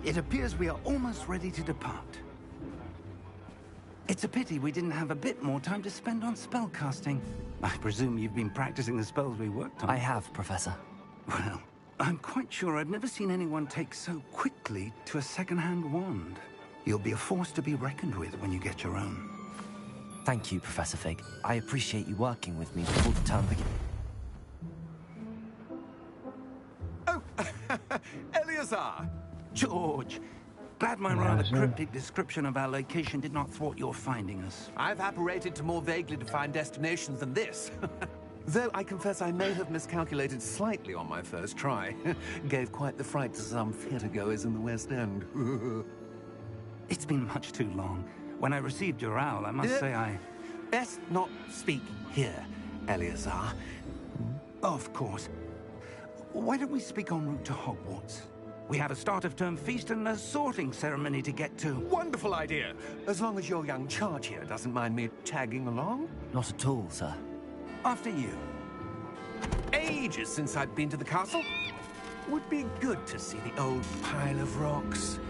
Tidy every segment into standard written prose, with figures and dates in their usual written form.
It appears we are almost ready to depart. It's a pity we didn't have a bit more time to spend on spellcasting. I presume you've been practicing the spells we worked on. I have, Professor. Well, I'm quite sure I've never seen anyone take so quickly to a second-hand wand. You'll be a force to be reckoned with when you get your own. Thank you, Professor Fig. I appreciate you working with me before the term begins. Oh, Eleazar! George! Glad my rather cryptic description of our location did not thwart your finding us. I've apparated to more vaguely defined destinations than this. Though I confess I may have miscalculated slightly on my first try. Gave quite the fright to some theatre-goers in the West End. It's been much too long. When I received your owl, I must say I... Best not speak here, Eleazar. Of course. Why don't we speak en route to Hogwarts? We have a start-of-term feast and a sorting ceremony to get to. Wonderful idea! As long as your young charge here doesn't mind me tagging along. Not at all, sir. After you. Ages since I've been to the castle. Would be good to see the old pile of rocks.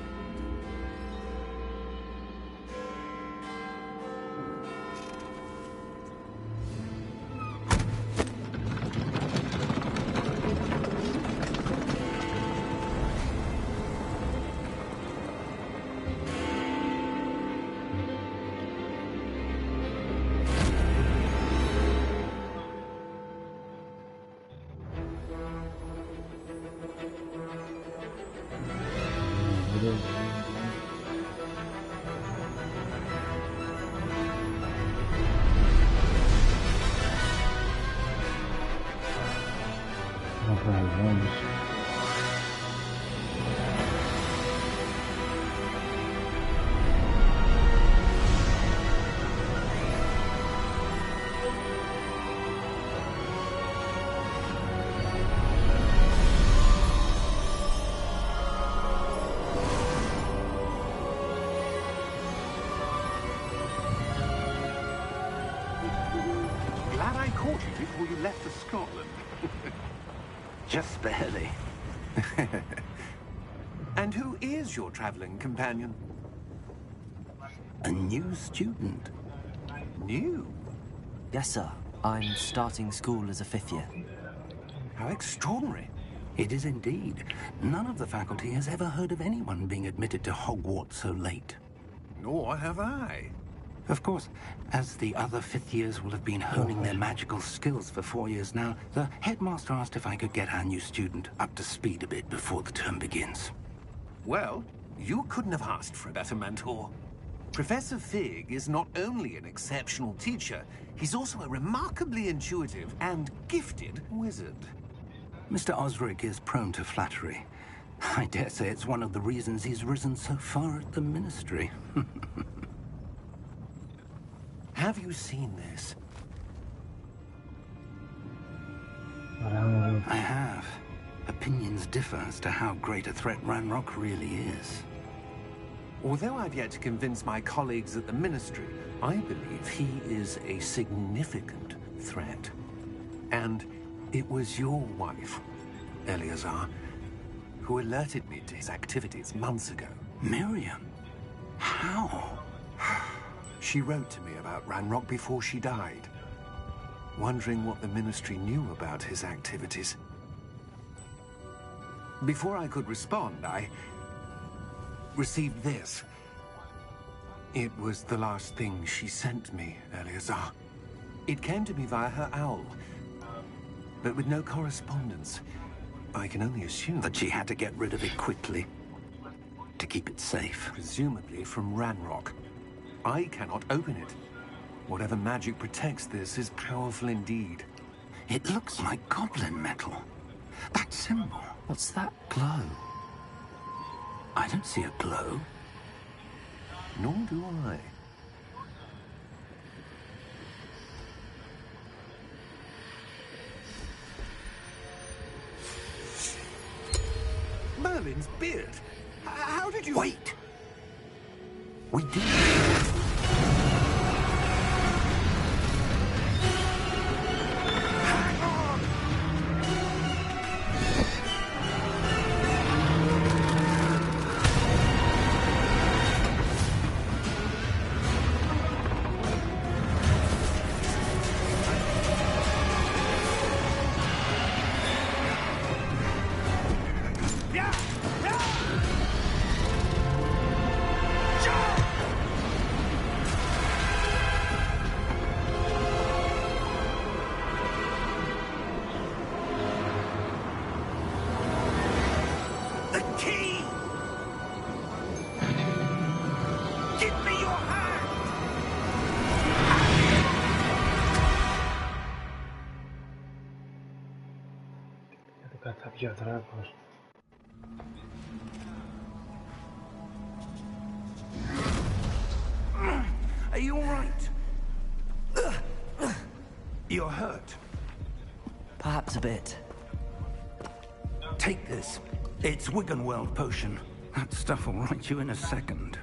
Glad I caught you before you left for Scotland. Just barely. And who is your traveling companion? A new student. New? Yes, sir. I'm starting school as a 5th year. How extraordinary. It is indeed. None of the faculty has ever heard of anyone being admitted to Hogwarts so late. Nor have I. Of course, as the other 5th years will have been honing their magical skills for 4 years now, the headmaster asked if I could get our new student up to speed a bit before the term begins. Well, you couldn't have asked for a better mentor. Professor Fig is not only an exceptional teacher, he's also a remarkably intuitive and gifted wizard. Mr. Osric is prone to flattery. I dare say it's one of the reasons he's risen so far at the Ministry. Have you seen this? I have. Opinions differ as to how great a threat Ranrock really is. Although I've yet to convince my colleagues at the Ministry, I believe he is a significant threat. And it was your wife, Eleazar, who alerted me to his activities months ago. Miriam? How? She wrote to me about Ranrock before she died, wondering what the Ministry knew about his activities. Before I could respond, I received this. It was the last thing she sent me, Eleazar. It came to me via her owl, but with no correspondence. I can only assume That she had to get rid of it quickly, to keep it safe. presumably from Ranrock. I cannot open it. Whatever magic protects this is powerful indeed. It looks like goblin metal. That symbol. What's that glow? I don't see a glow. Nor do I. Merlin's beard. How did you... Wait! We did. Hang on! Your hand! Are you all right? You're hurt. Perhaps a bit. Take this. It's Wiggenweld potion. That stuff will right you in a second.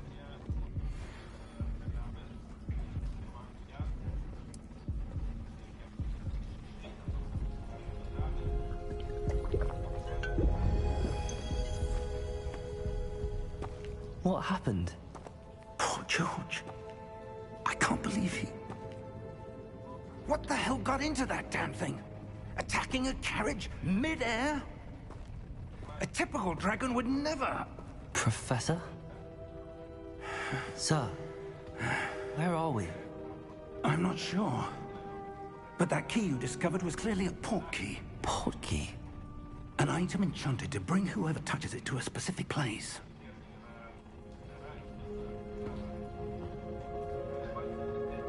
What happened? Poor George. I can't believe he... What the hell got into that damn thing? Attacking a carriage mid-air? A typical dragon would never... Professor? Sir, where are we? I'm not sure. But that key you discovered was clearly a portkey. Portkey? An item enchanted to bring whoever touches it to a specific place.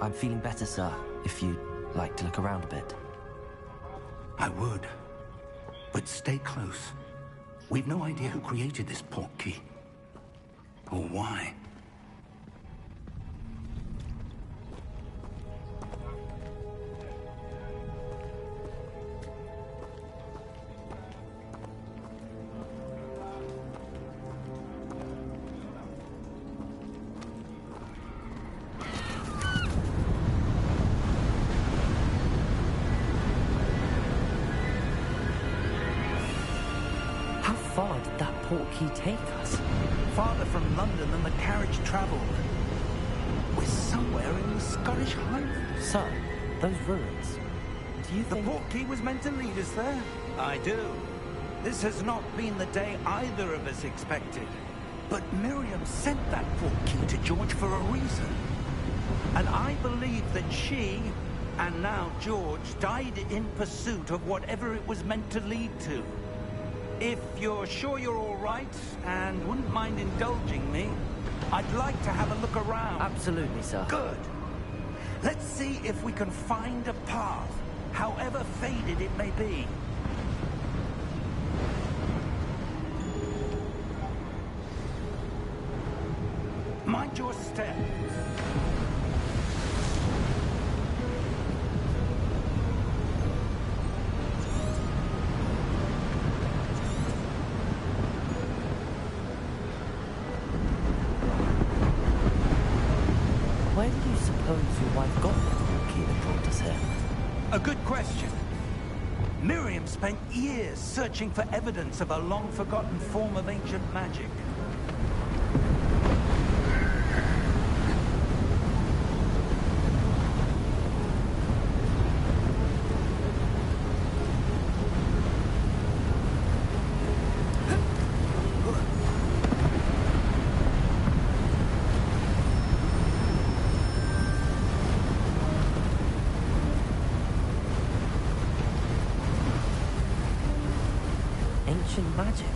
I'm feeling better, sir, if you'd like to look around a bit. I would. But stay close. We've no idea who created this portkey. Or why. How far did that portkey take us? Farther from London than the carriage travelled. We're somewhere in the Scottish Highlands. Sir, those ruins. Do you The think... portkey was meant to lead us there? I do. This has not been the day either of us expected. But Miriam sent that portkey to George for a reason. And I believe that she, and now George, died in pursuit of whatever it was meant to lead to. If you're sure you're all right, and wouldn't mind indulging me, I'd like to have a look around. Absolutely, sir. Good. Let's see if we can find a path, however faded it may be. Mind your step. Where do you suppose your wife got the portkey that brought us here? A good question. Miriam spent years searching for evidence of a long-forgotten form of ancient magic. Ancient magic?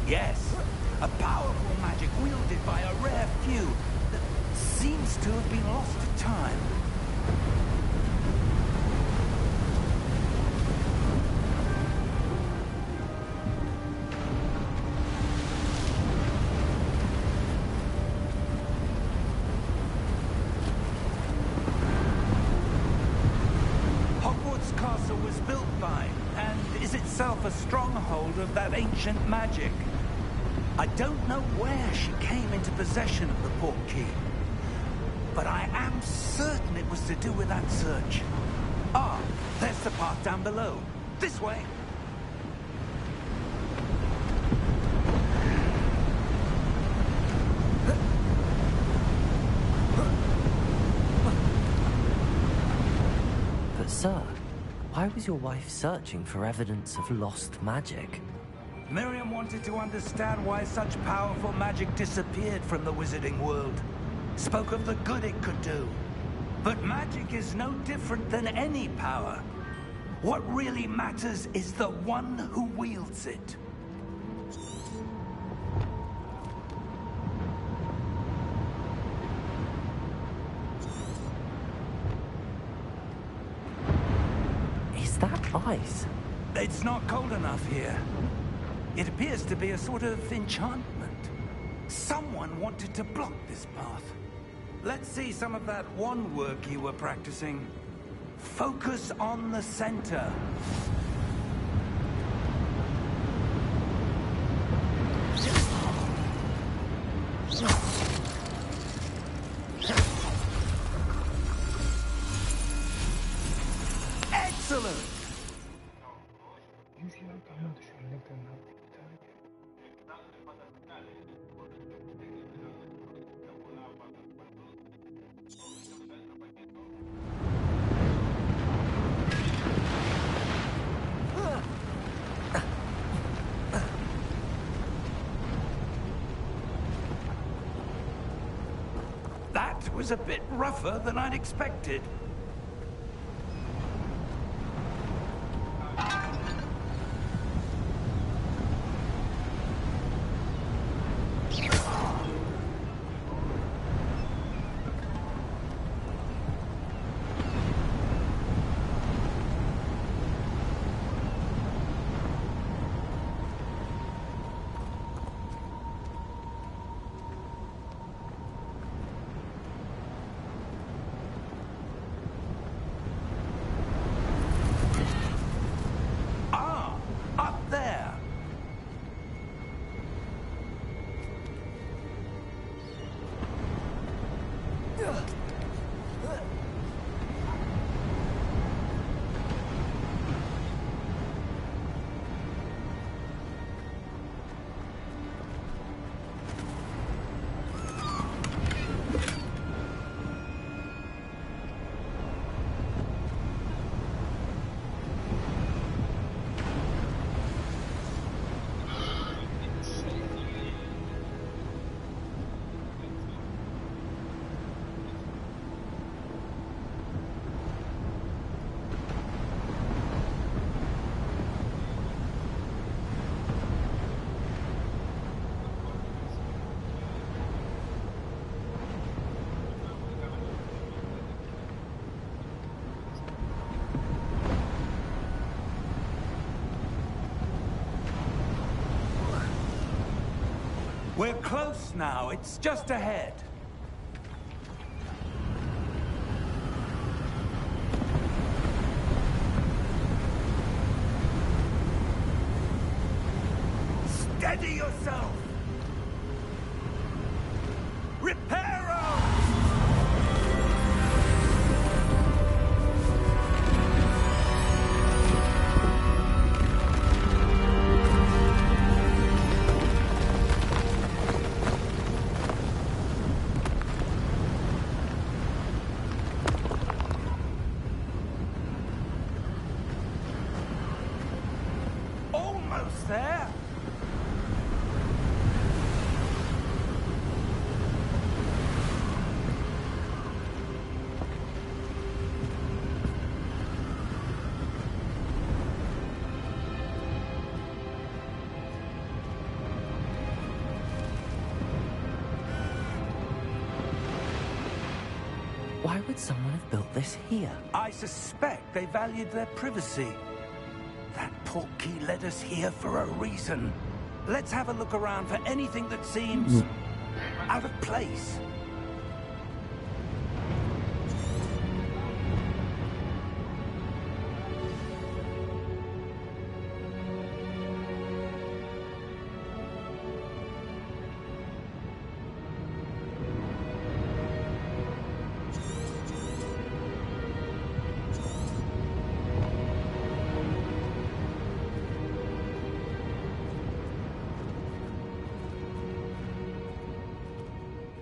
Yes, a powerful magic wielded by a rare few that seems to have been lost to time. Hogwarts Castle was built by, and is itself a stronghold of that ancient magic. I don't know where she came into possession of the portkey, but I am certain it was to do with that search. Ah, there's the path down below. This way. But sir, why was your wife searching for evidence of lost magic? Miriam wanted to understand why such powerful magic disappeared from the wizarding world. Spoke of the good it could do. But magic is no different than any power. What really matters is the one who wields it. ice. It's not cold enough here. It appears to be a sort of enchantment. Someone wanted to block this path. Let's see some of that wand work you were practicing. Focus on the center. Excellent! That was a bit rougher than I'd expected. We're close now. It's just ahead. Steady yourself! Reparo! Almost there. Why would someone have built this here? I suspect they valued their privacy. That portkey led us here for a reason. Let's have a look around for anything that seems out of place.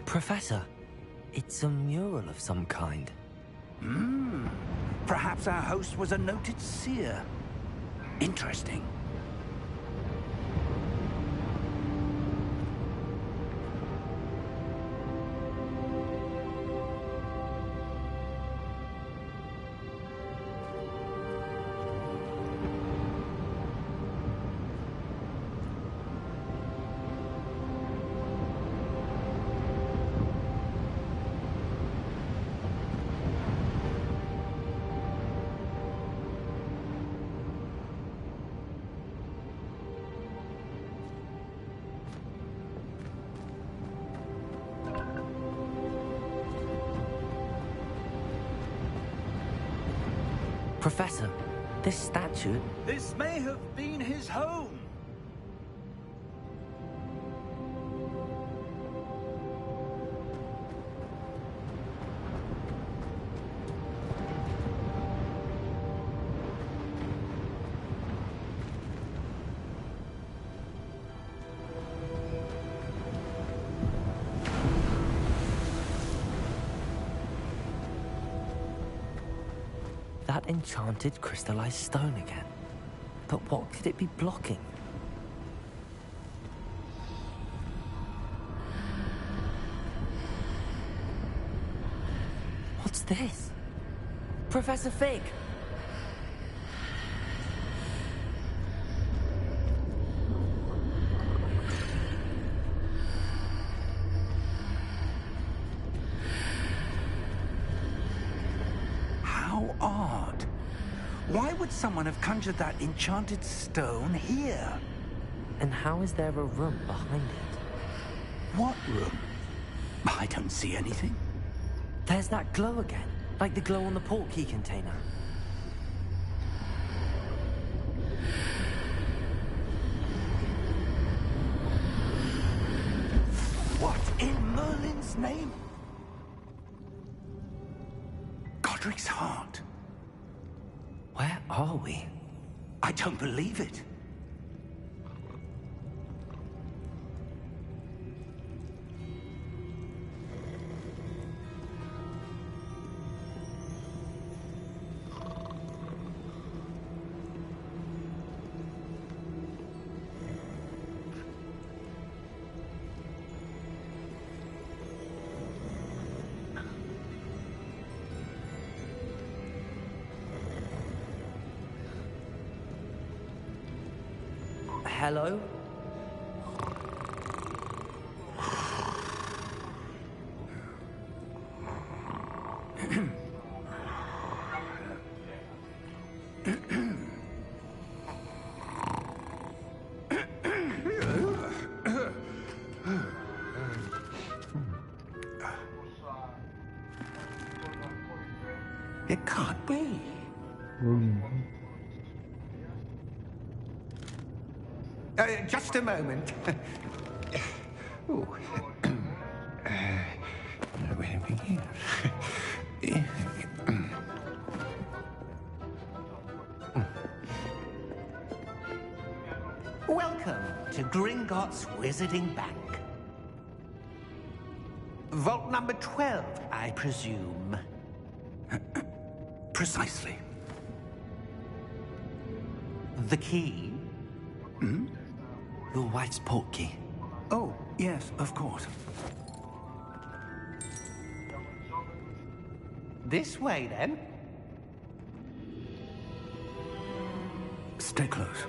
Professor, it's a mural of some kind. Perhaps our host was a noted seer. Interesting. Professor, this statue... This may have been his home. That enchanted crystallized stone again. But what could it be blocking? What's this? Professor Fig! How odd. Why would someone have conjured that enchanted stone here? And how is there a room behind it? What room? I don't see anything. There's that glow again, like the glow on the portkey container. What in Merlin's name? Godric's heart. Where are we? I don't believe it. Hello? It can't be. Just a moment. Ooh. Where do we begin? Welcome to Gringotts Wizarding Bank. Vault number 12, I presume. Precisely. The key? Hmm? Your wife's portkey. Oh, yes, of course. This way, then. Stay close.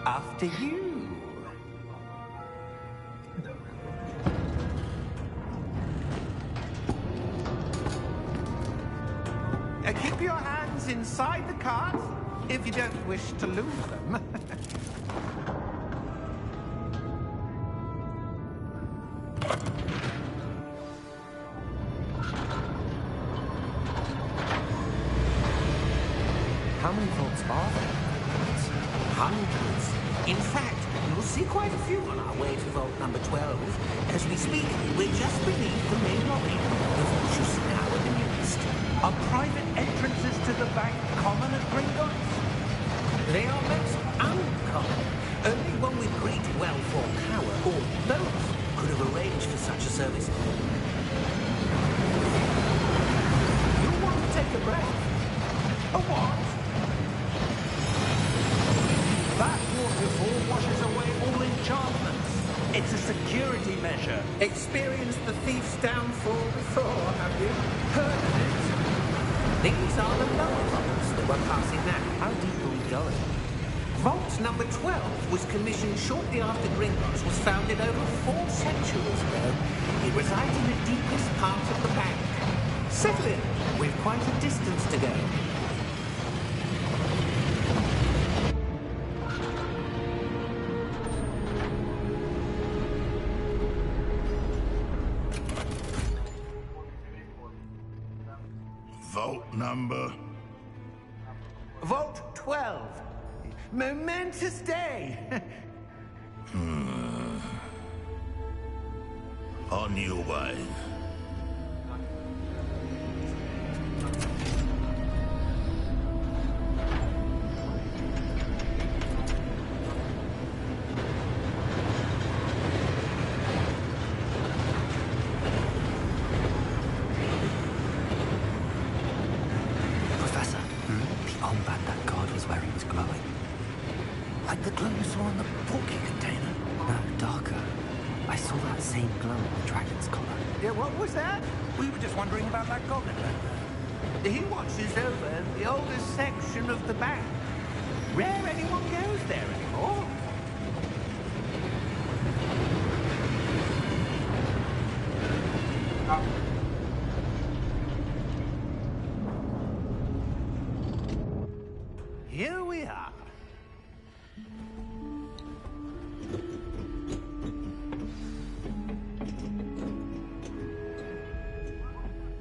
After you. Keep your hands inside the cart if you don't wish to lose them. How many vaults are there? Hundreds. In fact, you'll see quite a few on our way to vault number 12. As we speak, we're just beneath the main lobby. The vault you see now are the newest. Are private entrances to the bank common at Gringotts? They are most uncommon. Only one with great wealth or power, or both, could have arranged for such a service. You want to take a breath? A what? That waterfall washes away all enchantments. It's a security measure. Experienced the thief's downfall before, have you? Heard of it? These are the lower vaults that we're passing now. How deep are we going? Vault number 12 was commissioned shortly after Gringotts was founded over 4 centuries ago. It resides in the deepest part of the bank. Settle in. We've quite a distance to go. number? Vault 12. Momentous day. On your way. Professor, the armband that guard was wearing was glowing. Like the glow you saw on the porky container. No, darker. I saw that same glow on the dragon's collar. Yeah, what was that? We were just wondering about that goblin back there. He watches over the oldest section of the bank. Rare anyone goes there anymore. Here we are.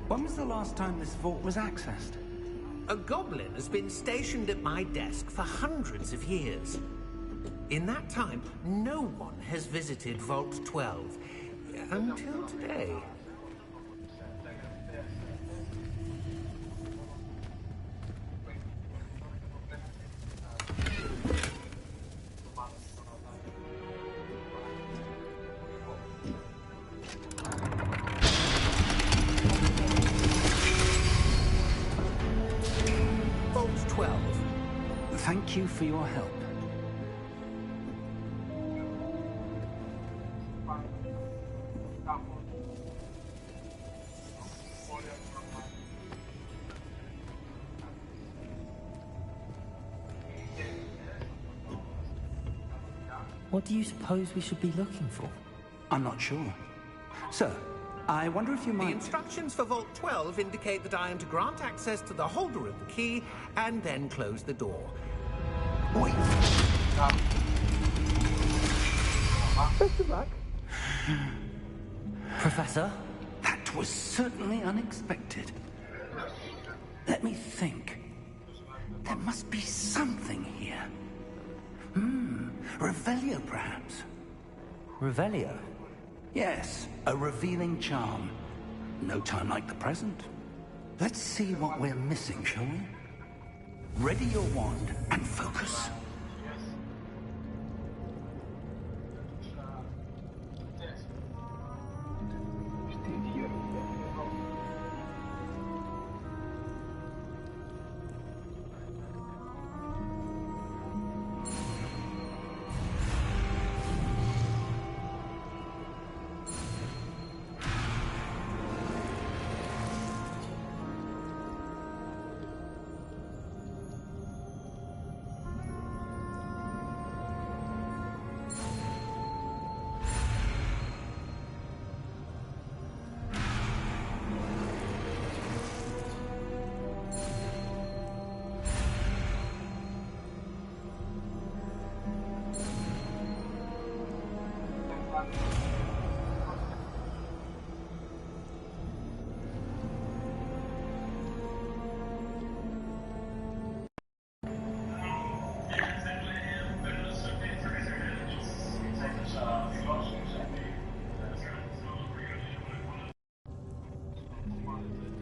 When was the last time this vault was accessed? A goblin has been stationed at my desk for hundreds of years. In that time, no one has visited Vault 12 until today. Vault 12. Thank you for your help. What do you suppose we should be looking for? I'm not sure. Sir, I wonder if you The might... instructions for Vault 12 indicate that I am to grant access to the holder of the key and then close the door. Wait! Best of luck. Professor? That was certainly unexpected. Let me think. There must be something here. Revelio, perhaps? Revelio? Yes, a revealing charm. No time like the present. Let's see what we're missing, shall we? Ready your wand and focus.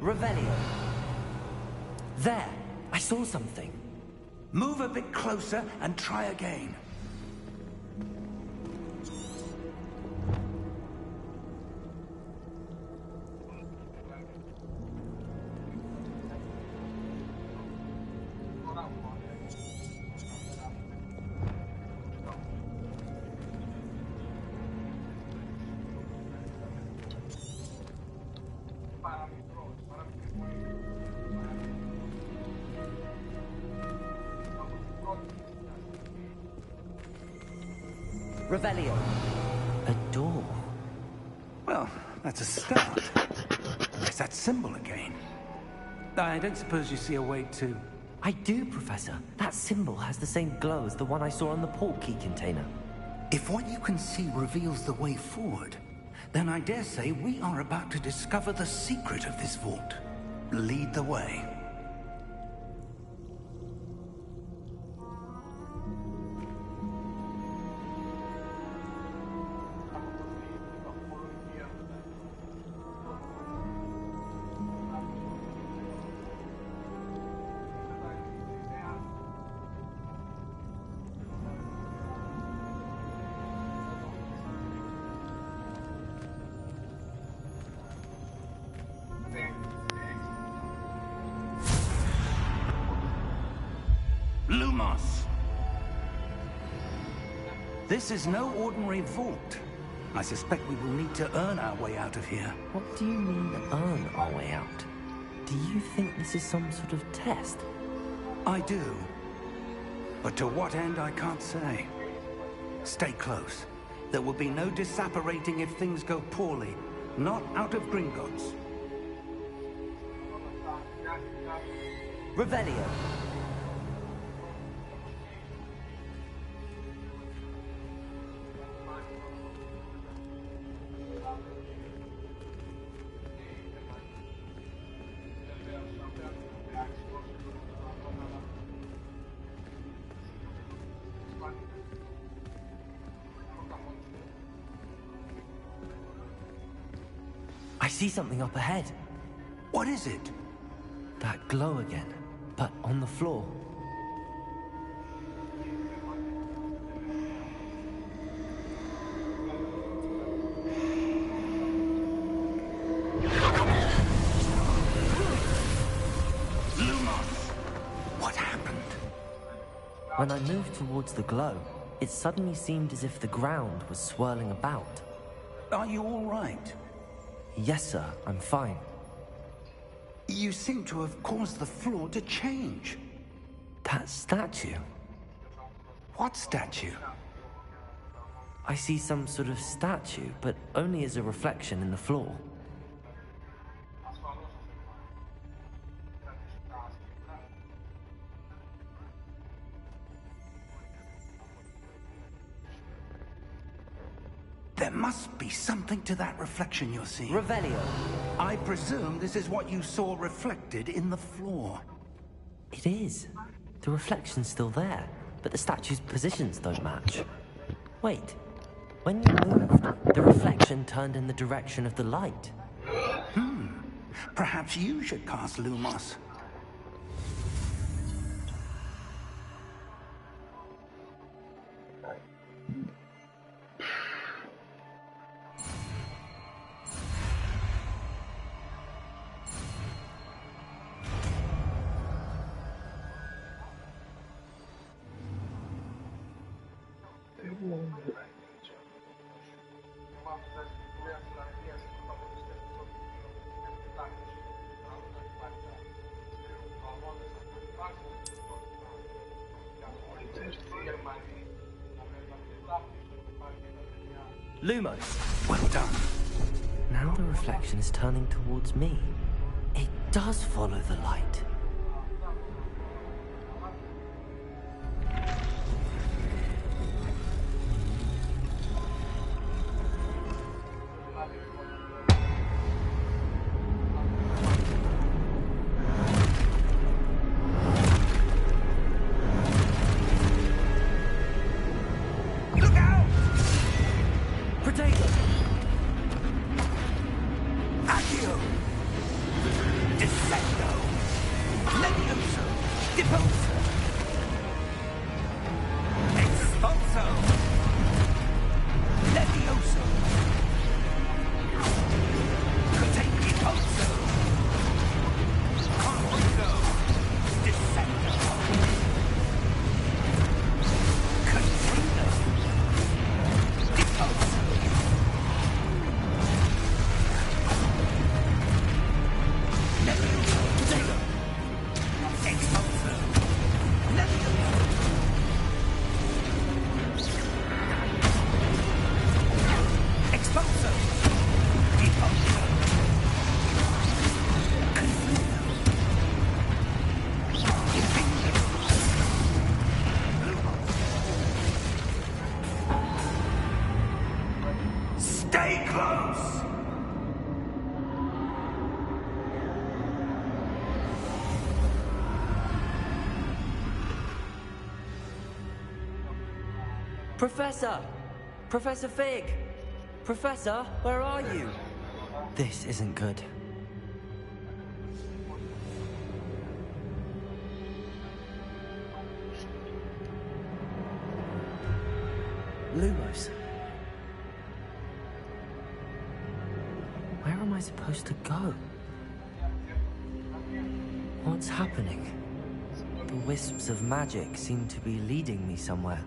Revelio. There! I saw something. Move a bit closer and try again. Revelio. A door. Well, that's a start. There's that symbol again. I don't suppose you see a way to... I do, Professor. That symbol has the same glow as the one I saw on the port key container. If what you can see reveals the way forward, then I dare say we are about to discover the secret of this vault. Lead the way. Lumos! This is no ordinary vault. I suspect we will need to earn our way out of here. What do you mean, earn our way out? Do you think this is some sort of test? I do. But to what end, I can't say. Stay close. There will be no disapparating if things go poorly. Not out of Gringotts. Revelio. I see something up ahead. What is it? That glow again, but on the floor. Lumos! What happened? When I moved towards the glow, it suddenly seemed as if the ground was swirling about. Are you all right? Yes, sir, I'm fine. You seem to have caused the floor to change. That statue. What statue? I see some sort of statue, but only as a reflection in the floor. There must be something to that reflection you're seeing. Revelio. I presume this is what you saw reflected in the floor. It is. The reflection's still there, but the statue's positions don't match. Wait. When you moved, the reflection turned in the direction of the light. Perhaps you should cast Lumos. Lumos. Well done. Now the reflection is turning towards me. It does follow the light. Stay close! Professor! Professor Fig! Professor, where are you? This isn't good. Lumos. Where am I supposed to go? What's happening? The wisps of magic seem to be leading me somewhere.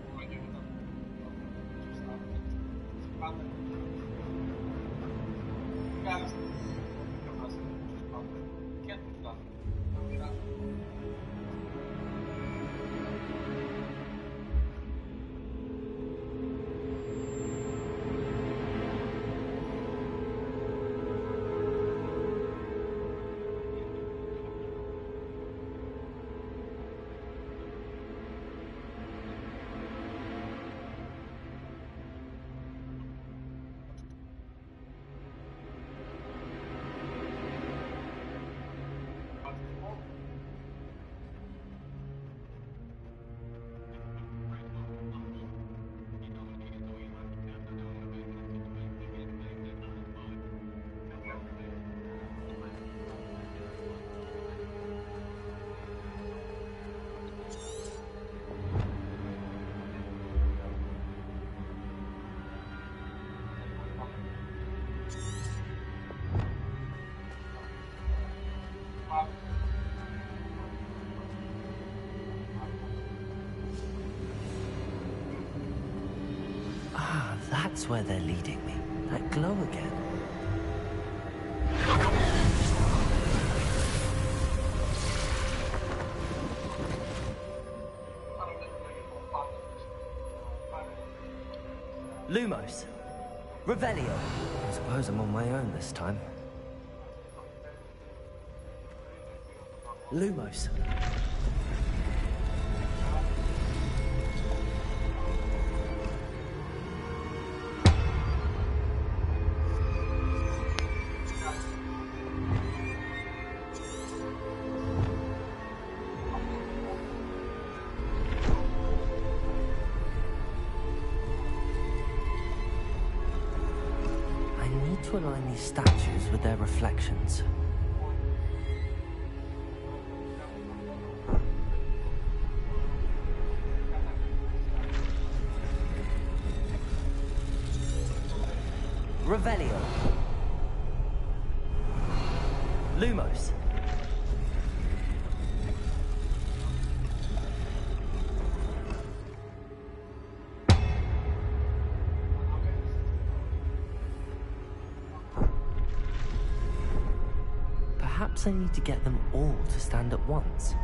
That's where they're leading me. That glow again. Lumos. Revelio. I suppose I'm on my own this time. Lumos. To align these statues with their reflections. Revelio. Lumos. Perhaps I need to get them all to stand at once.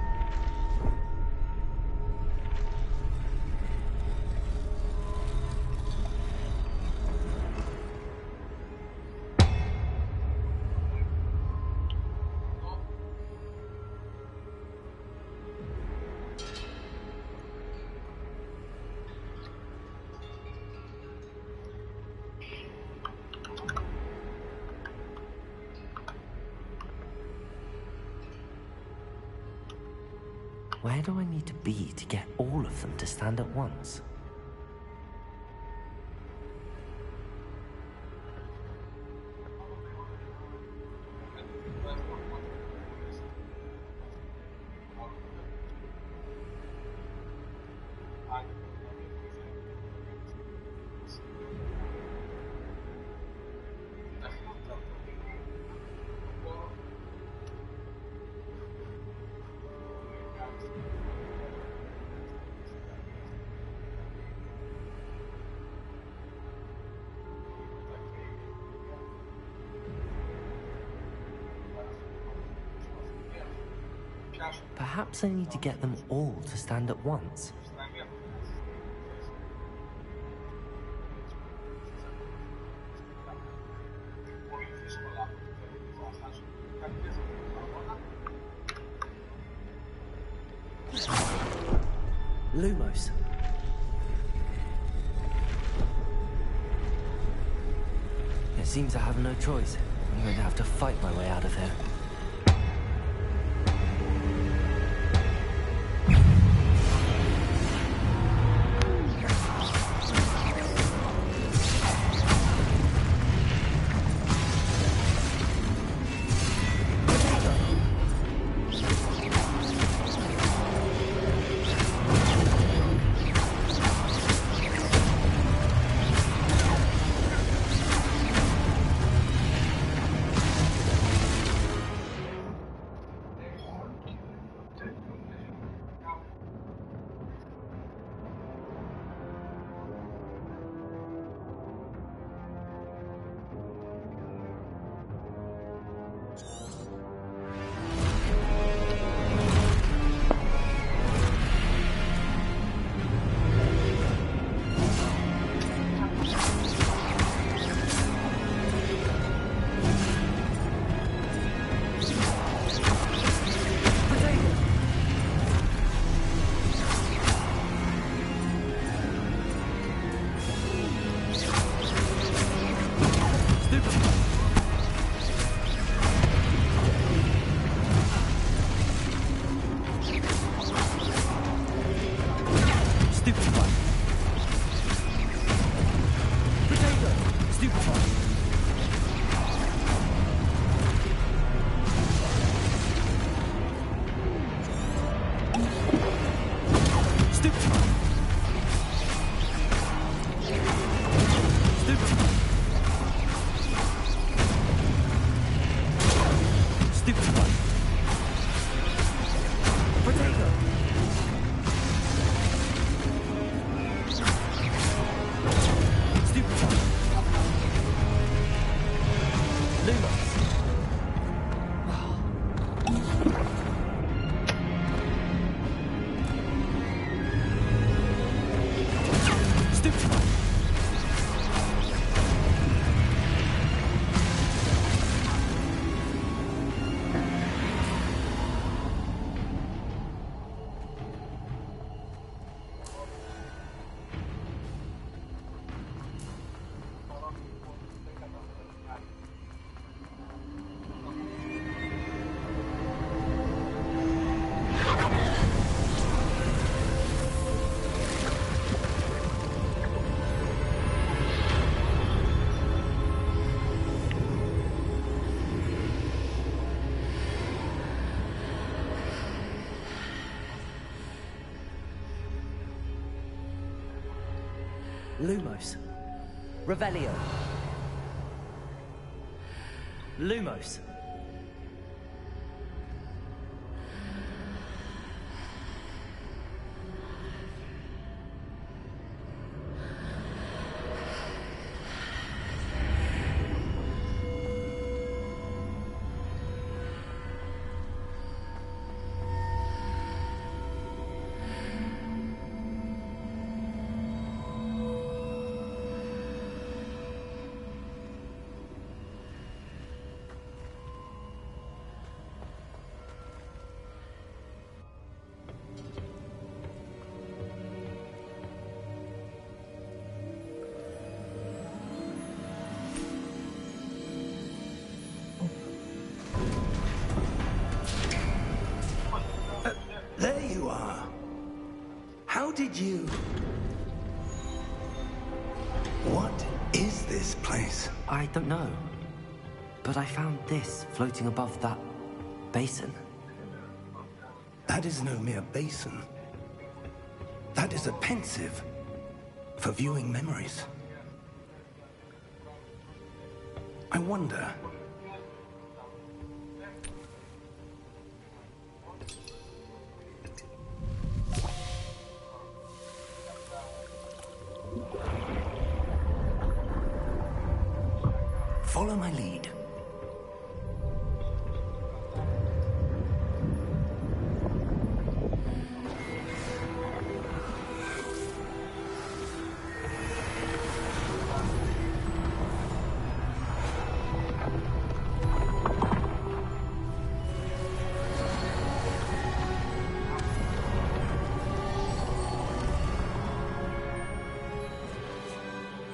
Where do I need to be to get all of them to stand at once? Perhaps I need to get them all to stand at once. Lumos. It seems I have no choice. I'm going to have to fight my way out of here. Stupefy. Potato. Stupefy. Stupefy. Stupefy. Stupefy. Potato. Stupefy. Lumos. Stupefy. Lumos. Revelio. Lumos. There you are. How did you... What is this place? I don't know. But I found this floating above that basin. That is no mere basin. That is a pensive for viewing memories. I wonder... Follow my lead.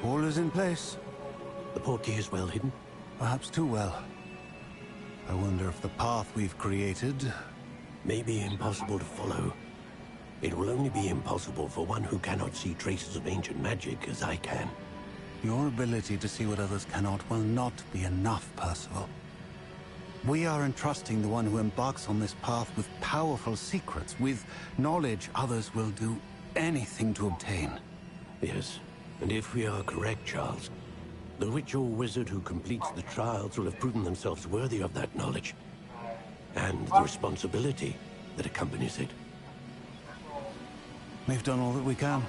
All is in place. The portkey is well hidden. Perhaps too well. I wonder if the path we've created... May be impossible to follow. It will only be impossible for one who cannot see traces of ancient magic as I can. Your ability to see what others cannot will not be enough, Percival. We are entrusting the one who embarks on this path with powerful secrets, with knowledge others will do anything to obtain. Yes, and if we are correct, Charles, the witch or wizard who completes the trials will have proven themselves worthy of that knowledge, and the responsibility that accompanies it. We've done all that we can.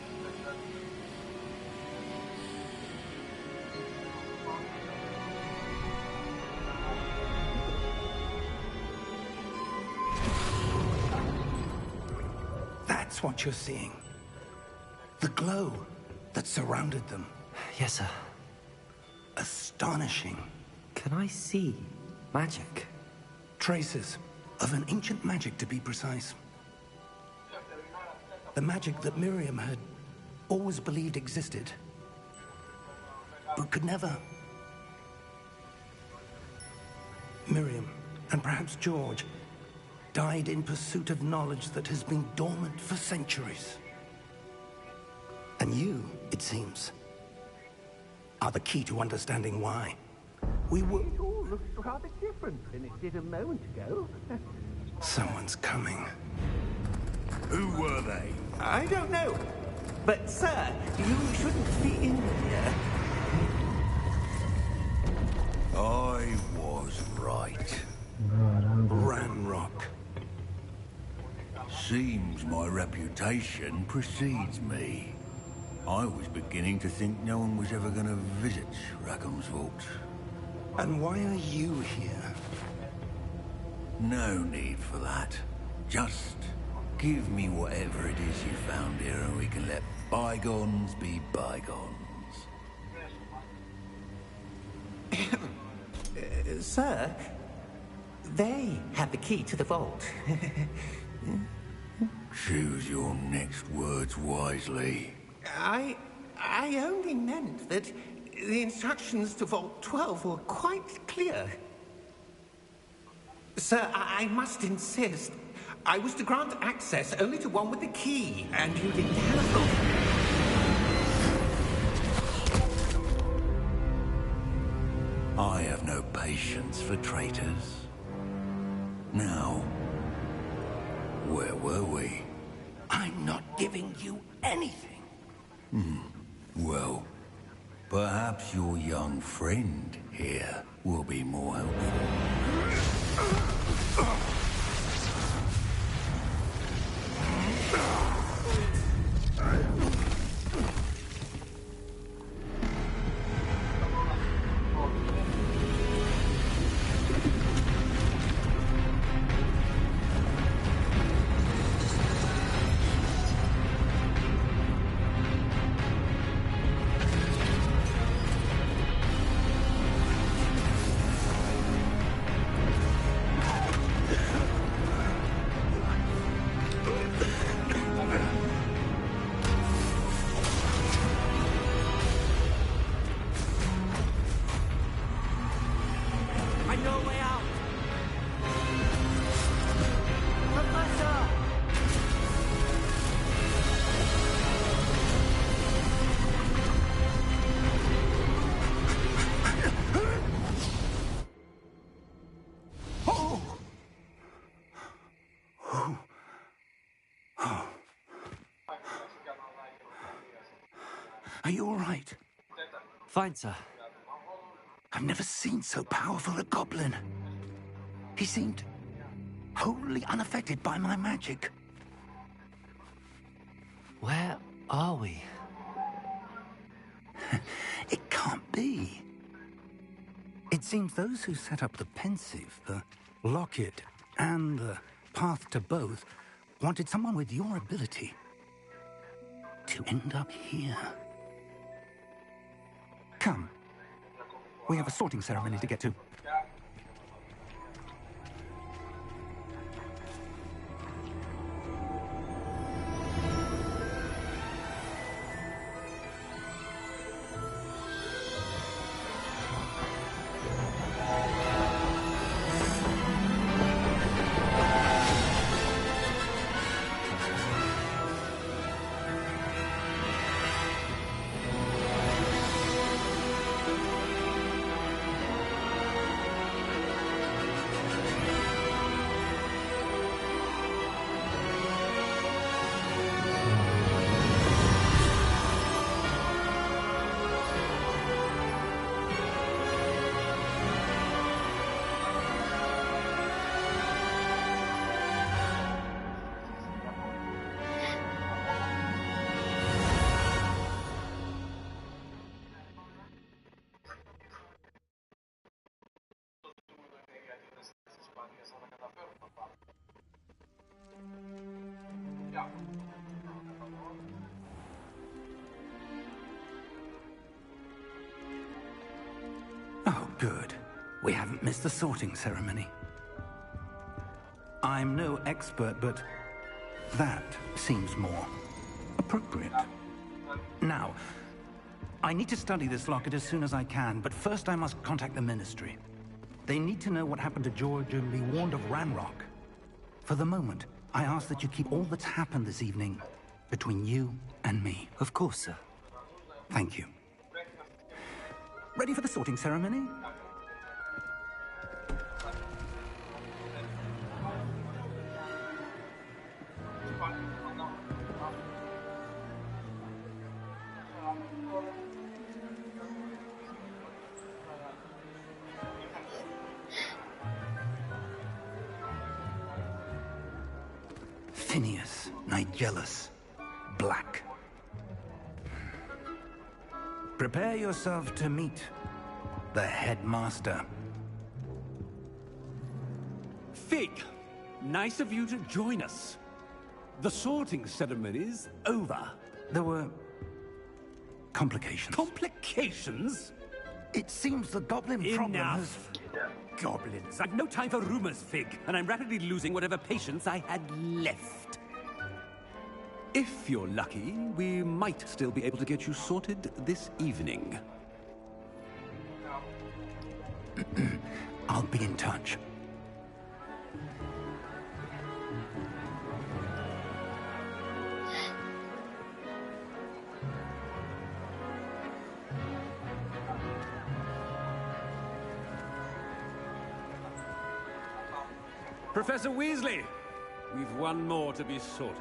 That's what you're seeing. The glow that surrounded them. Yes, sir. Astonishing. Can I see magic? Traces of an ancient magic, to be precise. The magic that Miriam had always believed existed, but could never. Miriam, and perhaps George, died in pursuit of knowledge that has been dormant for centuries. it seems, are the key to understanding why. We were... It all looks rather different than it did a moment ago. Someone's coming. Who were they? I don't know. But, sir, you shouldn't be in here. I was right. Ranrock. Seems my reputation precedes me. I was beginning to think no one was ever going to visit Rackham's vault. And why are you here? No need for that. Just give me whatever it is you found here and we can let bygones be bygones. Sir, they have the key to the vault. Choose your next words wisely. I only meant that the instructions to Vault 12 were quite clear. Sir, I must insist. I was to grant access only to one with the key, and you didn't have... I have no patience for traitors. Now, where were we? I'm not giving you anything. Well, perhaps your young friend here will be more helpful. Are you all right? Fine, sir. I've never seen so powerful a goblin. He seemed wholly unaffected by my magic. Where are we? It can't be. It seems those who set up the pensive, the locket, and the path to both wanted someone with your ability to end up here. Come. We have a sorting ceremony to get to. Oh, good. We haven't missed the sorting ceremony. I'm no expert, but that seems more appropriate. Now, I need to study this locket as soon as I can, but first I must contact the Ministry. They need to know what happened to George and be warned of Ranrock. For the moment, I ask that you keep all that's happened this evening between you and me. Of course, sir. Thank you. Ready for the sorting ceremony? Phineas, Nigellus, Black. Prepare yourself to meet the headmaster. Fig, nice of you to join us. The sorting ceremony's over. There were complications. Complications? It seems the goblin problem has... Enough! Goblins. I've no time for rumors, Fig, and I'm rapidly losing whatever patience I had left. If you're lucky, we might still be able to get you sorted this evening. I'll be in touch. Professor Weasley, we've one more to be sorted.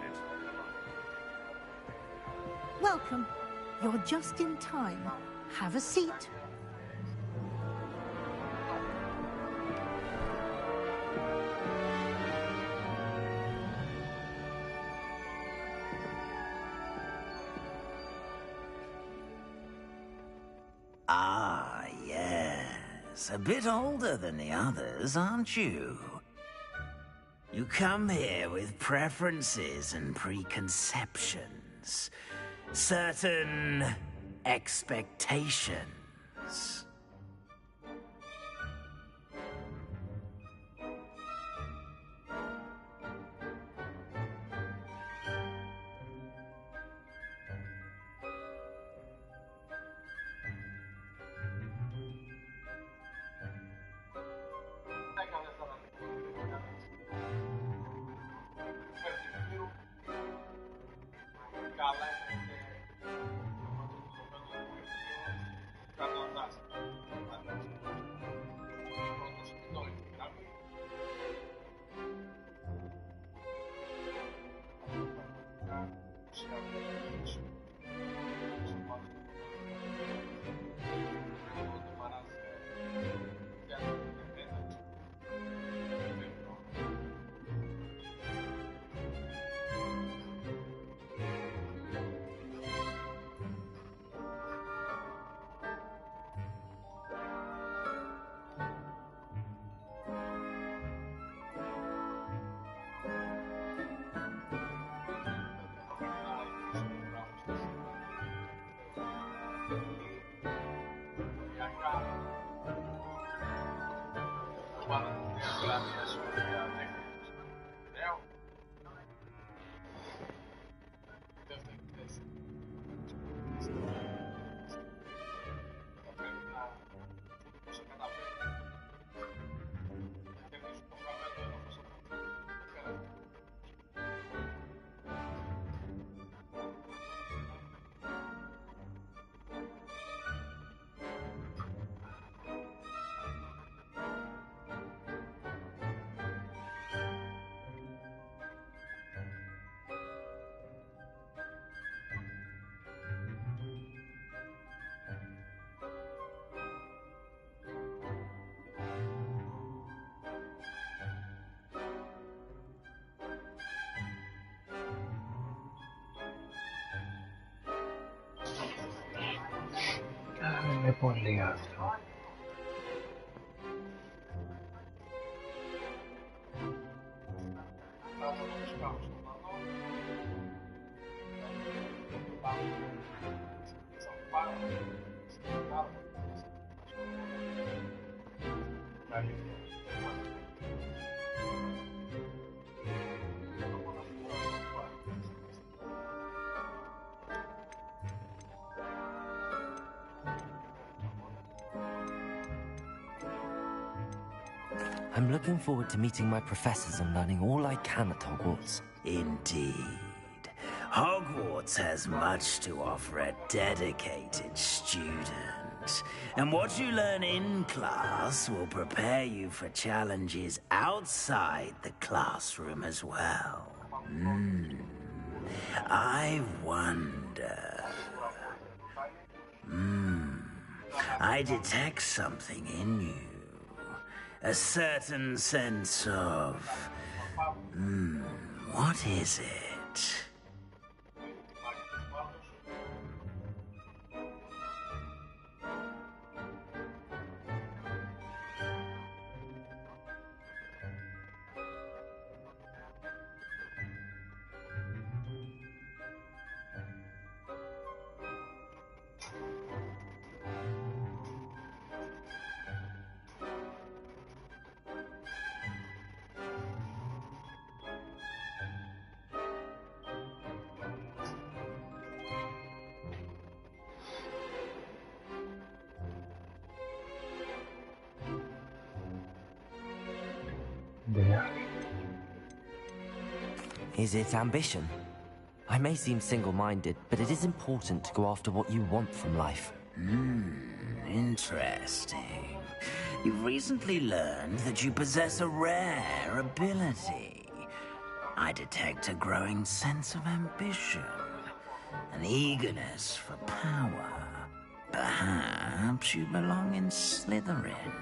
Welcome. You're just in time. Have a seat. Ah, yes. A bit older than the others, aren't you? You come here with preferences and preconceptions. Certain expectations. Me può legato. I'm looking forward to meeting my professors and learning all I can at Hogwarts. Indeed. Hogwarts has much to offer a dedicated student. And what you learn in class will prepare you for challenges outside the classroom as well. I wonder... I detect something in you. A certain sense of... what is it? Is it ambition? I may seem single-minded, but it is important to go after what you want from life. Interesting. You've recently learned that you possess a rare ability. I detect a growing sense of ambition, an eagerness for power. Perhaps you belong in Slytherin.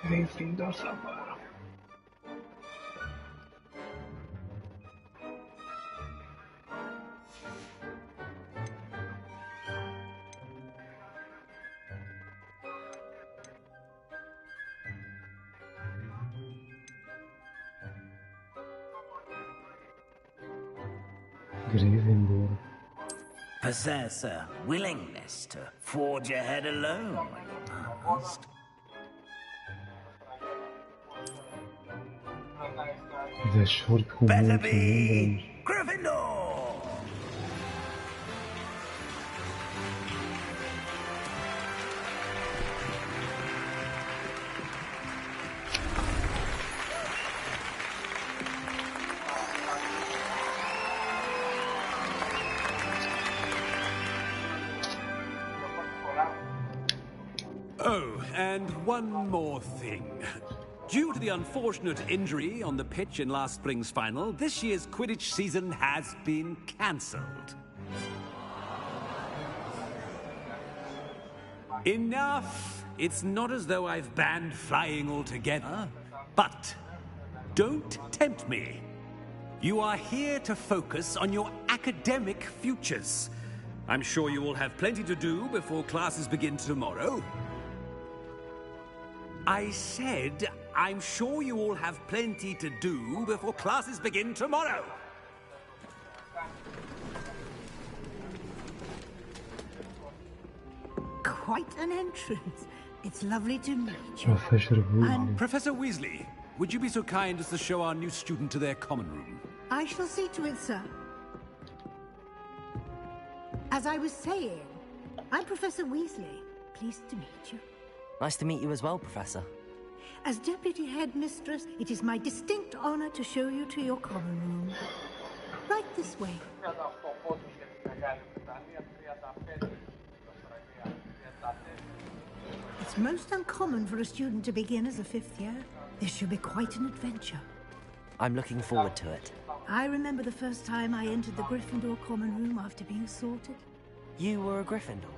Gryffindor sabor. Gryffindor. Possess a willingness to forge ahead alone when you must. إذا الشهور Better be Gryffindor! Oh, and one more thing. Due to the unfortunate injury on the pitch in last spring's final, this year's Quidditch season has been cancelled. Enough! It's not as though I've banned flying altogether, but don't tempt me. You are here to focus on your academic futures. I'm sure you will have plenty to do before classes begin tomorrow. I said, I'm sure you all have plenty to do before classes begin tomorrow. Quite an entrance. It's lovely to meet you. Professor Weasley. Professor Weasley, would you be so kind as to show our new student to their common room? I shall see to it, sir. As I was saying, I'm Professor Weasley. Pleased to meet you. Nice to meet you as well, Professor. As Deputy Headmistress, it is my distinct honor to show you to your common room. Right this way. It's most uncommon for a student to begin as a fifth year. This should be quite an adventure. I'm looking forward to it. I remember the first time I entered the Gryffindor common room after being sorted. You were a Gryffindor?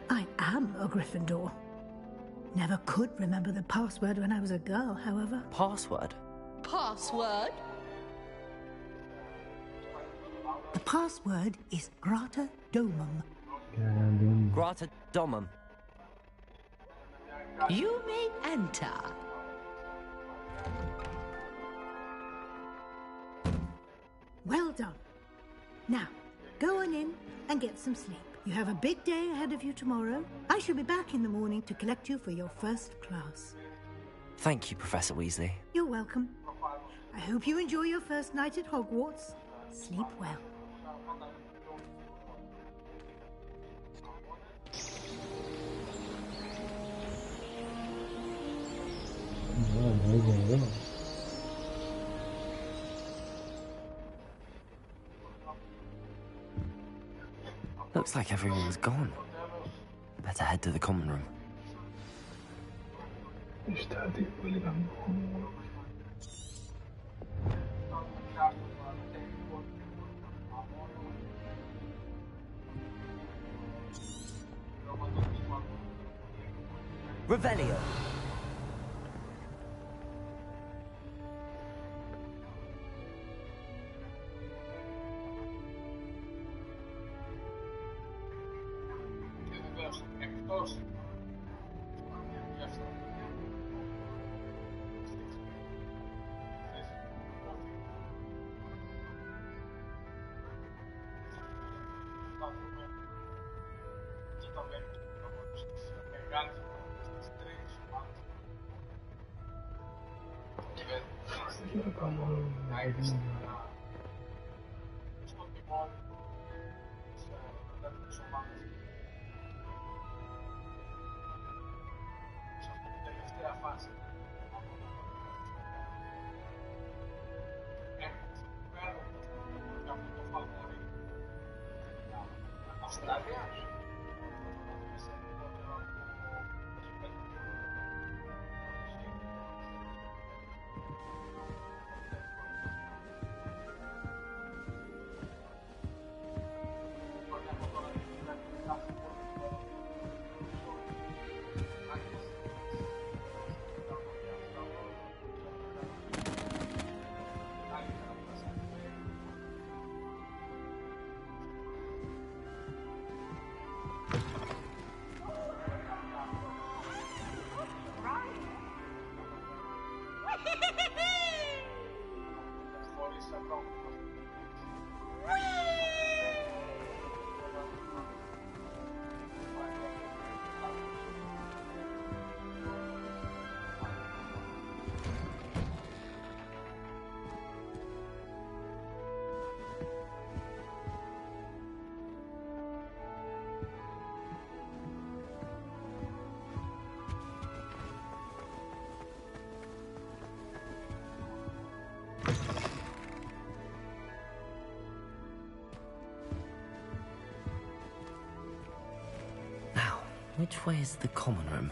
I am a Gryffindor. Never could remember the password when I was a girl, however. Password? Password? The password is Grata Domum. Grata Domum. You may enter. Well done. Now, go on in and get some sleep. You have a big day ahead of you tomorrow. I shall be back in the morning to collect you for your first class. Thank you, Professor Weasley. You're welcome. I hope you enjoy your first night at Hogwarts. Sleep well. Looks like everyone's gone. Better head to the common room. Está tipo ligando. Revelio. Which way is the common room?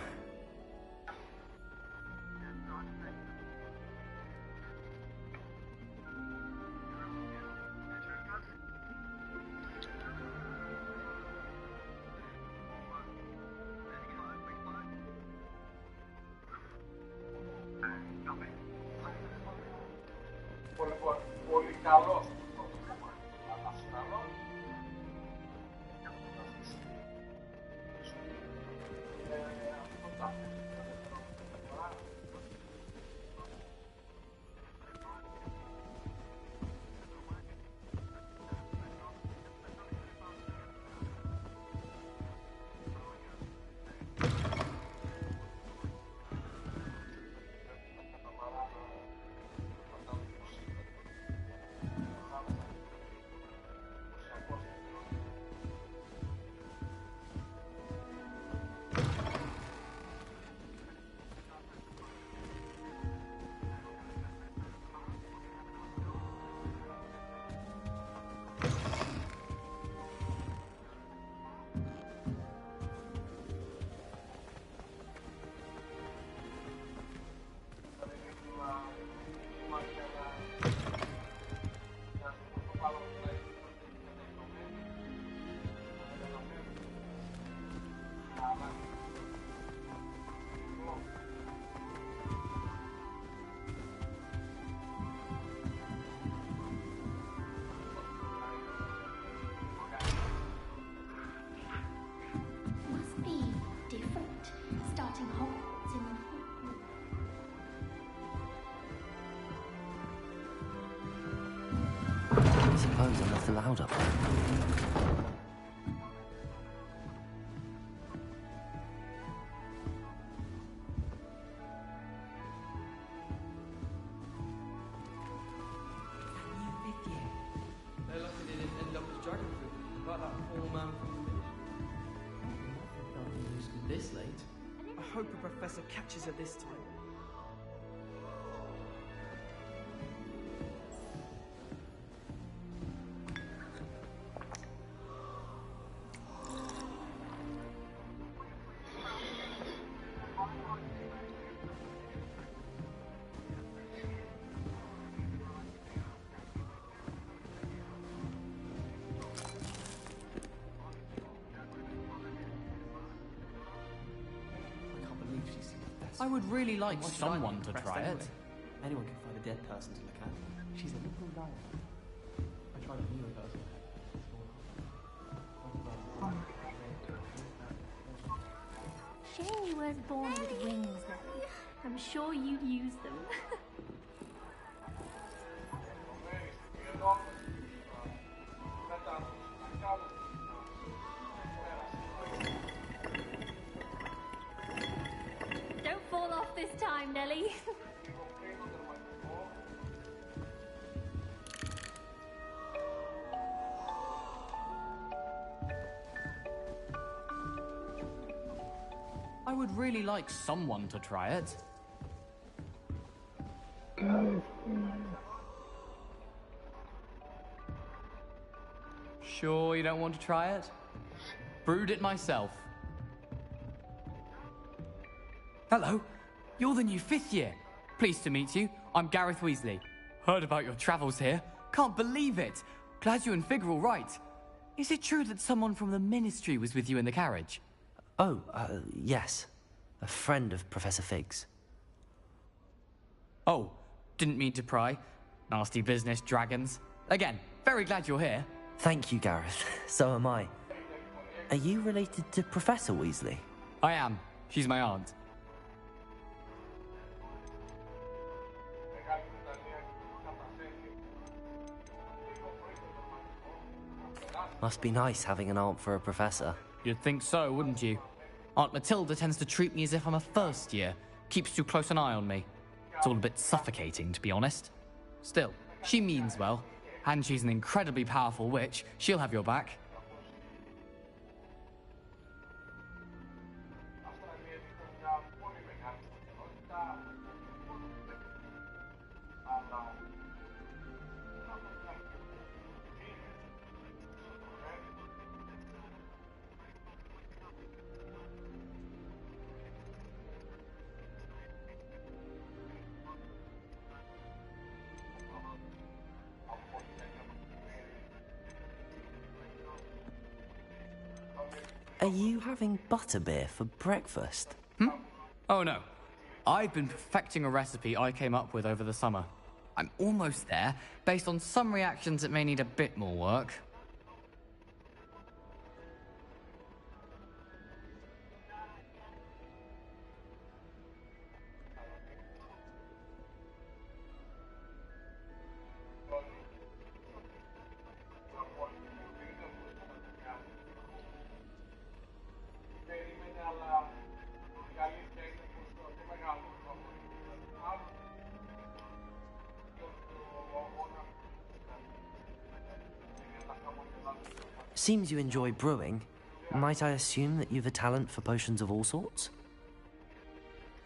suppose I'm nothing loud up there. They're lucky they didn't end up as dragon fruit, like that poor man from the village. This late? I hope a professor catches her this time. I would really like someone to try it. Anyone can find a dead person to look at. She's a little liar. I tried a new person. Shame you weren't born with wings, though. I'm sure you'd use them. Don't fall off this time, Nellie. I would really like someone to try it. Sure you don't want to try it? Brewed it myself. Hello, you're the new 5th year. Pleased to meet you. I'm Gareth Weasley. Heard about your travels here. Can't believe it. Glad you and Fig are all right. Is it true that someone from the Ministry was with you in the carriage? Oh, yes. A friend of Professor Fig's. Oh, didn't mean to pry. Nasty business, dragons. Again, very glad you're here. Thank you, Gareth. So am I. Are you related to Professor Weasley? I am. She's my aunt. Must be nice having an aunt for a professor. You'd think so, wouldn't you? Aunt Matilda tends to treat me as if I'm a first year. Keeps too close an eye on me. It's all a bit suffocating, to be honest. Still, she means well. And she's an incredibly powerful witch. She'll have your back. Are you having butterbeer for breakfast? Oh no. I've been perfecting a recipe I came up with over the summer. I'm almost there, based on some reactions that may need a bit more work. Seems you enjoy brewing. Might I assume that you've a talent for potions of all sorts?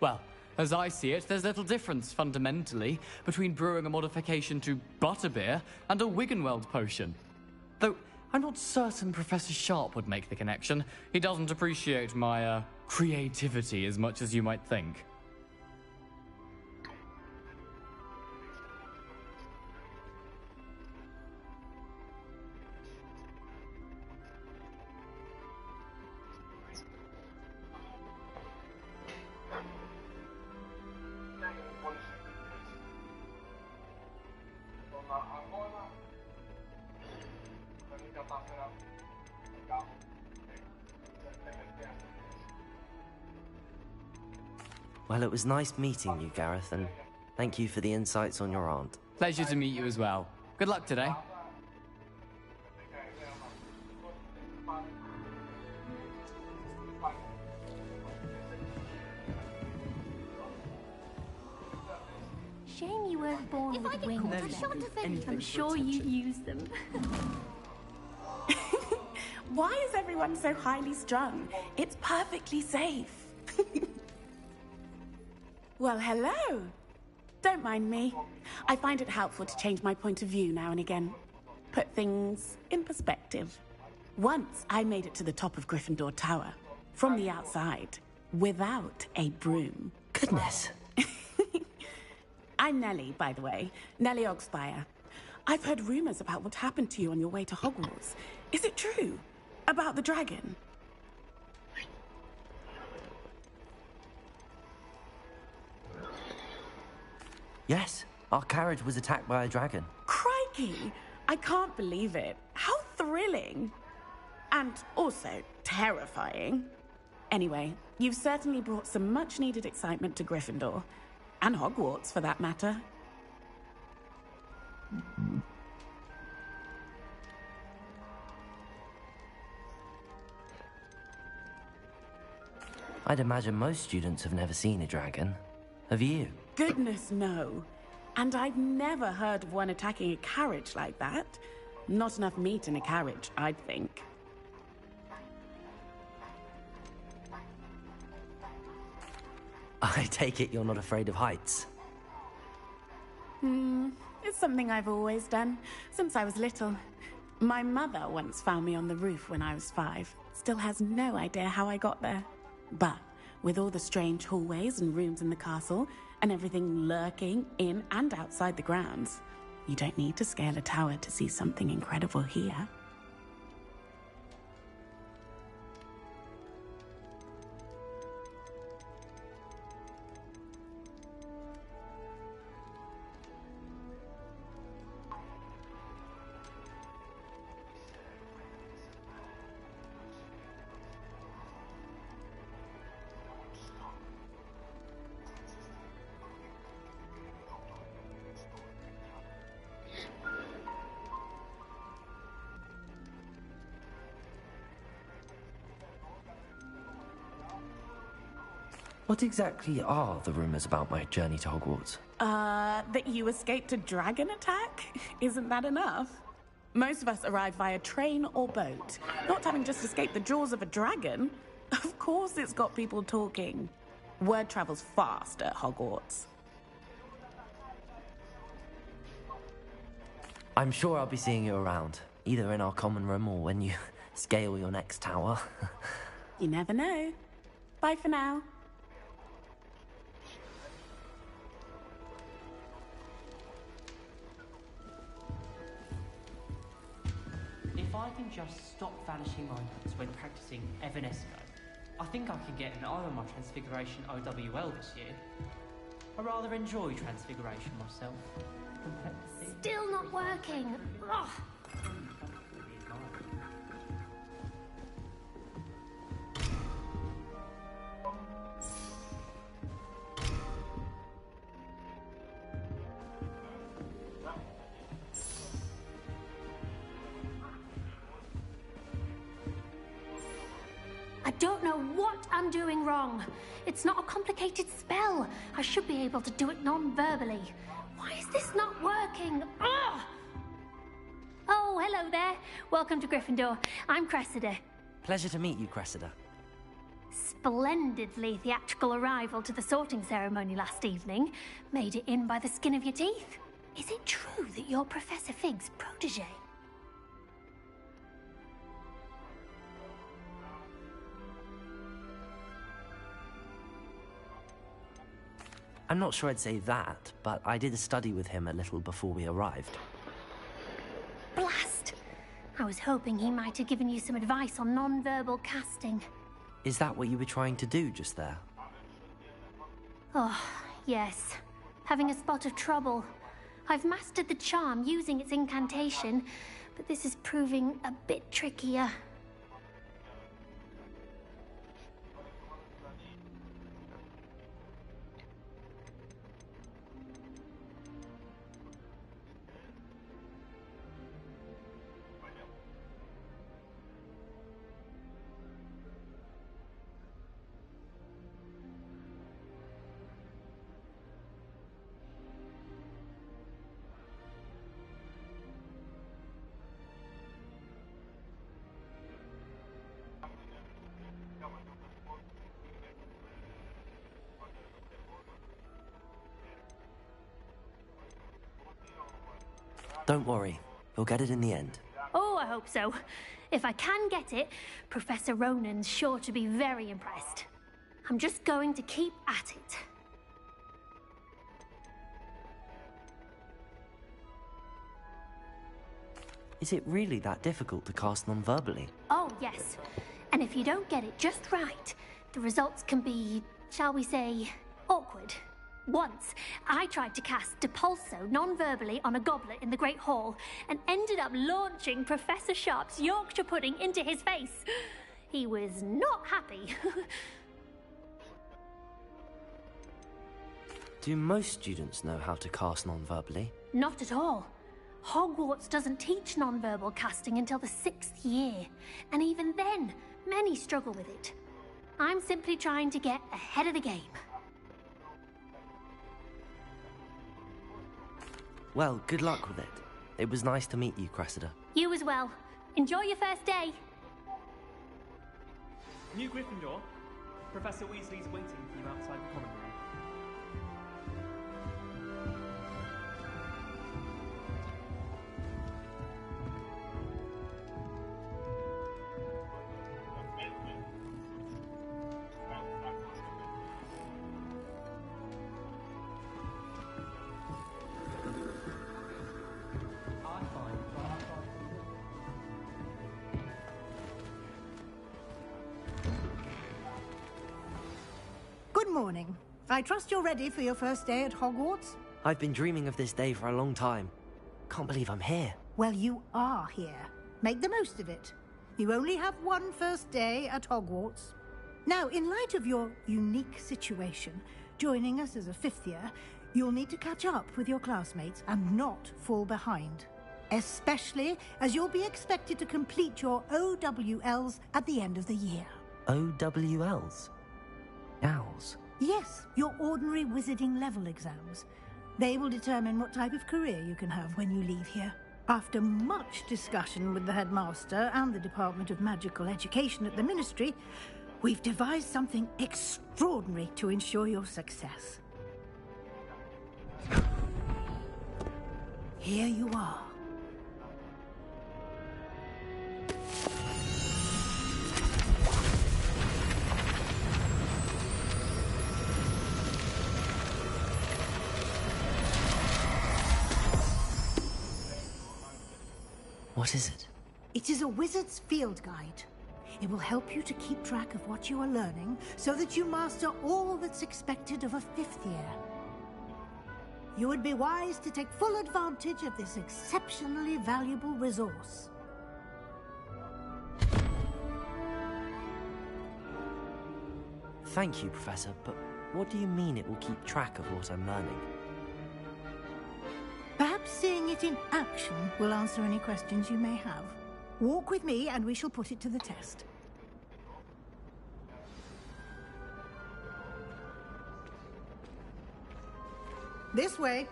Well, as I see it, there's little difference, fundamentally, between brewing a modification to butterbeer and a Wiggenweld potion. Though, I'm not certain Professor Sharp would make the connection. He doesn't appreciate my, creativity as much as you might think. Well, it was nice meeting you, Gareth, and thank you for the insights on your aunt. Pleasure to meet you as well. Good luck today. Shame you weren't born with wings. caught, I then. shan't offend I'm sure you'd use them. Why is everyone so highly strung? It's perfectly safe. Well, hello. Don't mind me. I find it helpful to change my point of view now and again. Put things in perspective. Once I made it to the top of Gryffindor Tower, from the outside, without a broom. Goodness. I'm Nellie, by the way. Nellie Ogspire. I've heard rumors about what happened to you on your way to Hogwarts. Is it true? About the dragon? Yes, our carriage was attacked by a dragon. Crikey! I can't believe it. How thrilling! And also terrifying. Anyway, you've certainly brought some much-needed excitement to Gryffindor. And Hogwarts, for that matter. I'd imagine most students have never seen a dragon. Have you? Goodness, no. And I've never heard of one attacking a carriage like that. Not enough meat in a carriage, I'd think. I take it you're not afraid of heights. It's something I've always done, since I was little. My mother once found me on the roof when I was 5. Still has no idea how I got there. But with all the strange hallways and rooms in the castle, and everything lurking in and outside the grounds, you don't need to scale a tower to see something incredible here. What exactly are the rumors about my journey to Hogwarts? That you escaped a dragon attack? Isn't that enough? Most of us arrive via train or boat, not having just escaped the jaws of a dragon. Of course it's got people talking. Word travels fast at Hogwarts. I'm sure I'll be seeing you around, either in our common room or when you scale your next tower. You never know. Bye for now. If I can just stop vanishing moments when practicing Evanesco, I think I can get an O on my Transfiguration OWL this year. I rather enjoy Transfiguration myself. Complexity. Still not working. Ugh. I don't know what I'm doing wrong. It's not a complicated spell. I should be able to do it non-verbally. Why is this not working? Ugh! Oh, hello there. Welcome to Gryffindor. I'm Cressida. Pleasure to meet you, Cressida. Splendidly theatrical arrival to the sorting ceremony last evening. Made it in by the skin of your teeth. Is it true that you're Professor Fig's protege? I'm not sure I'd say that, but I did study with him a little before we arrived. Blast! I was hoping he might have given you some advice on non-verbal casting. Is that what you were trying to do just there? Oh, yes. Having a spot of trouble. I've mastered the charm using its incantation, but this is proving a bit trickier. Don't worry. We'll get it in the end. Oh, I hope so. If I can get it, Professor Ronan's sure to be very impressed. I'm just going to keep at it. Is it really that difficult to cast non-verbally? Oh, yes. And if you don't get it just right, the results can be, shall we say, awkward. Once, I tried to cast Depulso non-verbally on a goblet in the Great Hall and ended up launching Professor Sharp's Yorkshire pudding into his face. He was not happy. Do most students know how to cast non-verbally? Not at all. Hogwarts doesn't teach non-verbal casting until the 6th year, and even then, many struggle with it. I'm simply trying to get ahead of the game. Well, good luck with it. It was nice to meet you, Cressida. You as well. Enjoy your first day. New Gryffindor. Professor Weasley's waiting for you outside the common room. Good morning. I trust you're ready for your first day at Hogwarts? I've been dreaming of this day for a long time. Can't believe I'm here. Well, you are here. Make the most of it. You only have one first day at Hogwarts. Now, in light of your unique situation, joining us as a 5th year, you'll need to catch up with your classmates and not fall behind. Especially as you'll be expected to complete your OWLs at the end of the year. OWLs? Owls? Yes, your ordinary wizarding level exams. They will determine what type of career you can have when you leave here. After much discussion with the headmaster and the Department of Magical Education at the Ministry, we've devised something extraordinary to ensure your success. Here you are. What is it? It is a wizard's field guide. It will help you to keep track of what you are learning so that you master all that's expected of a 5th year. You would be wise to take full advantage of this exceptionally valuable resource. Thank you, Professor, but what do you mean it will keep track of what I'm learning? Perhaps seeing it in action will answer any questions you may have. Walk with me and we shall put it to the test. This way.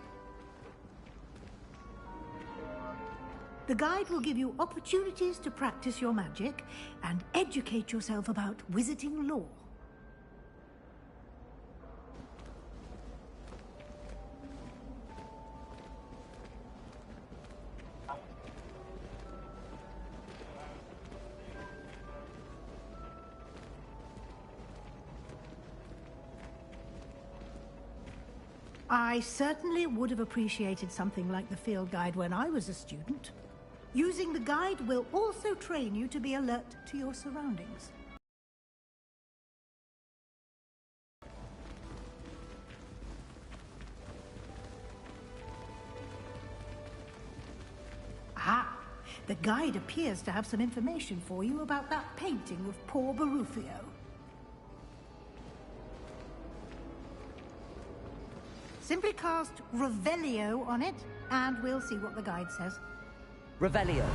The guide will give you opportunities to practice your magic and educate yourself about wizarding lore. I certainly would have appreciated something like the field guide when I was a student. Using the guide will also train you to be alert to your surroundings. Ah, the guide appears to have some information for you about that painting of poor Barufio. Simply cast Revelio on it, and we'll see what the guide says. Revelio.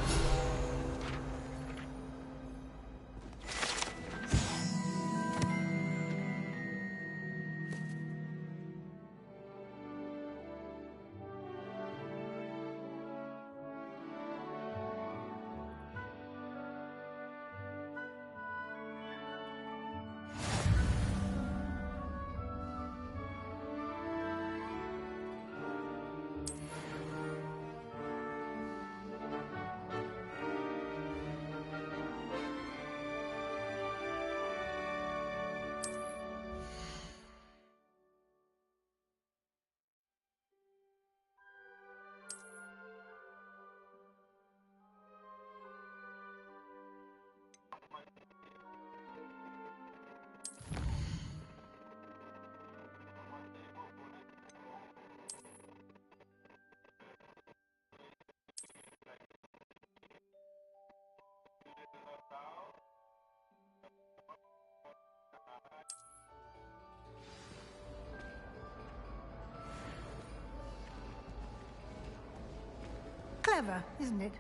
Clever, isn't it?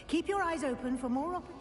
Keep your eyes open for more opportunities.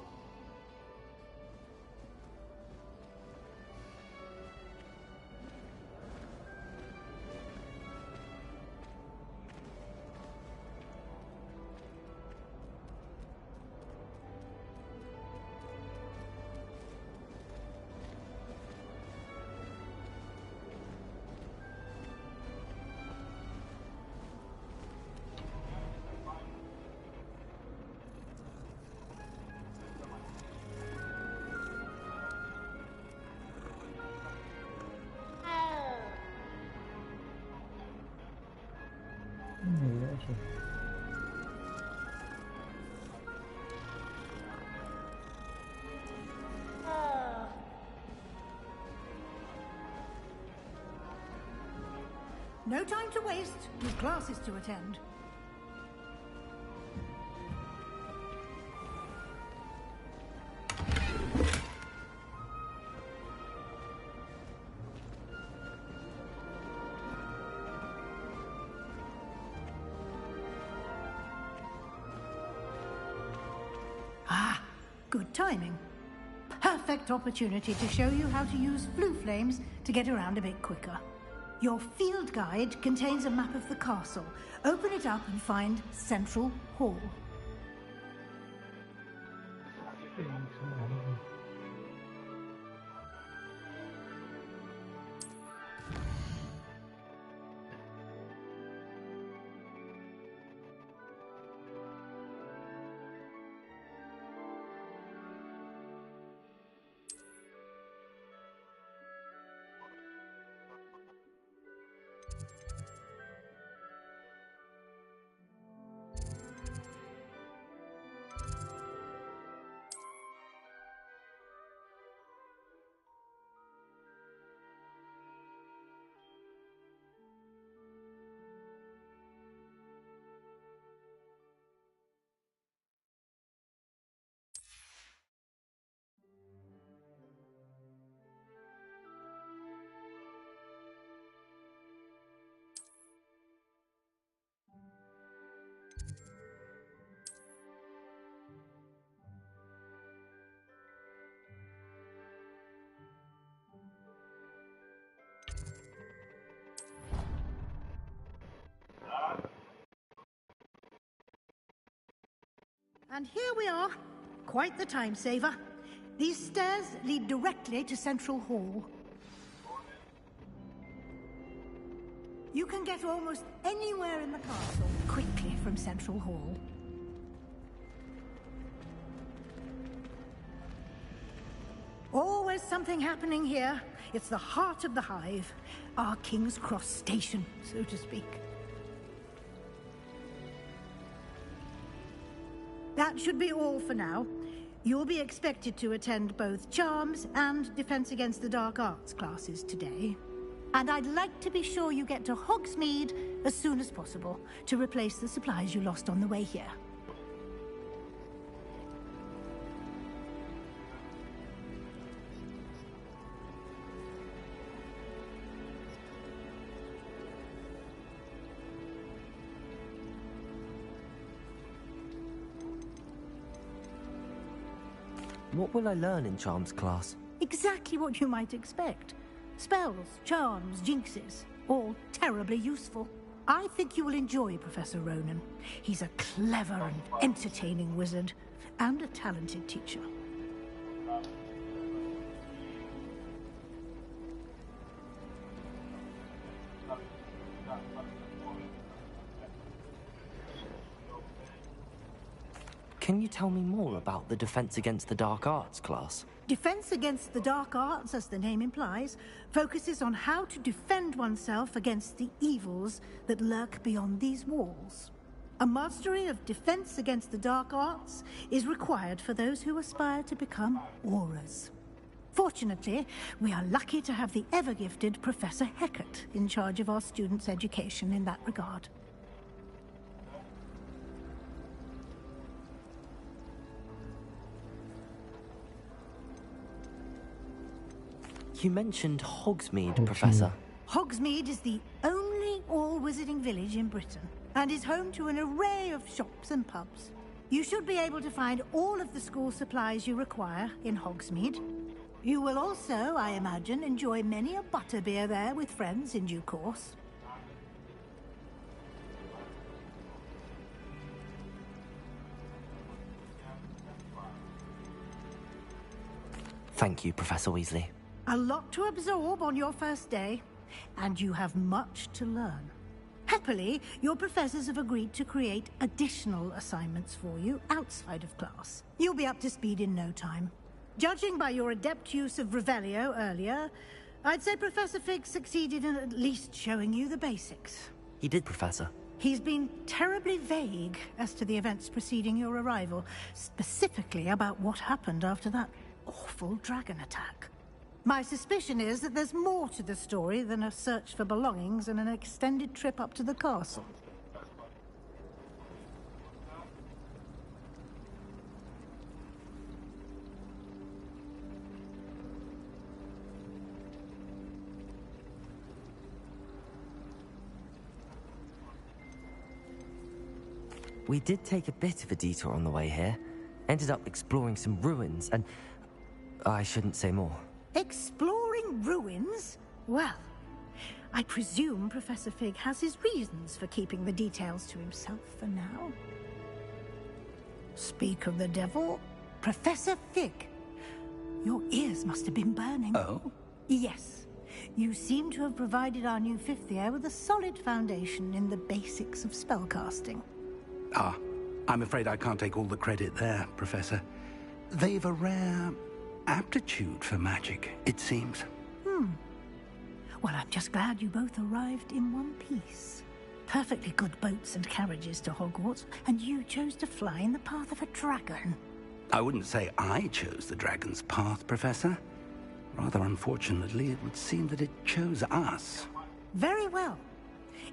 No time to waste. You've classes to attend. Ah, good timing. Perfect opportunity to show you how to use flue flames to get around a bit quicker. Your field guide contains a map of the castle. Open it up and find Central Hall. And here we are. Quite the time saver. These stairs lead directly to Central Hall. You can get almost anywhere in the castle quickly from Central Hall. Always something happening here. It's the heart of the hive. Our King's Cross station, so to speak. That should be all for now. You'll be expected to attend both Charms and Defense Against the Dark Arts classes today. And I'd like to be sure you get to Hogsmeade as soon as possible to replace the supplies you lost on the way here. What will I learn in Charms class? Exactly what you might expect. Spells, charms, jinxes, all terribly useful. I think you will enjoy Professor Ronan. He's a clever and entertaining wizard, and a talented teacher. Can you tell me more about the Defense Against the Dark Arts class? Defense Against the Dark Arts, as the name implies, focuses on how to defend oneself against the evils that lurk beyond these walls. A mastery of Defense Against the Dark Arts is required for those who aspire to become Aurors. Fortunately, we are lucky to have the ever-gifted Professor Hecat in charge of our students' education in that regard. You mentioned Hogsmeade, Professor. Hogsmeade is the only all-wizarding village in Britain. and is home to an array of shops and pubs. You should be able to find all of the school supplies you require in Hogsmeade. You will also, I imagine, enjoy many a butterbeer there with friends in due course. Thank you, Professor Weasley. A lot to absorb on your first day, and you have much to learn. Happily, your professors have agreed to create additional assignments for you outside of class. You'll be up to speed in no time. Judging by your adept use of Revelio earlier, I'd say Professor Fig succeeded in at least showing you the basics. He did, Professor. He's been terribly vague as to the events preceding your arrival, specifically about what happened after that awful dragon attack. My suspicion is that there's more to the story than a search for belongings and an extended trip up to the castle. We did take a bit of a detour on the way here. Ended up exploring some ruins, and I shouldn't say more. Exploring ruins? Well, I presume Professor Fig has his reasons for keeping the details to himself for now. Speak of the devil, Professor Fig. Your ears must have been burning. Oh? Yes. You seem to have provided our new fifth year with a solid foundation in the basics of spellcasting. Ah, I'm afraid I can't take all the credit there, Professor. They've a rare aptitude for magic, it seems. Well, I'm just glad you both arrived in one piece. Perfectly good boats and carriages to Hogwarts, and you chose to fly in the path of a dragon. I wouldn't say I chose the dragon's path, Professor. Rather unfortunately, it would seem that it chose us. Very well.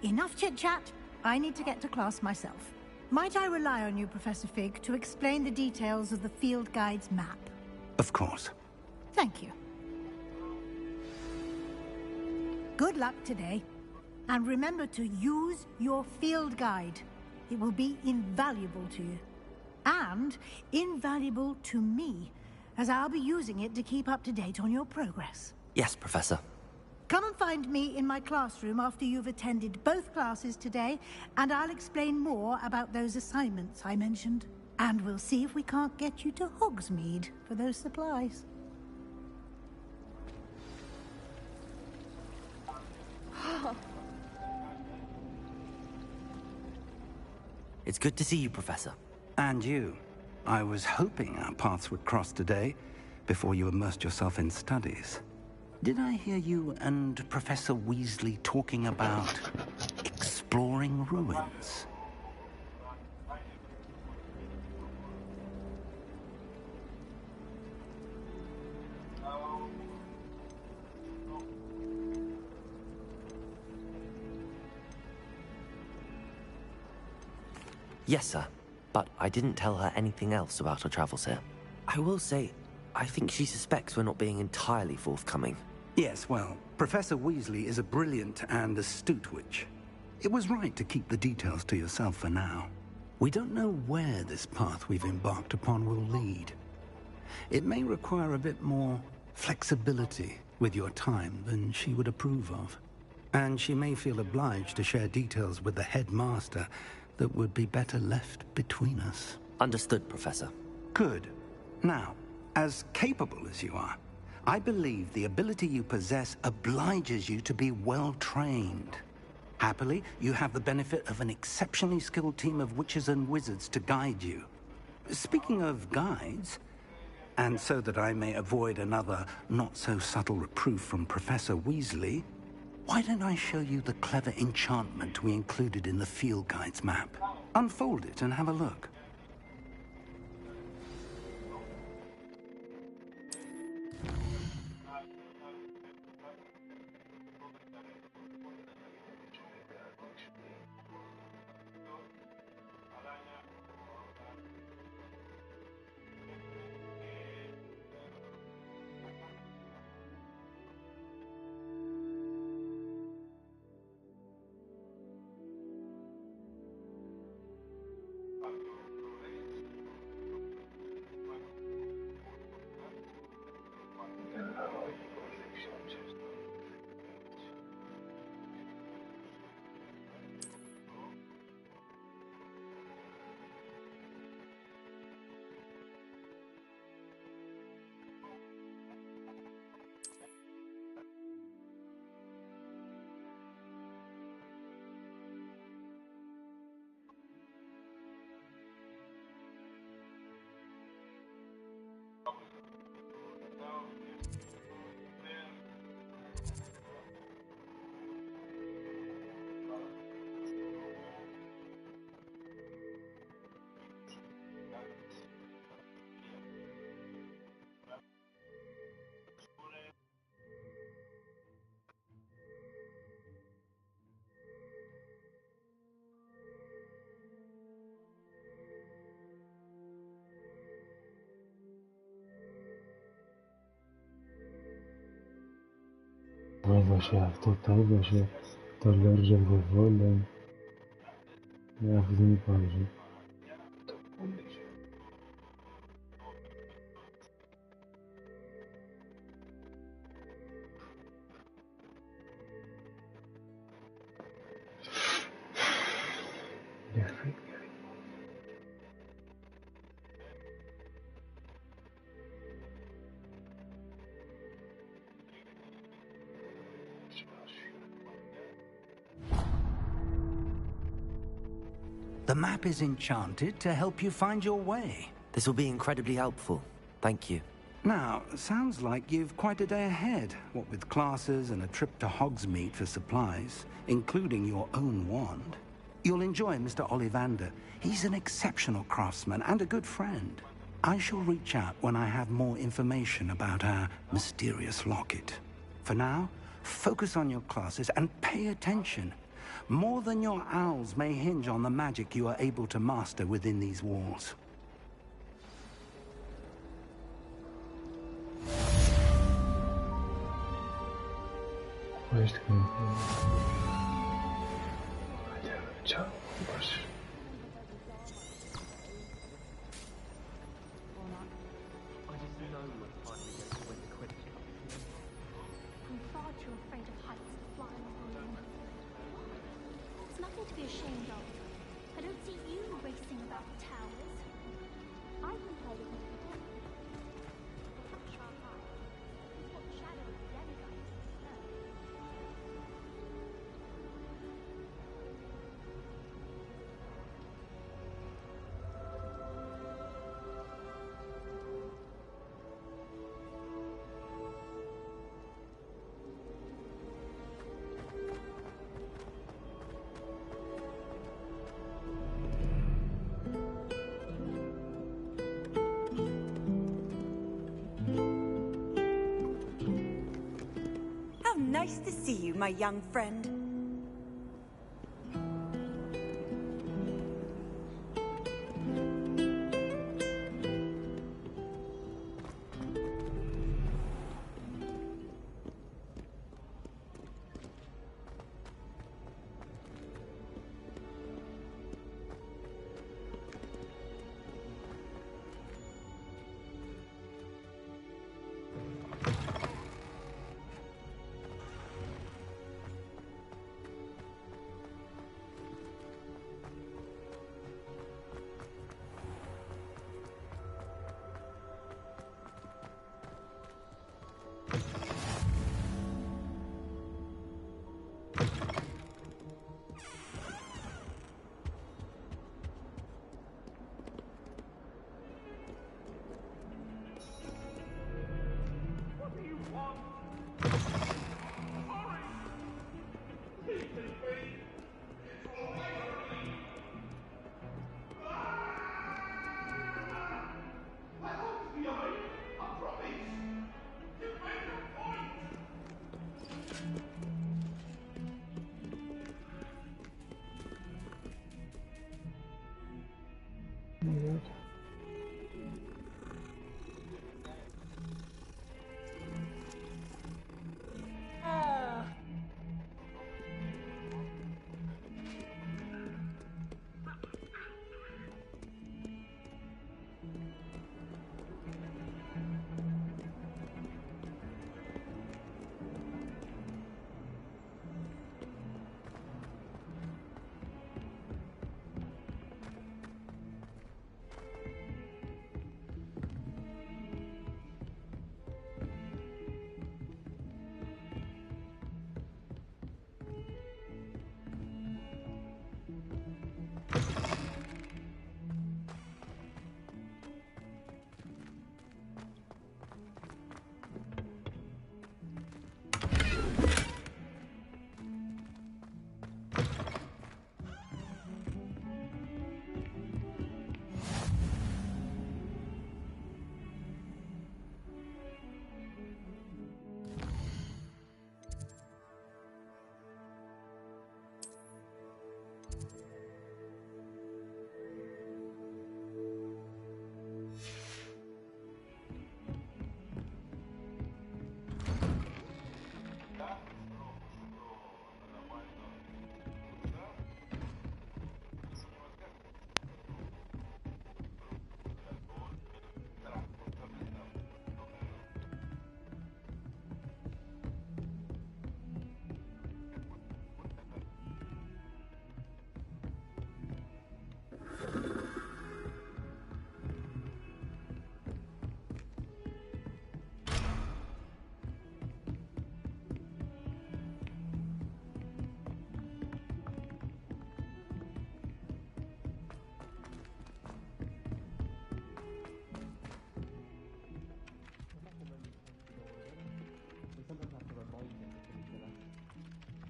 Enough chit-chat. I need to get to class myself. Might I rely on you, Professor Fig, to explain the details of the field guide's map? Of course. Thank you. Good luck today. And remember to use your field guide. It will be invaluable to you. And invaluable to me, as I'll be using it to keep up to date on your progress. Yes, Professor. Come and find me in my classroom after you've attended both classes today, and I'll explain more about those assignments I mentioned. And we'll see if we can't get you to Hogsmeade for those supplies. It's good to see you, Professor. And you. I was hoping our paths would cross today, before you immersed yourself in studies. Did I hear you and Professor Weasley talking about exploring ruins? Yes, sir. But I didn't tell her anything else about our travels here. I will say, I think she suspects we're not being entirely forthcoming. Yes, well, Professor Weasley is a brilliant and astute witch. It was right to keep the details to yourself for now. We don't know where this path we've embarked upon will lead. It may require a bit more flexibility with your time than she would approve of. And she may feel obliged to share details with the headmaster that would be better left between us. Understood, Professor. Good. Now, as capable as you are, I believe the ability you possess obliges you to be well-trained. Happily, you have the benefit of an exceptionally skilled team of witches and wizards to guide you. Speaking of guides, and so that I may avoid another not-so-subtle reproof from Professor Weasley, why don't I show you the clever enchantment we included in the field guide's map? Unfold it and have a look. Pływa się autotowo, się to lorże wolę. Jak z nim parzy. To pomyśl. The map is enchanted to help you find your way. This will be incredibly helpful. Thank you. Now, sounds like you've quite a day ahead, what with classes and a trip to Hogsmeade for supplies, including your own wand. You'll enjoy Mr. Ollivander. He's an exceptional craftsman and a good friend. I shall reach out when I have more information about our mysterious locket. For now, focus on your classes and pay attention. More than your owls may hinge on the magic you are able to master within these walls. Questo che ciao, baš. I'm far too afraid of heights to fly along. It's nothing to be ashamed of. I don't see you racing about the towers. I can play with you. Sharp eyes. It's what the shadow of the demigods is. Nice to see you, my young friend.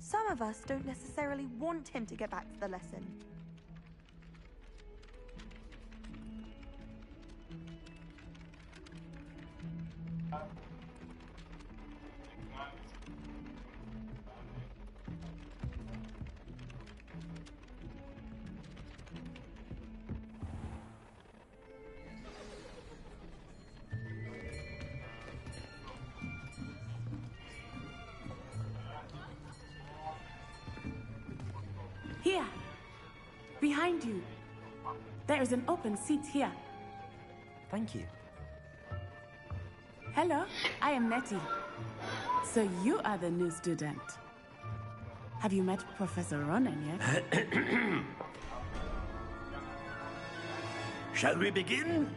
Some of us don't necessarily want him to get back to the lesson. Here! Behind you. There is an open seat here. Thank you. Hello, I am Nettie. So you are the new student. Have you met Professor Ronan yet? Shall we begin?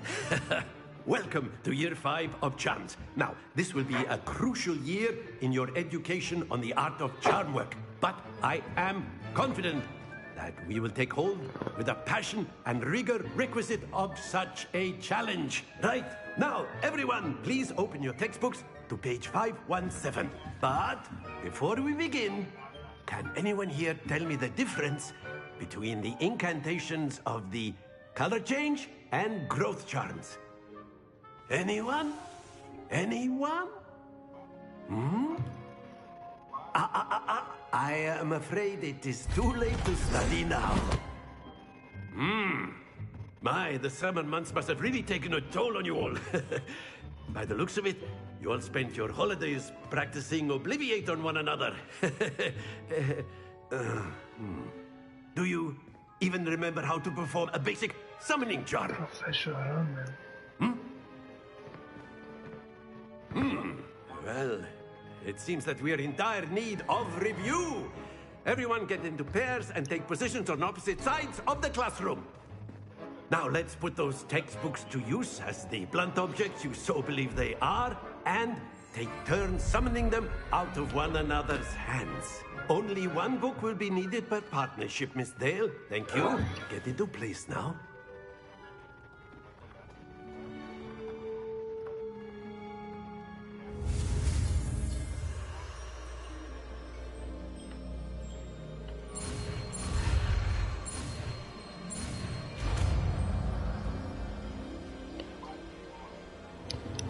Welcome to Year 5 of Charms. Now, this will be a crucial year in your education on the art of charm work. But I am confident that we will take hold with the passion and rigor requisite of such a challenge. Right, now, everyone, please open your textbooks to page 517. But before we begin, can anyone here tell me the difference between the incantations of the color change and growth charms? Anyone? Anyone? I am afraid it is too late to study now. My, the summer months must have really taken a toll on you all. By the looks of it, you all spent your holidays practicing Obliviate on one another. Do you even remember how to perform a basic summoning charm? Professor Ronan. Well, it seems that we are in dire need of review. Everyone get into pairs and take positions on opposite sides of the classroom. Now let's put those textbooks to use as the blunt objects you so believe they are, and take turns summoning them out of one another's hands. Only one book will be needed per partnership, Miss Dale. Thank you. Get into place now.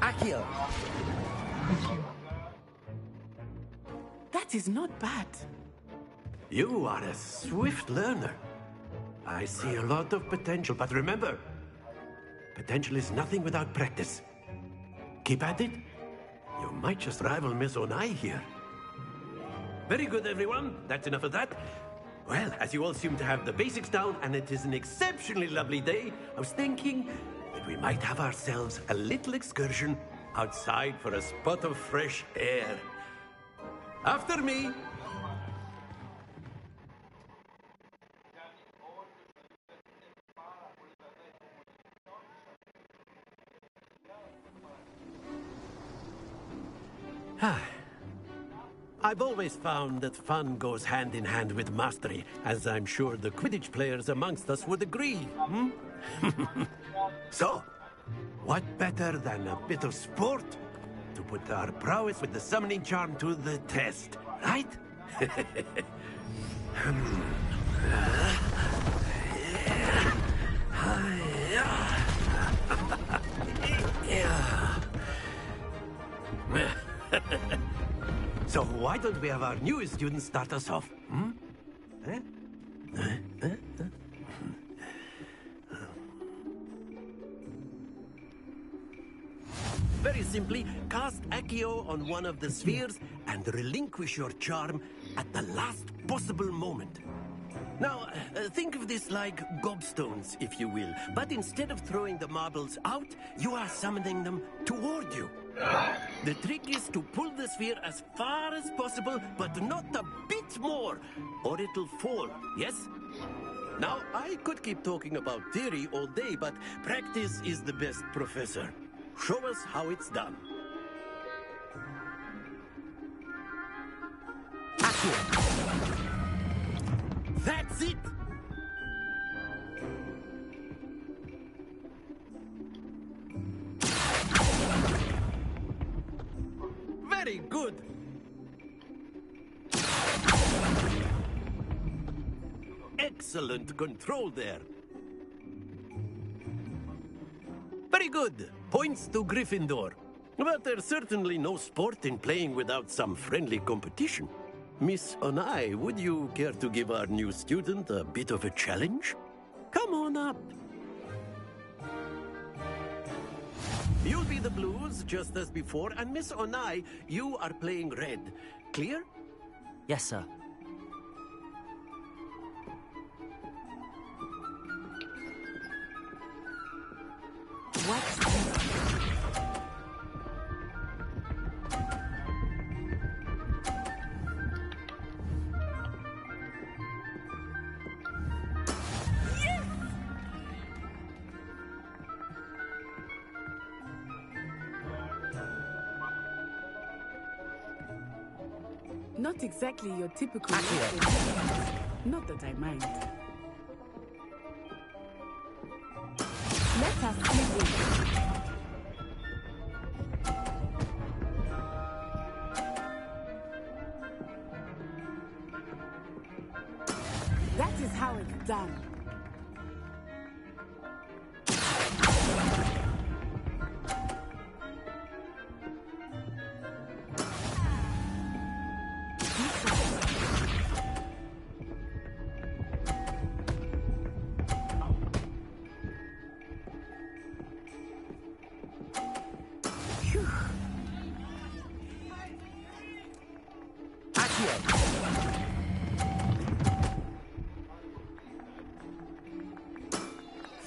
Akio! That is not bad. You are a swift learner. I see a lot of potential, but remember, potential is nothing without practice. Keep at it. You might just rival Miss Onai here. Very good, everyone. That's enough of that. Well, as you all seem to have the basics down, and it is an exceptionally lovely day, I was thinking that we might have ourselves a little excursion outside for a spot of fresh air. After me. I've always found that fun goes hand in hand with mastery, as I'm sure the Quidditch players amongst us would agree. So, what better than a bit of sport to put our prowess with the summoning charm to the test, right? So why don't we have our newest student start us off? Very simply, cast Accio on one of the spheres and relinquish your charm at the last possible moment. Now, think of this like gobstones, if you will. But instead of throwing the marbles out, you are summoning them toward you. The trick is to pull the sphere as far as possible, but not a bit more, or it'll fall, yes? Now, I could keep talking about theory all day, but practice is the best professor. Show us how it's done. That's it! Very good! Excellent control there. Very good. Points to Gryffindor. But there's certainly no sport in playing without some friendly competition. Miss Onai, would you care to give our new student a bit of a challenge? Come on up. You'll be the blues, just as before, and Miss Onai, you are playing red. Clear? Yes, sir. Not exactly your typical lesson. Not that I mind. Let us begin. That is how it's done.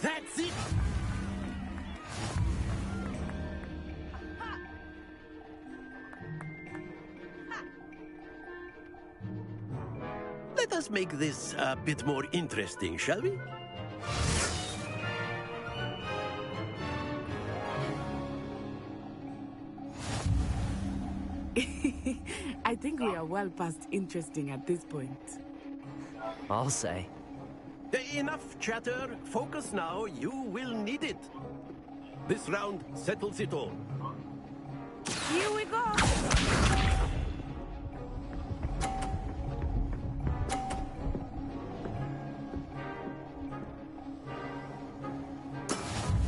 That's it! Let us make this a bit more interesting, shall we? I think we are well past interesting at this point. I'll say. Enough chatter. Focus now. You will need it. This round settles it all. Here we go!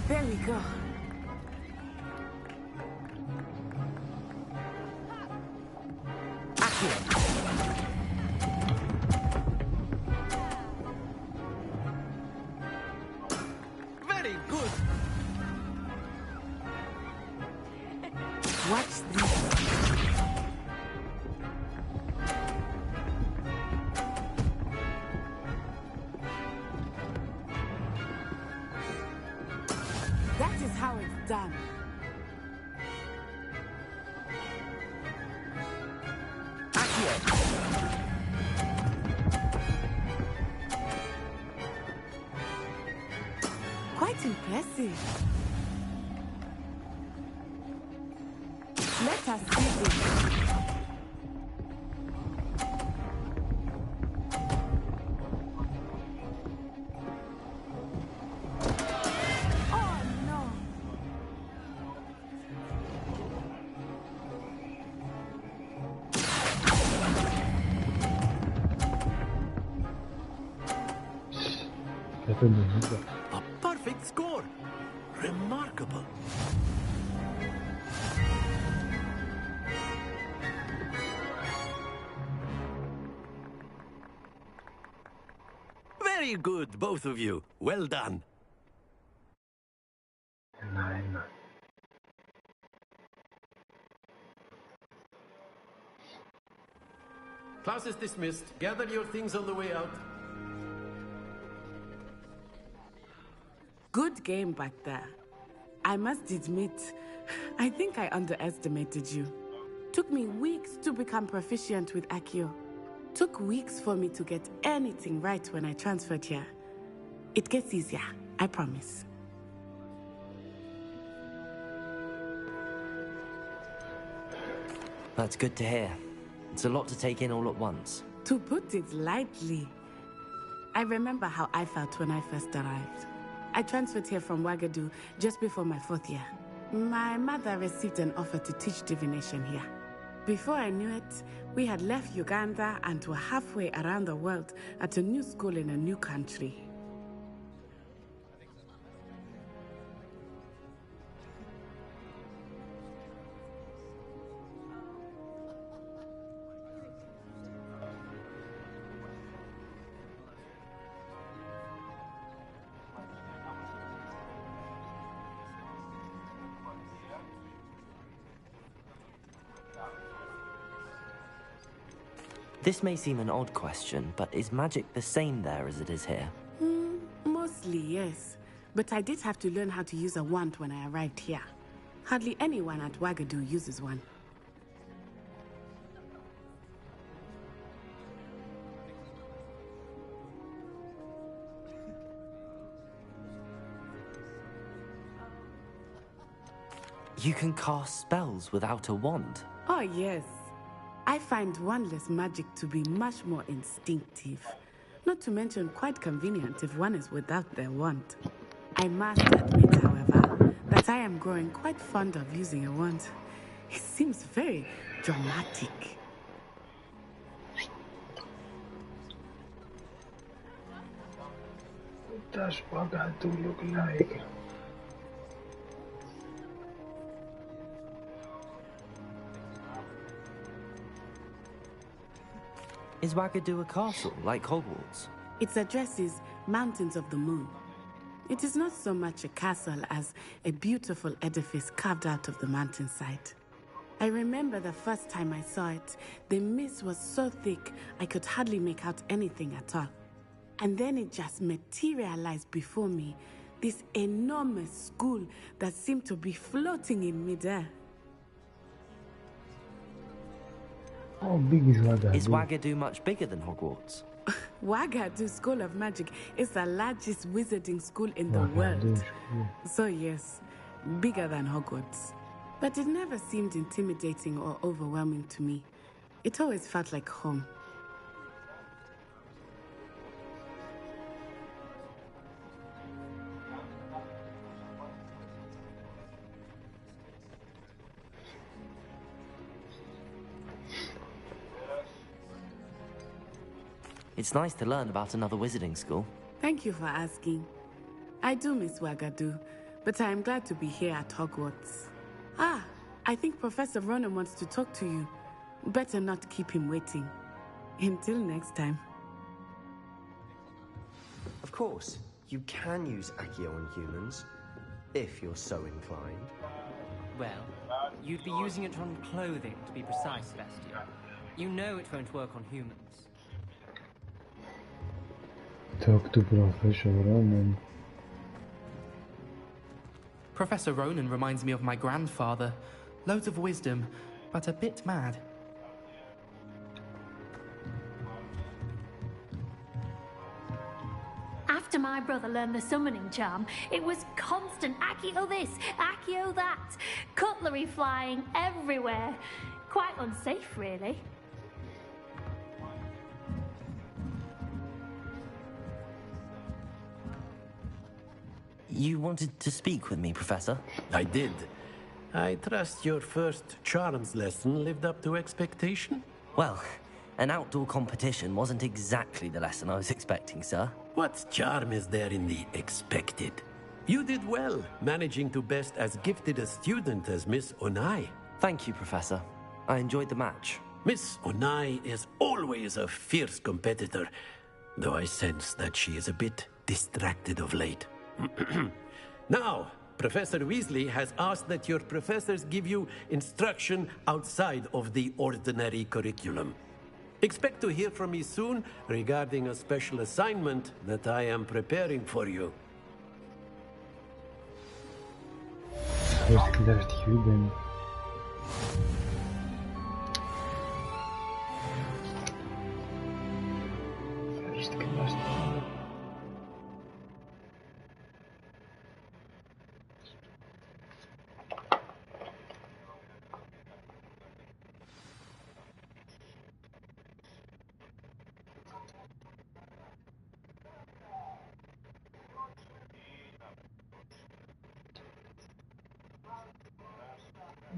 There we go. Very good. Watch this. That is how it's done. Quite impressive. Let us see this. Oh no. A perfect score. Remarkable. Very good, both of you. Well done. Class is dismissed. Gather your things on the way out. Good game back there. I must admit, I think I underestimated you. Took me weeks to become proficient with Accio. Took weeks for me to get anything right when I transferred here. It gets easier, I promise. That's good to hear. It's a lot to take in all at once. To put it lightly, I remember how I felt when I first arrived. I transferred here from Wagadu just before my 4th year. My mother received an offer to teach divination here. Before I knew it, we had left Uganda and were halfway around the world at a new school in a new country. This may seem an odd question, but is magic the same there as it is here? Mostly, yes. But I did have to learn how to use a wand when I arrived here. Hardly anyone at Wagadu uses one. You can cast spells without a wand? Oh, yes. I find wandless magic to be much more instinctive. Not to mention quite convenient if one is without their wand. I must admit, however, that I am growing quite fond of using a wand. It seems very dramatic. What does Wagadu look like? Is Wagadu a castle, like Hogwarts? Its address is Mountains of the Moon. It is not so much a castle as a beautiful edifice carved out of the mountainside. I remember the first time I saw it, the mist was so thick I could hardly make out anything at all. And then it just materialized before me, this enormous school that seemed to be floating in midair. How big is Wagadu? Is Wagadu much bigger than Hogwarts? Wagadu School of Magic is the largest wizarding school in the world. So yes, bigger than Hogwarts. But it never seemed intimidating or overwhelming to me. It always felt like home. It's nice to learn about another wizarding school. Thank you for asking. I do miss Wagadu, but I am glad to be here at Hogwarts. Ah, I think Professor Ronan wants to talk to you. Better not keep him waiting. Until next time. Of course, you can use Accio on humans, if you're so inclined. Well, you'd be using it on clothing, to be precise, Sebastian. You know it won't work on humans. Talk to Professor Ronan. Professor Ronan reminds me of my grandfather. Loads of wisdom, but a bit mad. After my brother learned the summoning charm, it was constant Accio this, Accio that. Cutlery flying everywhere. Quite unsafe, really. You wanted to speak with me, Professor? I did. I trust your first charms lesson lived up to expectation? Well, an outdoor competition wasn't exactly the lesson I was expecting, sir. What charm is there in the expected? You did well, managing to best as gifted a student as Miss Onai. Thank you, Professor. I enjoyed the match. Miss Onai is always a fierce competitor, though I sense that she is a bit distracted of late. Now, Professor Weasley has asked that your professors give you instruction outside of the ordinary curriculum. Expect to hear from me soon regarding a special assignment that I am preparing for you. First class student. First class student.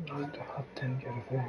I'll have to get a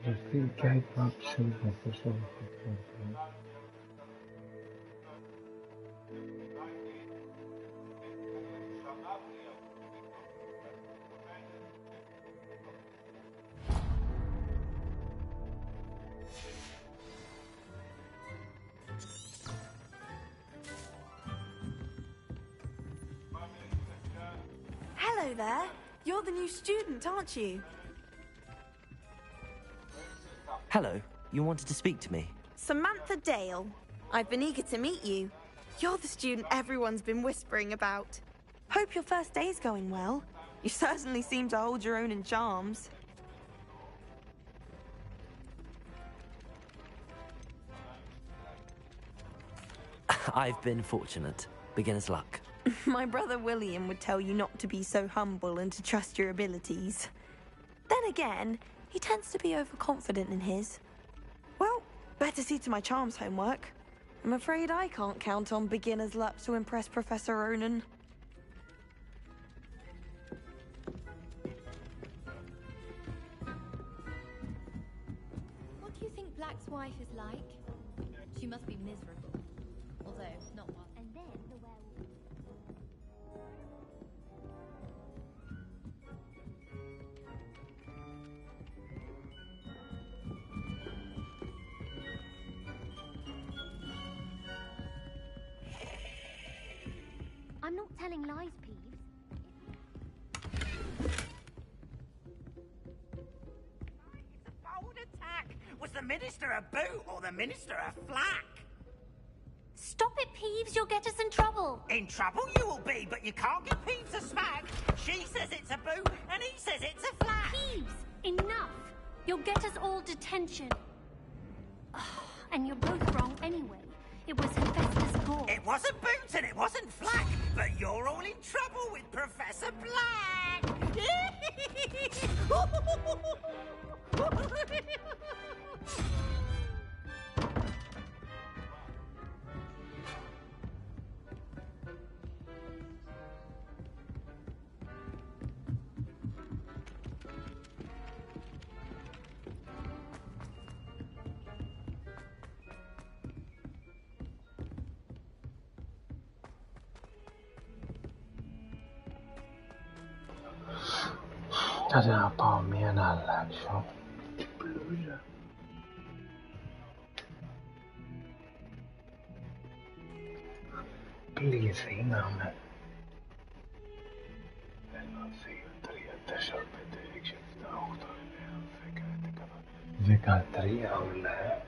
I think guide option official. Hello there. You're the new student, aren't you? Hello, you wanted to speak to me? Samantha Dale. I've been eager to meet you. You're the student everyone's been whispering about. Hope your first day's going well. You certainly seem to hold your own in charms. I've been fortunate. Beginner's luck. My brother William would tell you not to be so humble and to trust your abilities. Then again, he tends to be overconfident in his. Well, better see to my charms homework. I'm afraid I can't count on beginner's luck to impress Professor Ronan. What do you think Black's wife is like? She must be miserable. Although, not one. And then the werewolf. I'm not telling lies, Peeves. It's a bold attack. Was the Minister a boot or the Minister a flack? Stop it, Peeves. You'll get us in trouble. In trouble you will be, but you can't get Peeves a smack. She says it's a boot and he says it's a flack. Peeves, enough. You'll get us all detention. And you're both wrong anyway. It was Hephaestus Gore. It wasn't boot and it wasn't flack, but you're all in trouble with Professor Black.大家泡面啊，来说。Please, innan. Vekaltri eller?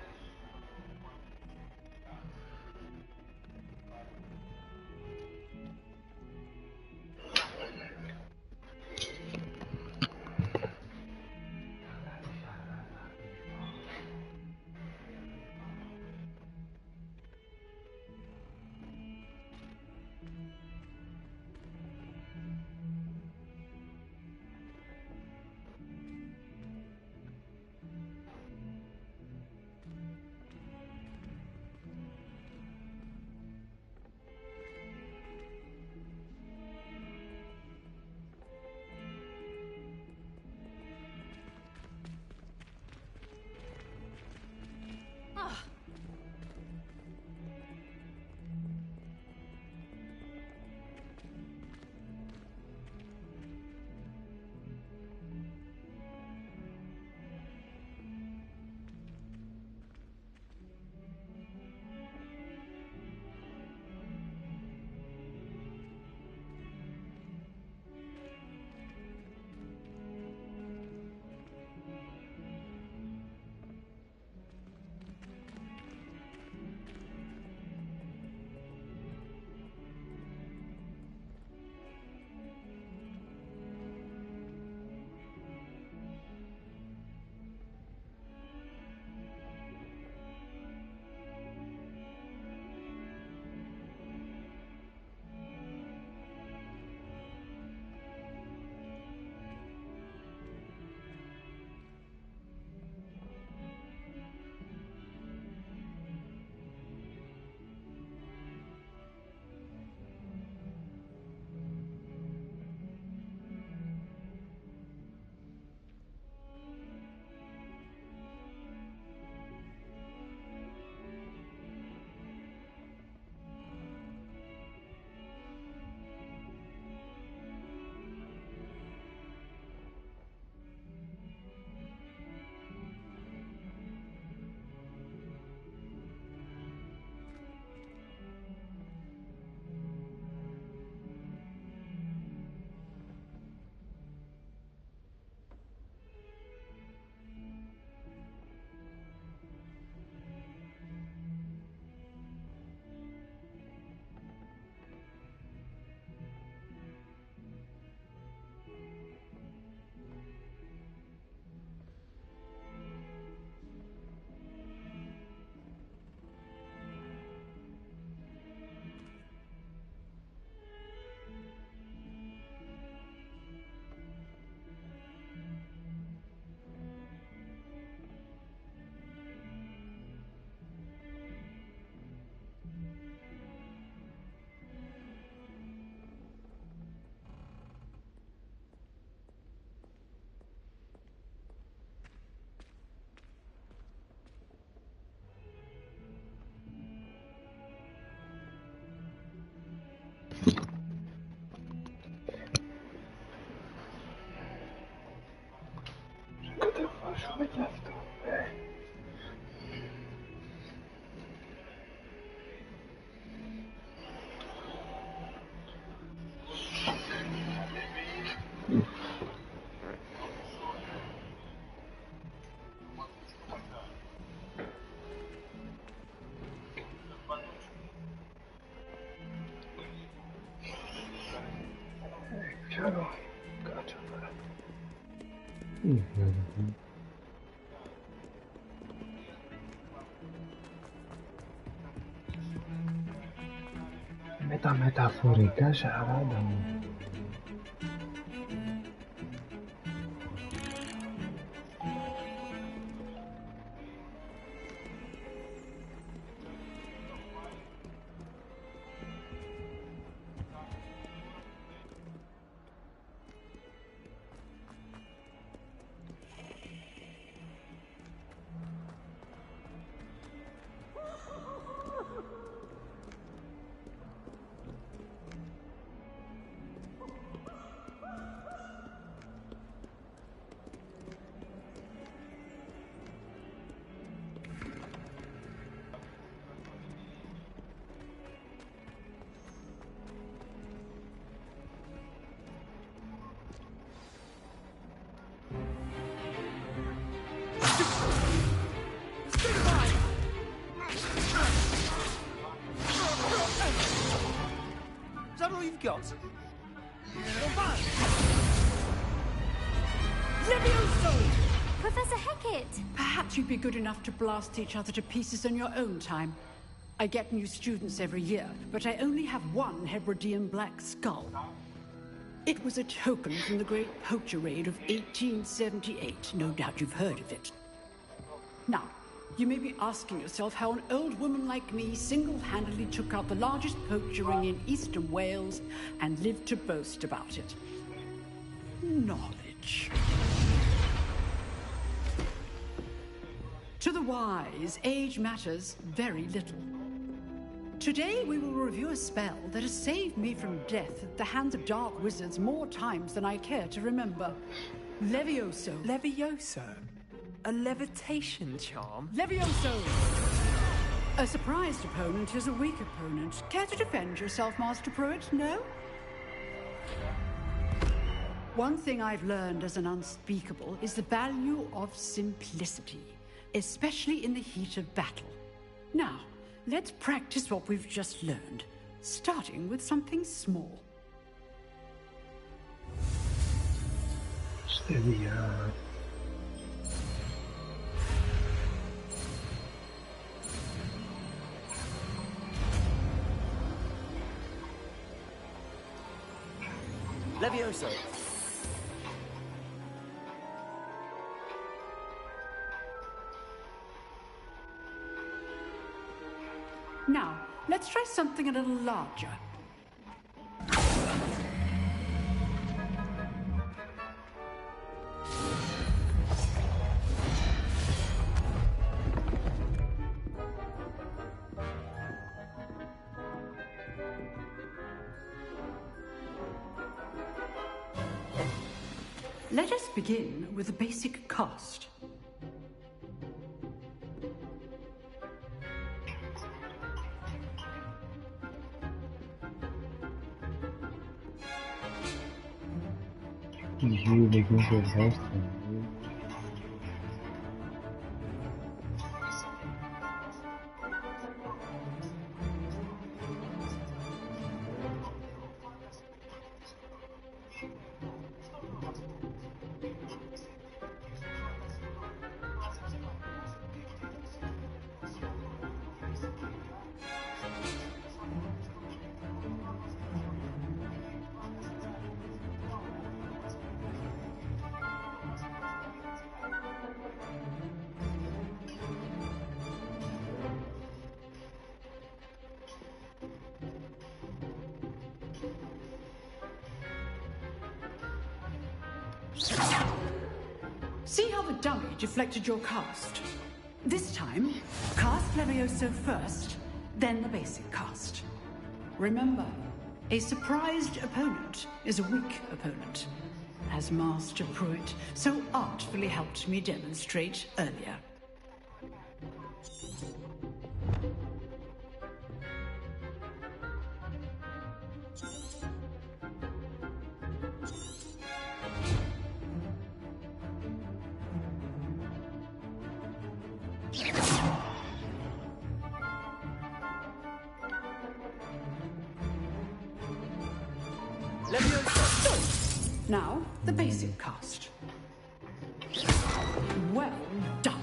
Eccolo, cacciatore. Metaforică și arată. Is that all you've got? Levioso! Professor Hecat! Perhaps you'd be good enough to blast each other to pieces on your own time. I get new students every year, but I only have one Hebridean black skull. It was a token from the Great Poacher Raid of 1878. No doubt you've heard of it. Now, you may be asking yourself how an old woman like me single-handedly took out the largest poacher ring in eastern Wales and lived to boast about it. Knowledge. To the wise, age matters very little. Today we will review a spell that has saved me from death at the hands of dark wizards more times than I care to remember. Levioso. Levioso? A levitation charm? Levioso! A surprised opponent is a weak opponent. Care to defend yourself, Master Pruitt? No? One thing I've learned as an unspeakable is the value of simplicity, especially in the heat of battle. Now, let's practice what we've just learned, starting with something small. Steady, Levioso! Now, let's try something a little larger. Let us begin with the basic cast. You making for best. See how the dummy deflected your cast? This time, cast Levioso first, then the basic cast. Remember, a surprised opponent is a weak opponent. as Master Pruitt so artfully helped me demonstrate earlier. Now, the basic cast. Well done.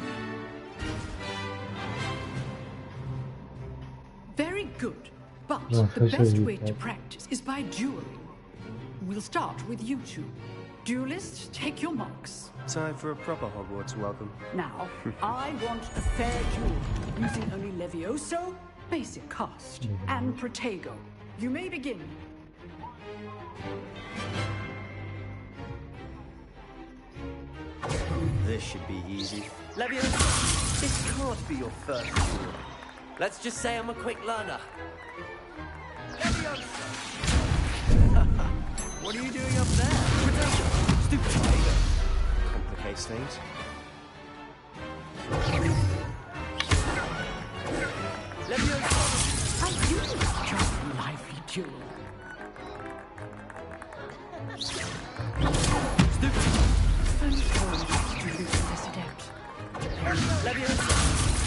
Very good. But the best way to practice is by dueling. We'll start with you two. Duelists, take your marks. Time for a proper Hogwarts welcome. Now, I want a fair duel, using only Levioso, basic cast, and Protego. You may begin. This should be easy. Levioso, this can't be your first duel. Let's just say I'm a quick learner. Levioso! What are you doing up there? Stupid Protego. Complicates things. Levioso! I do just a lively duel.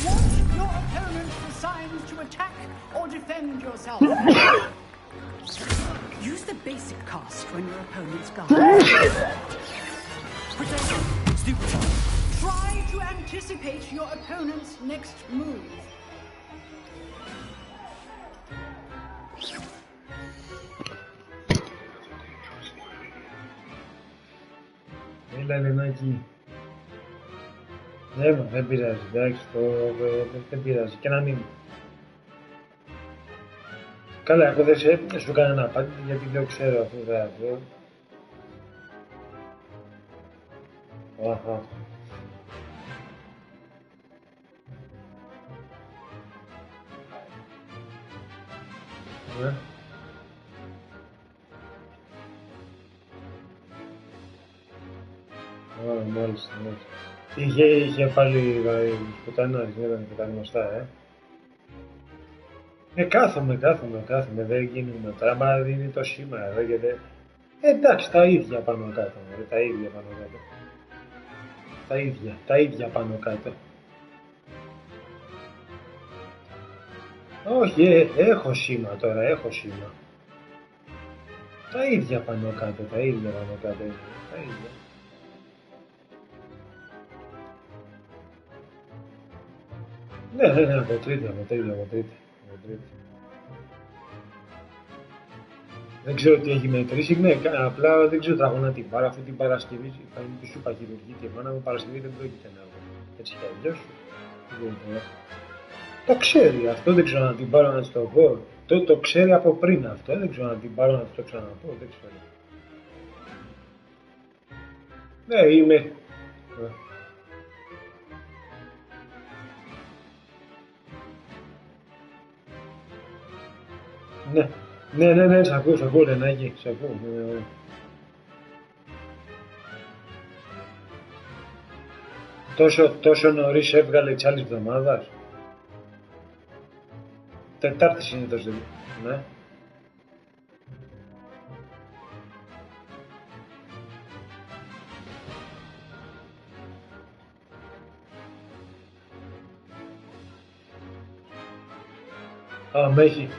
Want your opponent assigned to attack or defend yourself? Use the basic cast when your opponent's guarded. Try to anticipate your opponent's next move. Έλα Λενάκη. Δεν πειράζει, εντάξει, δεν πειράζει και να μην. Καλά, εγώ δεν σου έκανα ένα απάντηση γιατί δεν ξέρω αυτό το αυτό. Αχα. Ναι. Μάλιστα, ναι. Είχε πάλι πουτανάρις, δεν ήταν και τα γνωστά, κάθομαι, δεν γίνουμε τώρα, μα είναι το σήμα εδώ και δεν... εντάξει, τα ίδια πάνω κάτω, τα ίδια πάνω κάτω. Τα ίδια πάνω κάτω. Όχι, έχω σήμα τώρα, έχω σήμα. Τα ίδια πάνω κάτω, τα ίδια. Ναι, από τρίτη. Δεν ξέρω τι έχει μετρήσει, ναι, απλά δεν ξέρω, θα έχω να την πάρω αυτή την Παρασκευή, θα είναι τη σούπα χειρουργική και εμένα με Παρασκευή δεν πρόκειται να έχω. Έτσι κι αλλιώς. Το ξέρει αυτό, δεν ξέρω να την πάρω να της το πω. Το ξέρει από πριν αυτό, δεν ξέρω να την πάρω να της το ξαναπώ, δεν ξέρω. Ναι, είμαι... Ναι, σ' ακούω, Λενάκη, σ' ακούω. Τόσο νωρίς έβγαλε της άλλης εβδομάδας. Τετάρτη συνήθως δηλαδή, ναι. Με έχει.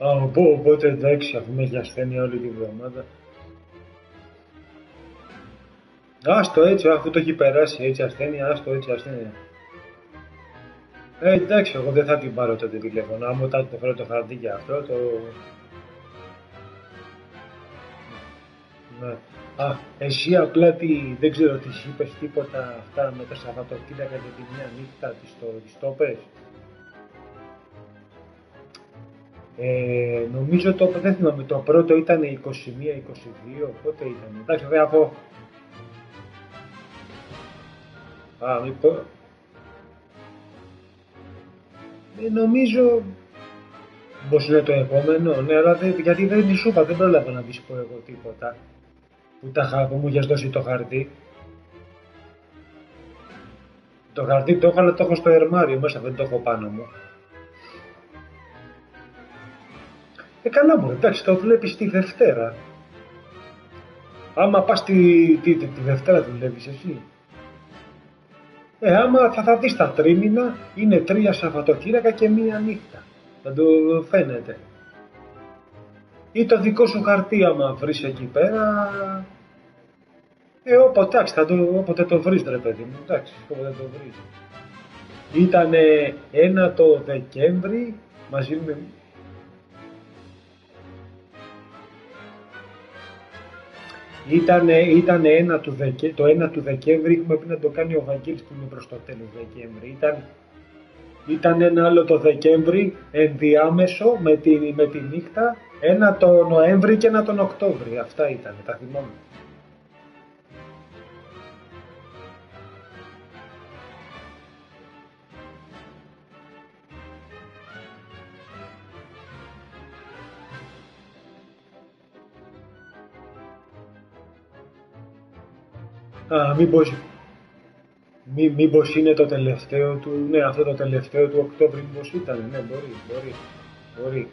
Οπότε εντάξει, αφού με έχει ασθένεια όλη τη βδομάδα. Άστο έτσι, αφού το έχει περάσει έτσι ασθένεια, άστο έτσι ασθένεια. Εντάξει, εγώ δεν θα την πάρω τότε τηλέφωνο, άμα όταν το φέρω το χαρτί για αυτό, το... Ναι. Εσύ απλά δεν ξέρω, της είπες τίποτα αυτά με τα Σαββατοκύριακα και τη μια νύχτα, της το πες. Νομίζω δεν θυμάμαι, το πρώτο ήταν 21-22, πότε ήταν, εντάξει βέβαια από... Νομίζω... Μήπως είναι το επόμενο, ναι, αλλά γιατί δεν σου είπα, δεν πρόλαβα να της πω εγώ τίποτα. Που μου είχες δώσει το χαρτί. Το χαρτί το έχω, αλλά το έχω στο ερμάριο μέσα, δεν το έχω πάνω μου. Καλά μου, εντάξει, το βλέπεις τη Δευτέρα. Άμα πας τη Δευτέρα δουλεύεις εσύ. Άμα θα δεις τα τρίμηνα, είναι 3 Σαββατοκύριακα και 1 νύχτα. Θα το φαίνεται. Ή το δικό σου χαρτί άμα βρεις εκεί πέρα. Όποτε το βρεις ρε παιδί μου, εντάξει, όποτε το βρεις. Ήτανε 1 το Δεκέμβρη, μαζί με... Ήτανε το 1 του Δεκέμβρη, έχουμε πει να το κάνει ο Βαγγέλης που είναι προς το τέλος Δεκέμβρη. Ήταν ένα άλλο το Δεκέμβρη, ενδιάμεσο με τη νύχτα, 1 το Νοέμβρη και 1 τον Οκτώβρη. Αυτά ήταν, τα θυμάμαι. Μήπως είναι το τελευταίο του, ναι, αυτό το τελευταίο του Οκτώβρη μήπως ήταν, ναι, μπορεί.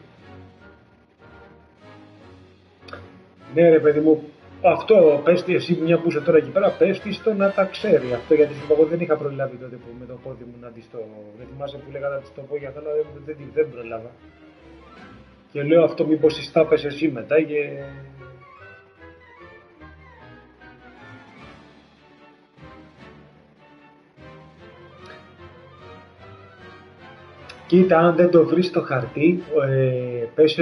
Ναι ρε παιδί μου, αυτό πες τη εσύ μια που είσαι τώρα εκεί πέρα, πες της το να τα ξέρει αυτό, γιατί σου εγώ δεν είχα προλάβει τότε που με το πόδι μου να της το, δεν θυμάσαι που λέγα να της το πω για αυτό, αλλά δεν προλάβα. Και λέω αυτό μήπως της τα πες εσύ μετά και... Κοίτα, αν δεν το βρεις στο χαρτί, πες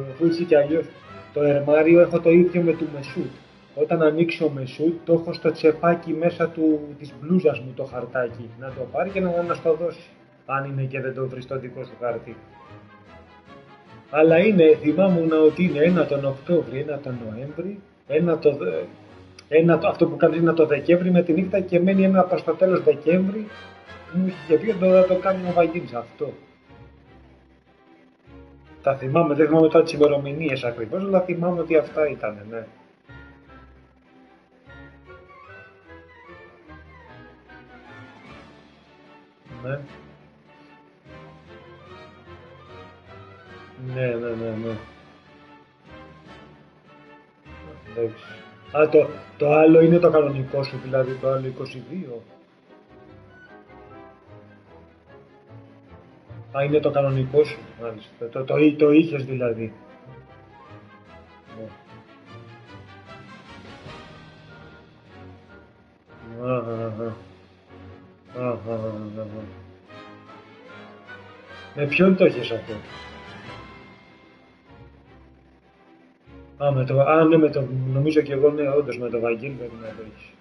αφού είσαι κι αλλιώς. Το ερμάριο έχω το ίδιο με του Μεσούτ. Όταν ανοίξει ο Μεσούτ, το έχω στο τσεπάκι μέσα της μπλούζας μου το χαρτάκι. Να το πάρει και να στο δώσει. Αν είναι και δεν το βρεις στο δικό σου χαρτί. Αλλά θυμάμαι ότι είναι 1 τον Οκτώβρη, 1 τον Νοέμβρη, αυτό που κάνεις είναι το Δεκέμβρη με τη νύχτα και μένει ένα προς το τέλος Δεκέμβρη. Μου είχε πει ότι το κάνει ο Βαγγέλης αυτό. Τα θυμάμαι, δεν θυμάμαι τώρα τις ημερομηνίες ακριβώς, αλλά θυμάμαι ότι αυτά ήταν, ναι. Ναι. Ναι. Εντάξει. Το άλλο είναι το κανονικό σου, δηλαδή το άλλο 22. Είναι το κανονικό σου, μάλιστα. Το είχες δηλαδή. Με ποιον το είχες αυτό? Ναι, νομίζω και εγώ, ναι, όντως με το Βαγγέλη πρέπει να το έχεις.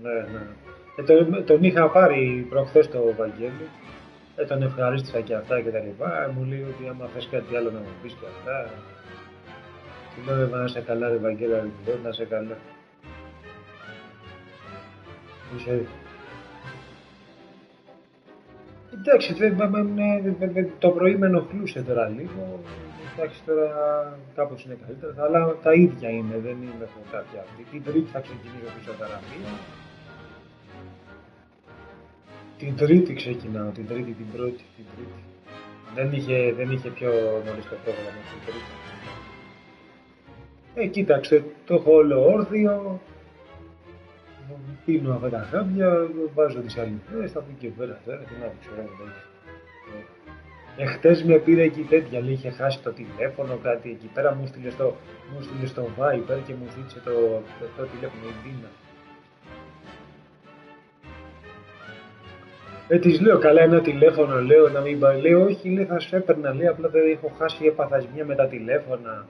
Ναι. Τον είχα πάρει προχθές το Βαγγέλη. Τον ευχαρίστησα και αυτά και τα λοιπά. Μου λέει ότι άμα θες κάτι άλλο να μου πεις και αυτά. Του λέω να είσαι καλά ρε Βαγγέλα, να είσαι καλά. Εντάξει, το πρωί με ενοχλούσε τώρα λίγο. Εντάξει, τώρα κάπως είναι καλύτερα, αλλά τα ίδια είναι, δεν είναι κάποια αυτή. Την Τρίτη θα ξεκινήσω φυσιοθεραπεία. Την Τρίτη ξεκινάω, την πρώτη. Δεν είχε πιο νωρίς το πρόγραμμα την Τρίτη. Κοίταξε, το έχω όλο όρθιο. Πίνω αυτά τα χάπια, βάζω τις αληθές, θα πει και πέρα τώρα, τι να ξέρω, εχθές με πήρε εκεί τέτοια, λέει, είχε χάσει το τηλέφωνο, κάτι εκεί πέρα, μου στείλε στο Viber και μου ζήτησε το τηλέφωνο, η Δίνα. Της λέω, καλά ένα τηλέφωνο, λέω, να μην πάει, λέω, όχι, λέει, θα σου έπαιρνα, λέει, απλά δεν έχω χάσει επαθασμία με τα τηλέφωνα.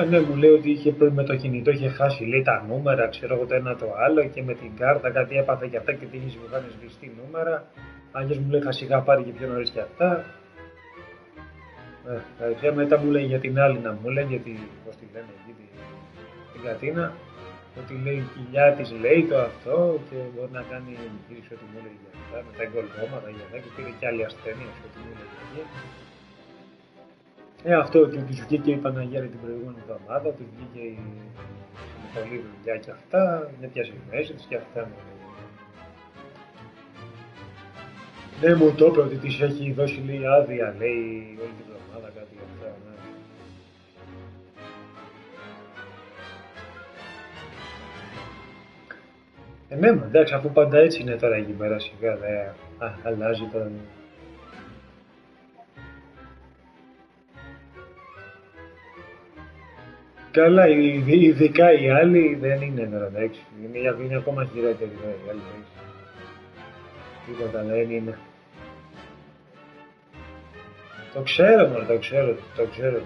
Ναι, μου λέει ότι είχε με το κινητό, είχε χάσει, λέει, τα νούμερα, ξέρω εγώ το ένα το άλλο και με την κάρτα κάτι έπαθε και αυτά και την είχε βγάλει σβηστή νούμερα. Άγιος μου λέει, είχα σιγά πάρει και πιο νωρίς και αυτά. Μετά μου λέει για την άλλη να μου λέει, γιατί, πώς τη λένε εκεί, την Κατίνα, ότι λέει η κοιλιά της λέει το αυτό και μπορεί να κάνει εγχείρηση ό,τι μου λέει για αυτά, με τα εγκολπώματα για αυτά και πήρε και άλλη ασθένεια, ό,τι μου λέει εκεί. Αυτό ότι τους βγήκε η Παναγία την προηγούμενη εβδομάδα, τους βγήκε η πολλή δουλειά και αυτά, με πιάσει μέση της και αυτά. Ναι, μου το είπε ότι της έχει δώσει λέει άδεια, λέει, όλη την εβδομάδα κάτι για αυτά, ναι. Ναι, εντάξει, αφού πάντα έτσι είναι τώρα εκεί πέρα, σιγά δε αλλάζει τώρα. Καλά, ειδικά οι άλλοι δεν είναι τώρα, εντάξει. Είναι ακόμα χειρότεροι τώρα οι άλλοι, εντάξει. Τίποτα δεν είναι. Το ξέρω, μωρέ, το ξέρω. Το ξέρω.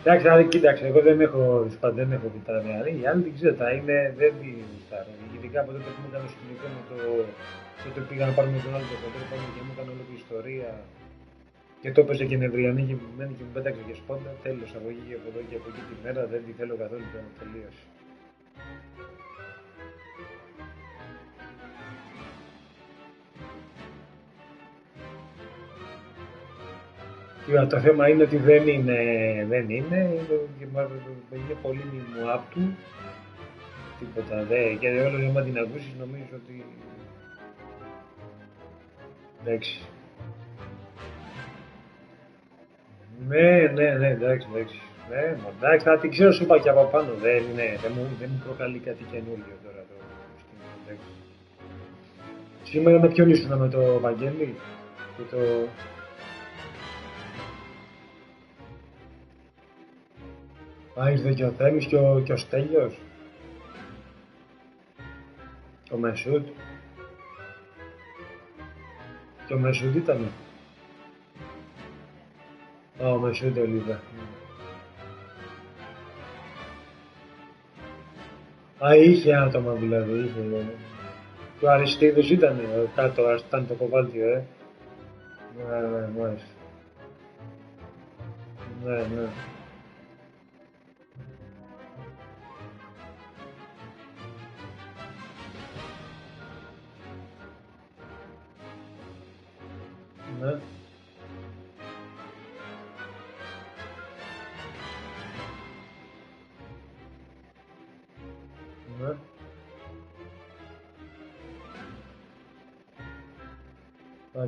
Εντάξει, κοίταξε, εγώ δεν έχω κοιτά νεαρή, οι άλλοι δεν ξέρω, δεν τη γουστάρω. Ειδικά από τότε που μου έκανε σκηνικό με τότε πήγα να πάρουμε τον άλλο το χοντρό πάνω και μου έκανε όλη την ιστορία και το έπαιζε και νευριανή και μου πέταξε και σπόντα, τέλος, από εκεί και από εδώ και από εκεί τη μέρα, δεν τη θέλω καθόλου, τελείωσε. Το θέμα είναι ότι δεν είναι πολύ μιμού απ' του, τίποτα και όλο άμα την ακούσεις νομίζεις ότι εντάξει. Ναι, εντάξει. Ναι, εντάξει, θα την ξέρω σου είπα και από πάνω, δεν μου προκαλεί κάτι καινούριο τώρα το εντάξει. Σήμερα με ποιον ήσουν, με το Βαγγέλη και το... Ήρθε και ο Θέμης και ο Στέλιος. Ο Μεσούτ. Και ο Μεσούτ ήτανε. Ο Μεσούτ το είδα. Είχε άτομα δηλαδή, είχε. Και ο Αριστίδης ήτανε κάτω, ήταν το κοβάλτιο, Ναι, μάλιστα. Ναι. Ναι.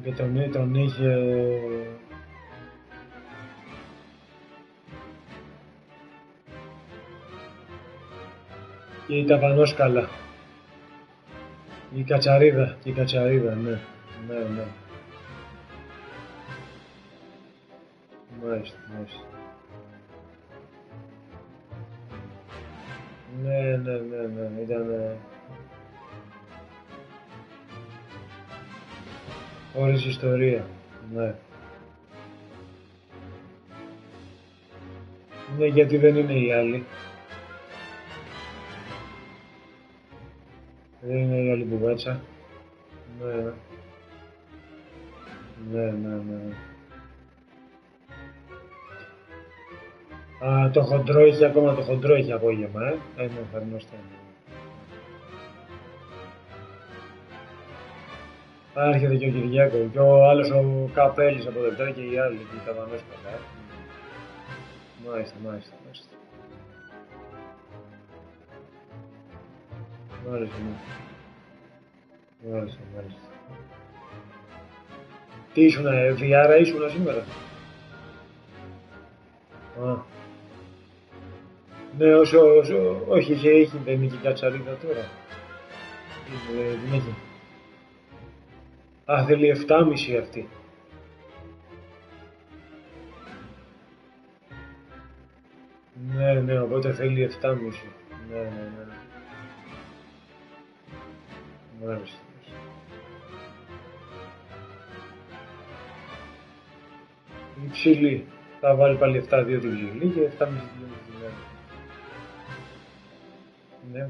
Και τον είχε... Και η ταβανόσκαλα. Η κατσαρίδα, ναι. Μάλιστα. Ναι, ήταν... Χωρίς ιστορία, ναι. Ναι, γιατί δεν είναι οι άλλοι. Δεν είναι η άλλη μπουγάτσα. Ναι. Το χοντρό έχει ακόμα, το χοντρό έχει απόγευμα, Ναι, εφαρμόστε. Έρχεται και ο Κυριάκο και ο άλλος ο Καπέλης από Δευτέρα και οι άλλοι και οι Ταβανόσκαλα, Μάλιστα. Τι ήσουνα, VR ήσουνα σήμερα? Ναι, όχι, δεν είναι και η κατσαρίδα τώρα. Δεν έχει. Θέλει 7,5 αυτή. Ναι, οπότε θέλει 7,5. Ναι. Μου άρεσε. Η ψηλή. Θα βάλει πάλι 7-2 τη ψηλή και 7,5 τη ψηλή. Ναι.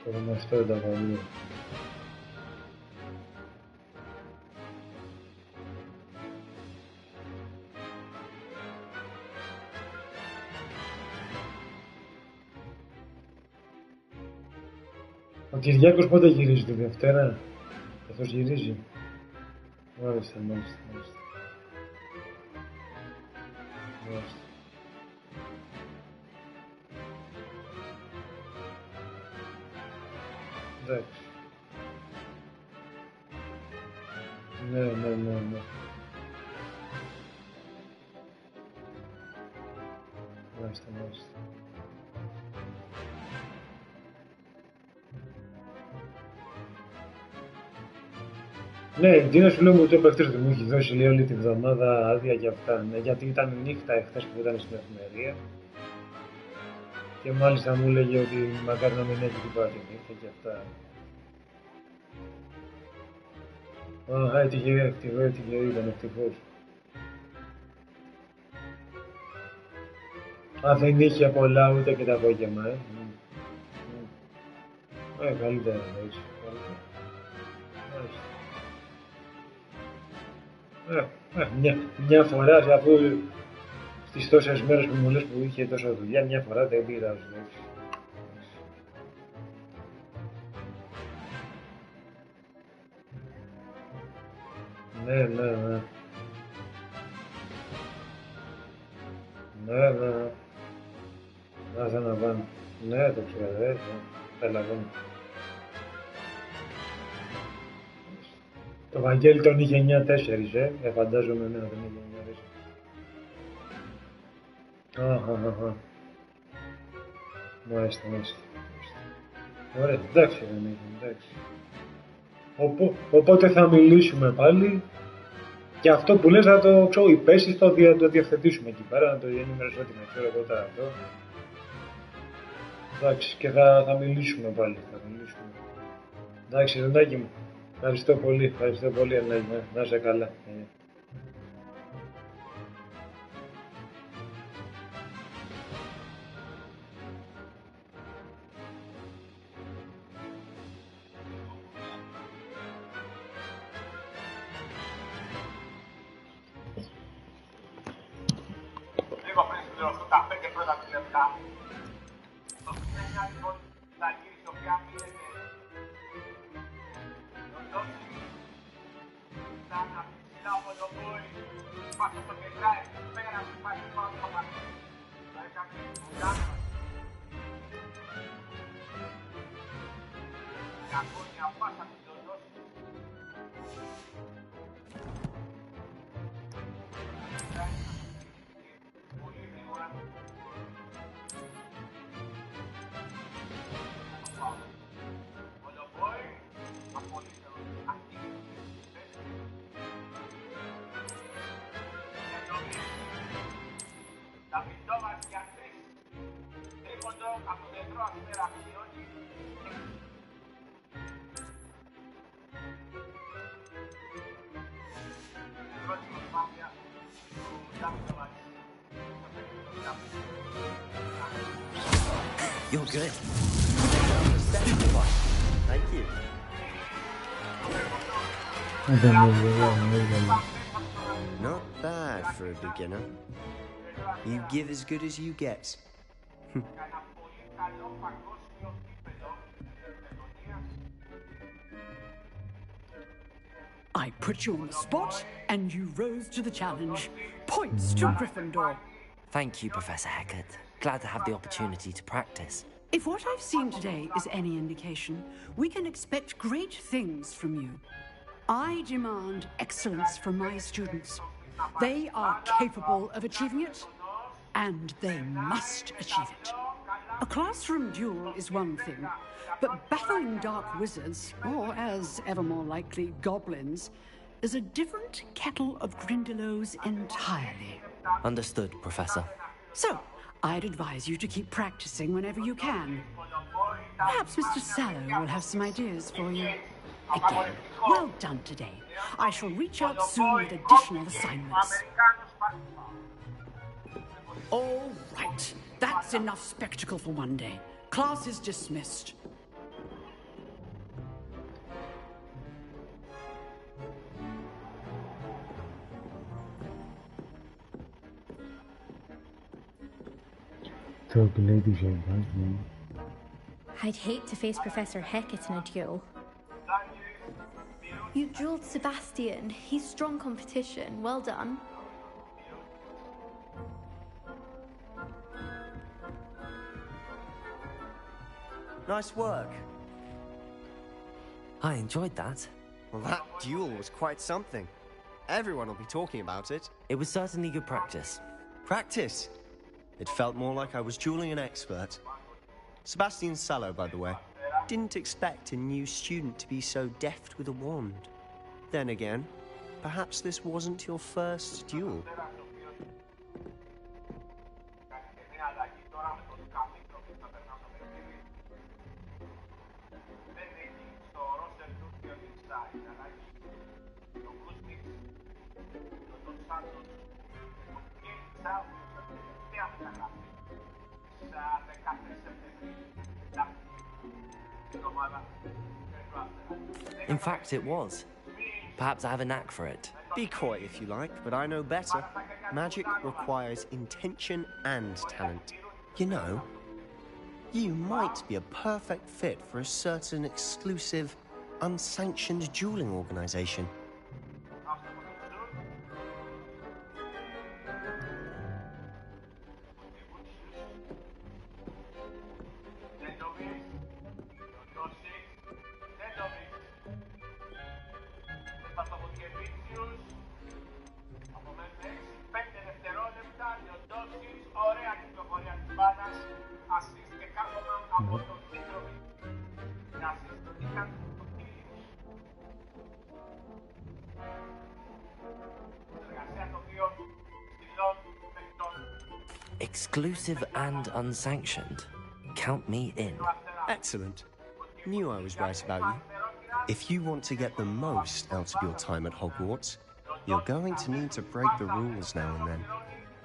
Το γνωστό ενταγωνίο. Ο Κυριάκος πότε γυρίζει, τη Δευτέρα? Καθώς γυρίζει. Μάλιστα. Εντάξει. Ναι. Μάλιστα. Ναι, τι να σου λέω, μου το είπε χτες ότι μου έχει δώσει λέει, όλη τη βδομάδα άδεια για αυτά. Ναι, γιατί ήταν νύχτα εχθές που ήταν στην εφημερία. Και μάλιστα μου έλεγε ότι μακάρι να μην έχει την πάρει νύχτα και αυτά. Έτυχε, ήταν ευτυχώς. Δεν είχε πολλά ούτε και τα απόγευμα, καλύτερα έτσι. Μια φορά, αφού στις τόσες μέρες που μου λες που είχε τόσα δουλειά, μια φορά δεν πειράζει, έτσι. Ναι. Να ξαναβάνω. Ναι, το ξέρω, καταλαβαίνω. Το Βαγγέλη τον είχε 9-4, φαντάζομαι εμένα τον είχε 9-4. Μάλιστα. Ωραία, εντάξει. Οπότε θα μιλήσουμε πάλι και αυτό που λες να το ξέρω, οι Ps5 το διευθετήσουμε εκεί πέρα, να το ενημερώσω ότι με ξέρω εγώ τώρα αυτό. Εντάξει, και θα μιλήσουμε πάλι, Εντάξει, Ρενάκη μου. Ευχαριστώ πολύ, Ανάκη, να είσαι καλά. Λίγο πριν συμπληρωθούν τα 5 πρώτα λεπτά, το 19 λοιπόν θα γύρισε ο πια μείνεται Sana, siamo da voi, fatto so che dai, spera che fai il fatto ma dai capito, la cogna passa tutto il nostro. You're good. Thank you. Not bad for a beginner. You give as good as you get. I put you on the spot, and you rose to the challenge. Points to Gryffindor. Thank you, Professor Hecat. Glad to have the opportunity to practice. If what I've seen today is any indication, we can expect great things from you. I demand excellence from my students. They are capable of achieving it, and they must achieve it. A classroom duel is one thing, but battling dark wizards, or as ever more likely, goblins, is a different kettle of Grindylows entirely. Understood, Professor. So, I'd advise you to keep practicing whenever you can. Perhaps Mr. Sallow will have some ideas for you. Again, well done today. I shall reach out soon with additional assignments. All right, that's enough spectacle for one day. Class is dismissed. I'd hate to face Professor Hecat in a duel. You dueled Sebastian. He's strong competition. Well done. Nice work. I enjoyed that. Well, that duel was quite something. Everyone will be talking about it. It was certainly good practice. Practice? It felt more like I was dueling an expert. Sebastian Sallow, by the way. Didn't expect a new student to be so deft with a wand. Then again, perhaps this wasn't your first duel. In fact, it was. Perhaps I have a knack for it. Be coy if you like, but I know better. Magic requires intention and talent. You know, you might be a perfect fit for a certain exclusive, unsanctioned dueling organization. Exclusive and unsanctioned. Count me in. Excellent. Knew I was right about you. If you want to get the most out of your time at Hogwarts, you're going to need to break the rules now and then.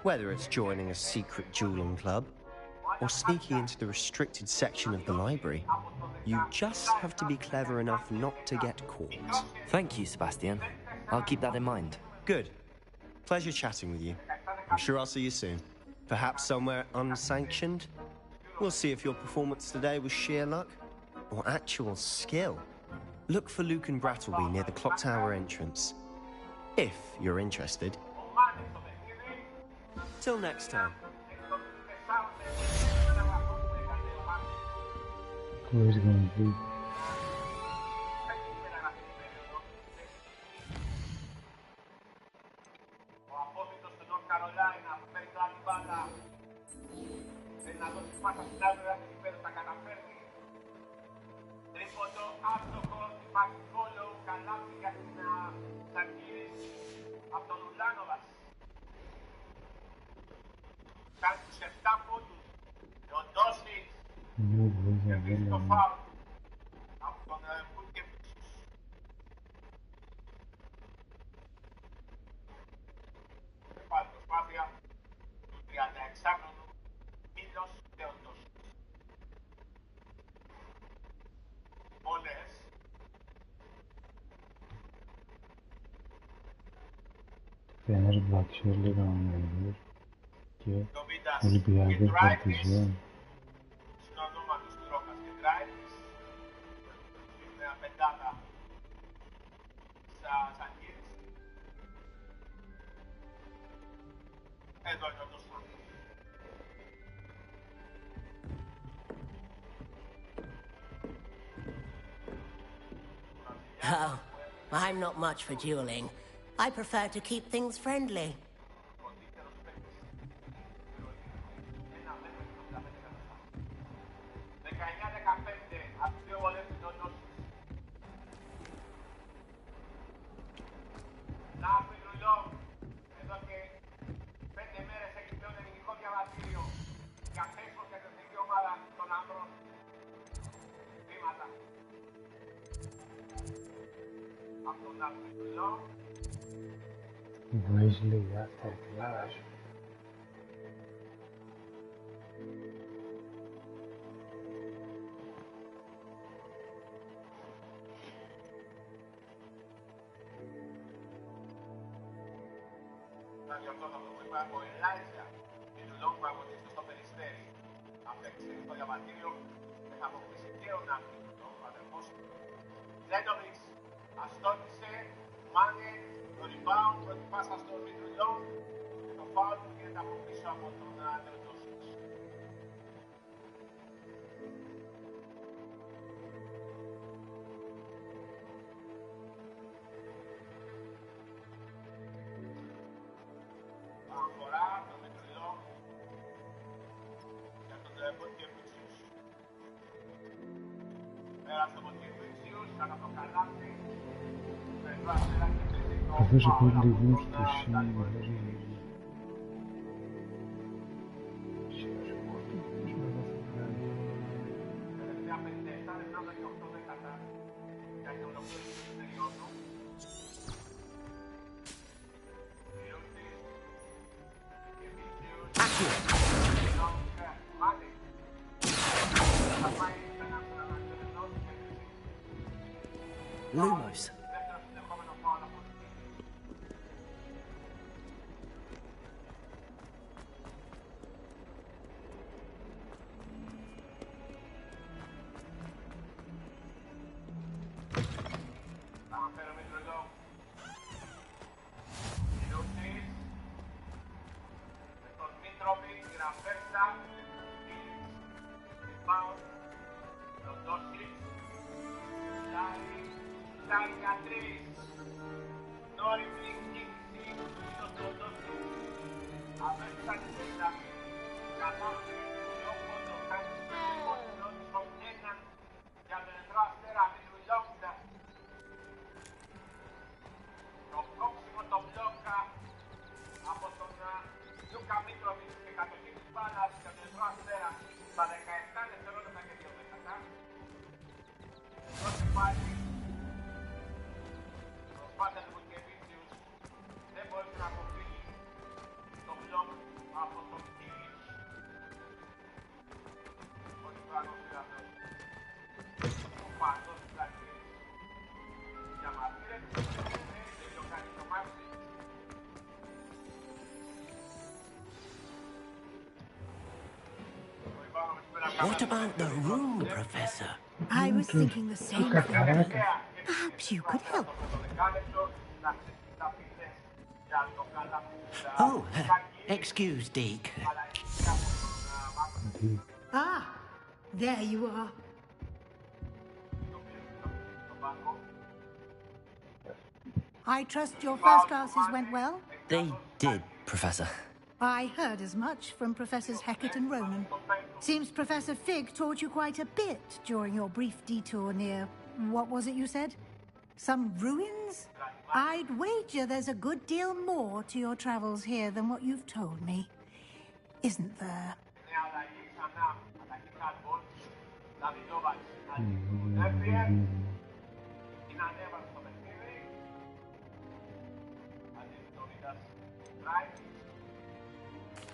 Whether it's joining a secret dueling club, or sneaking into the restricted section of the library, you just have to be clever enough not to get caught. Thank you, Sebastian. I'll keep that in mind. Good. Pleasure chatting with you. I'm sure I'll see you soon. Perhaps somewhere unsanctioned? We'll see if your performance today was sheer luck or actual skill. Look for Luke and Brattleby near the Clock Tower entrance. If you're interested. Till next time. Where's it going to be? No voy a verla. Ένας Μπλαξιό λέγαμε και Ολυμπιακός Παρτιζάν. Oh, I'm not much for dueling. I prefer to keep things friendly. Wesley after class. Να διορθώνω αυτό που είπα, ο Ελάιζα και του λόγου που αγωνίζεται στο Περιστέρι. Αυτή τη στιγμή στο διαβατήριο δεν θα αποκτήσει και ο Ναύτης, ο αδερφός του. Ζέντοβιτς, αστόνισε, μάνε, το rebound, πρώτη πάσα στο Μητρουλό και το φάουλ που γίνεται από πίσω από τον Νεοτόσιτς. Αφορά το Μητρουλό για τον Ποτκεβίτσιους. Πέρασε ο Ποτκεβίτσιους, κατά το καλάθι. Καθώς πολύ γούστος είναι. Lumos. What about the room, Professor? I was thinking the same thing. Perhaps you could help. Oh, excuse, Deke. Ah, there you are. I trust your first classes went well? They did, Professor. I heard as much from Professors Hecat and Ronan. Seems Professor Fig taught you quite a bit during your brief detour near... what was it you said? Some ruins? I'd wager there's a good deal more to your travels here than what you've told me. Isn't there?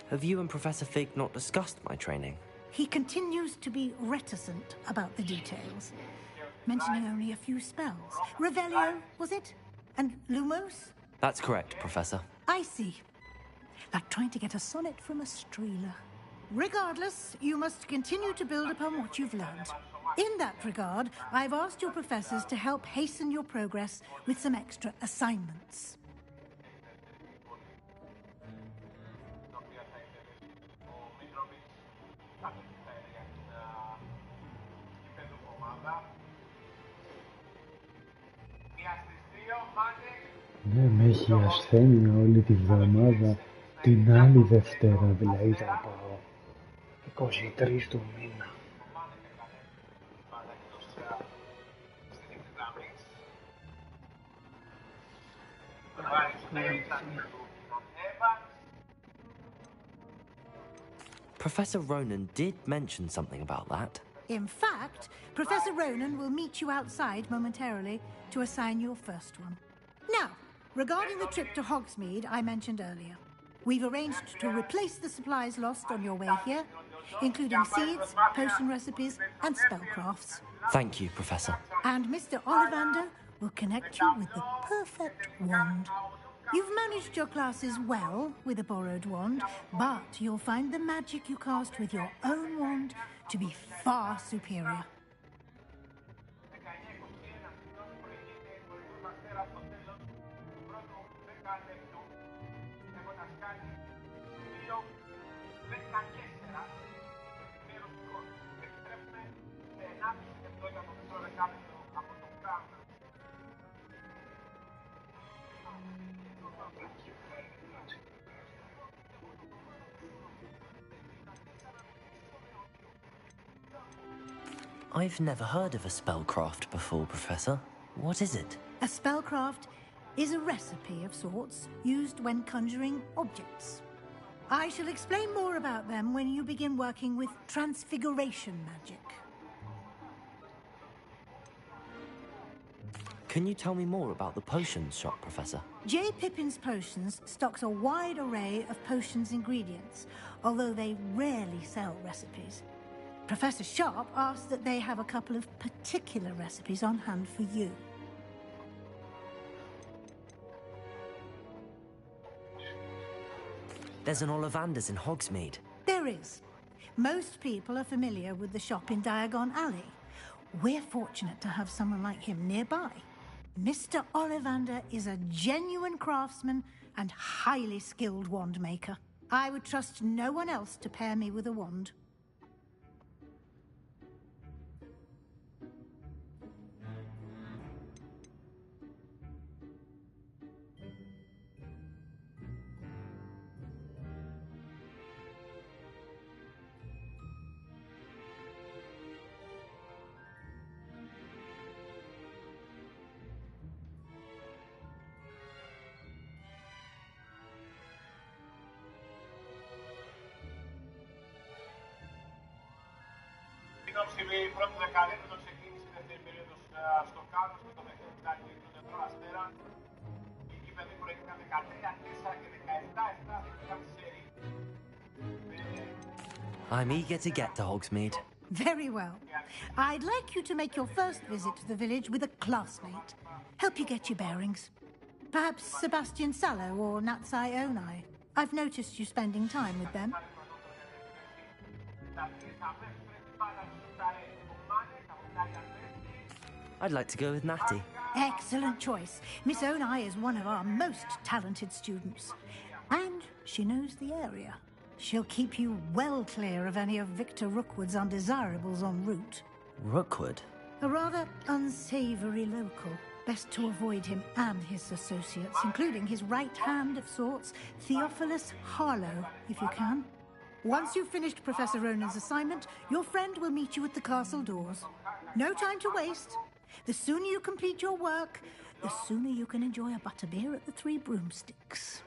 Have you and Professor Fig not discussed my training? He continues to be reticent about the details, mentioning only a few spells. Revelio, was it? And Lumos? That's correct, Professor. I see. Like trying to get a sonnet from a streeler. Regardless, you must continue to build upon what you've learned. In that regard, I've asked your professors to help hasten your progress with some extra assignments. Ναι, με έχει ασθένεια όλη τη βδομάδα, την άλλη Δευτέρα, δηλαδή θα πω 23 του μήνα. Professor Ronan did mention something about that. In fact, Professor Ronan will meet you outside momentarily to assign your first one. Regarding the trip to Hogsmeade I mentioned earlier, we've arranged to replace the supplies lost on your way here, including seeds, potion recipes, and spellcrafts. Thank you, Professor. And Mr. Ollivander will connect you with the perfect wand. You've managed your classes well with a borrowed wand, but you'll find the magic you cast with your own wand to be far superior. I've never heard of a spellcraft before, Professor. What is it? A spellcraft is a recipe of sorts used when conjuring objects. I shall explain more about them when you begin working with transfiguration magic. Can you tell me more about the potions shop, Professor? J. Pippin's Potions stocks a wide array of potions ingredients, although they rarely sell recipes. Professor Sharp asks that they have a couple of particular recipes on hand for you. There's an Ollivander's in Hogsmeade. There is. Most people are familiar with the shop in Diagon Alley. We're fortunate to have someone like him nearby. Mr. Ollivander is a genuine craftsman and highly skilled wand maker. I would trust no one else to pair me with a wand. Η πρώτη δεκαετία ξεκίνησε η δεύτερη περίοδος στο Κάλος και το παιχνίδι ήταν και τον Ευρώ Αστέρα. Οι γήπεδοι προηγήθηκαν 13-4 και 17-7 διεκδικαν τη σέρι. I'm eager to get to Hogsmeade. Very well. I'd like you to make your first visit to the village with a classmate. Help you get your bearings. Perhaps Sebastian Sallow or Natsai Onai. I've noticed you spending time with them. I'd like to go with Natty. Excellent choice. Miss Onai is one of our most talented students. And she knows the area. She'll keep you well clear of any of Victor Rookwood's undesirables en route. Rookwood? A rather unsavory local. Best to avoid him and his associates, including his right hand of sorts, Theophilus Harlow, if you can. Once you've finished Professor Ronan's assignment, your friend will meet you at the castle doors. No time to waste. The sooner you complete your work, the sooner you can enjoy a butterbeer at the Three Broomsticks.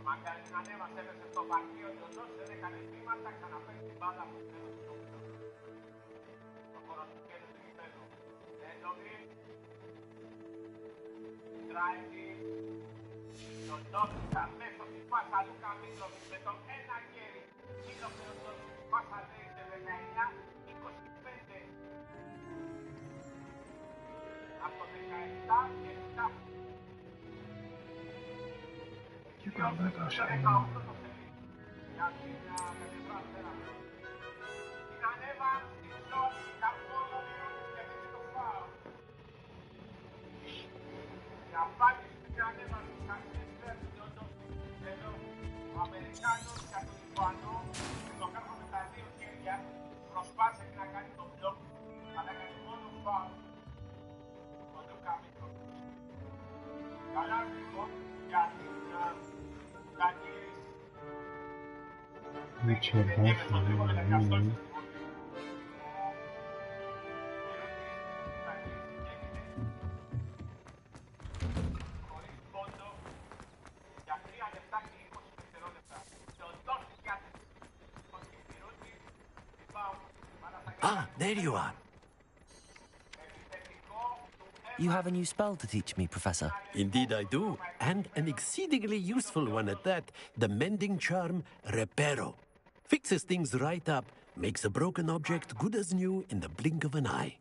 Μακάρι να ανέβασε στο βαρκείο και ο Τζος δεν έκανε βήματα, ξαναπέφτει την μπάλα που θέλω στο όπλο. Το χώρο του κέντρου του γηπέδου. Έντομη. Τράιντι. Ο Τζος αμέσως η πάσα Λούκα Μίτροβιτς με το ένα χέρι. Μίτροβιτς ο Τζος η πάσα λέει σε 19-25. Από 17 και 7. Και πάμε εδώ σε προσπάθησε να κάνει τον μπλοκ, αλλά έκανε μόνο φάουλ. Ο Λούκα Μίτροβιτς. Καλά λοιπόν για την Ah, there you are. You have a new spell to teach me, Professor. Indeed I do, and an exceedingly useful one at that. The mending charm, Reparo. Fixes things right up, makes a broken object good as new in the blink of an eye.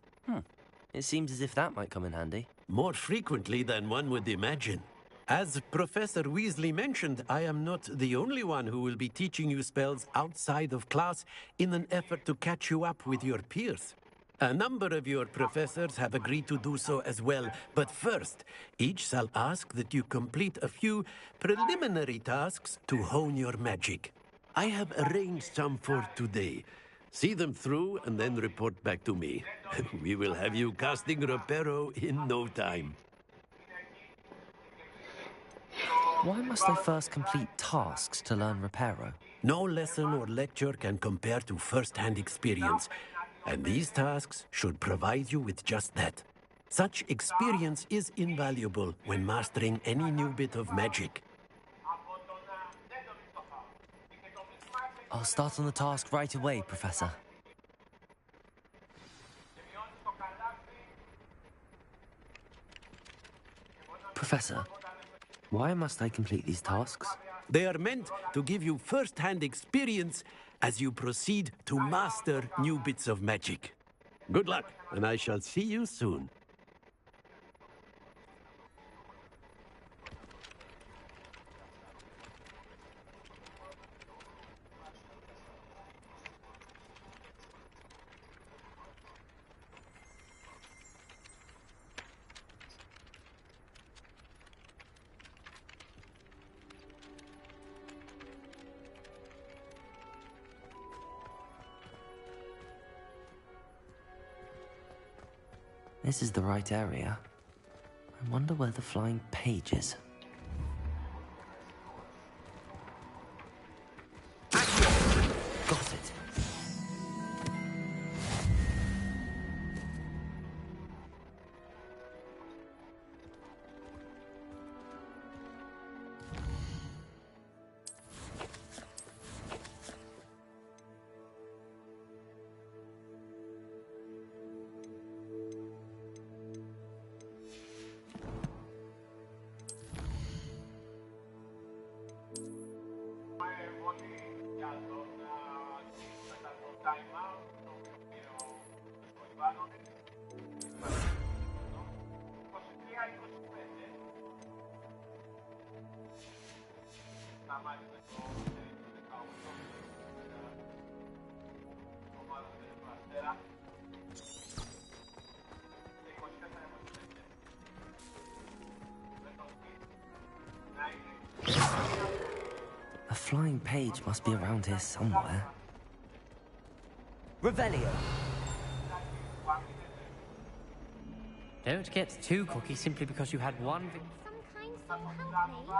It seems as if that might come in handy. More frequently than one would imagine. As Professor Weasley mentioned, I am not the only one who will be teaching you spells outside of class in an effort to catch you up with your peers. A number of your professors have agreed to do so as well, but first, each shall ask that you complete a few preliminary tasks to hone your magic. I have arranged some for today. See them through and then report back to me. We will have you casting Reparo in no time. Why must I first complete tasks to learn Reparo? No lesson or lecture can compare to first-hand experience, and these tasks should provide you with just that. Such experience is invaluable when mastering any new bit of magic. I'll start on the task right away, Professor. Professor, why must I complete these tasks? They are meant to give you first-hand experience as you proceed to master new bits of magic. Good luck, and I shall see you soon. This is the right area. I wonder where the flying page is. Got it. A flying page must be around here somewhere. Revelio. Don't get too cocky simply because you had one Some kind soul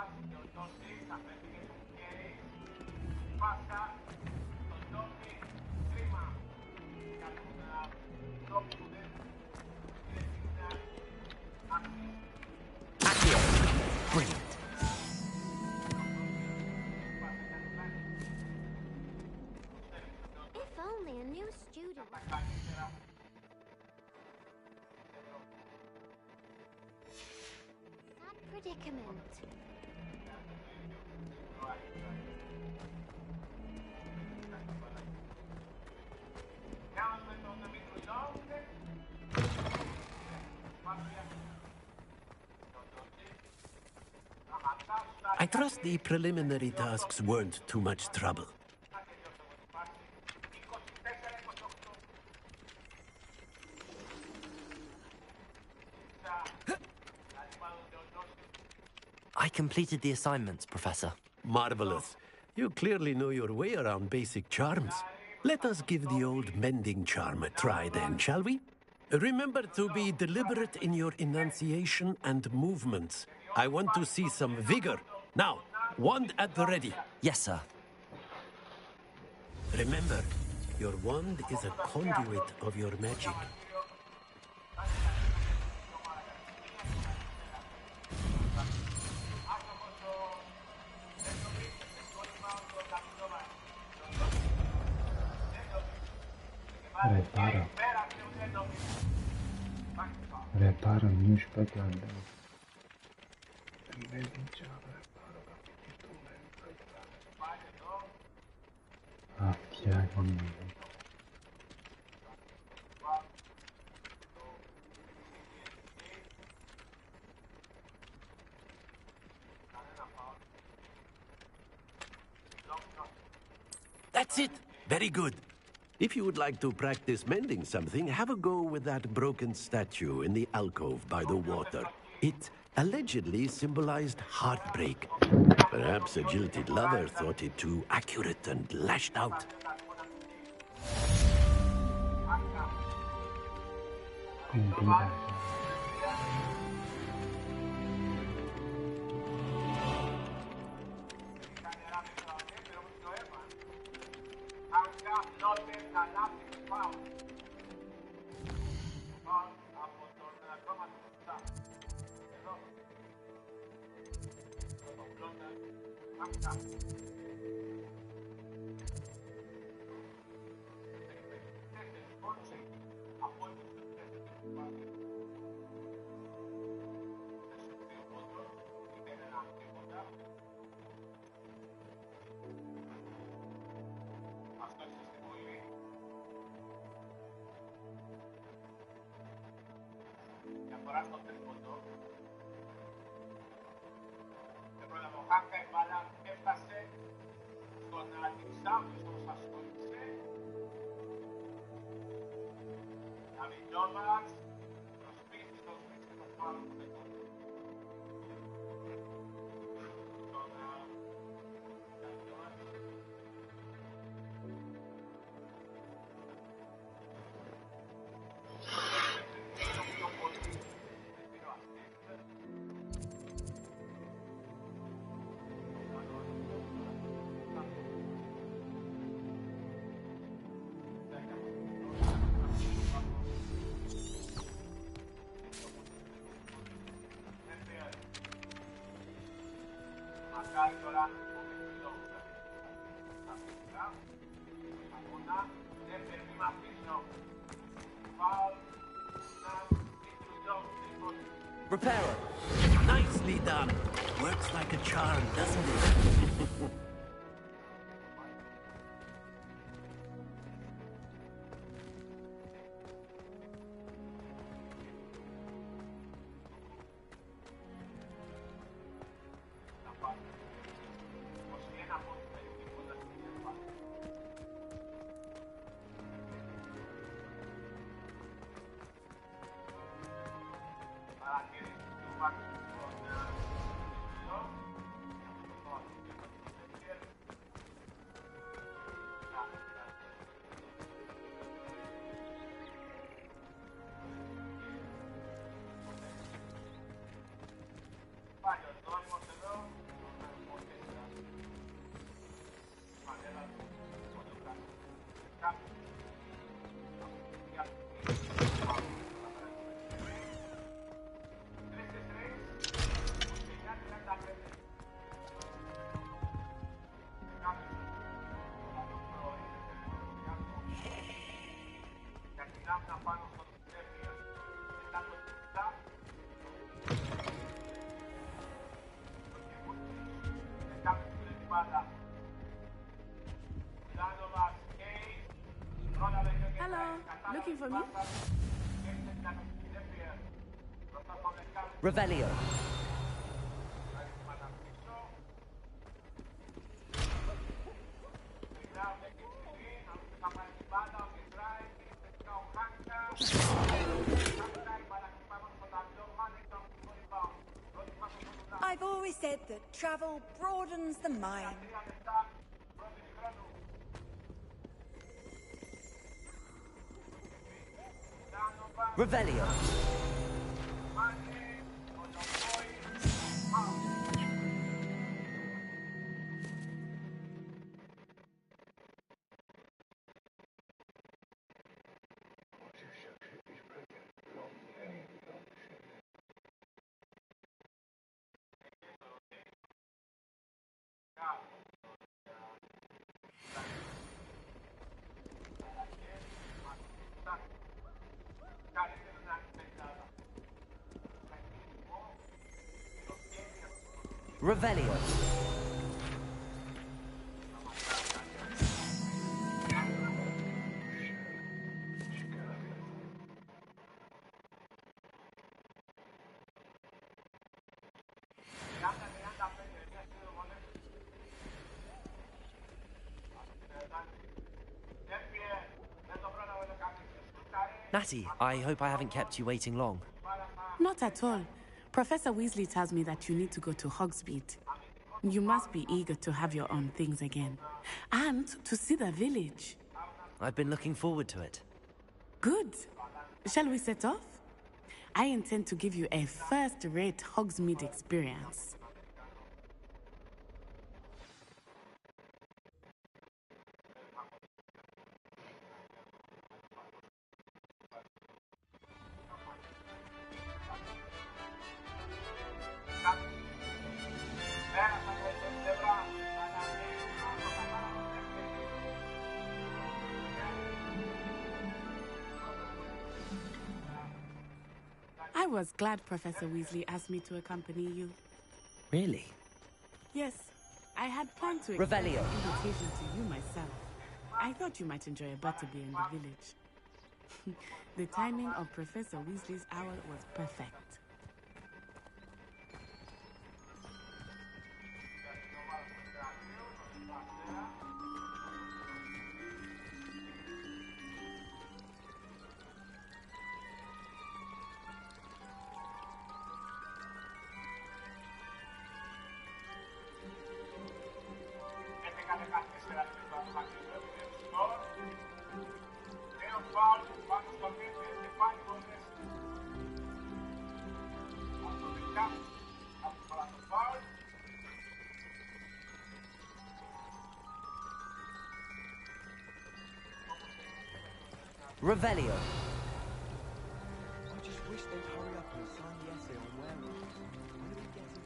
help me. Brilliant. If only a new student. Sad predicament. I trust the preliminary tasks weren't too much trouble. I completed the assignments, Professor. Marvelous. You clearly know your way around basic charms. Let us give the old mending charm a try then, shall we? Remember to be deliberate in your enunciation and movements. I want to see some vigor. Now, wand at the ready. Yes, sir. Remember, your wand is a conduit of your magic. Repara miuși pe gândă. That's it. Very good. If you would like to practice mending something, have a go with that broken statue in the alcove by the water. It allegedly symbolized heartbreak. Perhaps a jilted lover thought it too accurate and lashed out. Reparo. Nicely done. Works like a charm, doesn't it? Hello, looking for me? Revelio. I've always said that travel broadens the mind. Revelio. Revelio. Natty, I hope I haven't kept you waiting long. Not at all. Professor Weasley tells me that you need to go to Hogsmeade. You must be eager to have your own things again. And to see the village. I've been looking forward to it. Good. Shall we set off? I intend to give you a first-rate Hogsmeade experience. I was glad Professor Weasley asked me to accompany you. Really? Yes, I had planned to extend Revelio. an invitation to you myself. I thought you might enjoy a butterbeer in the village. The timing of Professor Weasley's owl was perfect. Revelio. I just wish they'd hurry up and sign the essay on werewolves. When are we getting to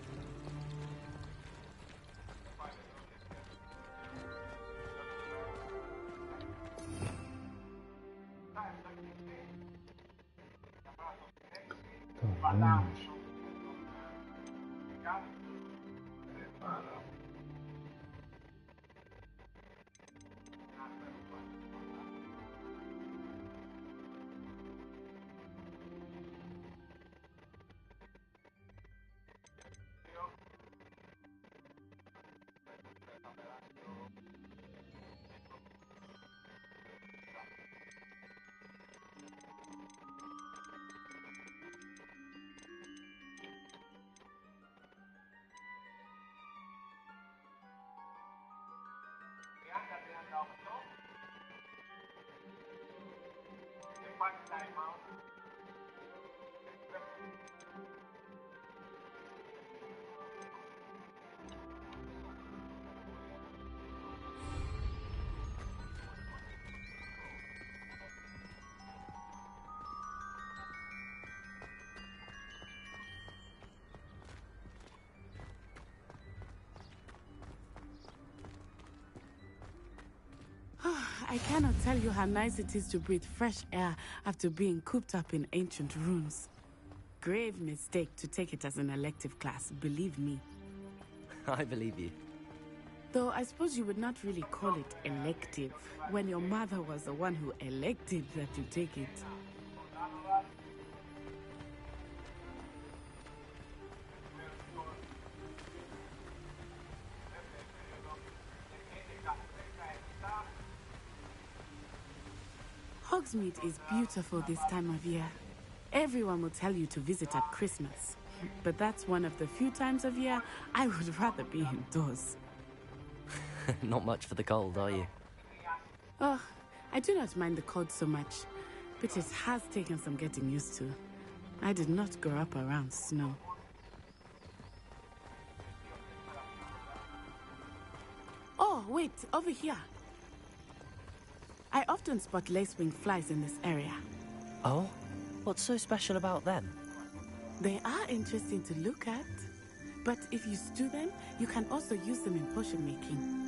I cannot tell you how nice it is to breathe fresh air after being cooped up in ancient rooms. Grave mistake to take it as an elective class, believe me. I believe you. Though I suppose you would not really call it elective when your mother was the one who elected that you take it. Hogsmeade is beautiful this time of year. Everyone will tell you to visit at Christmas. But that's one of the few times of year I would rather be indoors. Not much for the cold, are you? Oh, I do not mind the cold so much, but it has taken some getting used to. I did not grow up around snow. Oh, wait, over here. I often spot lacewing flies in this area. Oh? What's so special about them? They are interesting to look at, but if you stew them, you can also use them in potion making.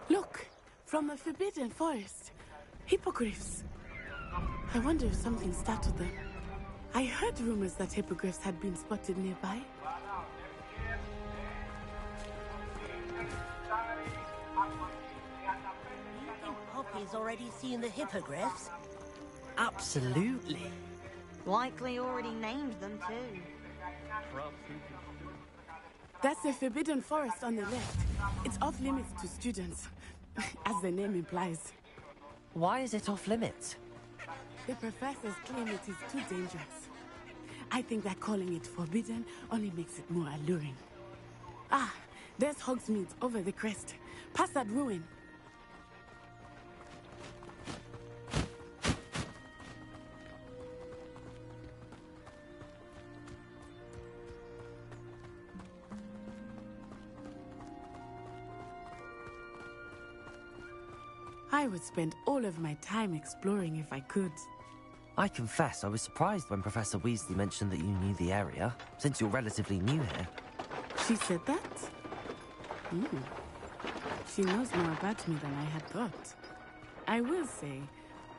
Look! From the Forbidden Forest. Hippogriffs. I wonder if something startled them. I heard rumors that hippogriffs had been spotted nearby. You think Poppy's already seen the hippogriffs? Absolutely. Likely already named them too. That's the Forbidden Forest on the left. It's off limits to students, as the name implies. Why is it off limits? The professors claim it is too dangerous. I think that calling it forbidden only makes it more alluring. Ah, there's Hogsmeade over the crest. Past that ruin. I would spend all of my time exploring if I could. I confess I was surprised when Professor Weasley mentioned that you knew the area, since you're relatively new here. She said that? She knows more about me than I had thought. I will say,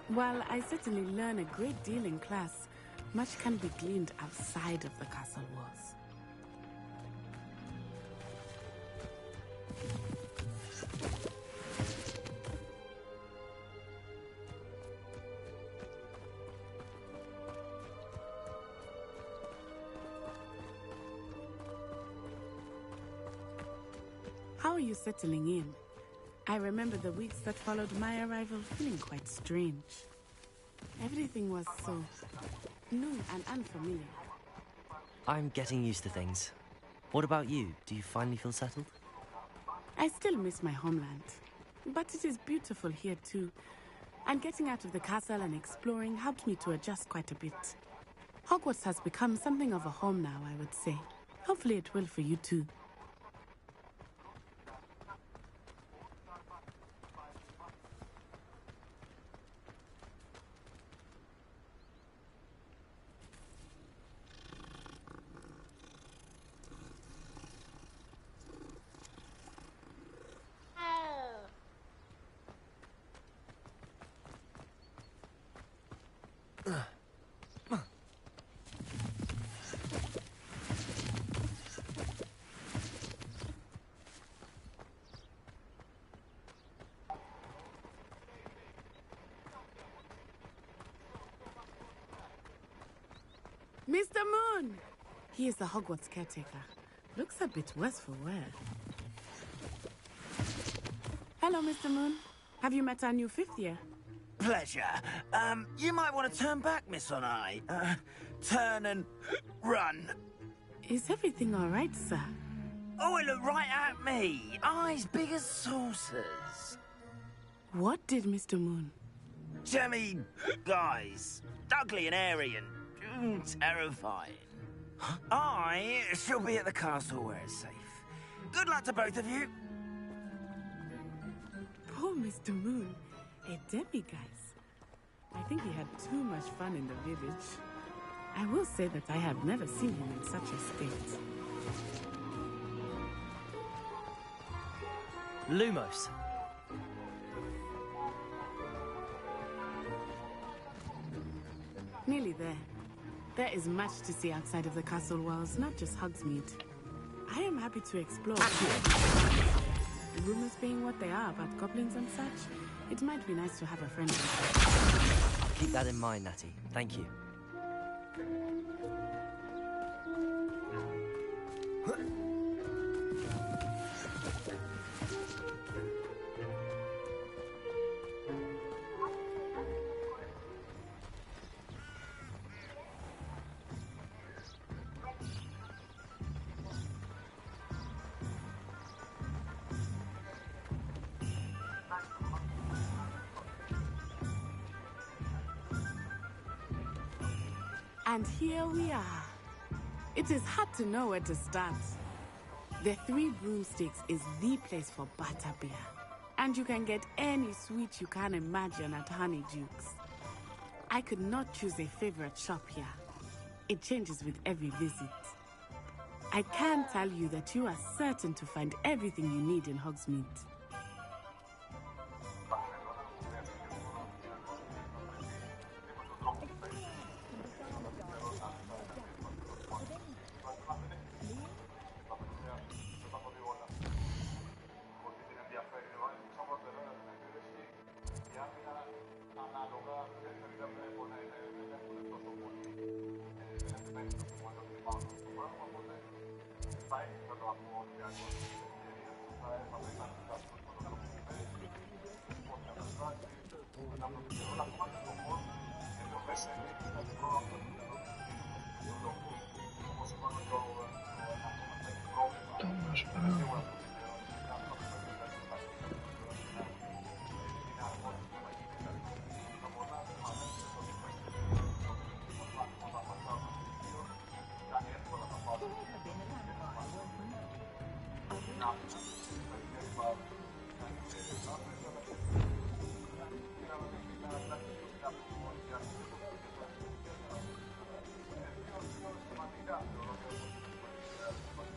while I certainly learn a great deal in class, much can be gleaned outside of the castle walls. How are you settling in? I remember the weeks that followed my arrival feeling quite strange. Everything was so new and unfamiliar. I'm getting used to things. What about you? Do you finally feel settled? I still miss my homeland, but it is beautiful here too. And getting out of the castle and exploring helped me to adjust quite a bit. Hogwarts has become something of a home now, I would say. Hopefully it will for you too. Mr. Moon! He is the Hogwarts caretaker. Looks a bit worse for wear. Hello, Mr. Moon. Have you met our new fifth year? Pleasure. You might want to turn back, Miss Onai. Turn and run. Is everything all right, sir? Oh, it looked right at me. Eyes big as saucers. What did Mr. Moon? Jemmy, guys. Ugly and airy and terrifying. I shall be at the castle where it's safe. Good luck to both of you. Poor Mr. Moon. A demiguise. I think he had too much fun in the village. I will say that I have never seen him in such a state. Lumos. Nearly there. There is much to see outside of the castle walls, not just Hogsmeade. I am happy to explore. Rumors being what they are about goblins and such, it might be nice to have a friend. I'll keep that in mind, Natty. Thank you. And here we are. It is hard to know where to start. The Three Broomsticks is the place for butterbeer. And you can get any sweet you can imagine at Honeydukes. I could not choose a favorite shop here. It changes with every visit. I can tell you that you are certain to find everything you need in Hogsmeade.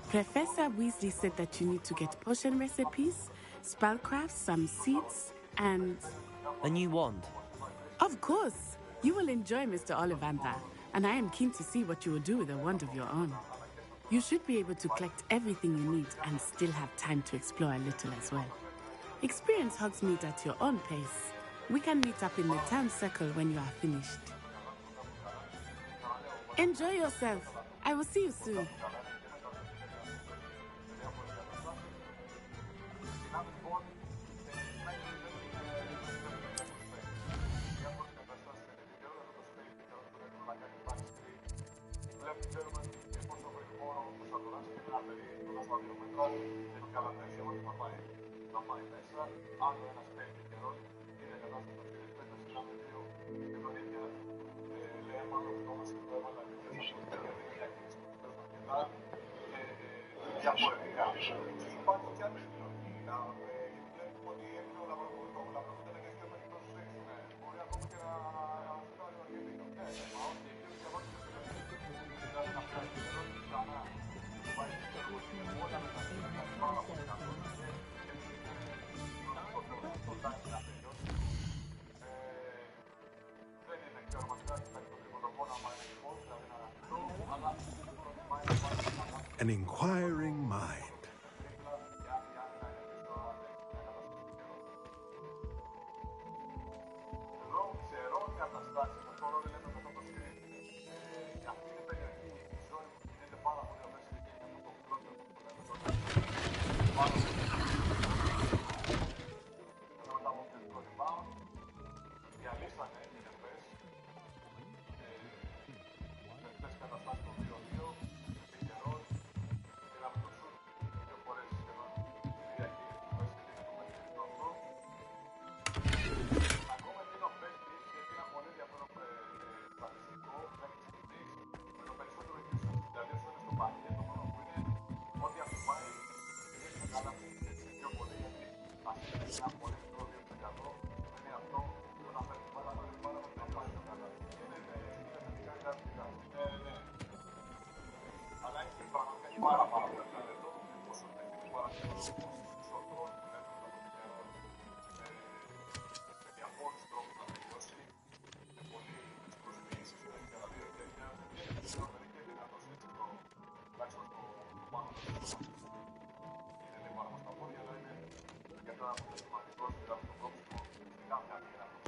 Professor Weasley said that you need to get potion recipes, spellcrafts, some seeds, and... a new wand. Of course! You will enjoy Mr. Ollivander, and I am keen to see what you will do with a wand of your own. You should be able to collect everything you need and still have time to explore a little as well. Experience Hogsmeade at your own pace. We can meet up in the town circle when you are finished. Enjoy yourself. I will see you soon. An inquiring mind.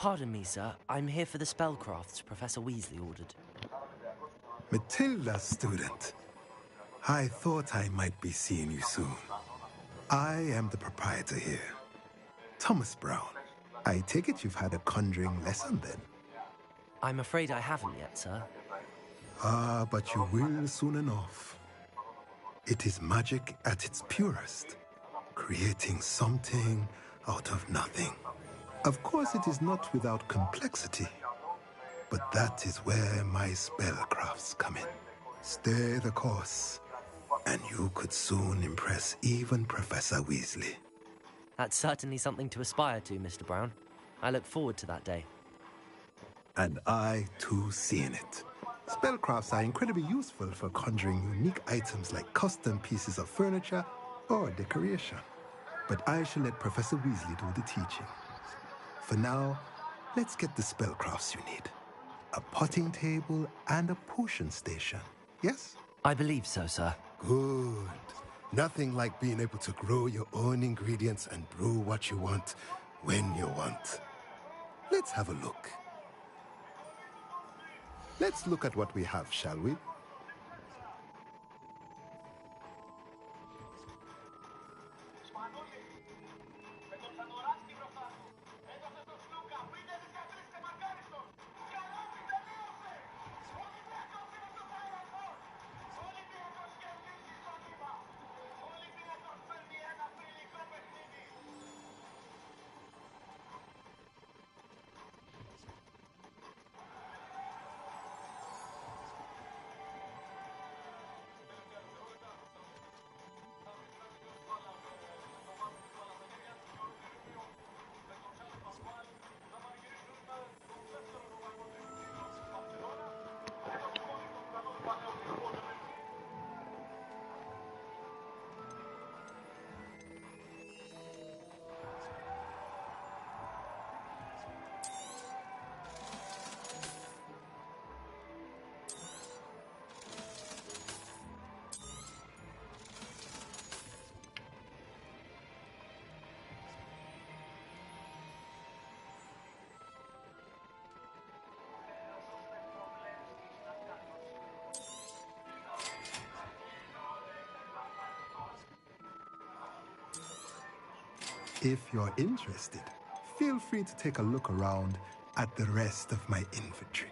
Pardon me, sir. I'm here for the spellcrafts Professor Weasley ordered. Matilda, student. I thought I might be seeing you soon. I am the proprietor here, Thomas Brown. I take it you've had a conjuring lesson then? I'm afraid I haven't yet, sir. Ah, but you will soon enough. It is magic at its purest, creating something out of nothing. Of course, it is not without complexity, but that is where my spellcrafts come in. Stay the course, and you could soon impress even Professor Weasley. That's certainly something to aspire to, Mr. Brown. I look forward to that day. And I, too, seeing it. Spellcrafts are incredibly useful for conjuring unique items like custom pieces of furniture or decoration. But I shall let Professor Weasley do the teaching. For now, let's get the spellcrafts you need. A potting table and a potion station, yes? I believe so, sir. Good. Nothing like being able to grow your own ingredients and brew what you want when you want. Let's have a look. Let's look at what we have, shall we? If you're interested, feel free to take a look around at the rest of my inventory.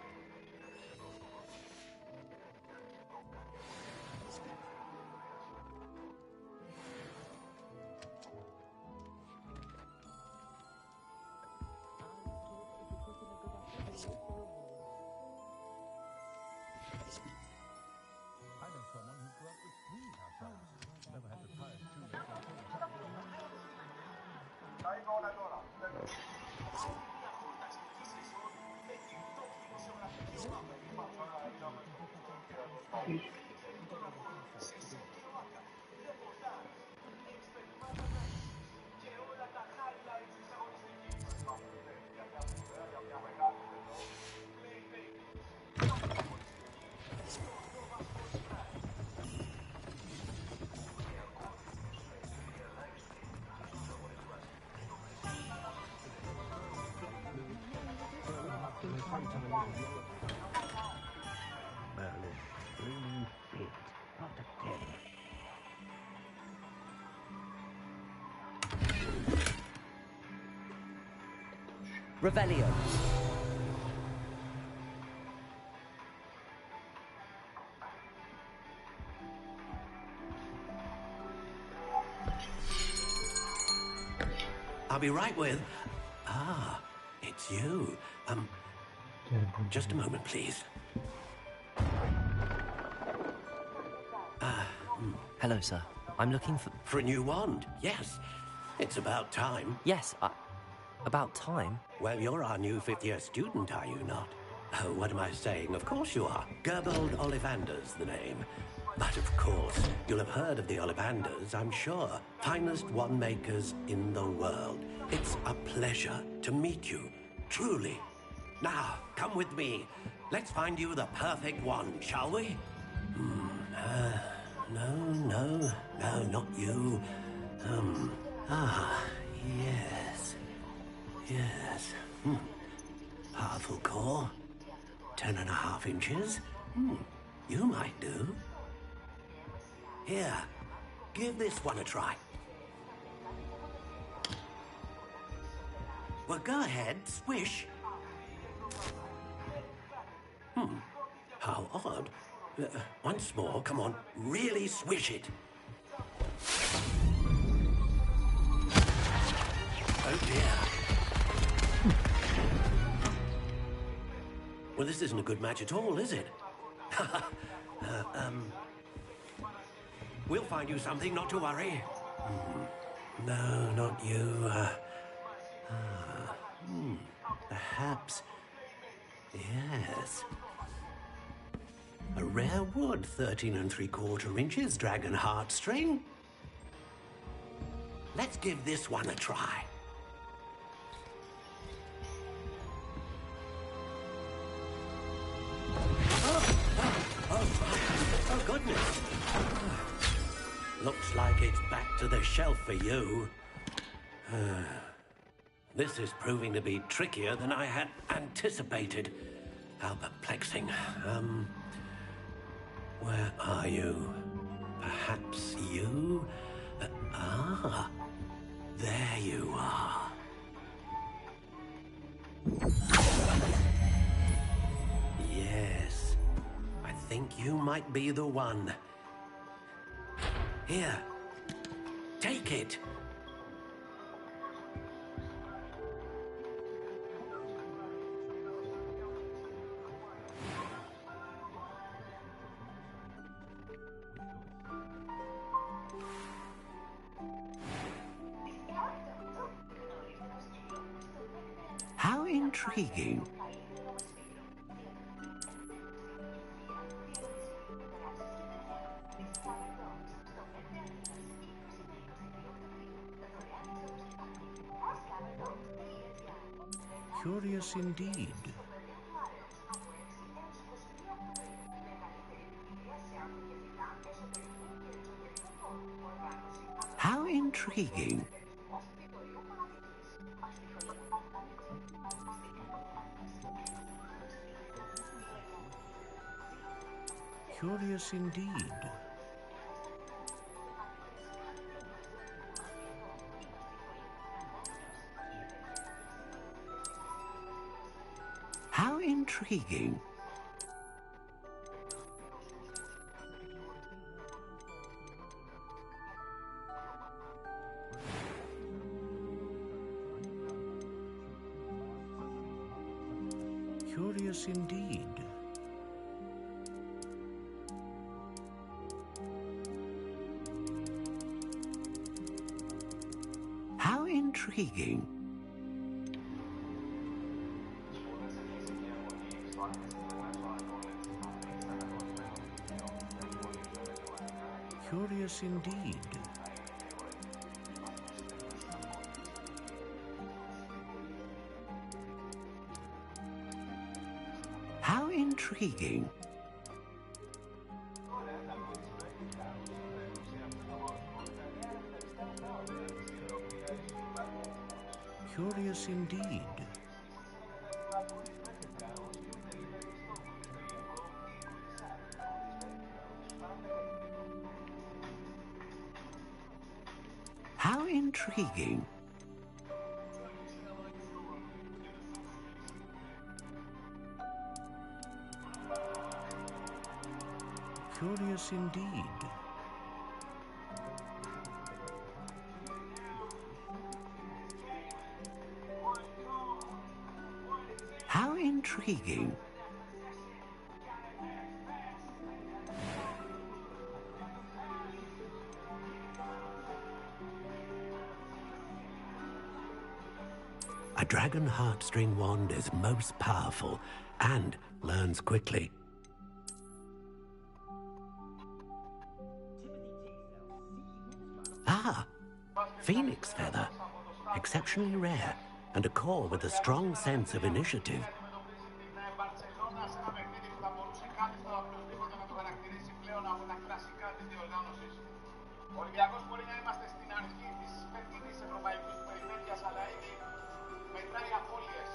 Revelio. I'll be right with... Ah, it's you. Just a moment, please. Hello, sir. I'm looking for... For a new wand, yes. It's about time. Yes, about time? Well, you're our new fifth-year student, are you not? Oh, what am I saying? Of course you are. Gerbold Ollivander's the name. But of course, you'll have heard of the Ollivanders, I'm sure. Finest wand makers in the world. It's a pleasure to meet you, truly. Now, come with me. Let's find you the perfect wand, shall we? No, not you. Yes. Powerful core. 10.5 inches. You might do. Here, give this one a try. Well, go ahead, swish. How odd. Once more, come on, really swish it. Oh dear. Well, this isn't a good match at all, is it? We'll find you something, not to worry. No, not you. Perhaps. Yes. A rare wood, 13 3/4 inches, dragon heartstring. Let's give this one a try. Oh, goodness. Looks like it's back to the shelf for you. This is proving to be trickier than I had anticipated. How perplexing. Where are you? Perhaps you? There you are. Yes, I think you might be the one. Here, take it. How intriguing. Curious indeed. How intriguing. Curious indeed. intriguing. Curious indeed. How intriguing. Curious indeed. How intriguing. Curious indeed. How intriguing. Curious indeed. How intriguing. A dragon heartstring wand is most powerful and learns quickly. Ah, phoenix feather. Exceptionally rare, and a core with a strong sense of initiative. Ο Ολυμπιακός μπορεί να είμαστε στην αρχή της φετινής ευρωπαϊκής περιπέτειας, αλλά ήδη μετράει απώλειες.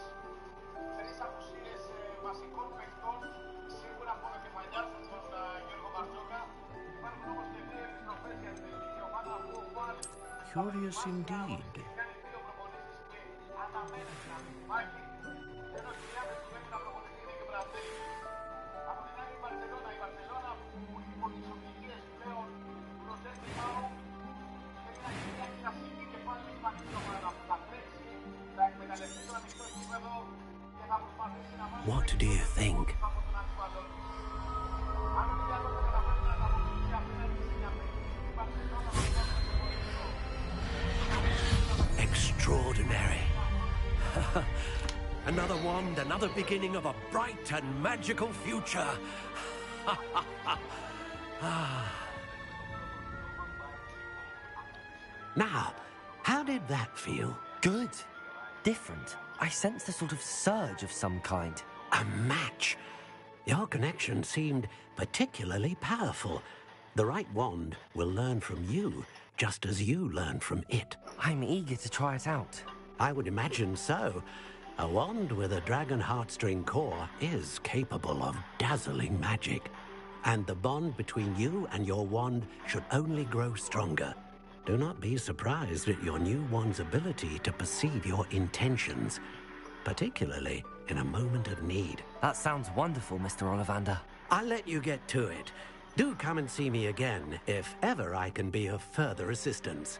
Τρεις απουσίες βασικών παιχτών, σίγουρα από τον κεφαλιάς τον Γιώργο Μπαρτζόκα. Υπάρχουν όμως και δύο επιστροφές για την ελληνική ομάδα που ο Βάλης Curious indeed. κάνει δύο προπονήσεις και αναμένεται να μην μάχη, ενώ χιλιάδες του έμεινα προπονητή είναι και Βραζίλη. Από την άλλη η Βαρσελόνα που υπό τις οδηγίες πλέον What do you think? Extraordinary. Another wand, another beginning of a bright and magical future. Now, how did that feel? Good. Different. I sensed a sort of surge of some kind. A match. Your connection seemed particularly powerful. The right wand will learn from you, just as you learn from it. I'm eager to try it out. I would imagine so. A wand with a dragon heartstring core is capable of dazzling magic. And the bond between you and your wand should only grow stronger. Do not be surprised at your new wand's ability to perceive your intentions, particularly in a moment of need. That sounds wonderful, Mr. Ollivander. I'll let you get to it. Do come and see me again if ever I can be of further assistance.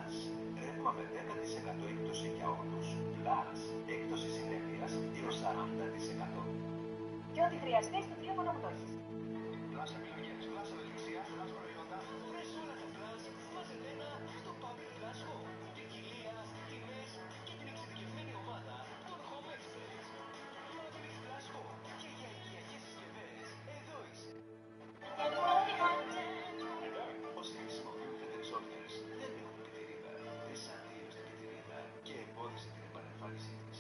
Plus, τρέχουμε με 10% έκπτωση για όλους. Plus, έκπτωση συνέπειας έως 40%. Και ό,τι χρειαστείς στο τηλέφωνο μου το έχεις. Plus επιλογές, Plus ευελιξία, Plus προϊόντα. Βρες όλα τα Plus μαζί ένα στο Public Plus Home. Ποικιλία, τιμές και την εξειδικευμένη ομάδα των Home Experts. Public Plus Home και για οικιακές συσκευές. Εδώ είσαι. Όσοι χρησιμοποιούν FedEx Orders δεν έχουν πιτηρίδα, δεσάντιο στην πιτηρίδα και εμπόδισε την επανεμφάνισή της.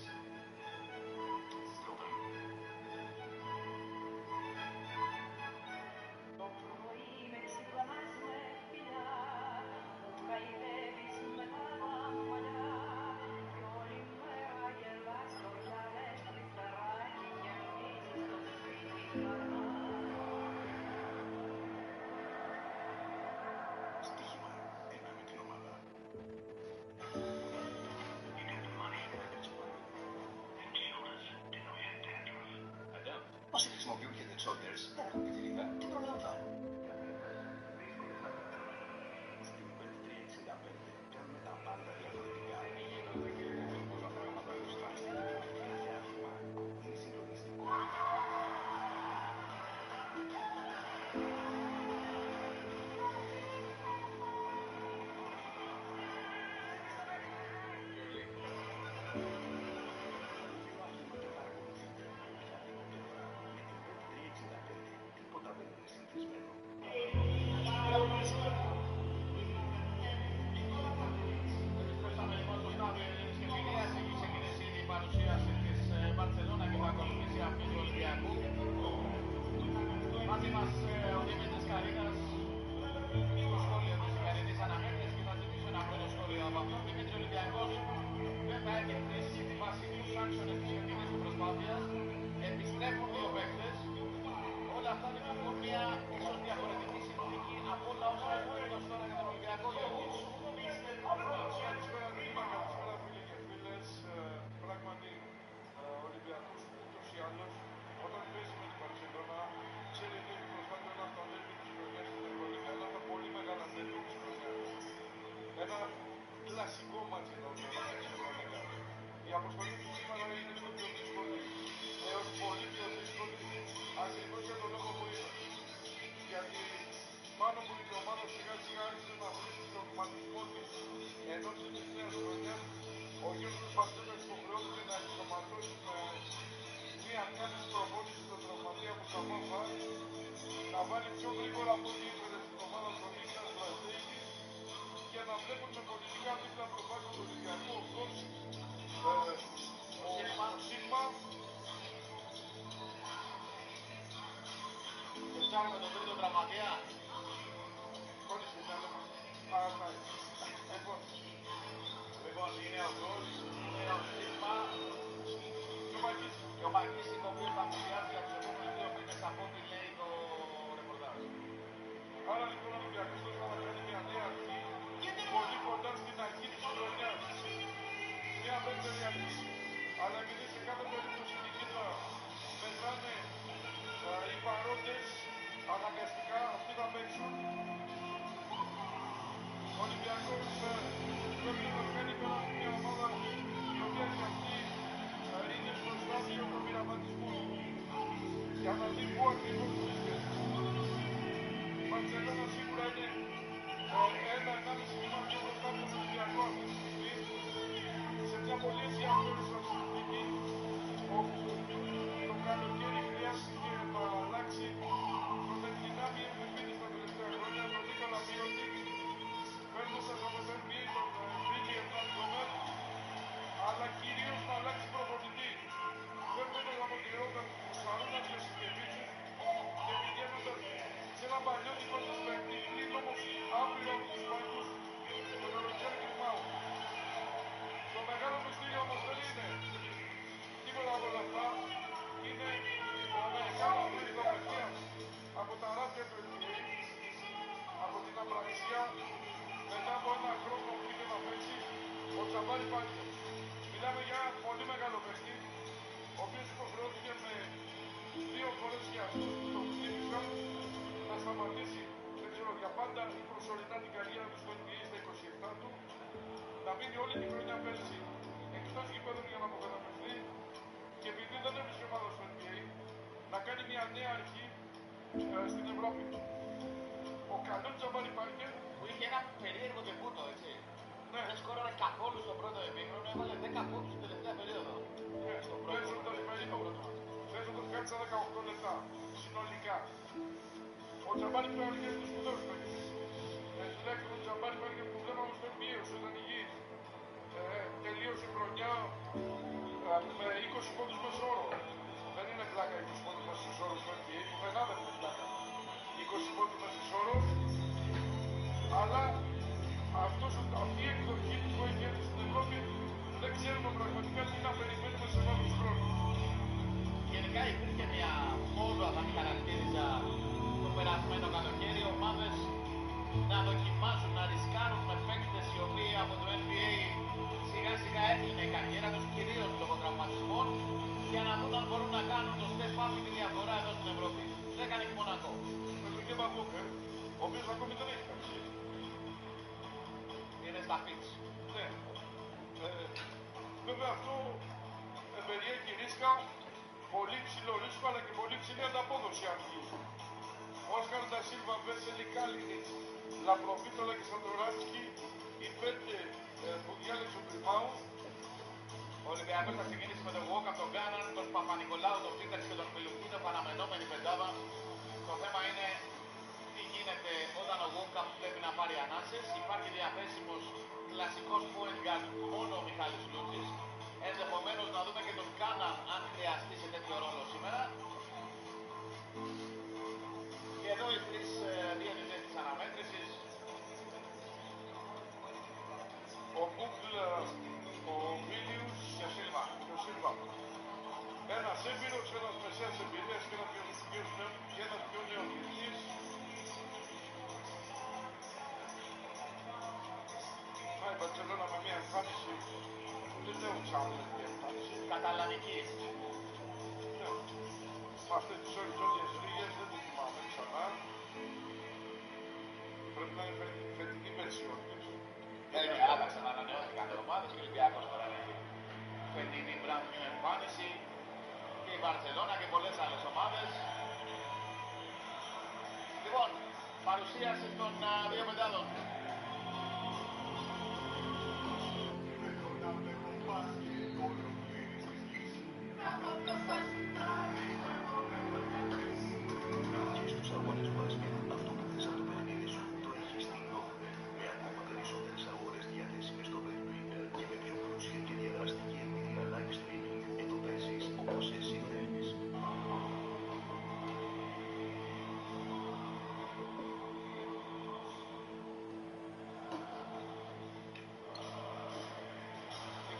Όσοι χρησιμοποιούν FedEx Orders δεν έχουν πιτηρίδα, τι προλαμβάνουν. Κάνουμε τα πάντα διαφορετικά. Πολλά πράγματα τους τράστηκε και κάθε άθλημα είναι συγκλονιστικό. Μαζί μας ο Δημήτρης Καρίνας στο σχόλιο της σημερινής αναμέτρησης και θα ζητήσω ένα πρώτο σχόλιο από αυτόν. Δημήτρη, Ολυμπιακός δεν θα έχει χτίσει τη βασικούς άξονες της φετινής του προσπάθειας. Επιστρέφουν δύο παίκτες. Όλα αυτά δημιουργούν μια ίσως διαφορετική συνθήκη από όλα όσα έχουμε δώσει τώρα για τον Ολυμπιακό Γιώργος. Καλησπέρα Νίμα, καλησπέρα φίλοι και φίλες. Πράγματι, ο Ολυμπιακός ούτως ή άλλως όταν παίζει με την Μπαρσελόνα ξέρει ότι έχει μπροστά του ένα από τα ντέρμπι της χρονιάς στην Ευρωλίγα, ένα από τα πολύ μεγάλα ντέρμπι της χρονιάς. Ένα κλασικό μάτσι θα ονομάσει στην Ευρωλίγα. Η αποστολή του σήμερα είναι στο πιο δύσκολη, έως πολύ πιο δύσκολη, ακριβώς για τον λόγο που είναι. Γιατί πάνω που η ομάδα σιγά σιγά άρχισε να βρει τον δογματισμό της ενός της νέας χρονιάς, ο Γιώργος Μπαρτζόκας υποχρεώθηκε να ενσωματώσει μία κάθεση προπόνηση στον τραυματία που Καμάφα, να βάλει πιο γρήγορα από ό,τι ήθελε στην ομάδα του Νίκας Βλαστέικης και να βλέπουν με πολιτικά δίπλα από το πάγκο του Ολυμπιακού ο Σίγμα. Και ψάχνουμε τον τρίτο τραυματία. Χωρίς το μυαλό μας. Λοιπόν, είναι ο Γκολ, είναι ο Σίγμα και ο Μαγκής είναι ο οποίος θα μουσιάσει για τους επόμενους δύο μήνες από ό,τι λέει το ρεπορτάζ. Άρα λοιπόν ο Ολυμπιακός θα κάνει μια νέα αρχή πολύ κοντά στην αρχή της χρονιάς. Μια δεύτερη αρχή. Αλλά επειδή σε κάθε περίπτωση Νικήτα μετράνε οι παρόντες αναγκαστικά αυτοί θα παίξουν. Ο Ολυμπιακός πρέπει να κάνει τώρα μια ομάδα η οποία και αυτή είναι στο στάδιο του πειραματισμού για να δει πού ακριβώς βρίσκεται. Η Μπαρσελόνα σίγουρα είναι ένα-ενάμιση βήμα πιο μπροστά από τον Ολυμπιακό αυτή τη στιγμή σε μια πολύ ενδιαφέρουσα συνθήκη όπου το καλοκαίρι χρειάστηκε να αλλάξει τον εκδυνάμει MVP στα τελευταία χρόνια, τον Νίκολα Μιώτικ, παίρνοντας από τον NBA τον Μπρίλι Ερνάντ, αλλά κυρίως να αλλάξει προπονητή. Παίρνοντας από τη Ρότα του Σαρούνα Κλεσικεβίτσους και πηγαίνοντας σε ένα παλιότικο τους παίκτη, πλην όμως άπειρο από τους πάγκους, τον Ροκέρ Γκριμάου. Το μεγάλο μυστήριο όμως δεν είναι τίποτα από όλα αυτά, είναι ο Αμερικάνος πληθυντοπαιδείας από τα ράφια του NBA, από την απραξιά, μετά από ένα χρόνο που είχε να παίξει, ο Τζαμπάρι Πάνκερ. Μιλάμε για ένα πολύ μεγάλο παίκτη, ο οποίος υποχρεώθηκε με 2 φορές για αυτούς που τον χτύπησαν να σταματήσει, δεν ξέρω για πάντα ή προσωρινά την καριέρα του στο NBA στα 27 του να μείνει όλη τη χρονιά πέρσι εκτός γηπέδων για να αποκαταπευθεί και επειδή δεν έβρισκε ομάδα στο NBA, να κάνει μια νέα αρχή στην Ευρώπη. Ο καλός Τζαμπάρι Πάρκερ που είχε ένα περίεργο τεπούτο, έτσι. Ναι. Δεν σκόραρε καθόλου στο πρώτο εμίχρονο, έβαλε 10 πόντους στην τελευταία περίοδο. Παίζοντας κάτσα 18 λεπτά συνολικά. Ο Τζαμπάρι πρέπει να αρχίσει τους σπουδαίους παίκτες. Τουλάχιστον ο Τζαμπάρι Πάρκερ που βλέπαμε στο NBA όσο ήταν υγιής. Τελείωσε η χρονιά με 20 πόντους μέσο όρο. Δεν είναι πλάκα 20 πόντους μέσο όρο στο NBA, πουθενά δεν είναι πλάκα. 20 πόντους μέσο όρο, αλλά αυτή η εκδοχή του που έχει έρθει στην Ευρώπη δεν ξέρουμε πραγματικά τι να περιμένουμε σε βάθος χρόνου. Γενικά υπήρχε μια μόδα, θα τη χαρακτήριζα, το περασμένο καλοκαίρι, ομάδες να δοκιμάσουν, να ρισκάρουν με παίκτες οι οποίοι από το NBA σιγά σιγά έκλεινε η καριέρα τους, κυρίως λόγω τραυματισμών, για να δουν αν μπορούν να κάνουν το step up τη διαφορά εδώ στην Ευρώπη. Δεν έκανε και Μονακό. Με τον Κέμπα Μπούκερ, ο οποίος ακόμη δεν έχει παίξει. Είναι στα pitch. Ναι. Βέβαια αυτό περιέχει ρίσκα, πολύ ψηλό ρίσκο, αλλά και πολύ ψηλή ανταπόδοση αρχή. Όσκαρ Ντασίλβα, Βέσελη Κάλινιτς, Λαπροβίτολα και Σαντοράτσκι, οι 5 που διάλεξε ο Τριμάου. Ο Ολυμπιακός θα ξεκινήσει με τον Walk από τον Γκάναν, τον Παπα-Νικολάου, τον Πίτερς και τον Μιλουτίνο, παραμενόμενη πεντάδα. Το θέμα είναι τι γίνεται όταν ο Walk πρέπει να πάρει ανάσες. Υπάρχει διαθέσιμος κλασικός point guard μόνο ο Μιχάλης Λούτσης. Ενδεχομένως να δούμε και τον Κάναν αν χρειαστεί σε τέτοιο ρόλο σήμερα. Και εδώ οι τρεις διαιτητές της αναμέτρησης. Ο Μπούκλ, ο Βίλιους και ο Σίλβα. Ένας έμπειρος, ένας μεσαίας εμπειρίας και ένας πιο νέος διαιτητής. Η Μπαρτσελώνα με μια εμφάνιση που δεν λέω ξάμενη μια εμφάνιση. Καταλανική. Ναι. Με αυτές τις οριζόντιες ρίγες δεν το θυμάμαι ξανά. Πρέπει να είναι φετινή περσιόν. Άλλαξαν, ανανεώθηκαν οι ομάδες και ο Ολυμπιακός τώρα έχει φετινή brand new εμφάνιση και η Μπαρτσελώνα και πολλές άλλες ομάδες. Λοιπόν, παρουσίαση των δύο πεντάδων. Στους αγώνες μας, αυτό που θες από το παιχνίδι σου το έχεις στην Nova. Με ακόμα περισσότερες αγορές διαθέσιμες στο Betwinner και με πιο πλούσια και διαδραστική εμπειρία live streaming, εδώ παίζεις όπως εσύ θέλεις.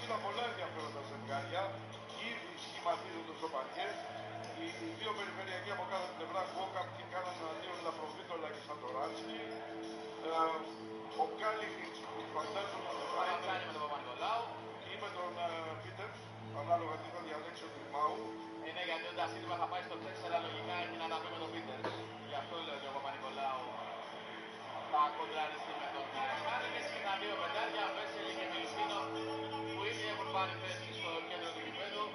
Είδα πολλά ενδιαφέροντα ζευγάρια, ήδη σχηματίζονται στο παρκέ. Οι δύο περιφερειακοί από κάθε πλευρά, Γκόκαπ και κάναν δύο Λαπροβίτολα και Σαντοράτσκι. Ο Κάλινιτς που φαντάζομαι ότι θα είναι με τον Παπα-Νικολάου ή με τον Πίτερ, ανάλογα τι θα διαλέξει ο Τριμάου. Είναι γιατί ο Ντασίλβα θα πάει στο 4, λογικά έχει να τα πει με τον Πίτερ. Γι' αυτό λέω ότι ο Παπα-Νικολάου θα κοντραριστεί με τον Κάλινιτς και τα δύο πεντάρια, Βέσελη και Μιλουτίνο, που ήδη έχουν πάρει θέση στο κέντρο του γηπέδου.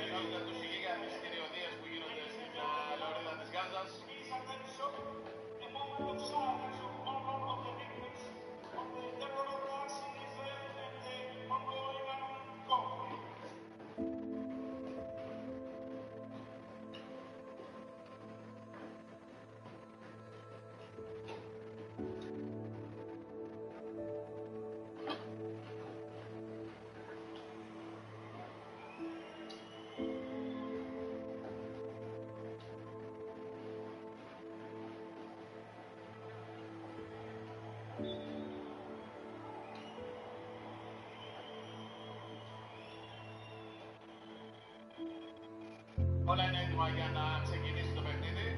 Ενώνται τους ηγεί για τις κυριωδίες που γίνονται στην Λωρίδα της Γάζας. Όλα είναι έτοιμα για να ξεκινήσει το παιχνίδι.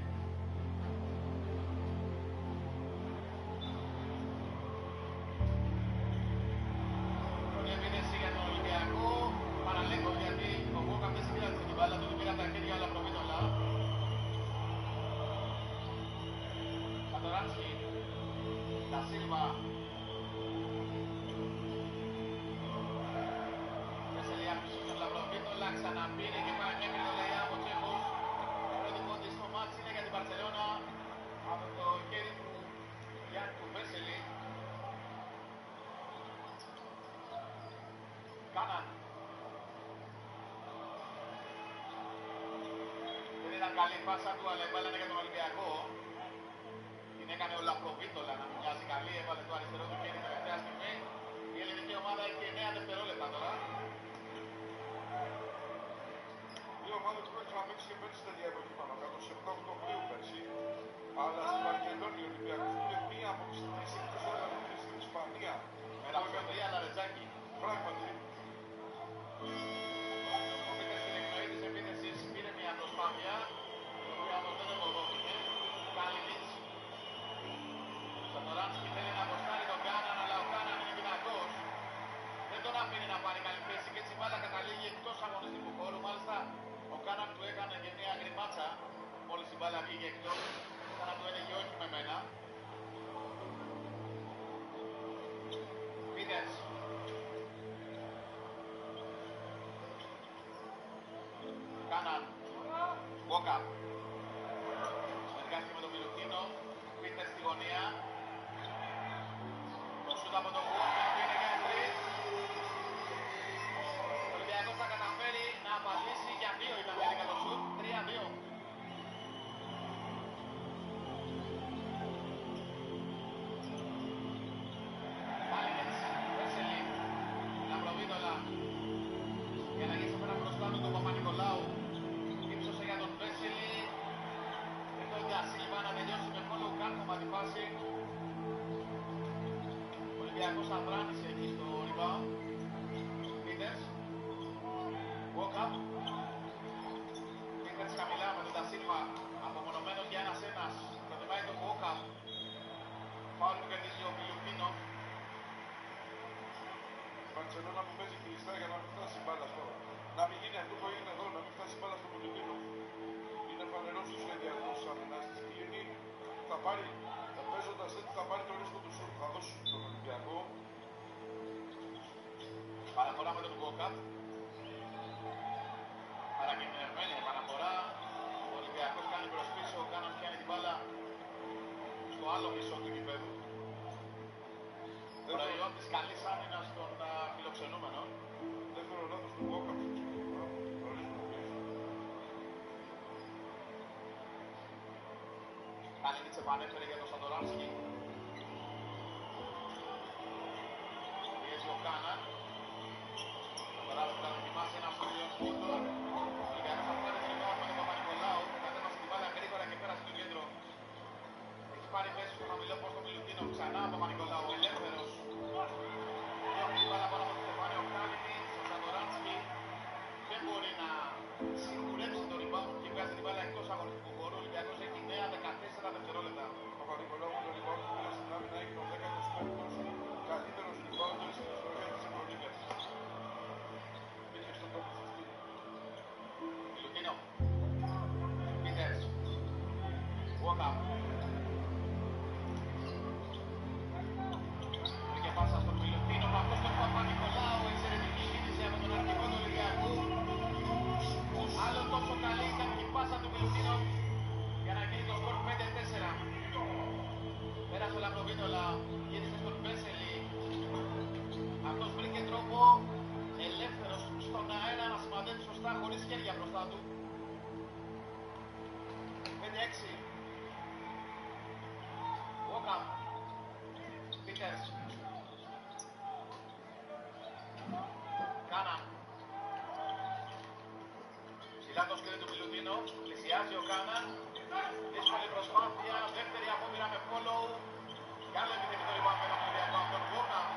Πρώτη επίθεση για τον Ολυμπιακό. Παραλέγω γιατί ο Γκόκαπ δεν συγκράτησε την μπάλα του, πήρα τα χέρια αλλά προβίτολα. καλή πάσα του, αλλά έβαλανε για τον Ολυμπιακό. Την έκανε ο Λαπροβίτολα να μην μοιάζει καλή, έβαλε το αριστερό του χέρι τελευταία στιγμή. Η ελληνική ομάδα έχει 9 δευτερόλεπτα τώρα. Η ομάδα του έχει παίξει και πέρσι τέτοια εποχή πάνω κάτω, σε 7 Οκτωβρίου πέρσι. Αλλά στη Βαρκελόνη ο Ολυμπιακός είναι μία από τις τρεις εκτός έδρας στην Ισπανία. Με τα Φιωρία Λαρετζάκη. Πράγματι. Ο Πίτερς στην εκπνοή της επίθεσης πήρε μια προσπάθεια, η οποία όμως δεν ευωδόθηκε. Κάλινιτς. Σατοράνσκι θέλει να αποστάρει τον Κάναν, αλλά ο Κάναν είναι δυνατός. Δεν τον αφήνει να πάρει καλή θέση και έτσι η μπάλα καταλήγει εκτός αγωνιστικού χώρου. Μάλιστα ο Κάναν του έκανε και μια γκριμάτσα μόλις η μπάλα βγήκε εκτός. Σαν να του έλεγε όχι με μένα. Πίτερς. Κάναν. Μπόκα. Συνεργάστηκε με τον Μιλουτίνο. Πίτερς στη γωνία. Το σούτ από τον Γουόκα που είναι για τρεις. Ο Ολυμπιακός θα καταφέρει να απαντήσει για 2 ήταν τελικά το σούτ. 3-2. Κάλινιτς, Βέσελη, Λαμπροβίτολα. Για να γυρίσει πέρα μπροστά του τον Παπα-Νικολάου. Ύψωσε για τον Βέσελη. Και τον Ντασίλβα να τελειώσει με follow κάρκομα τη φάση. Ο Ολυμπιακός αδράνησε εκεί στο rebound. Πίτερς. Walk-up. Πίτερς χαμηλά με τον Ντασίλβα. Απομονωμένος για ένας-ένας. Προτιμάει τον walk-up. Φάουλ που κερδίζει ο Μιλουτίνο. Η Μπαρτσελόνα που παίζει κλειστά για να μην φτάσει η μπάλα τώρα. Να μην γίνει αυτό που έγινε εδώ, να μην φτάσει η μπάλα στο Μιλουτίνο. Είναι φανερός ο σχεδιασμός της άμυνας της κλείνει. Θα πάρει, παίζοντας έτσι, θα πάρει το ρίσκο του σουτ. Θα δώσει στον Ολυμπιακό. Παραφορά με τον Walk-up. Παρακινδυνευμένη επαναφορά. Ο Ολυμπιακός κάνει προς πίσω, ο Κάναν πιάνει την μπάλα στο άλλο μισό του γηπέδου. Προϊόν της καλής άμυνας των φιλοξενούμενων. Δεύτερο λάθος του Walk-up. Κάλινιτς επανέφερε για τον Σατοράνσκι. Πιέζει ο Κάναν. Σατοράνσκι θα δοκιμάσει ένα σχολείο σκούτο. Ο Ολυμπιακός θα πάρει το rebound με τον Παπα-Νικολάου. Κατέβασε την μπάλα γρήγορα και πέρασε στο κέντρο. Έχει πάρει θέση στο χαμηλό πόστο Μιλουτίνο. Ξανά ο Παπα-Νικολάου ελεύθερος. Διώχνει την μπάλα πάνω από το στεφάνι ο Κάλινιτς. Ο Σατοράνσκι δεν μπορεί να σιγουρέψει το rebound και βγάζει την μπάλα εκτός αγωνιστικού χώρου. Ο Ολυμπιακός έχει 9-14 δευτερόλεπτα. Ο Παπα-Νικολάου με το rebound που πήρε στην άμυνα έγινε ο 15ος καλύτερος rebounder στην ιστορία της Ευρωλίγκας. Μπήκε στον τόπο του στυλ. Μιλουτίνο. Πίτερς. Walk-up. Βρήκε πάσα στον Μιλουτίνο, με αυτό στον Παπα-Νικολάου. Εξαιρετική κίνηση από τον αρχηγό του Ολυμπιακού. Άλλο τόσο καλή ήταν και η πάσα του Μιλουτίνο για να γίνει το σκορ 5-4. Πέρασε ο Λαμπροβίτολα, γύρισε στον Βέσελη. Αυτός βρήκε τρόπο ελεύθερος στον αέρα να σημαδέψει σωστά χωρίς χέρια μπροστά του. 5-6. Walk-up. Πίτερς. Κάναν. Ψηλά το σκέλι του Μιλουτίνο. Πλησιάζει ο Κάναν. Δύσκολη προσπάθεια. Δεύτερη απόπειρα με follow. Κι άλλο επιθυμητό rebound με τον Ολυμπιακό από τον Walk-up.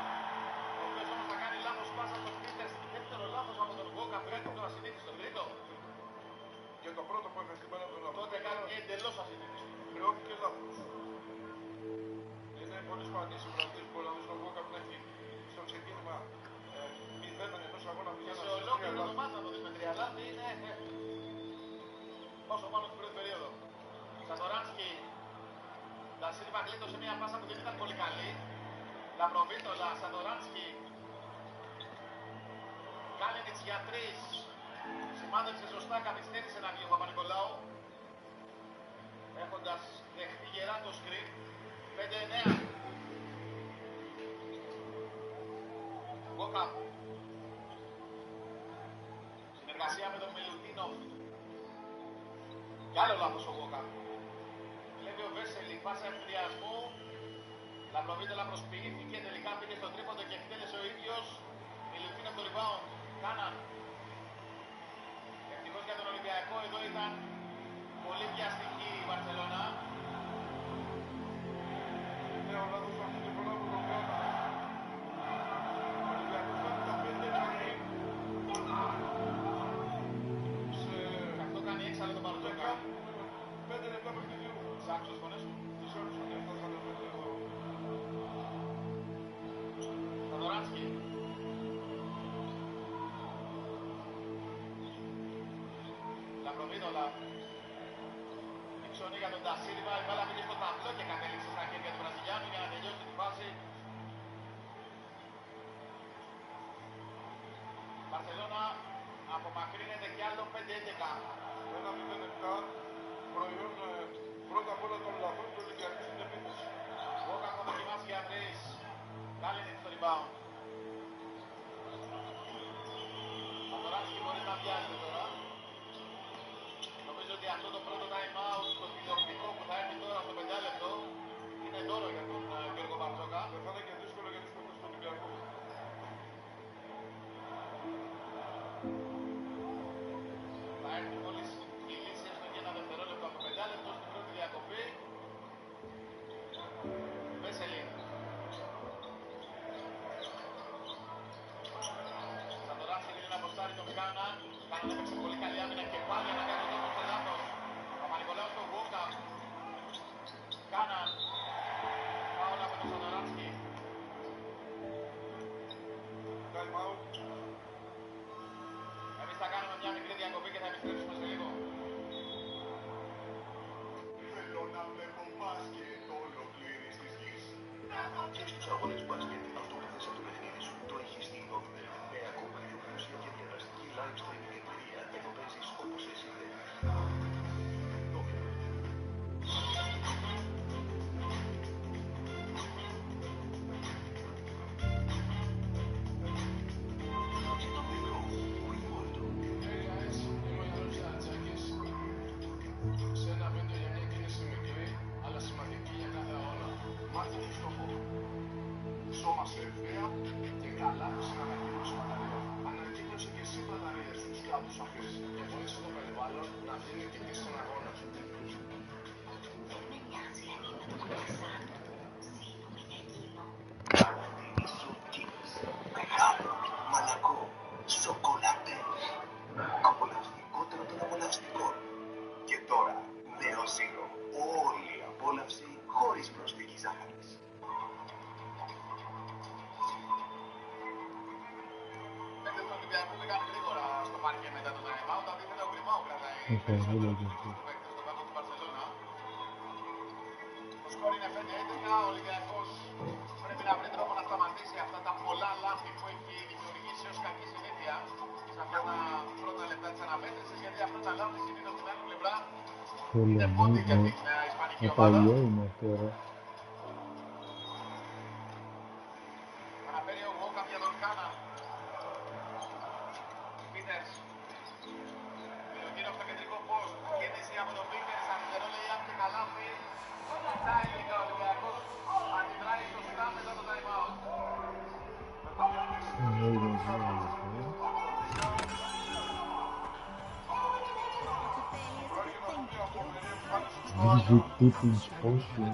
Ο οποίος όμως θα κάνει λάθος πάσα στον Πίτερς. Δεύτερο λάθος από τον Walk-up. Κάτι το ασυνήθιστο. Τρίτο. Και το πρώτο που έφερε στην μπάλα από τον λάθος. Τότε κάνει εντελώς ασυνήθιστο. Χρεώθηκε λάθος. Είναι πολύ σπανής ο Βραζίλης που να δεις τον Walk-up να έχει στο ξεκίνημα 0 ενός αγώνα 0. Σε ολόκληρη το μάτς να το δεις με 3 λάθη είναι όσο πάνω στην πρώτη περίοδο. Σατοράνσκι. Ντασίλβα γλίτωσε μια πάσα που δεν ήταν πολύ καλή. Λαμπροβίτολα, Σατοράνσκι. Κάλινιτς για 3. Σημάδεψε σωστά, καθυστέρησε να βγει ο Παπα-Νικολάου. Έχοντας δεχτεί γερά το σκριν. 5-9. Walk-up. Συνεργασία με τον Μιλουτίνο. Κι άλλο λάθος ο Γόκα. Βλέπει ο Βέσελη, πάσα εμβριασμού. Λαπροβίτολα προσποιήθηκε, τελικά πήγε στο τρίποντο και εκτέλεσε ο ίδιος. Μιλουτίνο από το rebound. Κάναν. Ευτυχώς για τον Ολυμπιακό, εδώ ήταν πολύ βιαστική η Βαρσελόνα. Ναι, ο λάθος αυτή την φορά που τον κάνα. Ο Ολυμπιακός κάνει τα 5 κάνει. Αυτό κάνει έξαλλο τον Μπαρτζόκα. 5 λεπτά παιχνιδιού. Σ' άκουσες φωνές σου. Τις άκουσα και αυτά θα τα πέντε εδώ. Θοδωράνσκι. Λαπροβίτολα. Νίξονη για τον Τασίλβα. Η μπάλα πήγε στο ταμπλό και κατέληξε στα χέρια του Βραζιλιάνου για να τελειώσει την φάση. Μπαρσελόνα απομακρύνεται κι άλλο 5-11. 1-0-7. Προϊόν πρώτα απ' όλα των λαθών του Ολυμπιακού στην επίθεση. Βόκα θα δοκιμάσει για τρεις. Κάλινιτ στο rebound. Θοδωράνσκι μπορεί να βιάζεται τώρα. Νομίζω ότι αυτό το πρώτο time out, το τηλεοπτικό που θα έρθει τώρα στο 5 λεπτό, είναι δώρο για τον Γιώργο Μπαρτζόκα. Δεν θα είναι και δύσκολο για τους παίκτες του Ολυμπιακού. Θα έρθει μόλις κίνηση έστω και ένα δευτερόλεπτο από το 5 λεπτό στην πρώτη διακοπή. Βέσελη. Σαντοράνσκι είναι να αποστάρει τον Κάνα. Κάνα έπαιξε πολύ καλή άμυνα και πάλι να κάνει το τόπο στο λάθος. Παπα-Νικολάου στον Γόκα. Κάνα. Πάω από τον Σαντοράνσκι. Time out. Εμείς θα κάνουμε μια μικρή διακοπή και θα επιστρέψουμε σε λίγο. Θέλω να βλέπω μπάσκετ ολοκλήρης της γης. Και στους αγώνες μπάσκετ, αυτό που θες από το παιχνίδι σου, το έχεις στην Nobel. Με ακόμα πιο πλούσια και διαδραστική live streaming εμπειρία, εδώ παίζεις όπως εσύ θέλεις. Nobel. Σε ένα βίντεο για μια κίνηση μικρή, αλλά σημαντική για κάθε αγώνα. Μάθει το στόχο. Σώμα σε ευθεία και καλά σε ανακοίνωση μπαταρία. Ανακοίνωσε και εσύ μπαταρίες στους κάτους αφής. Και βοήθησε το περιβάλλον να δίνει τιμή στον αγώνα. Μεγάλο, μαλακό, σοκολατές. Απολαυστικότερο των απολαυστικών. Και τώρα, νέο ζύρο. Όλη η απόλαυση χωρίς προσθήκη ζάχαρης. Παίκτες του Ολυμπιακού πήγαν γρήγορα στο πάρκε μετά το time out. Αντίθετα ο Γκριμάου κρατάει περισσότερο τους παίκτες στο κάτω του Μπαρσελόνα. Το σκορ είναι 5-11. Ο Ολυμπιακός πρέπει να βρει τρόπο να σταματήσει αυτά τα πολλά λάθη που έχει δημιουργήσει ως κακή συνήθεια σε αυτά τα πρώτα λεπτά της αναμέτρησης, γιατί αυτά τα λάθη συνήθως στην άλλη πλευρά είναι πόντι για την ισπανική ομάδα. Αναφέρει ο Γόκα για τον Κάνα. Πίτερς. Μιλουτίνο στο κεντρικό post. Κίνηση από τον Πίτερς. Αριστερό λέει αν και καλάθι. Τα ελληνικά ο Ολυμπιακός αντιδράει σωστά μετά το time out. Music Pippin's Potion.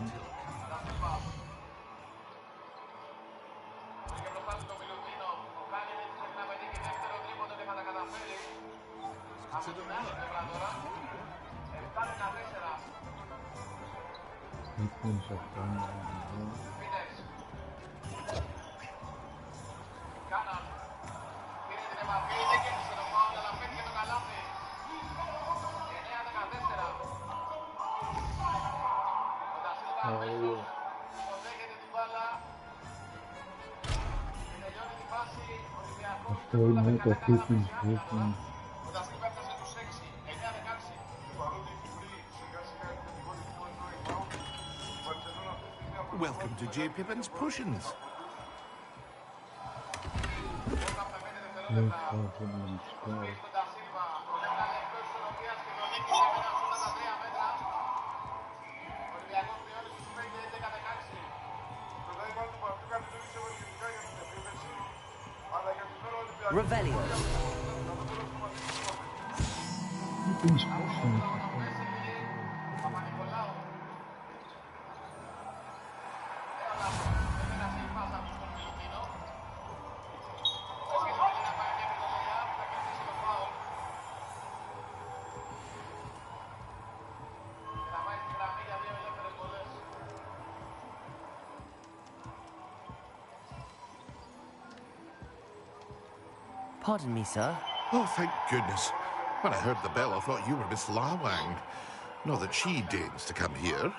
Pippin's Αυτό είναι το Pippin's Potion. Welcome to J. Pippin's Potions. Yes, Revelio. Pardon me, sir. Oh, thank goodness. When I heard the bell, I thought you were Miss Lawang. Not that she deigns to come here.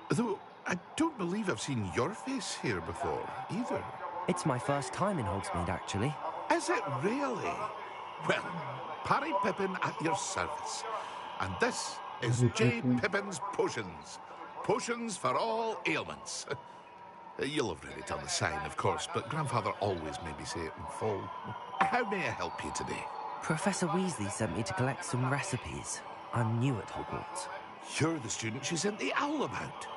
Though, I don't believe I've seen your face here before, either. It's my first time in Hogsmeade, actually. Is it really? Well, Parry Pippin at your service. And this is J. Pippin's Potions. Potions for all ailments. You'll have read it on the sign, of course, but Grandfather always made me say it in full. How may I help you today? Professor Weasley sent me to collect some recipes. I'm new at Hogwarts. You're the student she sent the owl about.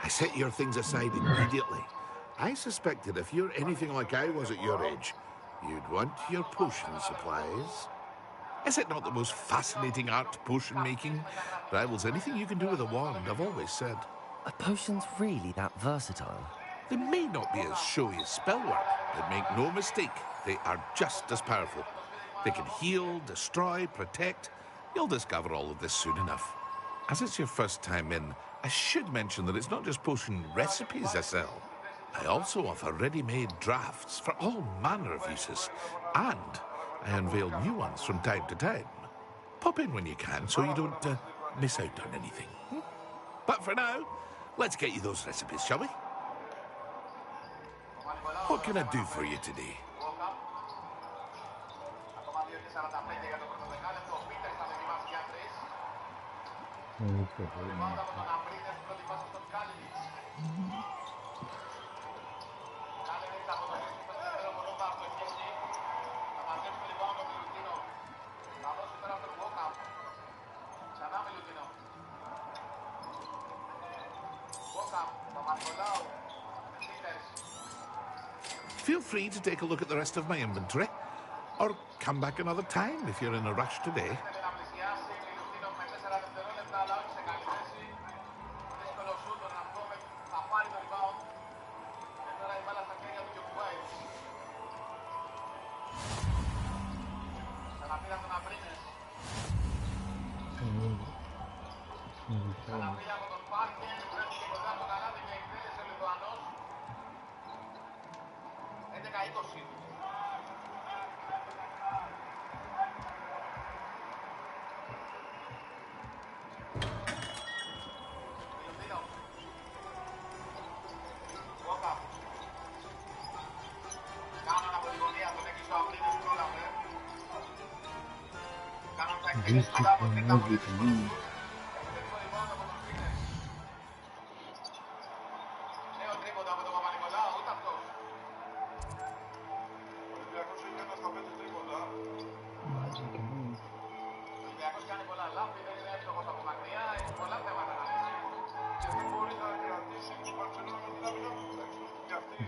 I set your things aside immediately. I suspected if you're anything like I was at your age, you'd want your potion supplies. Is it not the most fascinating art, potion making? Rivals anything you can do with a wand, I've always said. Are potions really that versatile? They may not be as showy as spellwork, but make no mistake, they are just as powerful. They can heal, destroy, protect. You'll discover all of this soon enough. As it's your first time in, I should mention that it's not just potion recipes I sell. I also offer ready-made drafts for all manner of uses, and I unveil new ones from time to time. Pop in when you can so you don't miss out on anything. But for now, let's get you those recipes, shall we? What can I do for you today? Feel free to take a look at the rest of my inventory, or come back another time if you're in a rush today.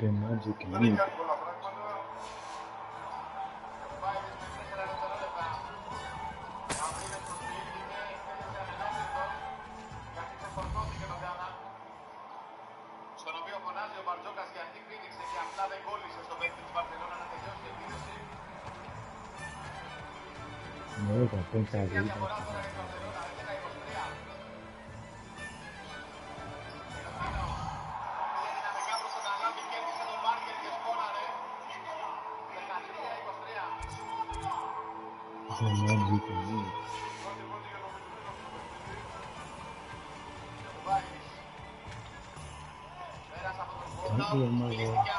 The magic leap. No, I think I read that. The magic leap. Don't be a mother.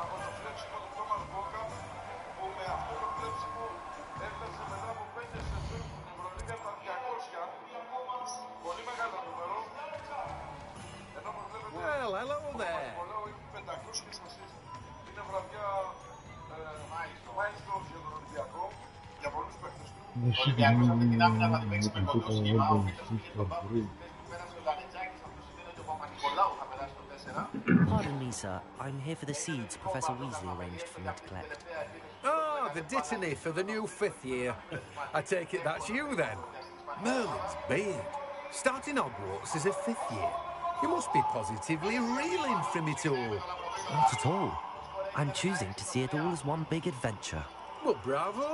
Από το φλέξιμο του Thomas Boca, που με αυτό το Ο Ολυμπιακός αυτή την άμυνα θα την παίξει με κοντό σχήμα. Ο Μίτσος και το Παύλος που πέρασε ο Λαρετζάκης από το σημείο και ο Παπα-Νικολάου θα περάσει το 4. Pardon me, sir. I'm here for the seeds Professor Weasley arranged for me to collect. Ah, the dittany for the new 5th year. I take it that's you then. Merlin's beard. Starting Hogwarts as a 5th year. You must be positively reeling from it all. Not at all. I'm choosing to see it all as one big adventure. Well, bravo.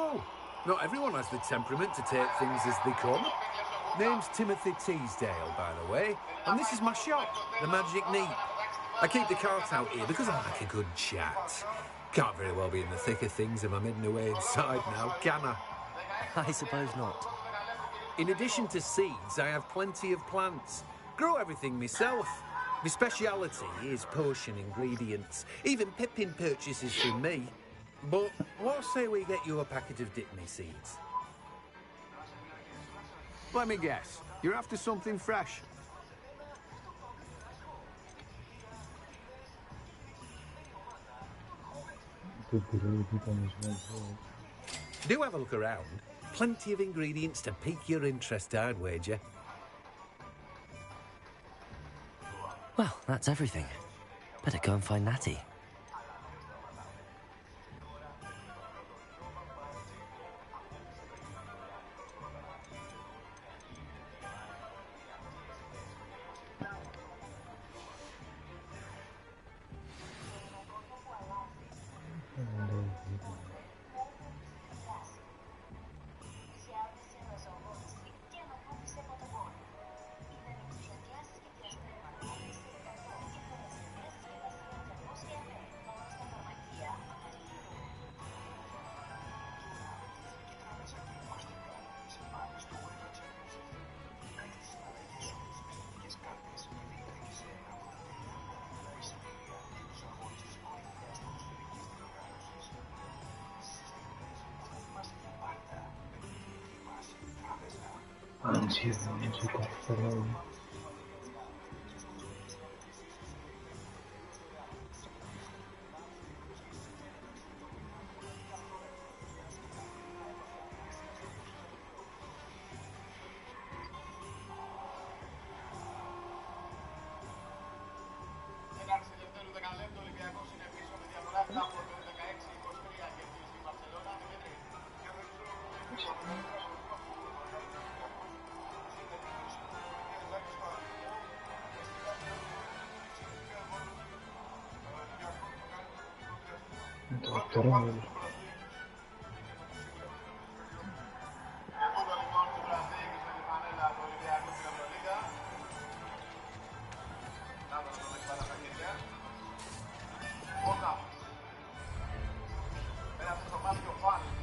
Not everyone has the temperament to take things as they come. Name's Timothy Teasdale, by the way, and this is my shop, the Magic Neat. I keep the cart out here because I like a good chat. Can't very well be in the thick of things if I'm hidden away inside now, can I? I suppose not. In addition to seeds, I have plenty of plants. Grow everything myself. My speciality is potion ingredients. Even Pippin purchases from me. But what say we get you a packet of Dittany seeds? Let me guess. You're after something fresh. Do have a look around. Plenty of ingredients to pique your interest, I'd wager. Well, that's everything. Better go and find Natty.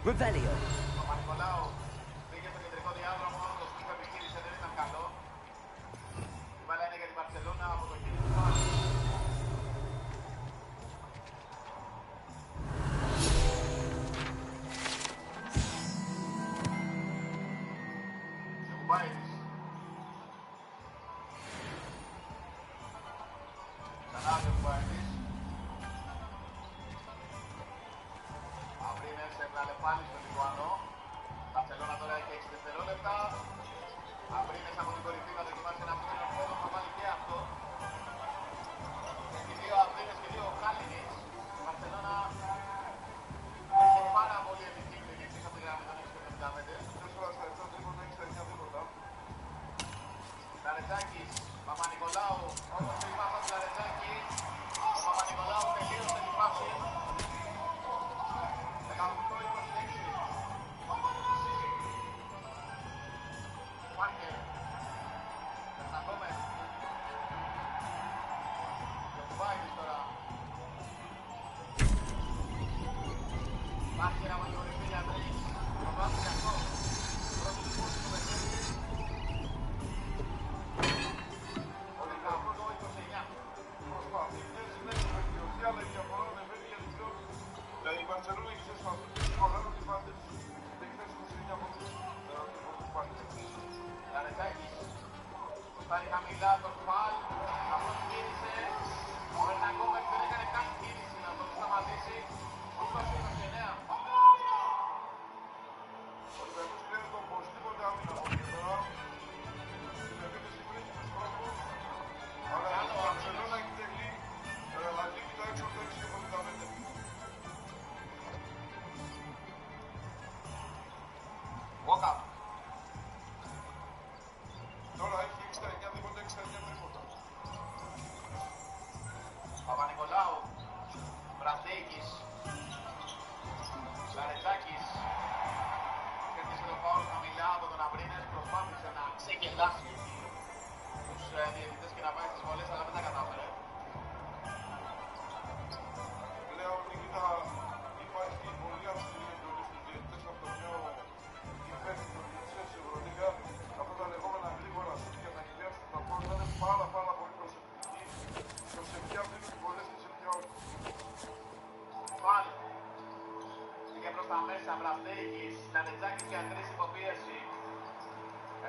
Revelio. Παπα-Νικολάου πήγε στο κεντρικό διάδρομο, το σκύπο επιχείρησε, δεν ήταν καλό. Η μπάλα είναι για την Μπαρσελόνα από το χέρι του Φαν. Σε κουμπάιτης. Ξανά σε κουμπάιτης. Έβγαλε πάλι στο Λιβουανό. Μπαρσελόνα τώρα έχει 6 δευτερόλεπτα. Αμπρίνες από την κορυφή θα δοκιμάσει ένα πίσω πόδο, θα βάλει και αυτό. Έχει δύο Αμπρίνες και δύο Χάλινης. Η Μπαρσελόνα έχει πάρα πολύ επικίνδυνη πίσω από τη γραμμή των 6,75. Λαρετζάκης, Παπα-Νικολάου, όπως η πάσα του Λαρετζάκη. Ο Παπα-Νικολάου τελείωσε την πάση.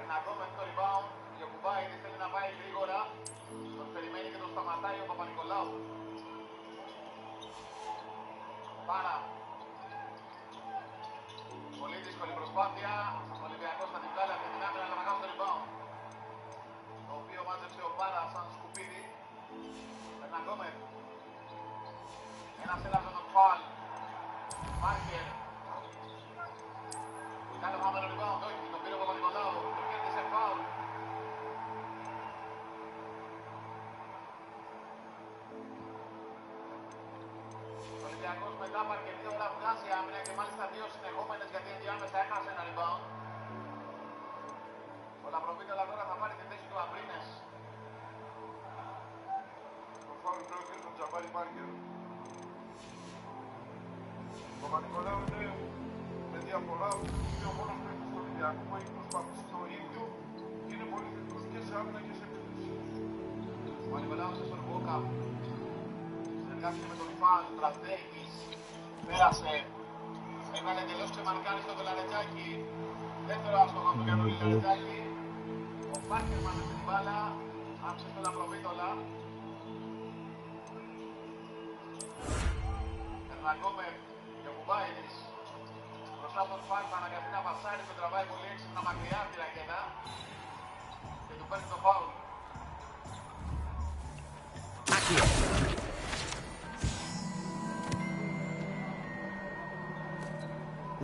Ένα ακόμα το rebound. Ο Κουβάιδης θέλει να πάει γρήγορα. Τον περιμένει και τον σταματάει ο Παπα-Νικολάου. Πάρα. Πολύ δύσκολη προσπάθεια. Ο Ολυμπιακός θα την βγάλει από την άμυνα να κάνει το rebound. Το οποίο μάζεψε ο Πάρα σαν σκουπίδι. Ένα Γκόμερ. Ένας έλαβε τον φάουλ. Μάρκερ. Κάνει ο χαμένο rebound. Όχι, τον πήρε ο Παπα-Νικολάου. Το κέρδισε φάουλ. Ο Ολυμπιακός μετά από αρκετή ώρα βγάζει άμυνα και μάλιστα δύο συνεχόμενες γιατί ενδιάμεσα έχασε ένα rebound. Ο Λαμπροβίτολα τώρα θα πάρει τη θέση του Αμπρίνες. Το φάουλ πρόκειται στον Τζαμπάρι Μάρκερ. Ο Παπα-Νικολάου είναι με διαφορά είναι ο μόνος παίκτης του Ολυμπιακού που έχει προσπαθήσει το ίδιο και είναι πολύ θετικός και σε άμυνα και σε επίθεση. Ο Παπα-Νικολάου στον walk-up. Συνεργάστηκε με τον Φαν, Τραστέγης. Πέρασε. Έβαλε εντελώς ξεμαρκάρι στο Λαρετζάκι. Δεύτερο άστοχο του για τον Λαρετζάκι. Ο Πάρκερ μάζεψε την μπάλα. Άψε στο Λαμπροβίτολα. Ερναγκόμερ και ο Κουβάιδης. Μπροστά από τον Φαν θα αναγκαστεί να πασάρει, τον τραβάει πολύ έξυπνα μακριά από τη ρακέτα. Και του παίρνει το φάουλ.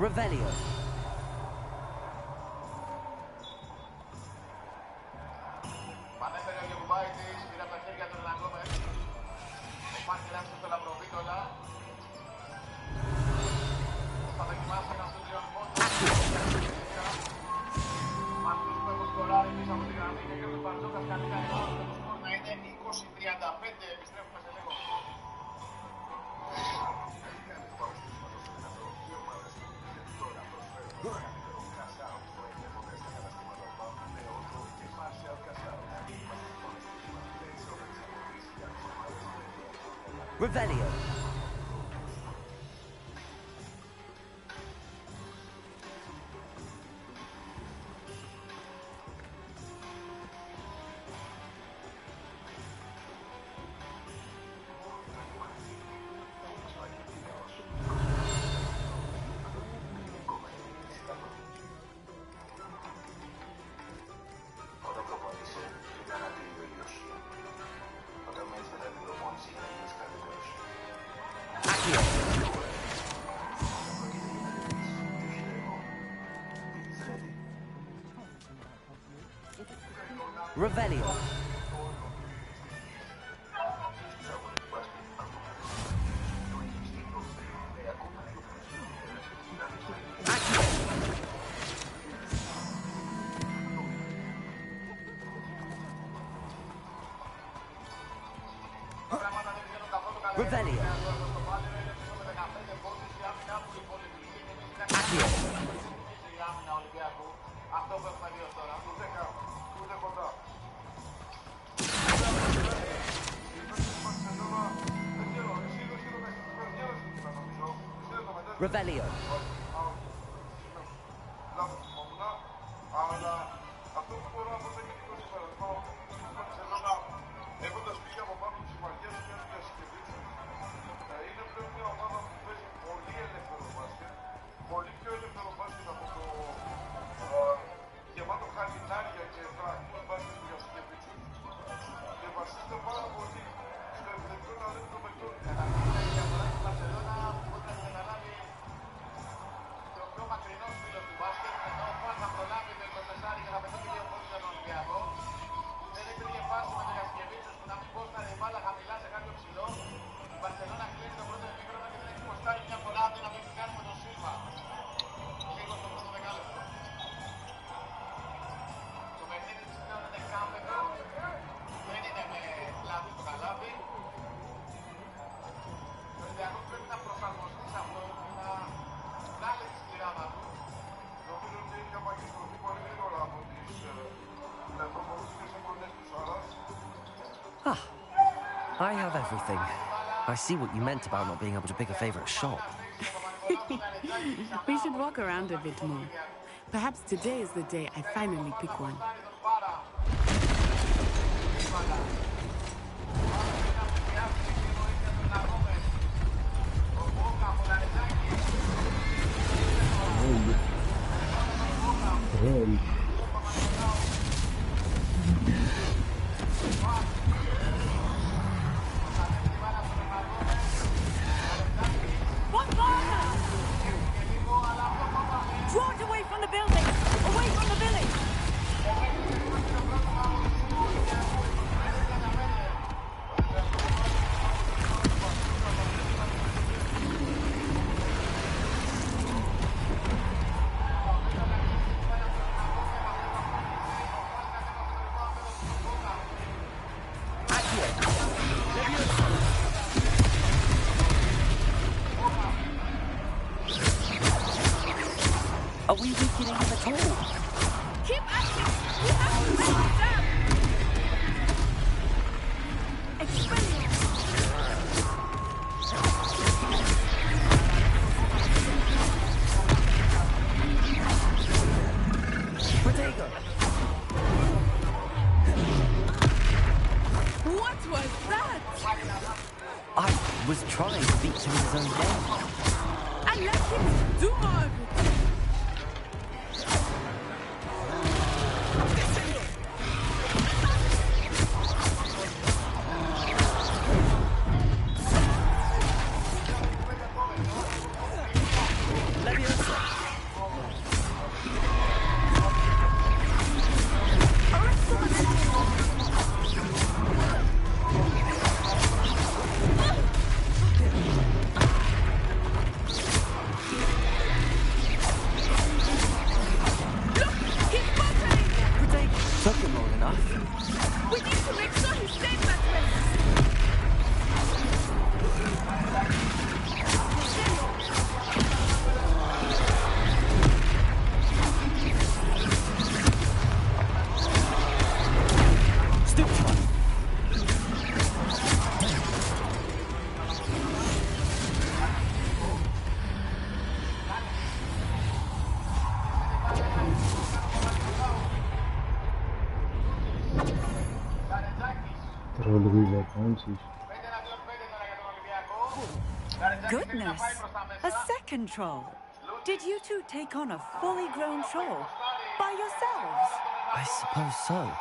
Revelio. Πανέφερε ο Γεκουμπάιτης, πήρε από τα χέρια του Ερναγκόμερ. Ο Πάρκερ άφησε στο Λαμπροβίτολα. Θα δοκιμάσει ένα στους δύο πόντους. Μαρτούς που έχουν σκοράρει πίσω από τη γραμμή και ο Μπαρτζόκας κάνει κάτι άλλο. Το σκορ να είναι 20-35. Επιστρέφουμε σε λίγο. Revelio. Revelio. Revelio. Αυτό που έχουμε δει ως τώρα. Ούτε κοντά. Revelio. Αλλά αυτό που μπορώ να πω είναι και το συμπερασμό έχοντας βγει από πάνω τις βαριές μιας διασκευής είναι πλέον μια ομάδα που παίζει πολύ ελεύθερο μπάσκετ, πολύ πιο ελεύθερο μπάσκετ από το γεμάτο χαλινάρια και τραγικό μπάσκετ του Γιασκεβίτσου και βασίζεται πάρα πολύ στο επιθετικό ταλέντο με τον πιο μακρινός φίλος του μπάσκετ, ενώ ο Φαν θα προλάβει με το τεσάρι και θα πετύχει δύο πόντους για τον Ολυμπιακό. Δεν υπήρχε φάση με τον Γιασκεβίτσος που να μην πόσταρε η μπάλα χαμηλά σε κάποιο ψηλό. Η Μπαρσελόνα κλείνει το πρώτο ημίχρονο και δεν έχει ποστάρει μια φορά από να μην κάνει με τον Σίλβα. Λίγο στο πρώτο δεκάλεπτο. Το παιχνίδι της πλέον είναι κάμπεδο. Δεν είναι με λάδι στο καλάθι. Ο Ολυμπιακός πρέπει να προσαρμοστεί σε αυτό και να βγάλει τη σκληράδα του. Νομίζω ότι έχει απαγγελθεί πολύ γρήγορα από τις προπονήσεις και εμβολές του Σάρας. Ah, I have everything. I see what you meant about not being able to pick a favorite shop. We should walk around a bit more. Perhaps today is the day I finally pick one. Draw it away from the building! Away from the village! Are we weakening him at all? Keep acting! We have to break it down! Expelliarmus! Protego! What was that? I was trying to beat him in his own game. And let him do more of it! Took him long enough. We need to make sure he stays that way! Goodness! A second troll! Did you two take on a fully grown troll? By yourselves? I suppose so.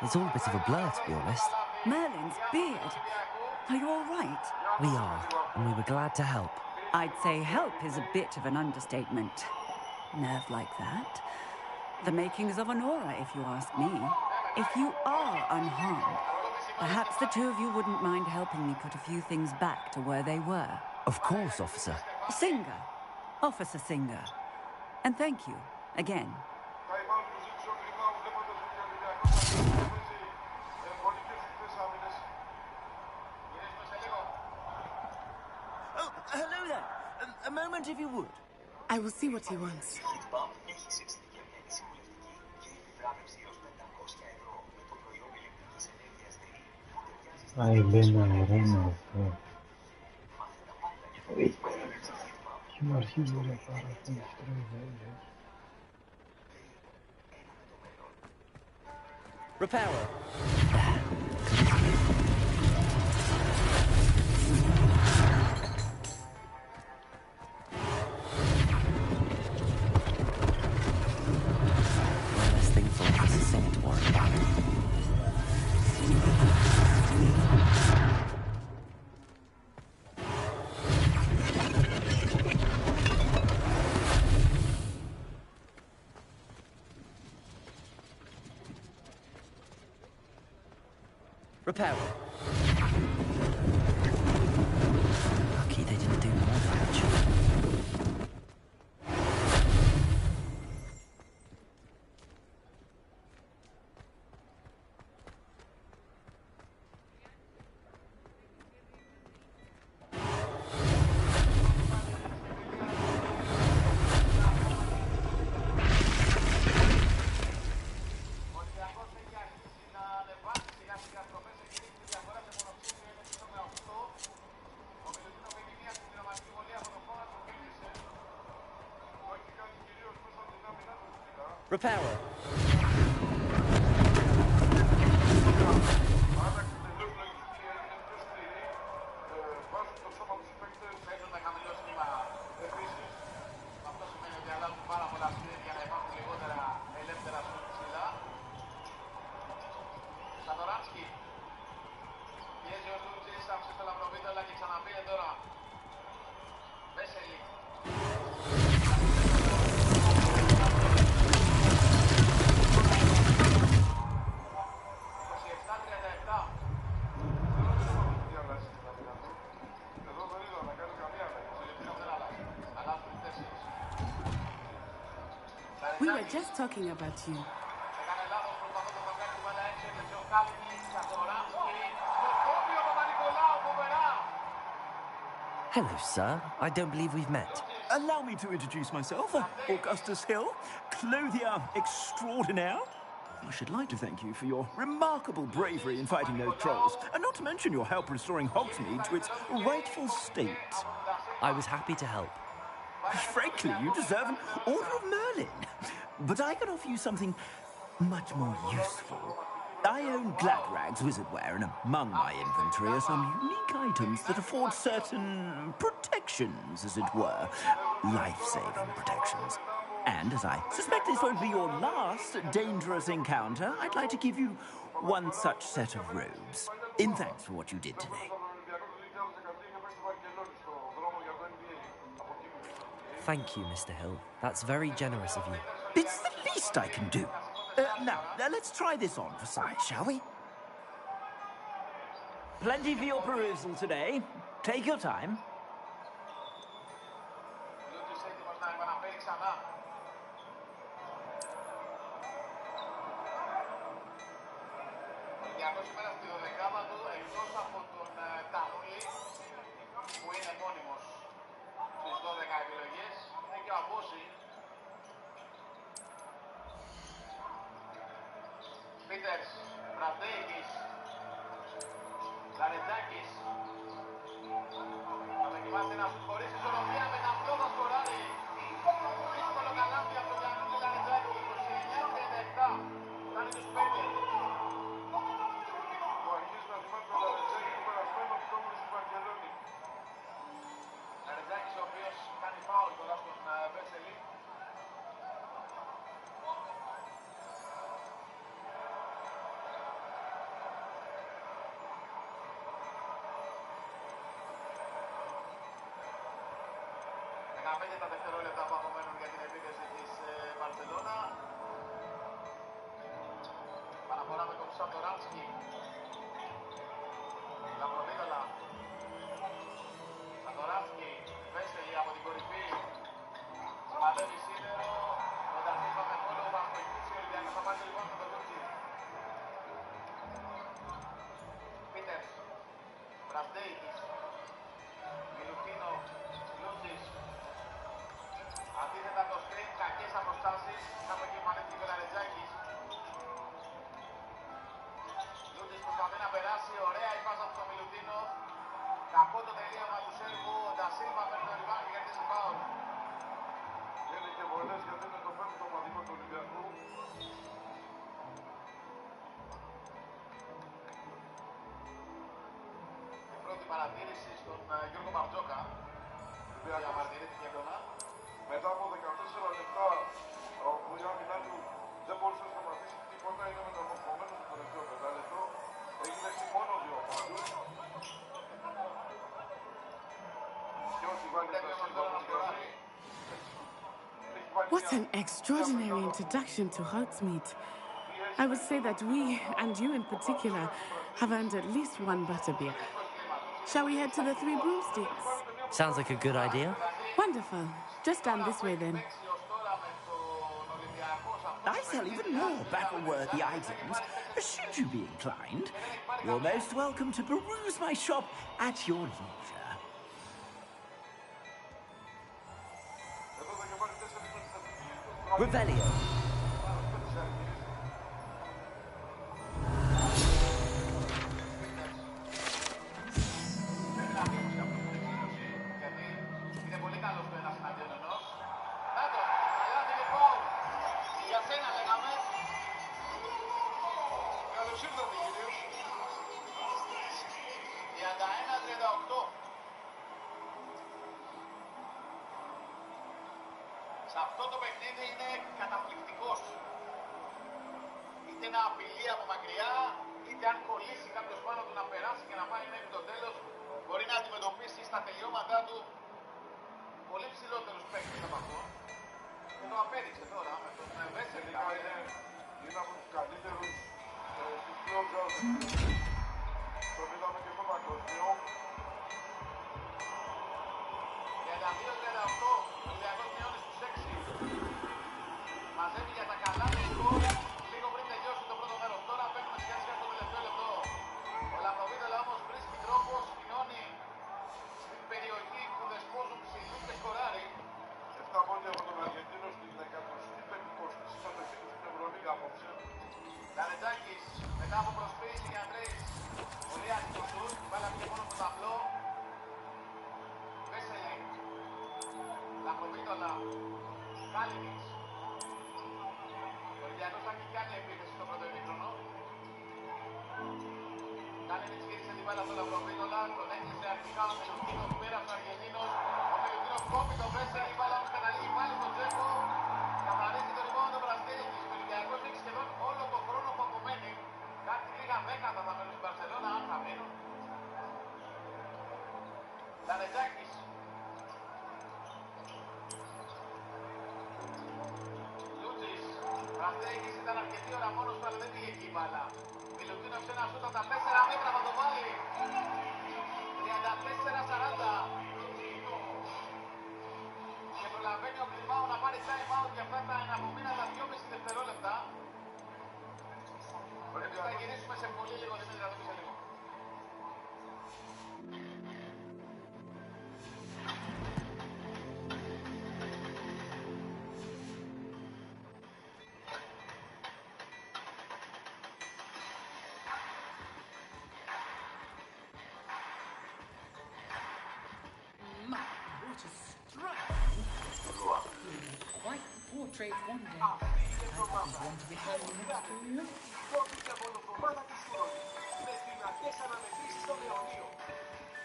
It's all a bit of a blur, to be honest. Merlin's beard. Are you all right? We are, and we were glad to help. I'd say help is a bit of an understatement. Nerve like that. The makings of an aura, if you ask me. If you are unharmed, perhaps the two of you wouldn't mind helping me put a few things back to where they were. Of course, officer. Singer. Officer Singer. And thank you, again. Oh, hello there. A moment if you would. I will see what he wants. Ay, ven a verano, αυτό. Μου αρχίζει να πάρα πολύ στραβά. Reparo. One less thing for Officer Singer to worry about. Reparo. Lucky they didn't do more damage. Repairer. We were just talking about you. Hello, sir. I don't believe we've met. Allow me to introduce myself, Augustus Hill, clothier extraordinaire. I should like to thank you for your remarkable bravery in fighting those trolls, and not to mention your help restoring Hogsmeade to its rightful state. I was happy to help. Frankly, you deserve an Order of Merlin. But I can offer you something much more useful. I own Gladrag's wizardware, and among my inventory are some unique items that afford certain protections, as it were. Life-saving protections. And as I suspect this won't be your last dangerous encounter, I'd like to give you one such set of robes, in thanks for what you did today. Thank you, Mr. Hill. That's very generous of you. It's the least I can do. Now, let's try this on for size, shall we? Plenty for your perusal today. Take your time. Peters, Brandekis, Λαρετζάκης. Θα δοκιμάσει να σου χωρίσει ισορροπία με τα αυτό θα σκοράρει. Δύσκολο καλάθι από τον Γιαννούλη Λαρετζάκη, 29-37. Κάνει τους 5. Ο αρχής να θυμάται τον Λαρετζάκη του περασμένου Οκτώβρη στη Βαρκελόνη. Λαρετζάκης ο οποίος κάνει φάουλ τώρα στον Βέσελη. Τα δευτερόλεπτα που απομένουν για την επίθεση της Μπαρσελόνα. Παραφορά με τον Σαντοράνσκι. Λαμπροβίδολα. Σαντοράνσκι. Βέσελη από την κορυφή. Σημαδεύει σίδερο. Με τα φύλλα με πόλο Βασκοϊκούση. Ο Ολυμπιακός θα πάρει λοιπόν με τον Λούτσι. Πίτερς. Βρασδέικης. Μιλουτίνο. Λούτσις. Αντίθετα το σκριν, κακές αποστάσεις, από εκεί πανέφυγε ο Λαρετζάκης. Λούτης προσπαθεί να περάσει, ωραία η πάσα από τον Μιλουτίνο. Κακό το τελείωμα του Σέρβου, ο Ντασίλβα παίρνει το ριμπάουντ και κερδίζει φάουλ. Είναι και πολλές γιατί είναι το πέμπτο μαδικό του Ολυμπιακού. Η πρώτη παρατήρηση στον Γιώργο Μπαρτζόκα. Διαμαρτυρήθηκε έντονα. Μετά από 14 λεπτά ο Γιάννη του δεν μπορούσε να σταματήσει τίποτα, είναι μεταμορφωμένος στο τελευταίο πεντάλεπτο. Έχει δεχτεί μόνο 2 πόντους. Και όσοι βάλει τα σύλλογα από την γραμμή. What an extraordinary introduction to Hogsmeade. I would say that we, and you in particular, have earned at least one butterbeer. Shall we head to the Three Broomsticks? Sounds like a good idea. Wonderful. Just down this way then. I sell even more battle-worthy items. Should you be inclined, you're most welcome to peruse my shop at your leisure. Revelio. Για σένα σε αυτό το παιχνίδι είναι καταπληκτικός. Είτε να απειλεί από μακριά, είτε αν κολλήσει κάποιος πάνω του να περάσει και να πάει μέχρι το τέλος, μπορεί να αντιμετωπίσει στα τελειώματά του πολύ ψηλότερους παίκτες από αυτό. Και το απέδειξε τώρα με τον Βέσσερ. Είναι από τους καλύτερους στους πιο ψηλούς. Τον είδαμε και στο παγκόσμιο. 32-38, ο Ολυμπιακός μειώνει στους 6. Μαζεύει για τα καλά του σκορ λίγο πριν τελειώσει το πρώτο μέρος. Τώρα μπαίνουμε σιγά σιγά στο τελευταίο λεπτό. Ο Λαμπροβίτολα όμως βρίσκει τρόπο, σκηνώνει στην περιοχή που δεσπόζουν ψηλού και σκοράρει. 7 πόντια από τον Αργεντίνο στην 125η συμμετοχή του στην Ευρωλίγα απόψε. Λαρετζάκης μετά από προσποίηση για Ανδρέης. Πολύ άσχημο σουτ, βάλα και μόνο στο ταμπλό. Βέσελη, Λαμπροβίτολα, Κάλινιτς. Ο Ολυμπιακός θα έχει κάνει επίθεση στο πρώτο ημίχρονο. Κάλινιτς γύρισε την μπάλα στο Λαμπροβίτολα, τον έκλεισε αρχικά ο Μιλουτίνος, πέρασε ο Αργεντίνος. Ο Μιλουτίνος κόβει τον Βέσελη, η μπάλα όμως καταλήγει πάλι στον Τζέκο. Καθαρίζει το ρημόνο του Βραστέλικης. Ο Ολυμπιακός έχει σχεδόν όλο τον χρόνο που απομένει. Κάτι λίγα δέκατα θα μένουν στην Μπαρσελόνα, αν θα μείνουν. Λαρετζάκης. Λούτζης. Βραστέλικης ήταν αρκετή ώρα μόνος του, αλλά δεν πήγε εκεί η μπάλα. Μιλουτίνος ένα σούτ από τα 4 μέτρα θα το βάλει. 34-40. Και προλαβαίνει ο Κλιμάου να πάρει time out για αυτά τα εναπομείνατα 2,5 δευτερόλεπτα. Εμείς θα γυρίσουμε σε πολύ λίγο, Δημήτρη, θα το πεις σε λίγο. Quite the portrait one day. I didn't want to be home next to you. Κόβησε από το κομμάτι της χρόνης με δυνατές αναμετρήσεις στο Λεωνίο.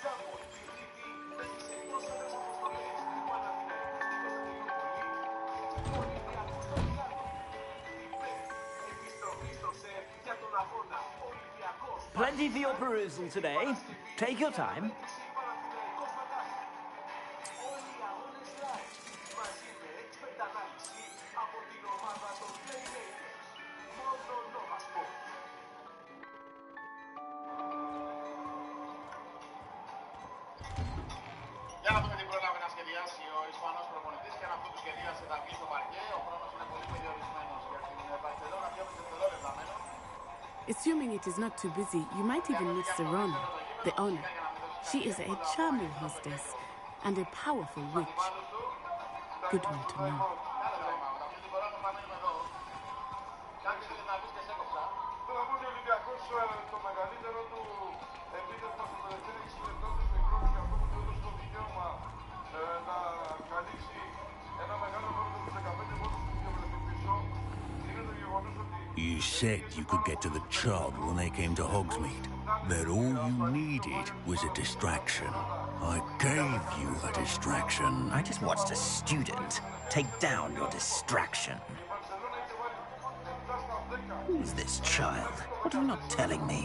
Τζάμπο, η Κρήτη έχει σε πρόσφατες αποστολές. Παναθηναϊκός Ολυμπιακός στο Μιλάνο. Επιστροφή στο σεφ για τον αγώνα. Ολυμπιακός. Plenty for your perusal today. Take your time. Όλοι οι αγώνες live μαζί με expert ανάλυση από την ομάδα των Playmakers. Μόνο Nova Sport. Για να δούμε τι πρόλαβε να σχεδιάσει ο Ισπανός προπονητής και αν αυτό που σχεδίασε θα βγει στο παρκέ. Ο χρόνος είναι πολύ περιορισμένος για την Μπαρσελόνα, 2,5 δευτερόλεπτα μένουν. Assuming it is not too busy, you might even meet Serrano, the owner. She is a charming hostess and a powerful witch. Good one to know. Τώρα όμως ο Ολυμπιακός το μεγαλύτερο του επίτευγμα στο τελευταίο 6 λεπτό του μικρόνου και αυτό που του έδωσε το δικαίωμα να καλύψει ένα μεγάλο νόμο του 15 πόντους που είχε βρεθεί πίσω είναι το γεγονός ότι You said you could get to the child when they came to Hogsmeade. That all you needed was a distraction. I gave you a distraction. I just watched a student take down your distraction. Who's this child? What are you not telling me?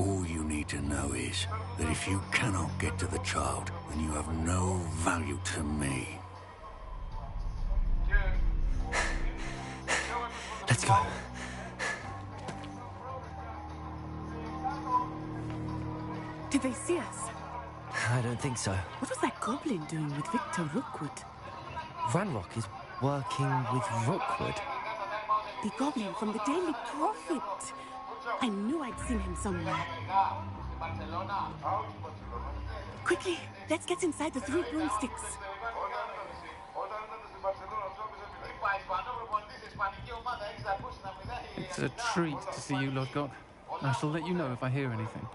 All you need to know is that if you cannot get to the child, then you have no value to me. Let's go. Did they see us? I don't think so. What was that goblin doing with Victor Rookwood? Ranrock is working with Rookwood. The goblin from the Daily Prophet. I knew I'd seen him somewhere. Quickly, let's get inside the 3 broomsticks. It's a treat to see you, Lodgok. I shall let you know if I hear anything.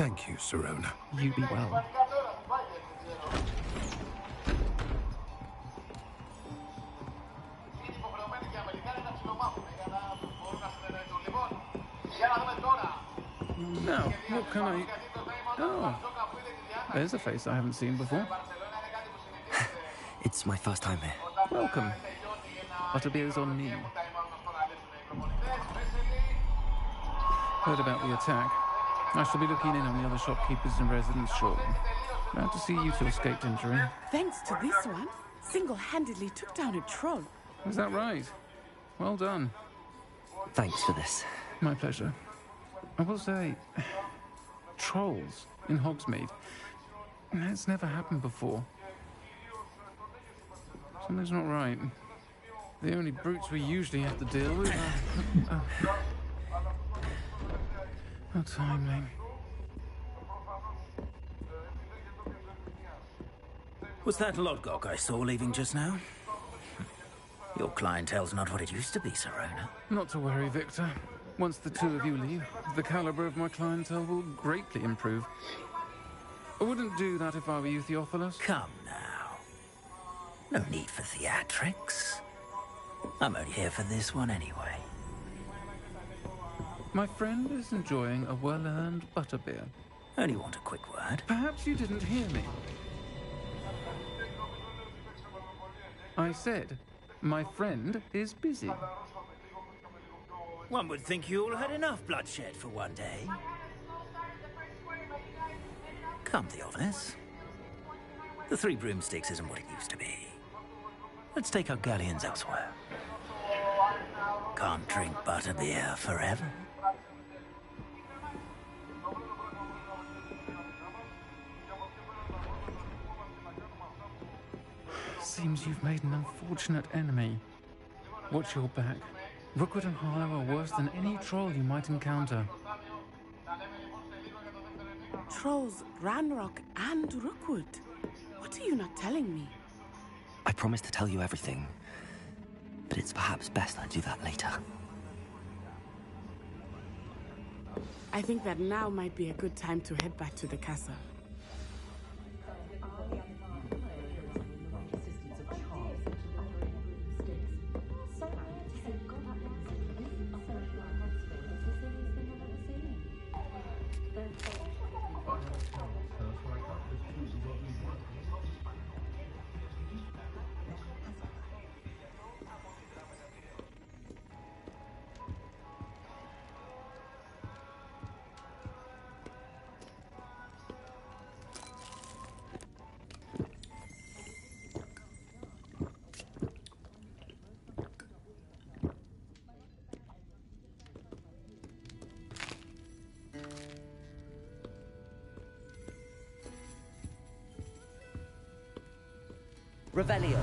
Thank you, Serrano. You be well. Now, what can I... Oh, there's a face I haven't seen before. It's my first time here. Welcome. Butterbeer's on me. Heard about the attack. I shall be looking in on the other shopkeepers and residents shortly. Glad to see you two escaped injury. Thanks to this one, single-handedly took down a troll. Is that right? Well done. Thanks for this. My pleasure. I will say, trolls in Hogsmeade. That's never happened before. Something's not right. The only brutes we usually have to deal with are... How timely. Was that Lodgok I saw leaving just now? Your clientele's not what it used to be, Serona. Not to worry, Victor. Once the two of you leave, the caliber of my clientele will greatly improve. I wouldn't do that if I were you, Theophilus. Come now. No need for theatrics. I'm only here for this one anyway. My friend is enjoying a well-earned butterbeer. Only want a quick word. Perhaps you didn't hear me. I said, my friend is busy. One would think you all had enough bloodshed for one day. Come, Theophilus. The Three Broomsticks isn't what it used to be. Let's take our galleons elsewhere. Can't drink butterbeer forever. Seems you've made an unfortunate enemy. Watch your back. Rookwood and Harlow are worse than any troll you might encounter. Trolls, Ranrock, and Rookwood. What are you not telling me? I promised to tell you everything, but it's perhaps best I do that later. I think that now might be a good time to head back to the castle. Revelio.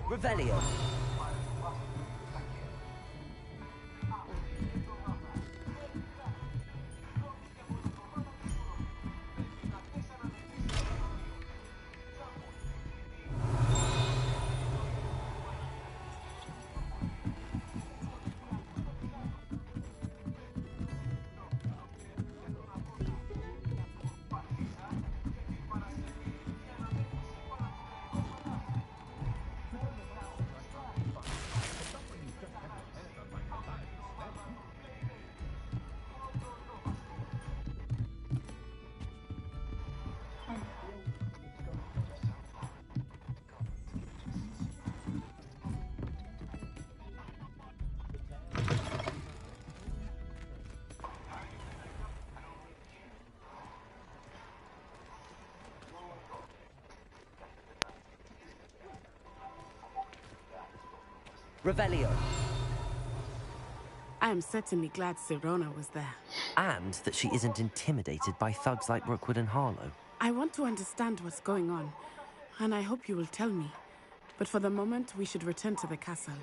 Revelio. Revelio. I am certainly glad Serona was there. And that she isn't intimidated by thugs like Rookwood and Harlow. I want to understand what's going on, and I hope you will tell me. But for the moment, we should return to the castle.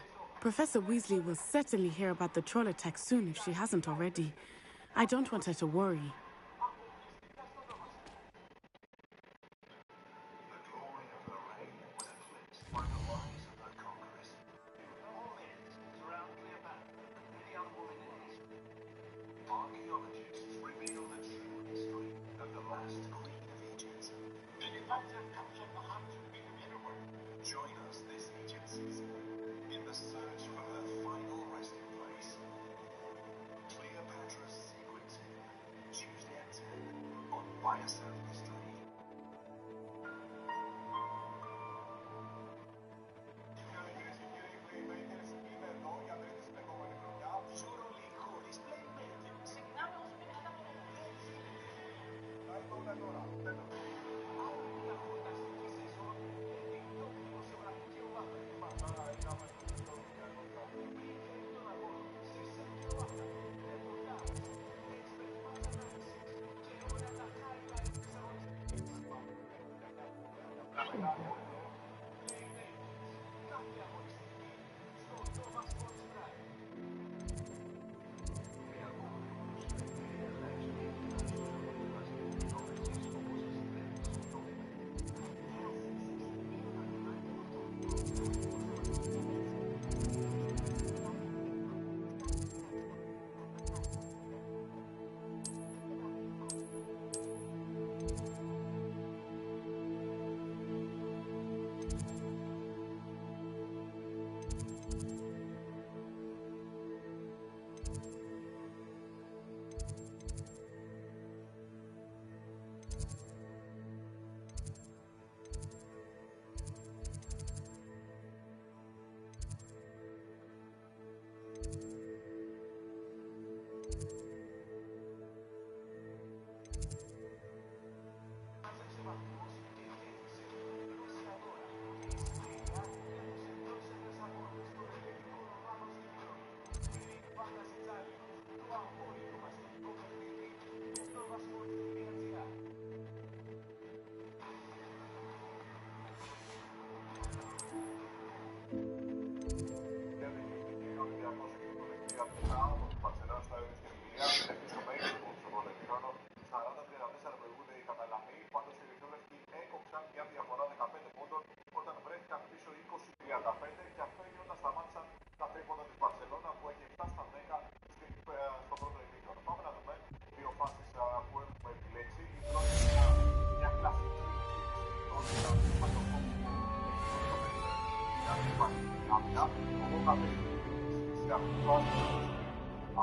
Professor Weasley will certainly hear about the troll attack soon if she hasn't already. I don't want her to worry. Archaeologists reveal the true history of the last Queen of Egypt. Join us this Egypt season in the search for her final resting place. Cleopatra's Secret Tale, Tuesday at 10 on Bioserve History.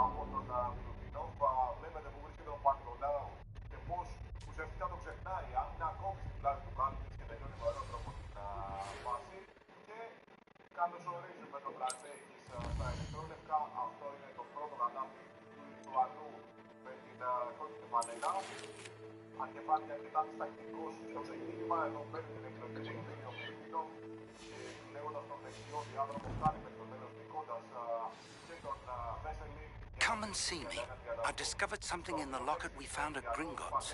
Από τον Μιλουτινόφ βλέπετε που βρίσκεται ο Παντολάου και πώς ουσιαστικά το ξεχνάει, αν είναι ακόμη στην πλάτη του Χάρτης και τελειώνει με ωραίο τρόπο την φάση και καλωσορίζουμε τον Τραντέχης στα ηλεκτρόλευκα. Αυτό είναι το πρώτο κατάφυλλο του Λιθουανού με την κόκκινη φανέλα. Αρκεφάνει αρκετά διστακτικός στο ξεκίνημα, εδώ παίρνει την εκλογή του Μιλουτινόφ λέγοντας τον δεξιό διάδρομο κάνει με το τέλος νικώντας και τον Βέσελη. Come and see me. I've discovered something in the locket we found at Gringotts.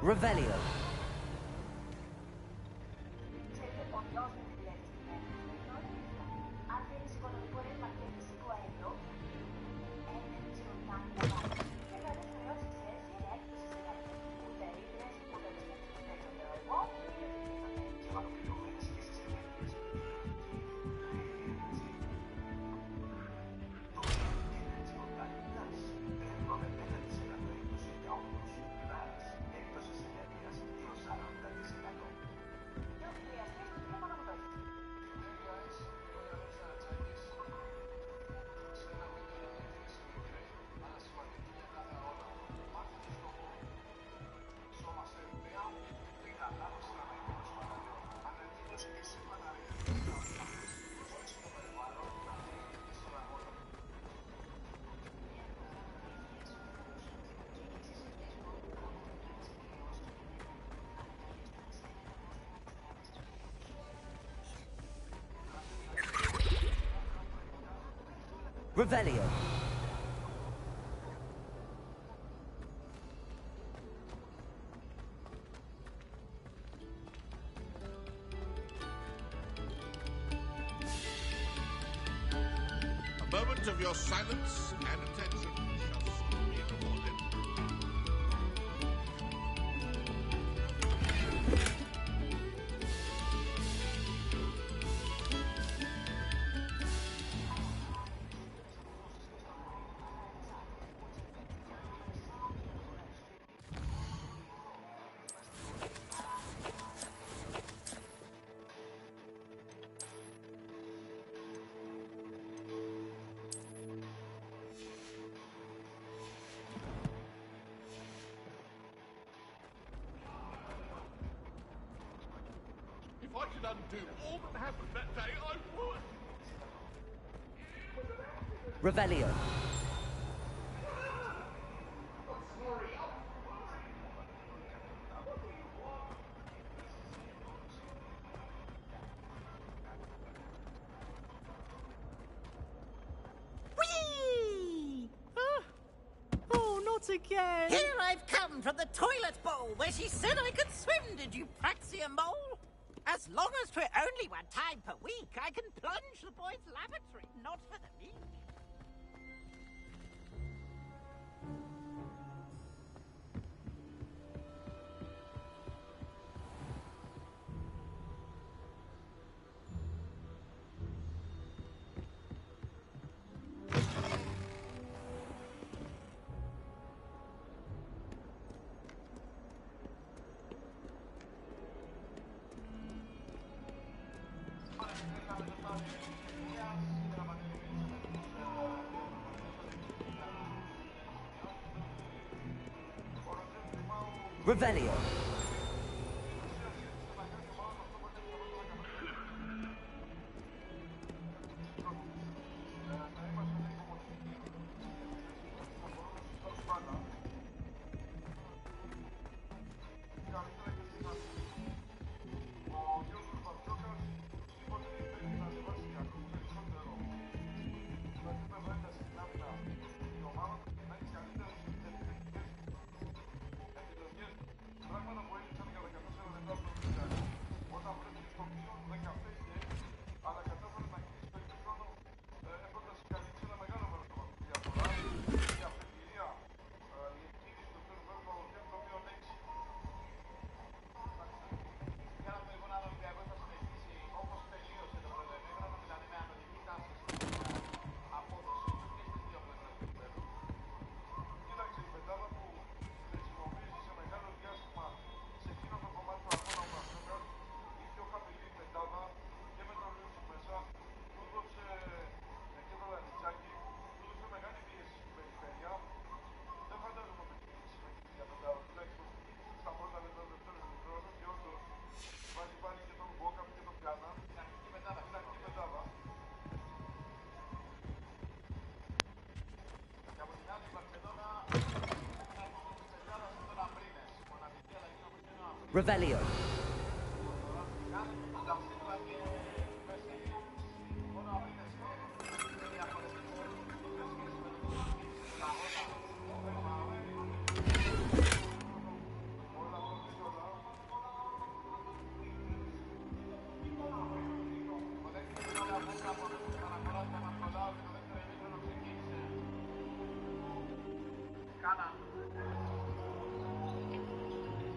Revelio. Revelio. A moment of your silence and attention shall soon be rewarded. If I could undo all that happened that day, I would. Revelio. Whee! Oh, not again! Here I've come from the toilet bowl where she said I could swim, did you praxia mole? As long as 'twere only one time per week, I can plunge the boy's lavatory, not for the meek. Revelio. Revelio.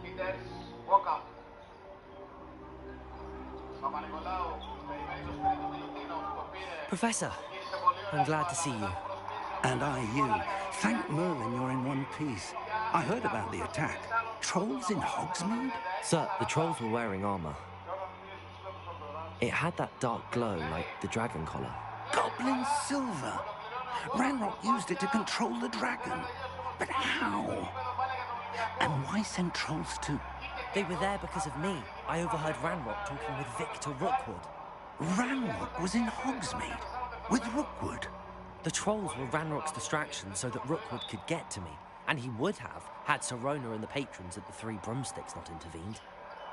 Peters, Walker. Papanikolaou, περιμένει το σπίτι του Μιλουτίνο, το πήρε. Professor, I'm glad to see you. And I you. Thank Merlin you're in one piece. I heard about the attack. Trolls in Hogsmeade? Sir, the trolls were wearing armor. It had that dark glow like the dragon collar. Goblin silver. Ranrock used it to control the dragon. But how? And why send trolls to... They were there because of me. I overheard Ranrock talking with Victor Rookwood. Ranrock was in Hogsmeade? With Rookwood? The trolls were Ranrock's distraction so that Rookwood could get to me. And he would have, had Sirona and the patrons at the Three Broomsticks not intervened.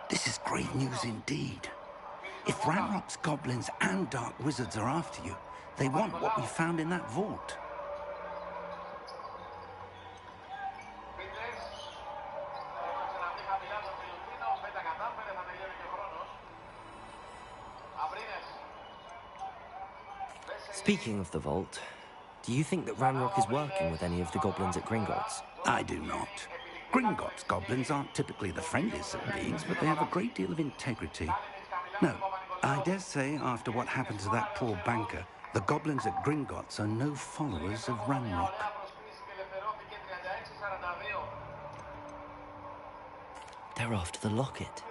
This is great news indeed. If Ranrock's goblins and dark wizards are after you, they want what we found in that vault. Speaking of the vault, do you think that Ranrock is working with any of the goblins at Gringotts? I do not. Gringotts goblins aren't typically the friendliest of beings, but they have a great deal of integrity. No, I dare say after what happened to that poor banker, the goblins at Gringotts are no followers of Ranrock. They're after the locket.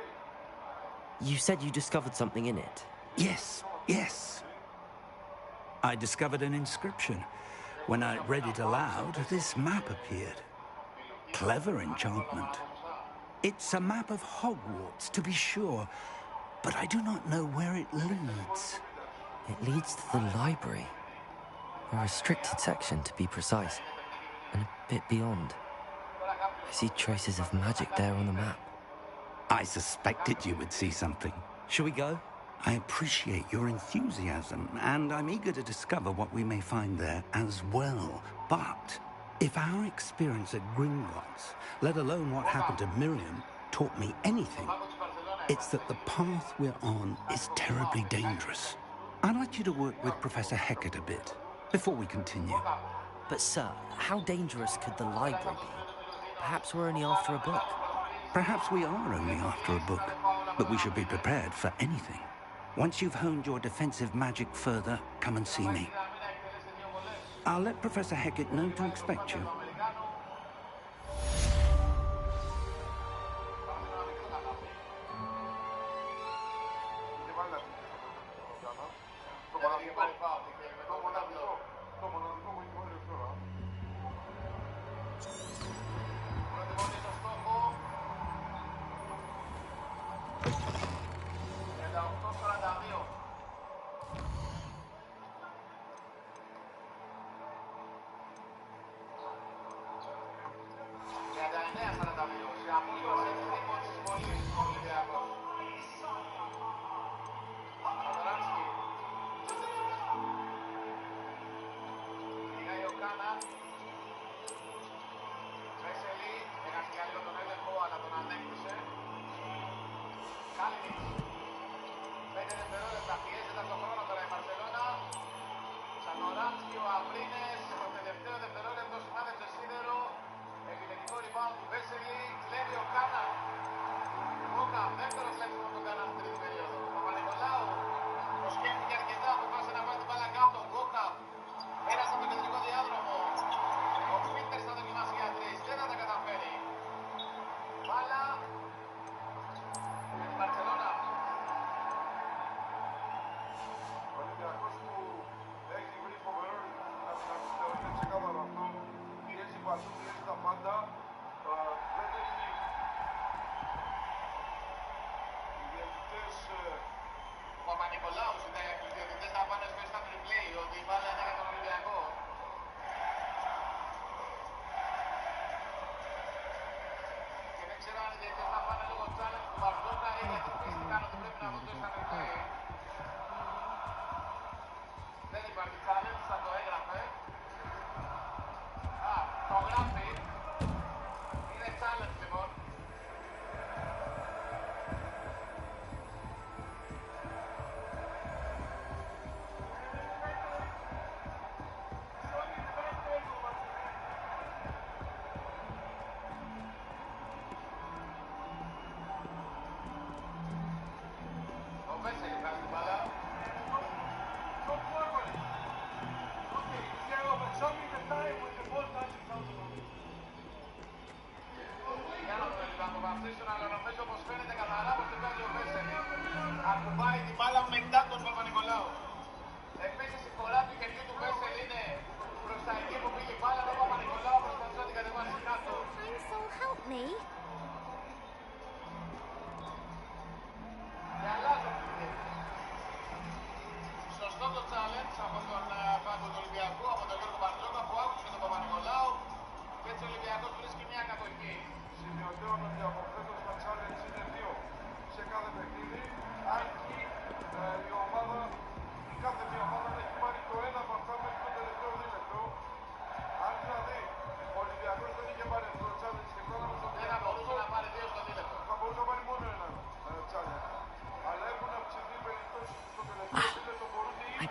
You said you discovered something in it. Yes. I discovered an inscription. When I read it aloud, this map appeared. Clever enchantment. It's a map of Hogwarts, to be sure, but I do not know where it leads. It leads to the library. A restricted section, to be precise, and a bit beyond. I see traces of magic there on the map. I suspected you would see something. Shall we go? I appreciate your enthusiasm, and I'm eager to discover what we may find there as well. But if our experience at Gringotts, let alone what happened to Miriam, taught me anything, it's that the path we're on is terribly dangerous. I'd like you to work with Professor Hecat a bit, before we continue. But sir, how dangerous could the library be? Perhaps we're only after a book. Perhaps we are only after a book, but we should be prepared for anything. Once you've honed your defensive magic further, come and see me. I'll let Professor Hecat know to expect you.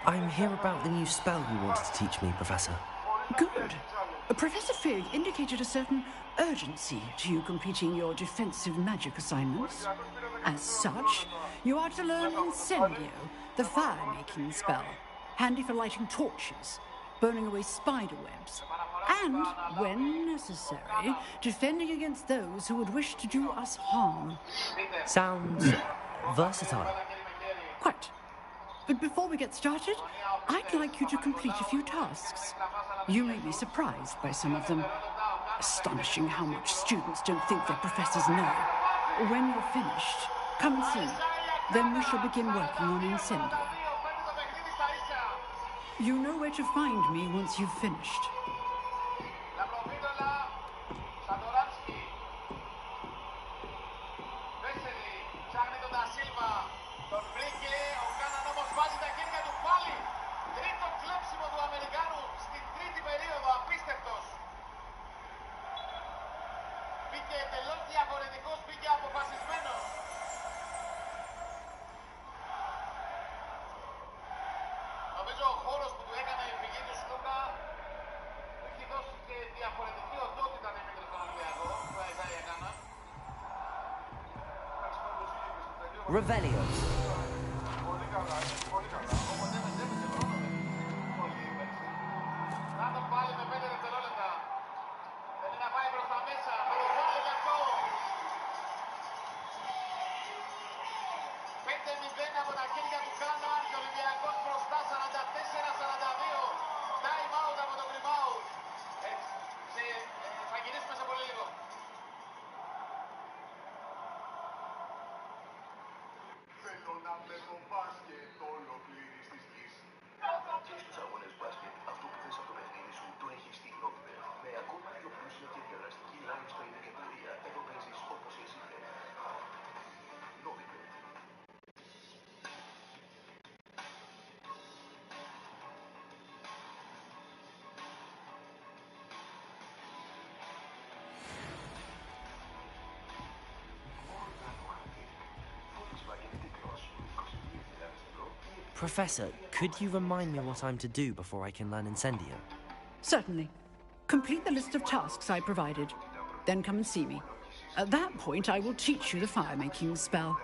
I'm here about the new spell you wanted to teach me, Professor. Good. Professor Fig indicated a certain urgency to you completing your defensive magic assignments. As such, you are to learn Incendio, the fire-making spell, handy for lighting torches, burning away spider webs, and, when necessary, defending against those who would wish to do us harm. Sounds versatile. Quite. But before we get started, I'd like you to complete a few tasks. You may be surprised by some of them. Astonishing how much students don't think their professors know. When you're finished, come and see me. Then we shall begin working on Incendio. You know where to find me once you've finished. Revelio. Professor, could you remind me what I'm to do before I can learn Incendio? Certainly. Complete the list of tasks I provided. Then come and see me. At that point, I will teach you the fire-making spell.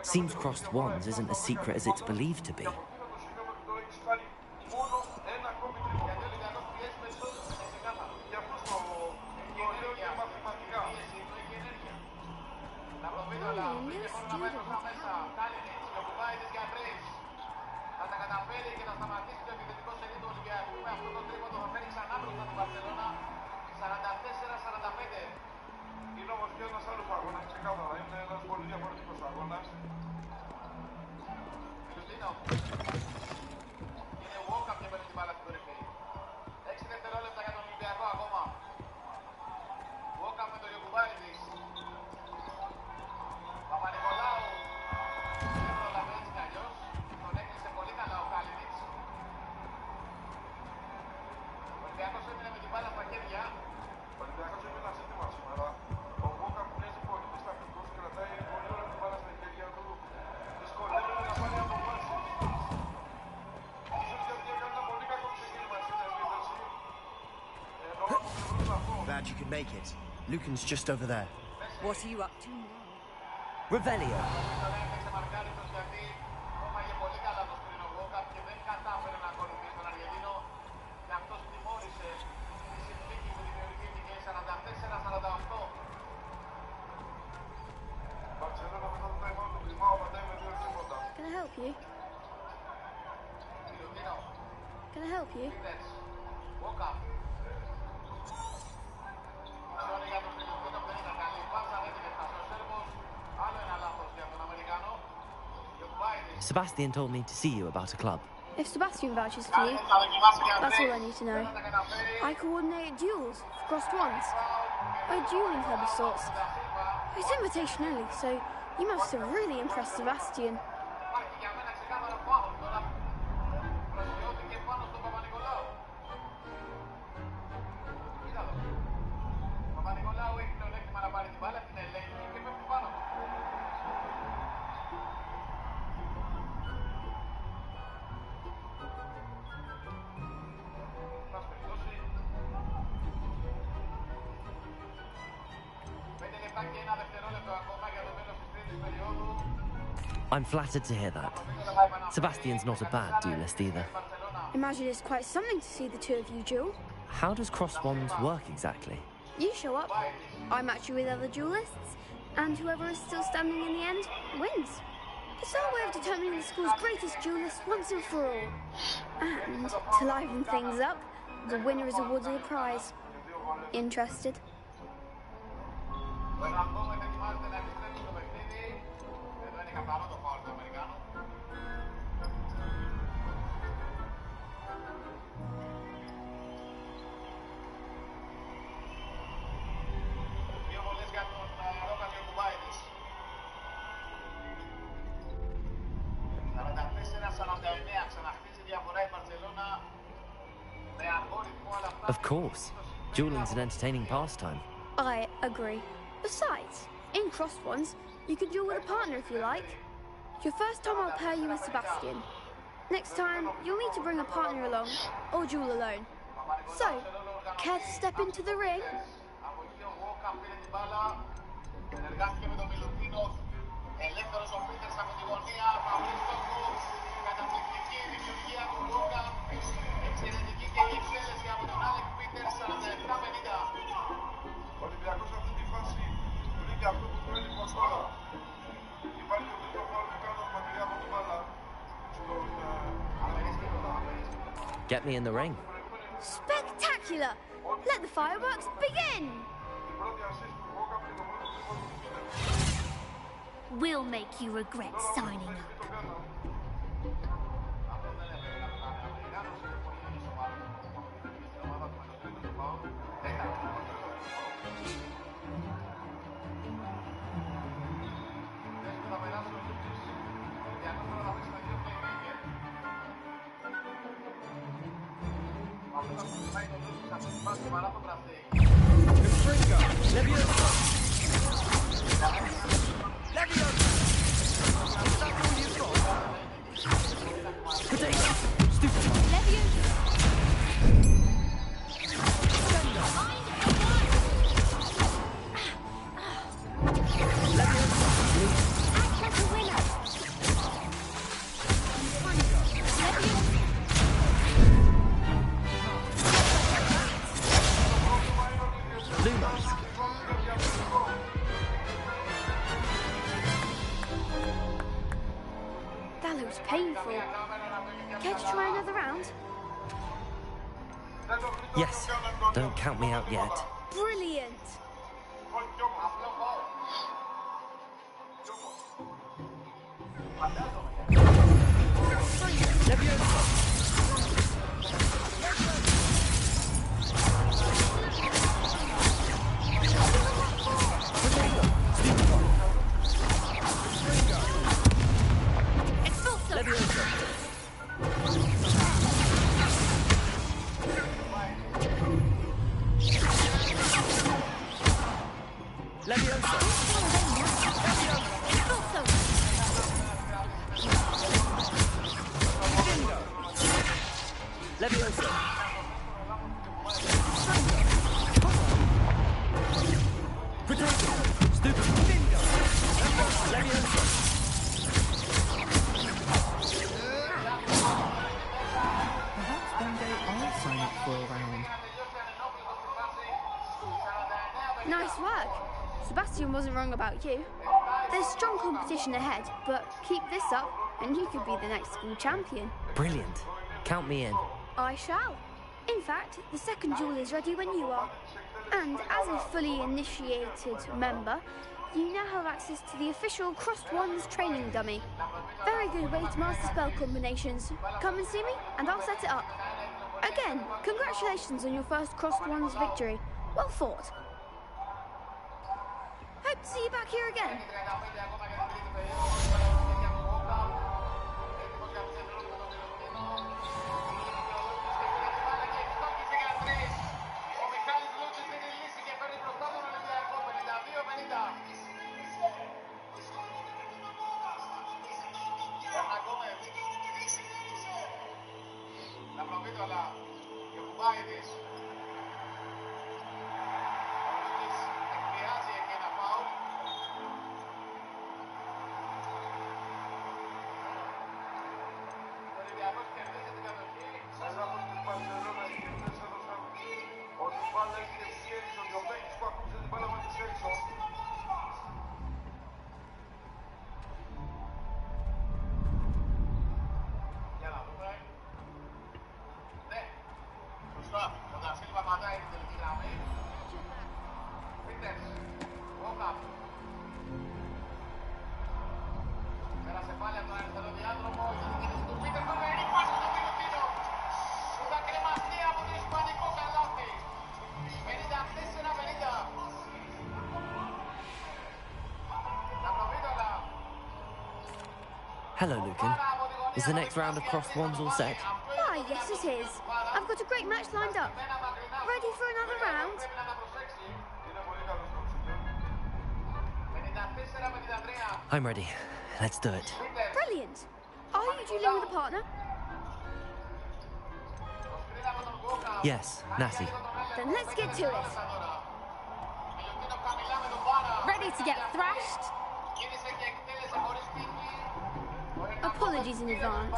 Seems crossed wands isn't as secret as it's believed to be. Glad you could make it. Lucan's just over there. What are you up to now? Revelio. Can I help you? Can I help you? Sebastian told me to see you about a club. If Sebastian vouches for you, that's all I need to know. I coordinate duels for crossed ones. A dueling club of sorts. It's invitation only, so you must have really impressed Sebastian. I'm flattered to hear that. Sebastian's not a bad duelist either. Imagine it's quite something to see the two of you duel. How does cross wands work exactly? You show up, I match you with other duelists, and whoever is still standing in the end wins. It's our way of determining the school's greatest duelist once and for all. And to liven things up, the winner is awarded a prize. Interested? Of course. Dueling's an entertaining pastime. I agree. Besides, in crossed ones, you can duel with a partner if you like. Your first time I'll pair you with Sebastian. Next time, you'll need to bring a partner along, or duel alone. So, care to step into the ring? Get me in the ring. Spectacular! Let the fireworks begin! We'll make you regret signing up. That looks painful. Care to try another round? Yes. Don't count me out yet. Brilliant! wasn't wrong about you. There's strong competition ahead, but keep this up and you could be the next school champion. Brilliant. Count me in. I shall. In fact, the second duel is ready when you are. And as a fully initiated member, you now have access to the official Crossed Wands training dummy. Very good way to master spell combinations. Come and see me, and I'll set it up. Again, congratulations on your first Crossed Wands victory. Well fought. Hope to see you back here again. La provvitola che Kubaitis. Hello, Lucan. Is the next round of Crossed Wands all set? Why, yes it is. I've got a great match lined up. Ready for another round? I'm ready. Let's do it. Brilliant. Are you dueling with a partner? Yes, Natty. Then let's get to it. Ready to get thrashed? Apologies in advance.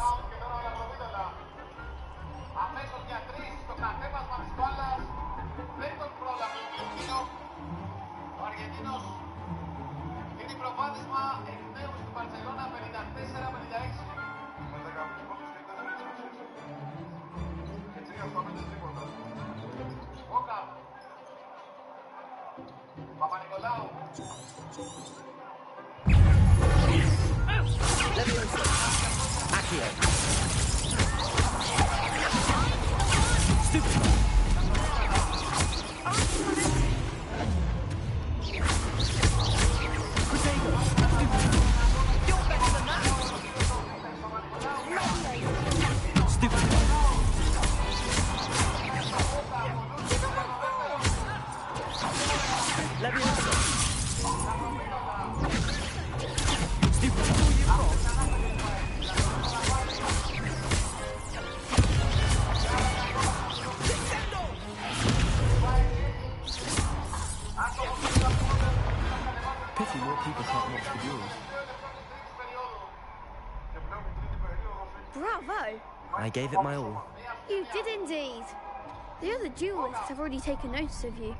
Pity more people can't watch the duels. Bravo! I gave it my all. You did indeed. The other duelists have already taken notice of you,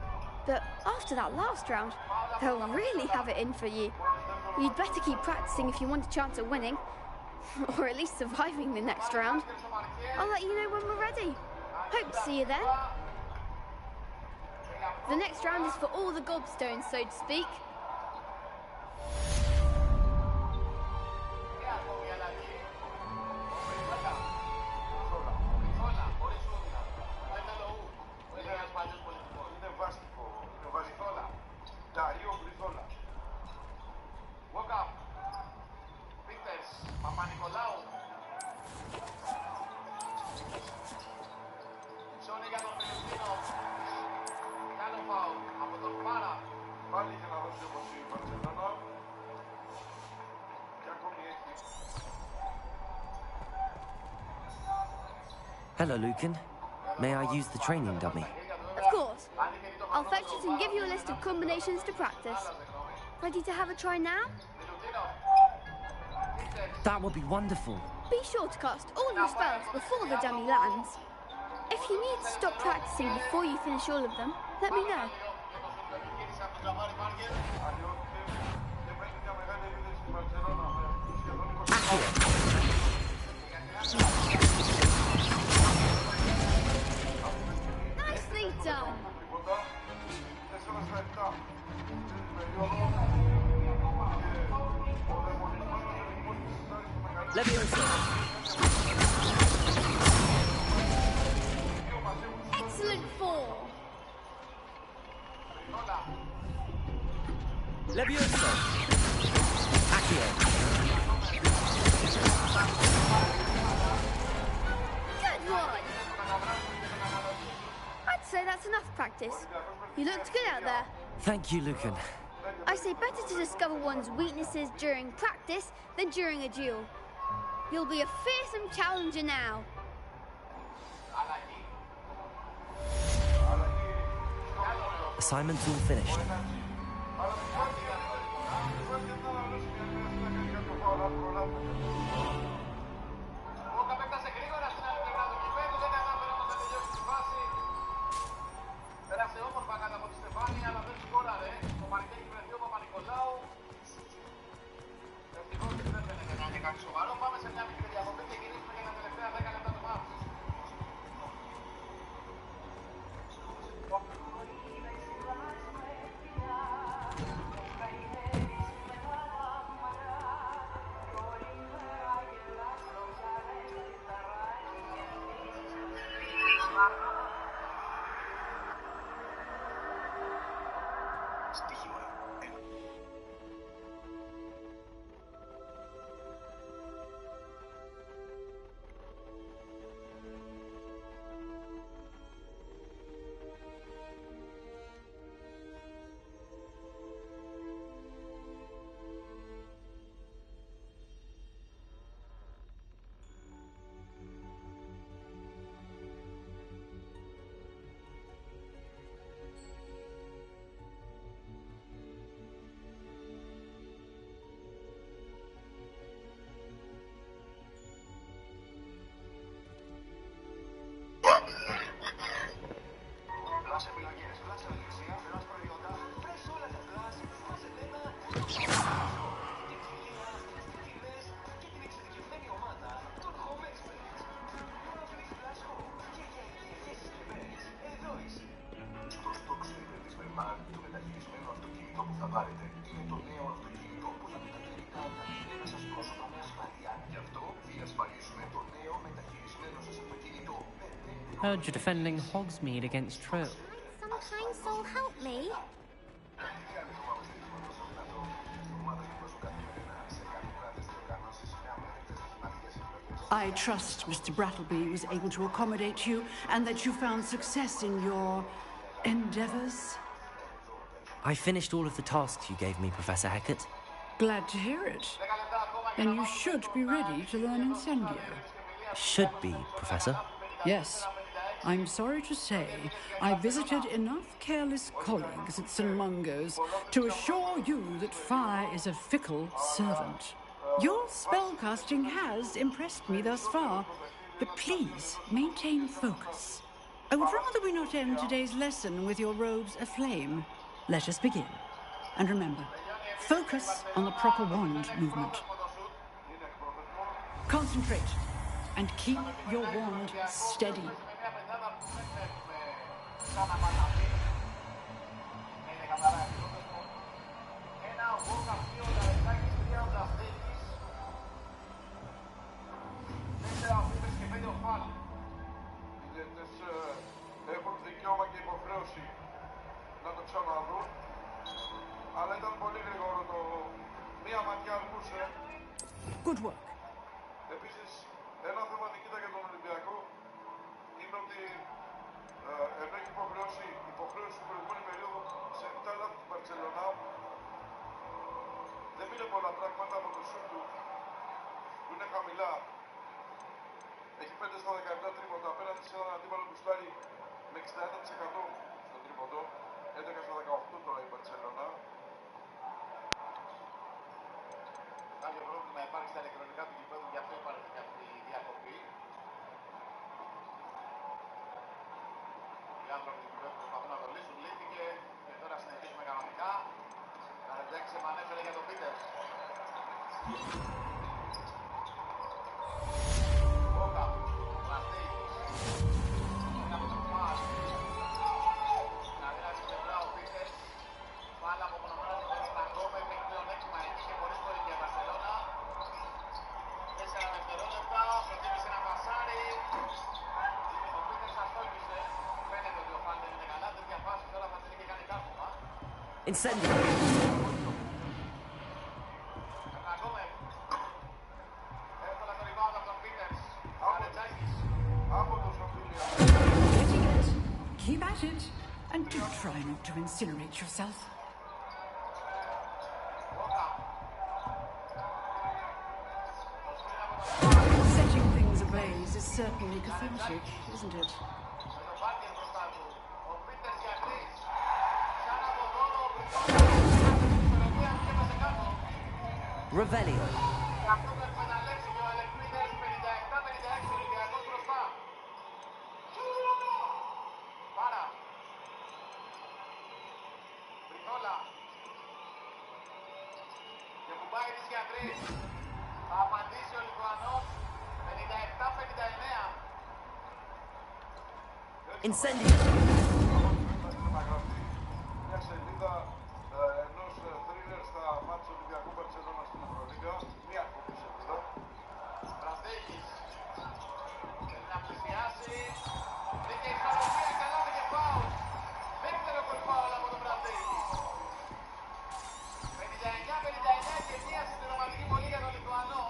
but after that last round, they'll really have it in for you. You'd better keep practicing if you want a chance at winning, or at least surviving the next round. I'll let you know when we're ready. Hope to see you then. The next round is for all the gobstones, so to speak. Hello, Lucan. May I use the training dummy? Of course. I'll fetch it and give you a list of combinations to practice. Ready to have a try now? That would be wonderful. Be sure to cast all your spells before the dummy lands. If you need to stop practicing before you finish all of them, let me know. Nicely done. Excellent form. Levioso. Accio. Good one. I'd say that's enough practice. You looked good out there. Thank you, Lucan. I say better to discover one's weaknesses during practice than during a duel. You'll be a fearsome challenger now. Assignment's all finished. Πέρασε όμορφα κάτω από τη Στεφάνη, αλλά δεν σκόραρε. Το παρκέ βρεθεί ο Παπα-Νικολάου. Ευτυχώς δεν φαίνεται να είναι κάτι σοβαρό. Πάμε σε μια μικρή διακοπή και γυρίζουμε για τα τελευταία 10 λεπτά του μάτς. Heard you're defending Hogsmeade against Trill. Sometimes so help me. I trust Mr. Brattleby was able to accommodate you and that you found success in your endeavors. I finished all of the tasks you gave me, Professor Hecat. Glad to hear it. Then you should be ready to learn Incendio. Should be, Professor. Yes. I'm sorry to say, I visited enough careless colleagues at St. Mungo's to assure you that fire is a fickle servant. Your spellcasting has impressed me thus far, but please maintain focus. I would rather we not end today's lesson with your robes aflame. Let us begin. And remember, focus on the proper wand movement. Concentrate and keep your wand steady. Έχουν δικαίωμα και υποχρέωση να το ξαναδούν, αλλά ήταν πολύ γρήγορο το μία ματιά αρκούσε. Good work. Επίσης, ένα θέμα Νικήτα για τον Ολυμπιακό είναι ότι ενώ έχει υποχρέωση στην προηγούμενη περίοδο σε 7 λάθη του Μπαρτσελονά, δεν πήρε πολλά πράγματα από το σουτ του, που είναι χαμηλά. Έχει 5 στα 17 τρίποτα απέναντι σε έναν αντίπαλο που στάρει με 61% στο τρίποντο, 11 στα 18 τώρα η Μπαρτσελονά. Κάποιο πρόβλημα υπάρχει στα ηλεκτρονικά του γηπέδου, γι' αυτό υπάρχει και αυτή η διακοπή. Οι άνθρωποι του γηπέδου προσπαθούν να το λύσουν, λύθηκε και τώρα συνεχίζουμε κανονικά. Θα εντάξει σε Μανέφερε για τον Πίτερ. Incendio! Getting it. Keep at it. And do try not to incinerate yourself. Setting things ablaze is certainly cathartic, isn't it? Revelio. Incendio! Μια σελίδα ενός θρίλερ στα μάτς Ολυμπιακού Μπαρσελόνα στην Ευρωλίγκα. Μια ακόμη σελίδα. Βραδέγης. Θέλει να πλησιάσει. Βρήκε ισορροπία, καλά και φάουλ. Δεύτερο κολφάουλ από τον Βραδέγη. 59-59 και μια συντηρηματική βολή για τον Λιθουανό.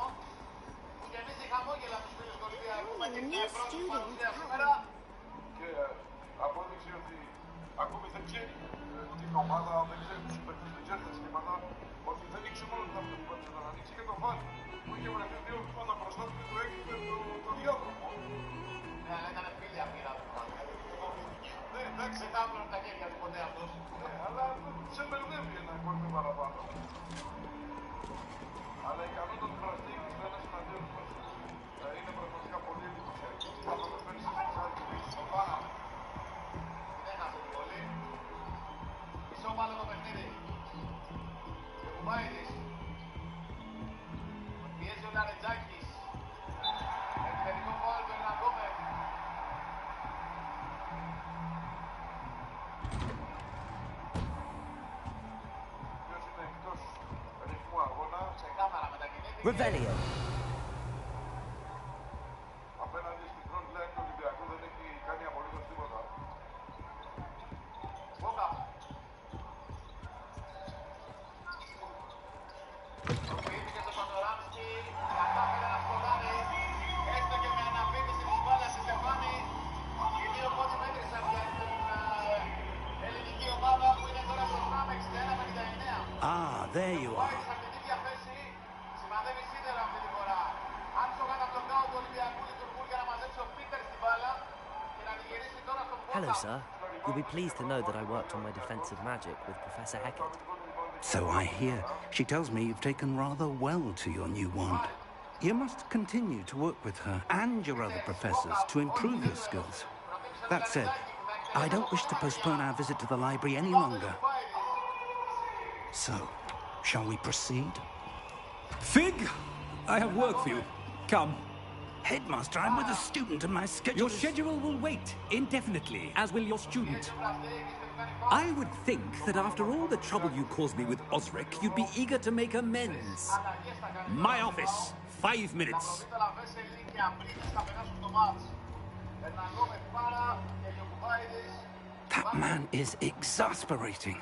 Που γεμίζει χαμόγελα τους φίλους του Ολυμπιακού με την πρώτη παρουσία σήμερα. Και απόδειξε ότι ακόμη δεν ξέρει την ομάδα, δεν ξέρει τους παίκτες, δεν ξέρει τα σχήματα, ότι δεν ήξερε μόνο τα που να ανοίξει και το φάνη. Που είχε βρεθεί δύο βήματα μπροστά του και του έγινε το διάδρομο. Ναι, αλλά έκανε φίλια πήρα του φάνη. Ναι, εντάξει, δεν θα άπλωνε τα χέρια του ποτέ αυτός. Ναι, αλλά σε μπερδεύει ένα κόλπο παραπάνω. Αλλά η ικανότητα του Βραστίκης δεν είναι συναντήρων μας. Είναι πραγματικά πολύ εντυπωσιακή. Αυτό το παίρνει στην ψάρι και πίσω στο πάρα. Δεν έχασε την βολή. Ισόπαλο το παιχνίδι. Και Κουμπάιδης. Πιέζει ο Λαρετζάκης. Επιθετικό φάουλ του Ερναγκόμεν. Ποιος είναι εκτός ρυθμού αγώνα. Ξεκάθαρα μετακινήθηκε. Revelio. Απέναντι στην front line του Ολυμπιακού δεν έχει κάνει απολύτως τίποτα. Βόκα. Προφήθηκε στο Παντοράμσκι, κατάφερε να σκοτάρει, έστω και με αναβίβηση της μπάλας στη Στεφάνη. Οι δύο πόνοι μέτρησαν για την ελληνική ομάδα που είναι τώρα μπροστά με 61-59. Ah, there you are. Στην ίδια θέση σημαδεύει σίδερα αυτή τη φορά. Άψογαν από τον κάο του Ολυμπιακού λειτουργούν για να μαζέψει ο Πίτερ στην μπάλα και να τη γυρίσει τώρα στον Βόκα. Hello, sir. You'll be pleased to know that I worked on my defensive magic with Professor Heckett. So I hear. She tells me you've taken rather well to your new wand. You must continue to work with her and your other professors to improve your skills. That said, I don't wish to postpone our visit to the library any longer. So, shall we proceed? Fig, I have work for you. Come. Headmaster, I'm with a student and my schedule Your schedule will wait indefinitely, as will your student. I would think that after all the trouble you caused me with Osric, you'd be eager to make amends. My office, 5 minutes. That man is exasperating.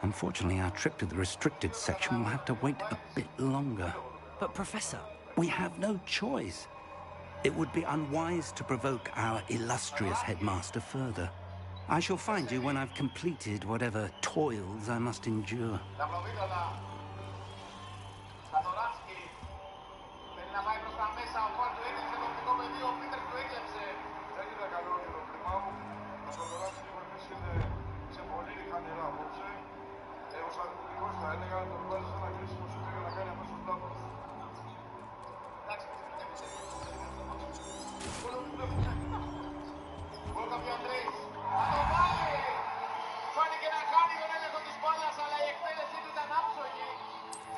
Unfortunately, our trip to the restricted section will have to wait a bit longer. But, Professor... We have no choice. It would be unwise to provoke our illustrious headmaster further. I shall find you when I've completed whatever toils I must endure. Φάνηκε να κάνει τον έλεγχο της μπάλας, αλλά η εκτέλεσή του ήταν άψογη.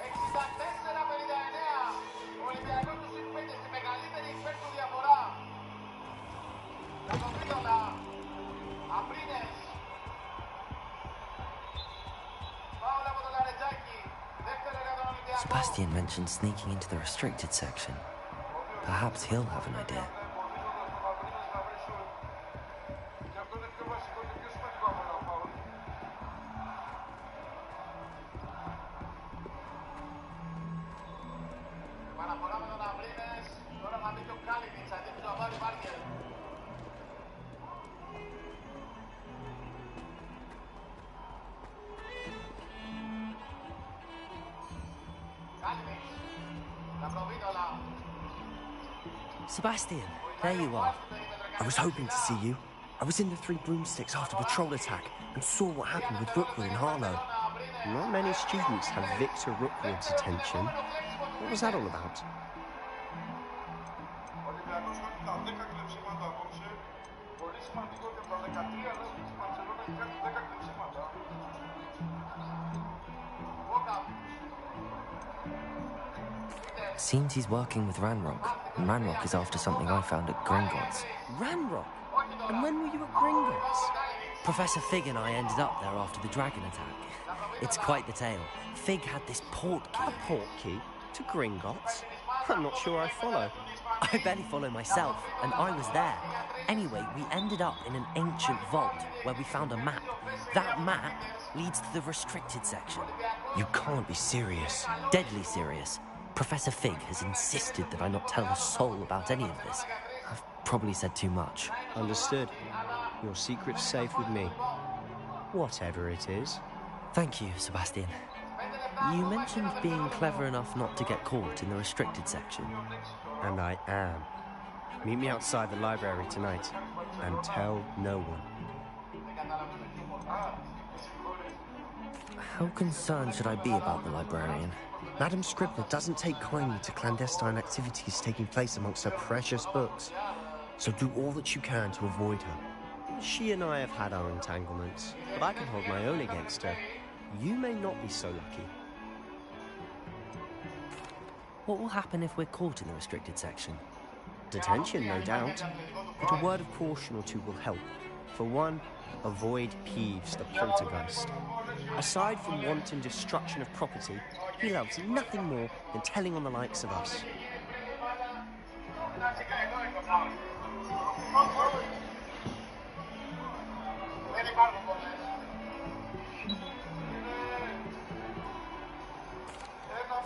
64-59. Ο Ολυμπιακός του συμπέκτε στη μεγαλύτερη υπέρ του διαφορά. Λακοβίδωλα. Απρίνες. Φάουλ από τον Λαρετζάκη. Δεύτερο για τον Ολυμπιακό. Sebastian mentioned sneaking into the restricted section. Perhaps he'll have an idea. Sebastian, there you are. I was hoping to see you. I was in the Three Broomsticks after patrol attack and saw what happened with Rookwood in Harlow. Not many students have Victor Rookwood's attention. What was that all about? Seems he's working with Ranrock, and Ranrock is after something I found at Gringotts. Ranrock? And when were you at Gringotts? Professor Fig and I ended up there after the dragon attack. It's quite the tale. Fig had this port key. A port key? To Gringotts? I'm not sure I follow. I barely follow myself, and I was there. Anyway, we ended up in an ancient vault where we found a map. That map leads to the restricted section. You can't be serious. Deadly serious. Professor Fig has insisted that I not tell a soul about any of this. I've probably said too much. Understood. Your secret's safe with me. Whatever it is. Thank you, Sebastian. You mentioned being clever enough not to get caught in the restricted section. And I am. Meet me outside the library tonight, and tell no one. How concerned should I be about the librarian? Madam Scribner doesn't take kindly to clandestine activities taking place amongst her precious books. So do all that you can to avoid her. She and I have had our entanglements, but I can hold my own against her. You may not be so lucky. What will happen if we're caught in the restricted section? Detention, no doubt. But a word of caution or two will help. For one, avoid Ps5, the poltergeist. Aside from wanton destruction of property, he loves nothing more than telling on the likes of us.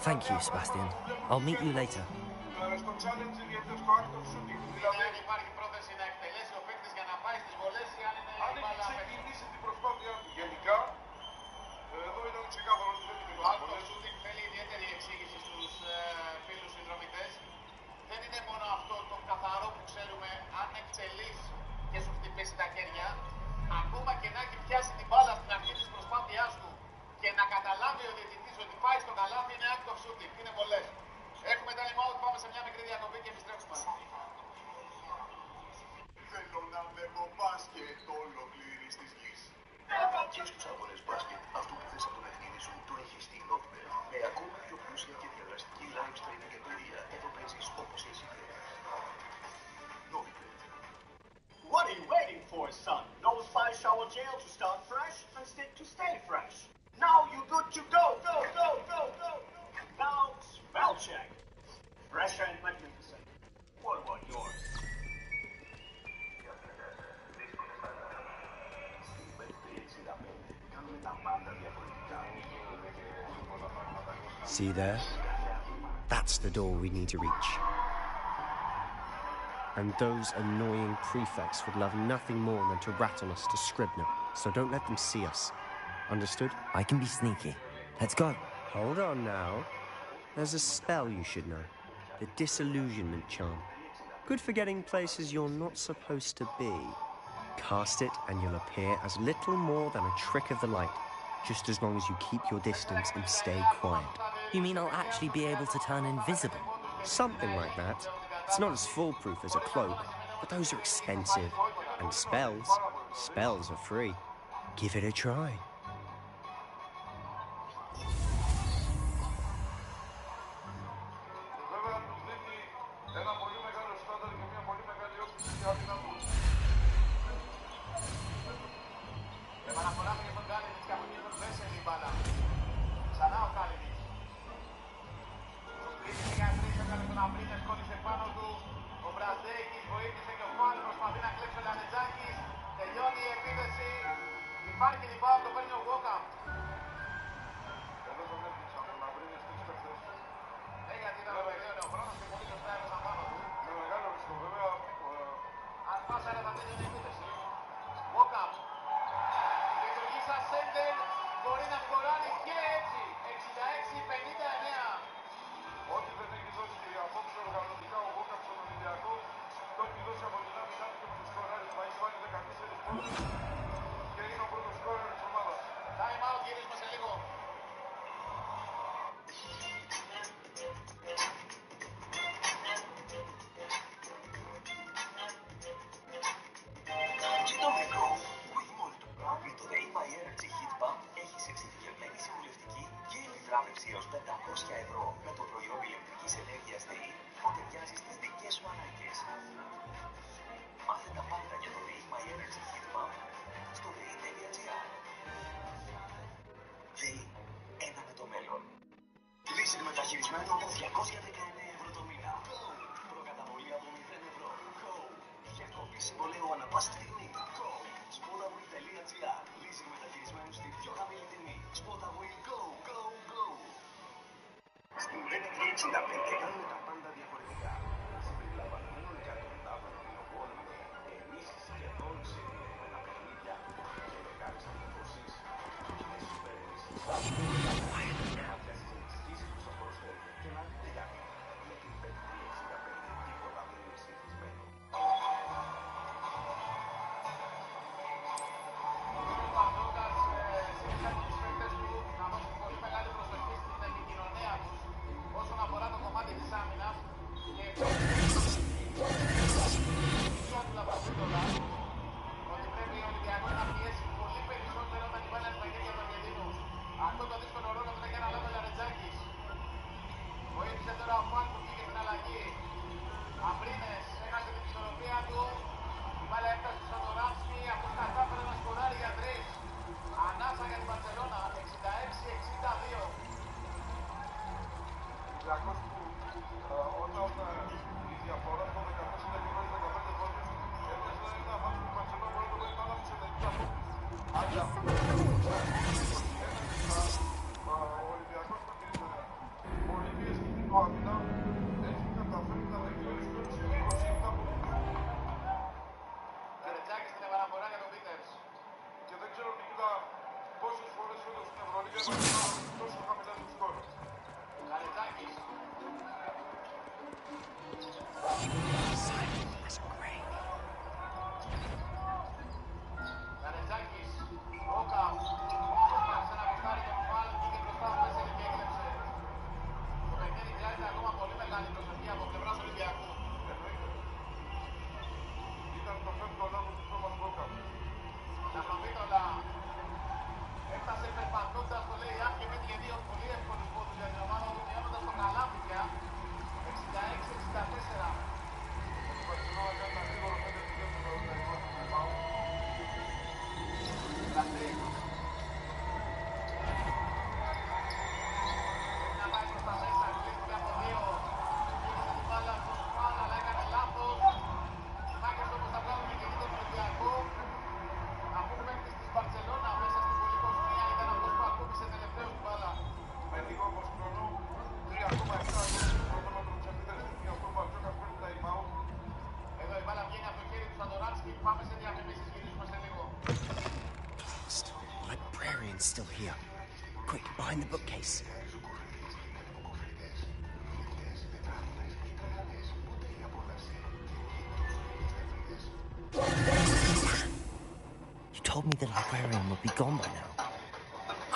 Thank you, Sebastian. I'll meet you later. Ακόμα και να έχει πιάσει την μπάλα στην αρχή της προσπάθειάς του και να καταλάβει ο διαιτητής ότι πάει στο καλάθι, είναι act of shooting, είναι πολλές. Έχουμε time out, πάμε σε μια μικρή διακοπή και επιστρέφουμε. Θέλω να βλέπω μπάσκετ ολοκλήρης της γης. Και στους αγώνες μπάσκετ, αυτό που θες από το παιχνίδι σου το έχεις στην Notebet. Με ακόμα πιο πλούσια και διαδραστική live streaming εμπειρία, εδώ παίζεις όπως εσύ θέλεις. Notebet. What are you waiting for, son? No spy shower jail to start fresh, instead to stay fresh. Now you're good to go, go, go, go, go. Now, spell check. Fresh and magnificent. What about yours? See there? That's the door we need to reach. And those annoying prefects would love nothing more than to rat on us to Scribner, so don't let them see us. Understood? I can be sneaky. Let's go. Hold on now. There's a spell you should know. The Disillusionment Charm. Good for getting places you're not supposed to be. Cast it and you'll appear as little more than a trick of the light, just as long as you keep your distance and stay quiet. You mean I'll actually be able to turn invisible? Something like that. It's not as foolproof as a cloak, but those are expensive. And spells are free. Give it a try. Ό,τι δεν έχει δώσει Και είναι ο πρώτος σκόρερ της ομάδας. Time out, γυρίσουμε σε λίγο. Με το Ray Energy Heat Pump έχεις εξειδικευμένη συμβουλευτική και επιβράβευση έως 500 ευρώ με το προϊόν ηλεκτρικής ενέργειας ΔΕΗ που ταιριάζει στις δικές σου ανάγκες. Μάθε τα πάντα για το Ray Energy Heat Pump στο ΔΕΗ.gr. ΔΕΗ, ένα με το μέλλον. Λύση μεταχειρισμένο από 219 ευρώ το μήνα. Go! Προκαταβολή από 0 ευρώ. Go! Διακόπη συμβολαίου ανά πάσα στιγμή. Go! Spotaway.gr. Λύση μεταχειρισμένου στη πιο χαμηλή τιμή. Spotaway, go, go, go! Στην Red 365 κάνουμε τα πάντα διαφορετικά. Συμπεριλαμβανομένων εκατοντάδων επιλογών με ενίσχυση κερδών σε διευρυμένα παιχνίδια και μεγάλες αποδόσεις και σούπερ ενίσχυσεις. Μάτια στις ενισχύσεις που σας προσφέρει και να δείτε γιατί. Γιατί Red 365 τίποτα δεν είναι συνηθισμένο. Όσον αφορά το κομμάτι της άμυνας και το του Λαπροπίτολα, ότι πρέπει ο Ολυμπιακός να πιέσει πολύ περισσότερο όταν υπάρχει στα χέρια των Αργεντίνων. Αυτό το δύσκολο ρόλο που έχει αναλάβει ο Λαρετζάκης. Βοήθησε τώρα ο Φαν που βγήκε στην αλλαγή. Αμπρίνες έχασε την ισορροπία του. Η μπάλα έφτασε στον Τωράμσκι, αυτός κατάφερε να σκοράρει για τρεις. Ανάσα για την Μπαρσελόνα, 66-62. Ολυμπιακός που όταν η διαφορά στο 14 και μέχρι 15 πόντους έπιασε ένα μάτι του Μπαρσελόνα που έπρεπε να είναι σε 90 πόντους. Άντε αυτό ο Ολυμπιακός με την πολύ πιεστική του άμυνα έχει καταφέρει να τελειώσει το 27 πόντους. Καρετζάκης στην επαναφορά για τον Πίτερς. Και δεν ξέρω Νικήτα πόσες φορές φέτος στην Ευρωλίγα είμαστε τόσο χαμηλά στο σκορ. Καρετζάκης. Καρετζάκης. Όκα. Προσπάθησε να κοστάρει τον Φαλ, βγήκε μπροστά από μέσα και έκλεψε. Το παιχνίδι χρειάζεται ακόμα πολύ μεγάλη προσοχή από πλευράς Ολυμπιακού. Ήταν το πέμπτο λάθος του Τόμας Μπόκα. Λαπροπίτολα. Έφτασε περπατώντας το λέει και πέτυχε δύο πολύ εύκολους πόντους για την ομάδα του, μειώνοντας το καλάθι πια. 66-64. Η Μπαρσελόνα κάνει ένα γρήγορο 5-0 στο τελικό του rebound. Λατρή. Να πάει προς τα μέσα, κλείστηκε από δύο. Γύρισε την μπάλα στο Φαν, αλλά έκανε λάθος. Οι μάχες όμως θα βγάλουν και λίγο τον Ολυμπιακό. Αφού παίκτης της Μπαρσελόνα μέσα στην πολυκοσμία ήταν αυτός που ακούμπησε τελευταίος την μπάλα. Με λίγο από χρόνο, 3,7 στο χρονόμετρο της επίθεσης του Γιώργου Μπαρτζόκας παίρνει time out. Εδώ η μπάλα βγαίνει από το χέρι του Σαντοράνσκι. Πάμε σε διαφημίσεις, γυρίζουμε σε λίγο. Librarian's still here. Quick, behind the bookcase. You told me the librarian would be gone by now.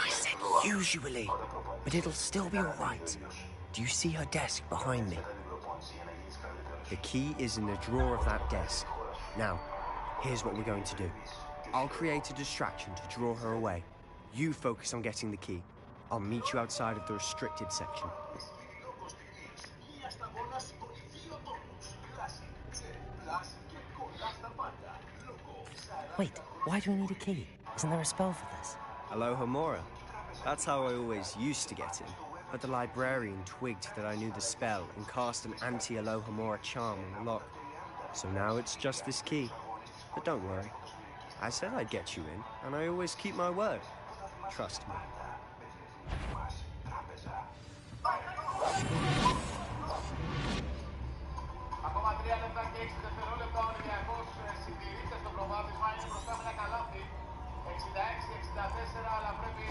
I said usually, but it'll still be all right. Do you see her desk behind me? The key is in the drawer of that desk. Now, here's what we're going to do. I'll create a distraction to draw her away. You focus on getting the key. I'll meet you outside of the restricted section. Wait, why do we need a key? Isn't there a spell for this? Aloha Mora. That's how I always used to get in. But the librarian twigged that I knew the spell and cast an anti-Aloha Mora charm on the lock. So now it's just this key. But don't worry. I said I'd get you in, and I always keep my word. Trust me. Ακόμα 3 λεπτά και 6 δευτερόλεπτα ο Ολυμπιακός συντηρείται στο προβάδισμα, είναι μπροστά με ένα καλάθι. 66-64, αλλά πρέπει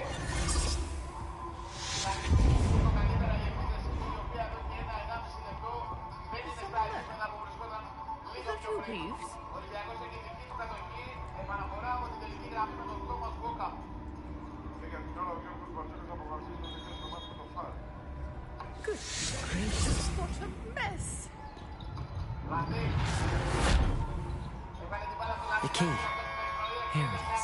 να λειτουργήσουν καλύτερα η επίθεση του, η οποία εδώ και 1-1,5 λεπτό δεν είναι στα επίπεδα που βρισκόταν have two peeves. Ολυμπιακός έχει δική του κατοχή, επαναφορά από την τελική γραμμή με τον Τόμας Μπόκα. Και για την ώρα ο Γιώργος Μπαρτζέλος αποφασίζει να τελειώσει το μάτι με τον Φάρ. Good gracious, what a mess! The key. Here it is.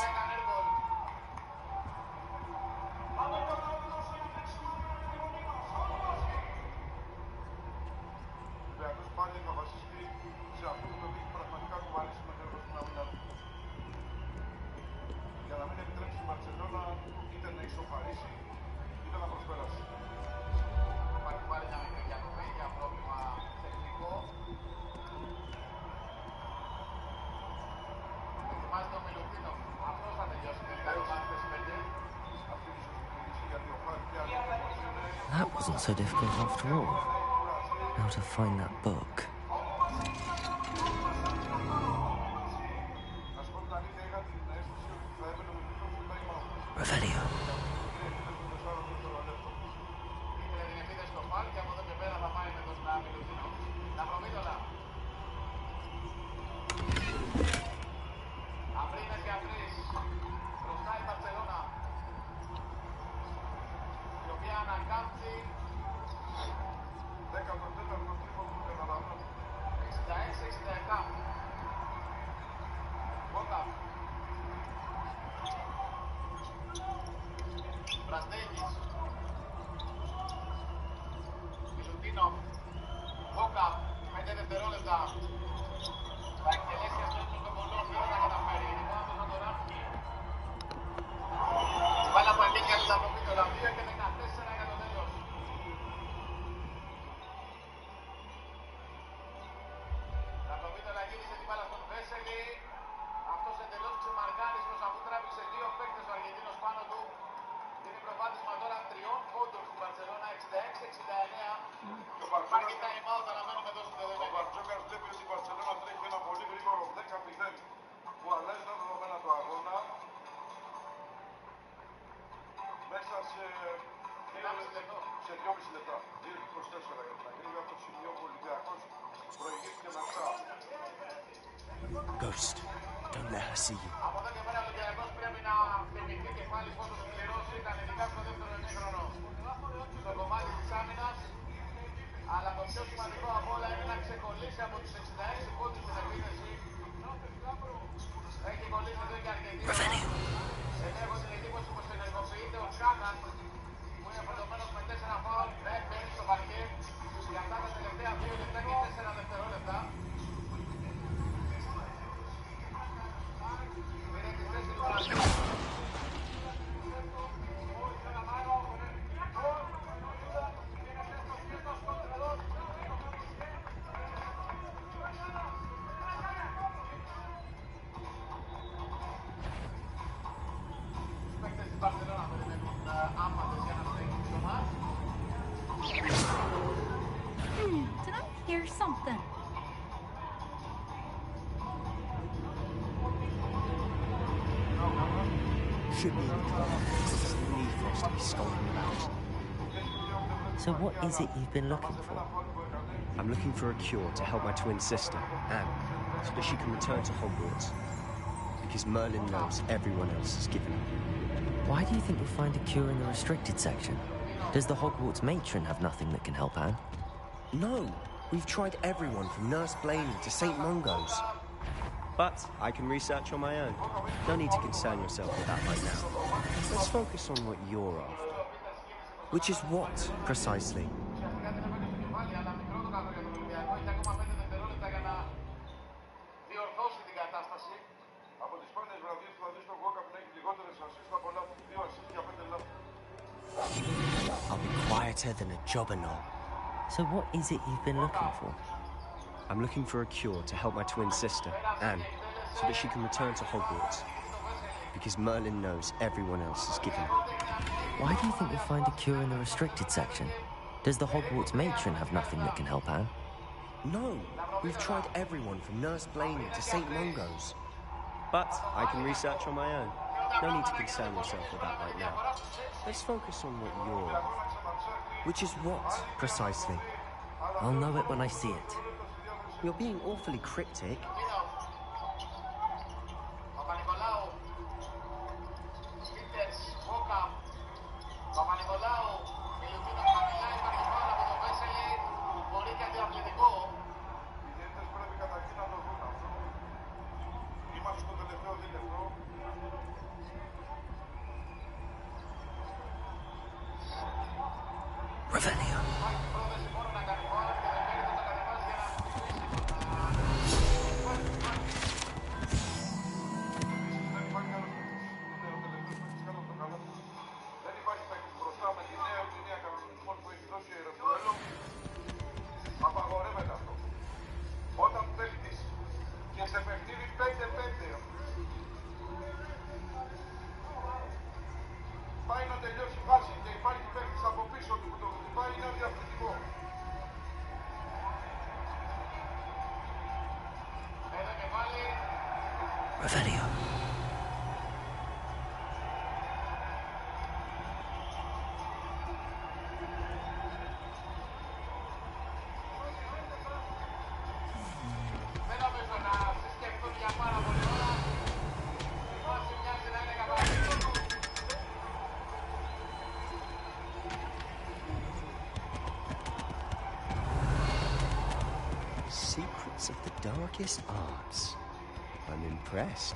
Ολυμπιακός πάλι θα βασιστεί σε αυτό που τον έχει πραγματικά κουβαλήσει με τρόπο στην άμυνα του. Για να μην επιτρέψει η Μπαρτσελώνα είτε να ισοφαρίσει είτε να προσπεράσει. Υπάρχει πάλι μια μικρή διακοπή για πρόβλημα τεχνικό. Ετοιμάζεται ο Μιλουτίνοφ. Αυτός θα τελειώσει τελικά το μάτι Ps5. Αυτή η σωστή γιατί ο Φάρ πια That wasn't so difficult after all. Now to find that book. Revelio. Μιλουτίνοφ, Μπόκα, 5 δευτερόλεπτα. Θα εκτελέσει αυτό το πολλό, δεν θα καταφέρει. Λοιπόν, αυτός θα το ράφει. Η μπάλα που ανήκει άλλη τα προμήθωρα, 2 και 14 για το τέλος. Τα προμήθωρα γύρισε την μπάλα στον Βέσελη. Αυτός εντελώς ξεμαρκάριστος αφού τράβηξε 2 παίκτες ο Αργεντίνος πάνω του. Είναι προβάδισμα τώρα 3 πόντων στην Μπαρτσελώνα, 66-69. Υπάρχει time out, αναμένουμε εδώ στην Δεδεμένη. Ο Μπαρτζόκας βλέπει ότι η Μπαρτσελώνα τρέχει ένα πολύ γρήγορο 10-0 που αλλάζει τα δεδομένα του αγώνα. Μέσα σε 2,5 λεπτά. 2,24 για την ακρίβεια, από το σημείο που ο Ολυμπιακός προηγήθηκε με αυτά. Ghost, don't let her see you. Από εδώ και πέρα ο Ολυμπιακός πρέπει να θυμηθεί και πάλι πόσο σκληρός ήταν, ειδικά στο δεύτερο ημίχρονο. Στο κομμάτι της άμυνας, αλλά το πιο σημαντικό από όλα είναι να ξεκολλήσει από τους 66 πόντους στην επίθεση. Έχει κολλήσει εδώ και Αργεντίνο. Έχω την εντύπωση πως ενεργοποιείται ο Κάνας, που είναι φορτωμένος με 4 φάουλ, μπαίνει στο παρκέ για αυτά τα τελευταία 2 λεπτά και 4 δευτερόλεπτα. Πήρε τη θέση του Βραζίου. Did I hear something? Should be in the club. There's no need for us to be skulking about. So what is it you've been looking for? I'm looking for a cure to help my twin sister, Anne, so that she can return to Hogwarts. Because Merlin knows everyone else is given up. Why do you think you'll find a cure in the restricted section? Does the Hogwarts matron have nothing that can help Anne? No, we've tried everyone from Nurse Blaney to St. Mungo's. But I can research on my own. No need to concern yourself with that right now. Let's focus on what you're after. Which is what, precisely? I'll be quieter than a jobberknoll. So what is it you've been looking for? I'm looking for a cure to help my twin sister, Anne, so that she can return to Hogwarts. Because Merlin knows everyone else is given up. Why do you think you'll find a cure in the restricted section? Does the Hogwarts matron have nothing that can help Anne? No, we've tried everyone from Nurse Blaney to St. Mungo's. But I can research on my own. No need to concern yourself with that right now. Let's focus on what you're after. Which is what, precisely? I'll know it when I see it. You're being awfully cryptic. Secrets of the darkest arts. I'm impressed.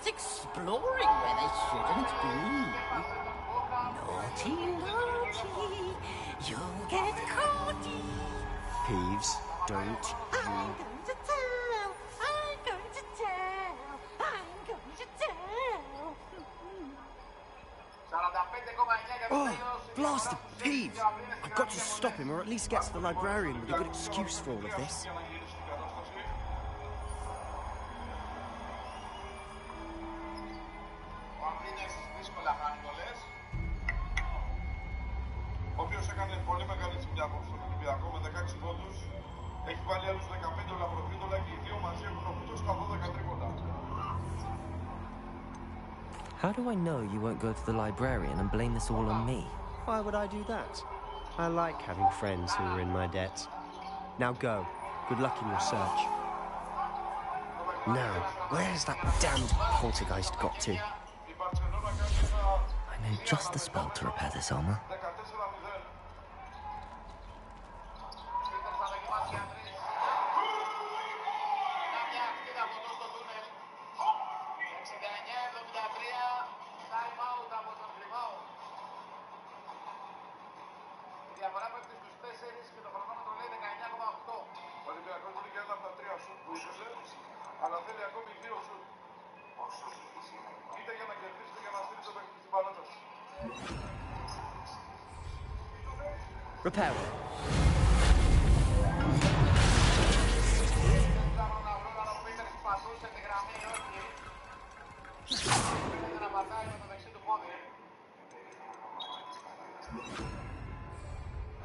Exploring where they shouldn't be. Naughty, naughty, you'll get caughty. Peeves, don't I'm going to tell, I'm going to tell, I'm going to tell. Oh, blast the Peeves! I've got to stop him, or at least get to the librarian with a good excuse for all of this. Όποιος έκανε πολύ μεγάλη ζημιά απόψε στον Ολυμπιακό με 16 πόντους, έχει βάλει άλλους 15 λαμπροτρίπολα και οι δύο μαζί έχουν 8 στα 12 τρίποντα. How do I know you won't go to the librarian and blame this all on me? Why would I do that? I like having friends who are in my debt. Now go. Good luck in your search. Now, where's that damned poltergeist got to? I know just the spell to repair this armor. Αλλά θέλει ακόμη 2 σουτ. Είτε για να κερδίσει είτε για να στείλει το παιχνίδι στην παράταση. Repair.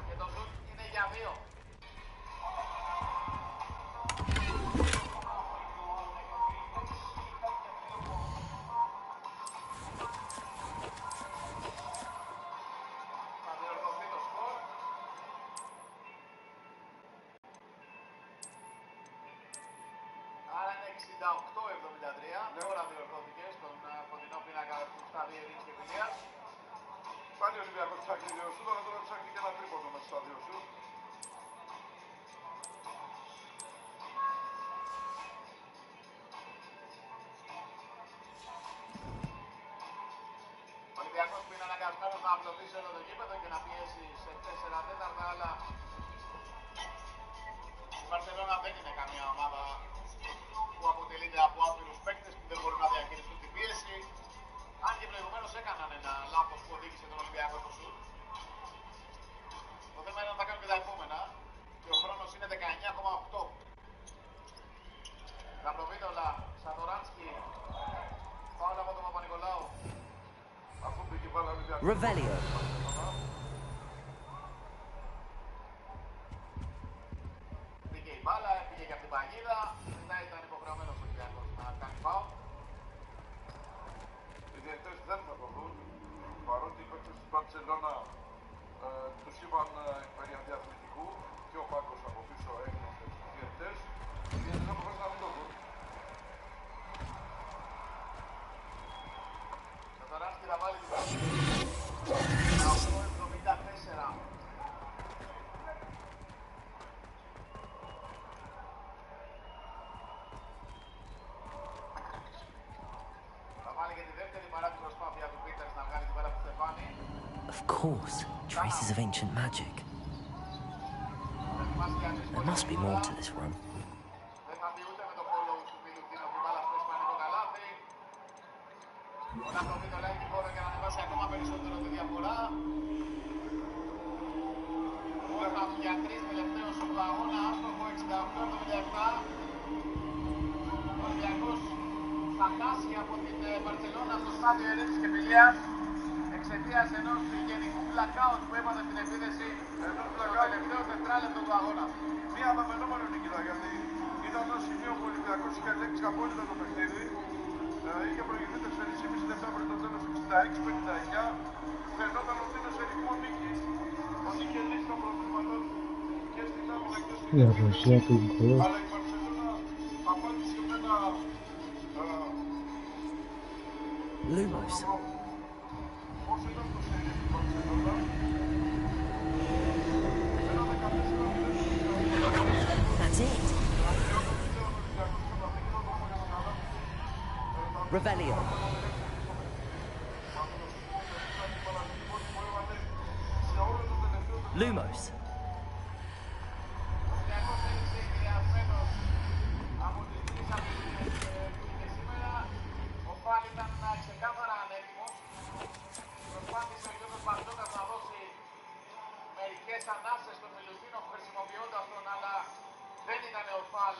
Και το σουτ είναι για 2. Άρα είναι 68-73. Τώρα διορθώθηκε στον φωτεινό πίνακα στα 2 ρίτς και φιλίας. Πάλι ο Ολυμπιακός ψάχνει 2 σουτ, αλλά τώρα ψάχνει και ένα τρίποντο μέσα στα 2 σουτ. Ο Ολυμπιακός που είναι αναγκασμένος να απλωθήσει όλο το γήπεδο και να πιέσει σε 4 τέταρτα, αλλά Καπροβίδωλα, Σαδωράνσκι. Πάω από τον Παπα-Νικολάου. Αφού πήγε η μπάλα Ολυμπιακός. Revelio. Πήγε η μπάλα, πήγε για την παγίδα. Μετά ήταν υποχρεωμένος ο Ολυμπιακός να κάνει φάουλ. Οι διαιτητές δεν θα το δουν. Παρότι οι παίκτες της Μπαρτσελώνα τους είπαν περί αντιαθλητικού και ο πάγκος από πίσω έγνωσε τους διαιτητές. Οι διαιτητές αποφάσισαν να μην το δουν. Σατοράνσκι θα βάλει την παγίδα. 8-74. Of course, traces of ancient magic. There must be more to this room. Θα χάσει από την Μπαρτσελώνα στο στάδιο Ερήνης και Φιλίας εξαιτίας ενός γενικού blackout που έβαλε την επίθεση στο τελευταίο τετράλεπτο του αγώνα. Μία αναμενόμενη νίκητα, γιατί ήταν ένα σημείο που ο Ολυμπιακός είχε ελέγξει απόλυτα το παιχνίδι. Είχε προηγηθεί 4,5 λεπτά πριν το τέλος 66-59. Φαινόταν ότι είναι σε ρυθμό νίκης, ότι είχε λύσει το προβλήματο και στην άμυνα και στην επίθεση. Αλλά η Μπαρτσελώνα απάντησε με ένα Lumos. That's it. Revelio. Lumos. Ανάσες των Μιλουτίνο χρησιμοποιώντας τον, αλλά δεν ήταν ο φαλ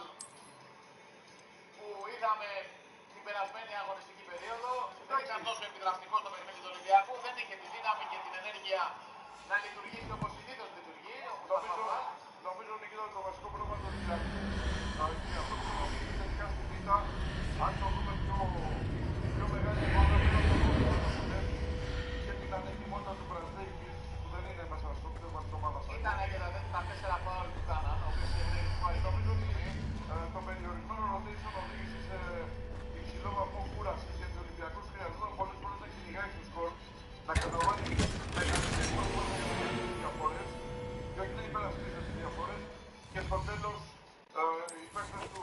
που είδαμε την περασμένη αγωνιστική περίοδο. Δεν ήταν τόσο επιδραστικό στο παιχνίδι του Ολυμπιακού, δεν είχε τη δύναμη και την ενέργεια να λειτουργήσει όπως συνήθως λειτουργεί. Νομίζω ότι το βασικό πρόβλημα του Ολυμπιακού και αυτό που νομίζει τελικά στην πίστα, αν το δούμε πιο μεγάλη εικόνα πέρα από το πρόβλημα και την ανεκτιμότητα του Πρασδέικης που δεν είναι μέσα στο πτεύμα της ομάδας. Ήταν και τα 4 φάουλ που κάναν, νομίζω ότι το περιορισμένο rotation οδήγησε σε υψηλό βαθμό κούρασης, γιατί ο Ολυμπιακός χρειαζόταν πολλές φορές να κυνηγάει στο σκορ, να καταβάλει μεγαλύτερες διαφορές και όχι να υπερασπίζεται τις διαφορές και στο τέλος οι παίκτες του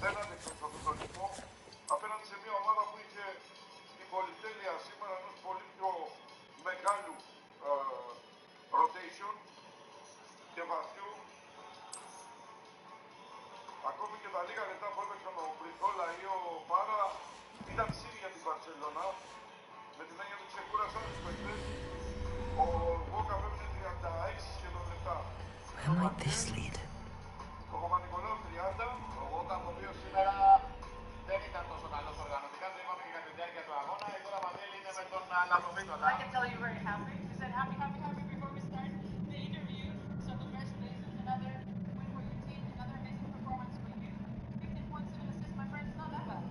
δεν άντεξαν σε αυτό το ρυθμό απέναντι σε μια ομάδα που είχε την πολυτέλεια σήμερα ενός πολύ πιο μεγάλου rotation και βαθιού. Ακόμη και τα λίγα λεπτά που έπαιξαν ο Μπριγκόλα ή ο Πάρα ήταν σύν για την Μπαρτσελώνα, με την έννοια ότι ξεκούρασαν τους παίκτες. Ο Βόκα έπαιξε 36 σχεδόν λεπτά. Where might this lead? Ο Παπα-Νικολάου 30. Ο Βόκα, ο οποίος σήμερα δεν ήταν τόσο καλός οργανωτικά, το είπαμε και κατά τη διάρκεια του αγώνα. Η τώρα Παντέλη είναι με τον Λαπροβίτολα. I can tell you very happy. You said happy before we start the interview. So congratulations, another win for your team, another amazing performance for you. 15 points, 7 assists, my friend. It's not that bad.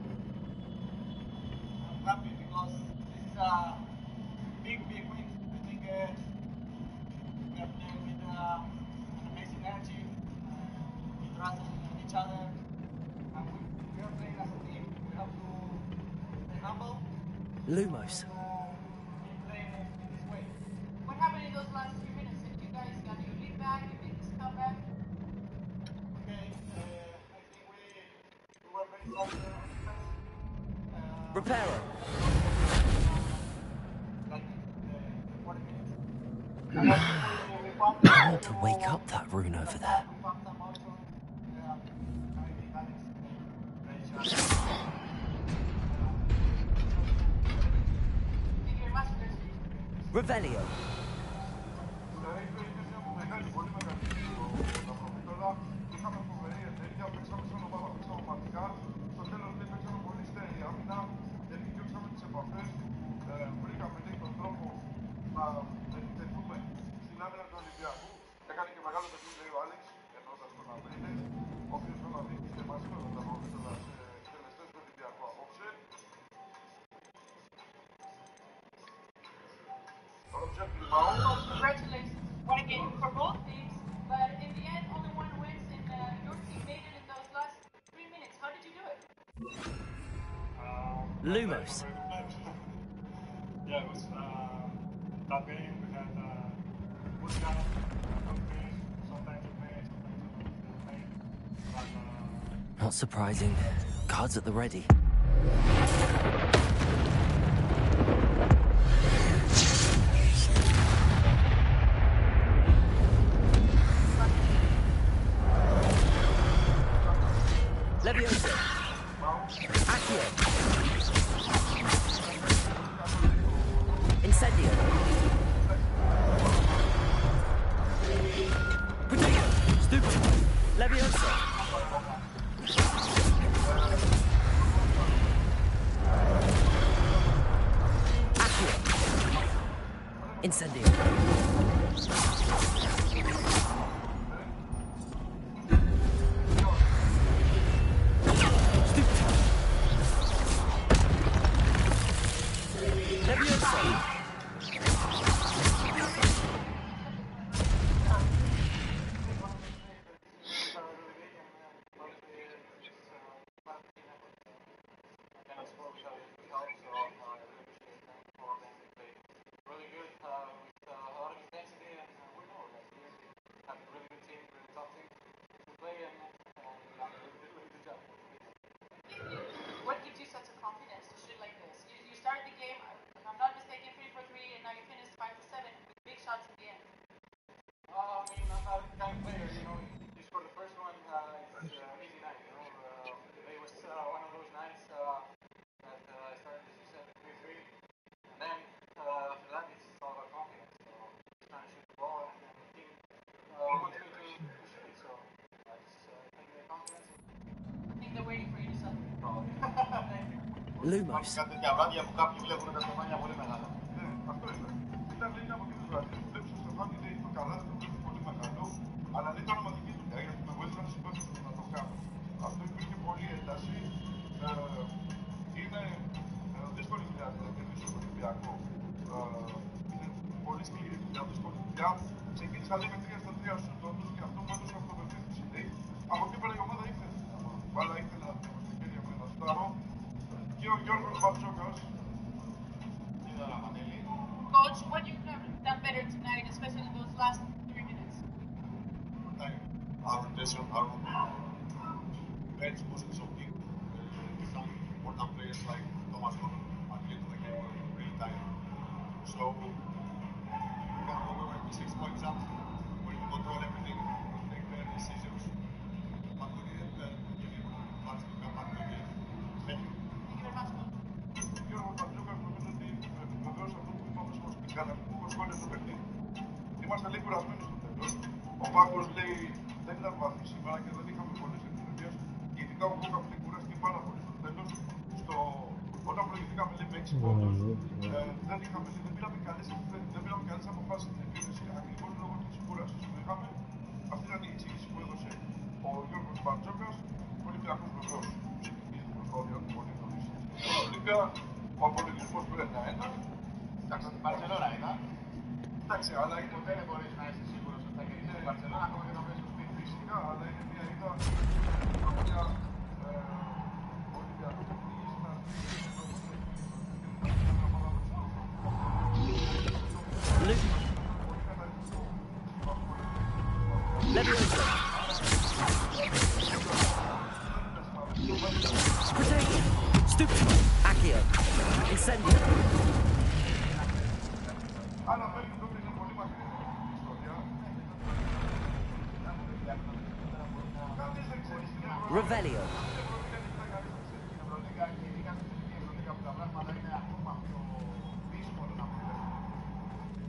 I'm happy because this is a big win. I think we are playing with an amazing energy. We trust in each other, and we are playing as a team. We have to stay humble. Lumos. What happened in those last few minutes? Did you guys got your lead back? You made this comeback? Okay, I think we were very strong in defense. Reparo. Like 40 minutes. I need to wake up that rune over there. Revelio. Είχαμε φοβερή ενέργεια, παίξαμε σαν ομάδα, παίξαμε πραγματικά. Congratulations. What a game for both teams. But in the end, only one wins, and your team made it in those last 3 minutes. How did you do it? Lumos. Yeah, it was that game. We had good job, good finish. Sometimes you made, sometimes you made. But Not surprising. Guards at the ready. Leviosa. Accio. Incendio. Protego. Stupid. Leviosa. Accio. Incendio. What gives you such a confidence to shoot like this? You started the game, if I'm not mistaken, 3 for 3, and now you finished 5 for 7 with big shots at the end. I mean, I'm not a kind of player, you know. You score the first one, it's an easy night, you know. Today was one of those nights that I started, as you said, 3-3, and then after that, it's all about confidence. So just trying to shoot the ball, and the team wants me to shoot it. So I just take the confidence. I think they're waiting for you to celebrate. Thank you. Lumos. Κάτι τέτοια βράδια που κάποιοι βλέπουν τα στεφάνια πολύ μεγάλα. Αυτό είναι. Ήταν λέει από εκείνους βράδυ. Βλέπεις το στεφάνι λέει το καλά, το βλέπει πολύ μεγάλο, αλλά δεν ήταν ονοματική δουλειά γιατί με βοήθησαν συμπέθους να το κάνω. Αυτό υπήρχε πολλή ένταση. Είναι δύσκολη δουλειά να κερδίσω τον Ολυμπιακό. Είναι πολύ σκληρή δουλειά, δύσκολη δουλειά. Ξεκίνησα λέει με 3-3 στους τόνους και αυτό μου έδωσε αυτοπεποίθηση. Από εκεί πέρα η ομάδα ήθελε. Αλλά ήθελα να το χέρια μου να στάρω. Και ο Γιώργος Μπατσόκας. Είδα να Μανέλη. Coach, what you could have done better tonight, especially in those last 3 minutes? Our rotation, our bench wasn't so big. Some important players like Thomas Gordon at the end of the game were really tired. So we can go over to 6 points up when we control everything, we take better decisions. But we didn't give him much to come back to the game. Thank you. Thank you very much, coach. Γιώργο Μπατζόκας νομίζω ότι βεβαίως αυτό που είπαμε στο σπιτάνα που σχόλια στο παιχνίδι. Είμαστε λίγο κουρασμένοι στο τέλος. Ο Πάγκος λέει δεν ήταν βαθύ σήμερα και δεν είχαμε πολλές ευκαιρίες. Ειδικά ο Κόκκαπ λέει κουράστηκε πάρα πολύ στο τέλος. Όταν προηγηθήκαμε λέει με 6 πόντους δεν πήραμε καλές αποφάσεις στην επίθεση ακριβώς λόγω της κούρασης που είχαμε. Αυτή ήταν η εξήγηση που έδωσε ο Γιώργος Μπατζόκας. Ο Ολυμπιακός βεβαίως ξεκινήσει το στάδιο πολύ νωρίς. Ο απολογισμός του 1-1. Εντάξει, την Μπαρτσελόνα ήταν. Εντάξει, αλλά είναι... Ποτέ δεν μπορείς να είσαι σίγουρος ότι θα κερδίσει την Μπαρτσελόνα, ακόμα και να παίζει στο σπίτι. Φυσικά, αλλά είναι μια ήττα η οποία ο Ολυμπιακός έχει νικήσει να Protego. Stupid. Accio. Incendio. Αλλά μέχρι τότε είναι πολύ μακριά η ιστορία. Κανείς δεν ξέρει. Revelio. Τα πράγματα είναι ακόμα πιο δύσκολο να αποτελέσουν.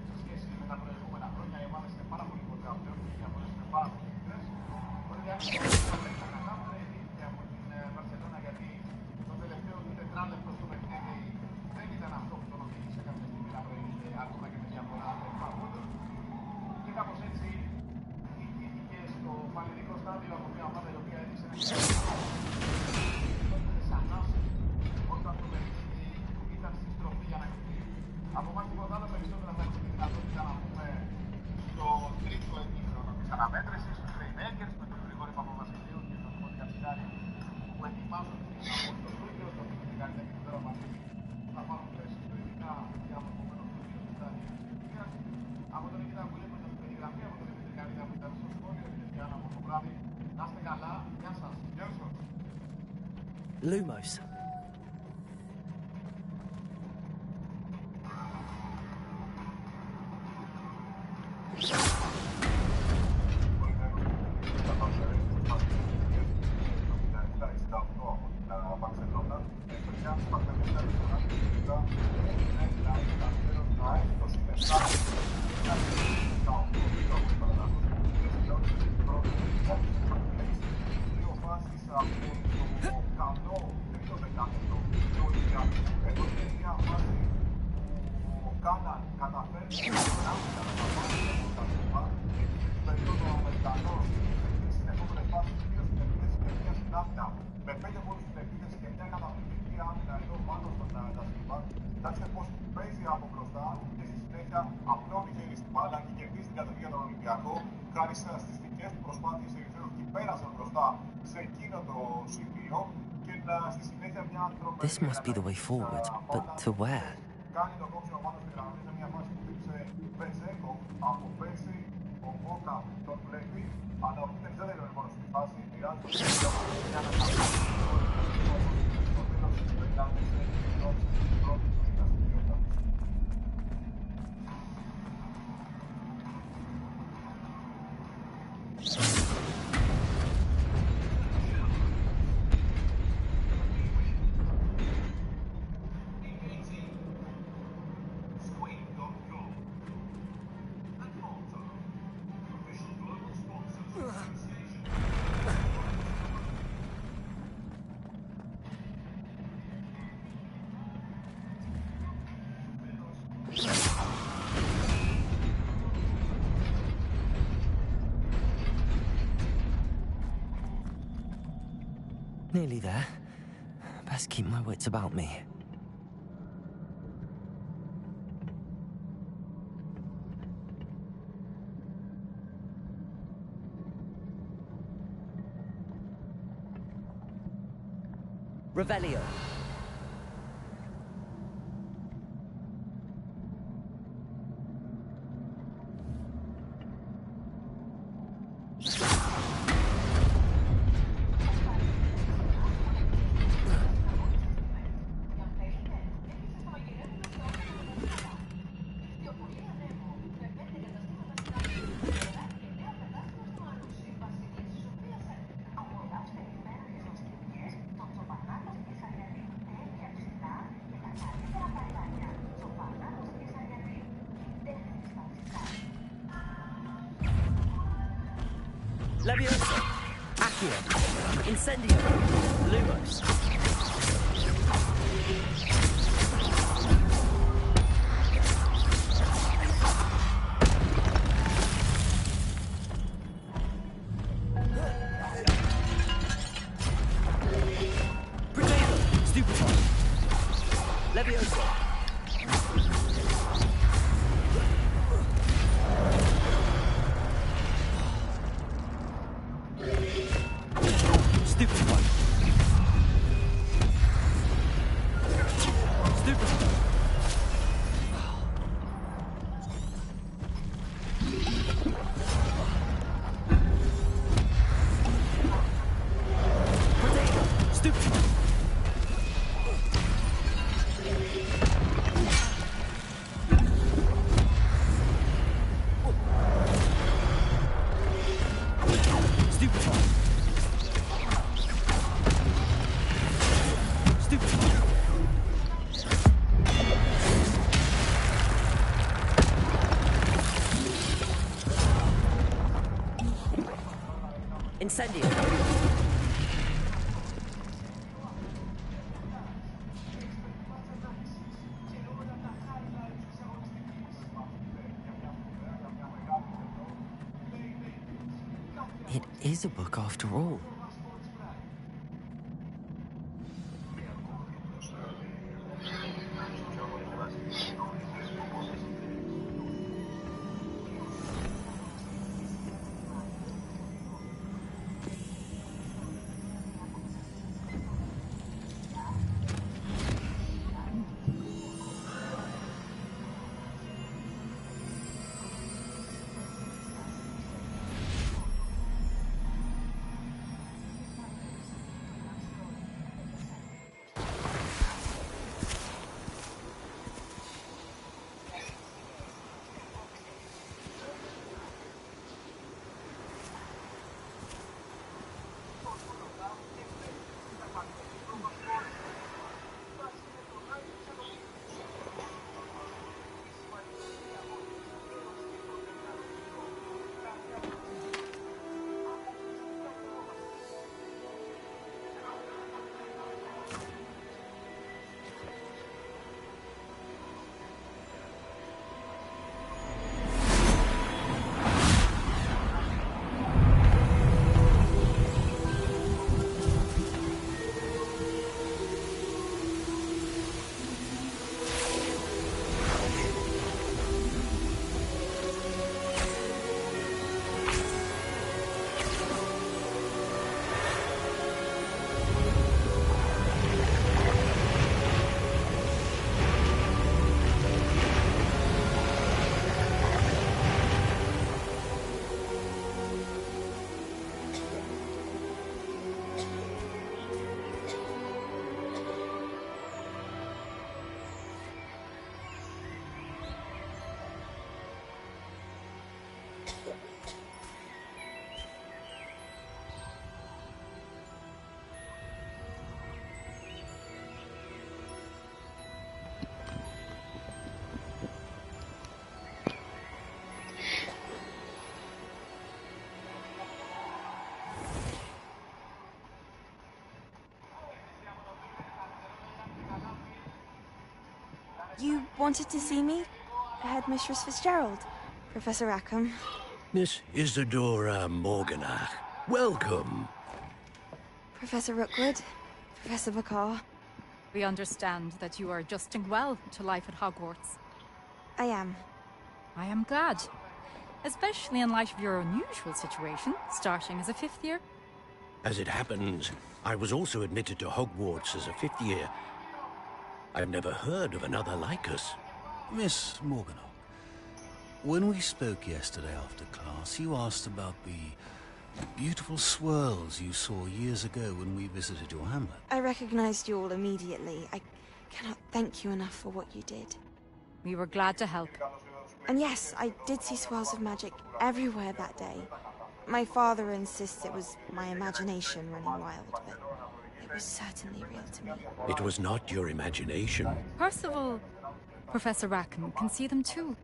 Σε σχέση με τα προηγούμενα χρόνια, οι ομάδες είναι πάρα πολύ κοντά πλέον και οι διαφορές είναι πάρα πολύ μικρές. Ο Ολυμπιακός θα πρέπει να καταλάβουν και από την Μπαρσελόνα γιατί το τελευταίο του τετράλεπτο στο παιχνίδι δεν ήταν αυτό που τον οδήγησε κάποια στιγμή να προηγείται ακόμα και με διαφορά 7 πόντων. Και κάπως έτσι ηγήθηκε στο παλαιδικό στάδιο από μια ομάδα η οποία έδειξε ένα αναμέτρησης, τους playmakers με τον Γρηγόρη Παπαβασιλείου και τον Δημήτρη Τσιγάρη που ετοιμάζονται από το στούντιο, το οποίο την κάνει και τώρα μαζί θα πάρουν θέση στο ειδικά διαμορφωμένο στούντιο της Στάδια Επιτυχίας. Από τον Νικήτα Βουλίπου ήταν στην περιγραφή, από τον Δημήτρη Καρίδα που ήταν στο σχόλιο, είναι Διάννα από το βράδυ. Να είστε καλά, γεια σας, γεια σας. Lumos. Κοιτάξτε πως παίζει από μπροστά και στη συνέχεια απλώνει χέρι στην μπάλα και κερδίζει την κατοχή για τον Ολυμπιακό χάρη στις δικές του προσπάθειες ερυθραίους και πέρασαν μπροστά σε εκείνο το σημείο και στη συνέχεια μια τρομερή. This must be the way forward, but to where? Κάνει το κόψιμο πάνω στη γραμμή σε μια φάση που χτύπησε Μπεζέκο από πέρσι, ο Βόκα τον βλέπει, αλλά ο Πίτερ δεν είναι μόνο στη φάση, μοιράζει το σημείο για να κάνει στο τέλος της πεντάδες και γνώρισε την πρώτη του δραστηριότητα. Nearly there. Best keep my wits about me. Revelio. Leviosa, Accio, Incendio, Lumos. Protego, Stupefy, Leviosa. Incendio. It is a book after all. You wanted to see me? Headmistress Fitzgerald, Professor Rackham. Miss Isadora Morganach, welcome. Professor Rookwood, Professor Bakar. We understand that you are adjusting well to life at Hogwarts. I am. I am glad. Especially in light of your unusual situation, starting as a 5th year. As it happens, I was also admitted to Hogwarts as a 5th year. I've never heard of another like us. Miss Morganach, when we spoke yesterday after class, you asked about the beautiful swirls you saw years ago when we visited your hamlet. I recognized you all immediately. I cannot thank you enough for what you did. We were glad to help. And yes, I did see swirls of magic everywhere that day. My father insists it was my imagination running wild, but it was certainly real to me. It was not your imagination. Percival, Professor Rackham can see them too.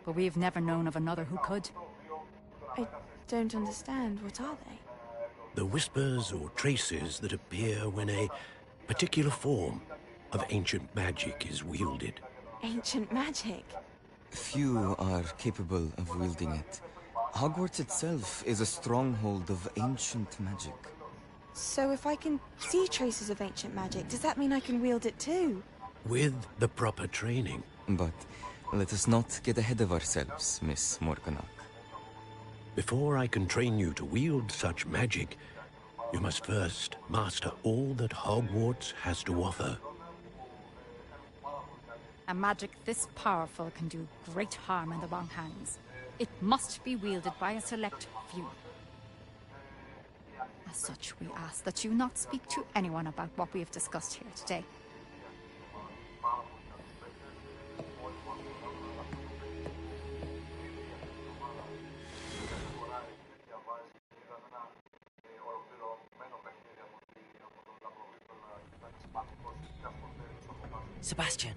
But we've never known of another who could. I don't understand. What are they? The whispers or traces that appear when a particular form of ancient magic is wielded. Ancient magic? Few are capable of wielding it. Hogwarts itself is a stronghold of ancient magic. So if I can see traces of ancient magic, does that mean I can wield it too? With the proper training. But let us not get ahead of ourselves, Miss Morganach. Before I can train you to wield such magic, you must first master all that Hogwarts has to offer. A magic this powerful can do great harm in the wrong hands. It must be wielded by a select few. As such, we ask that you not speak to anyone about what we have discussed here today. Sebastian.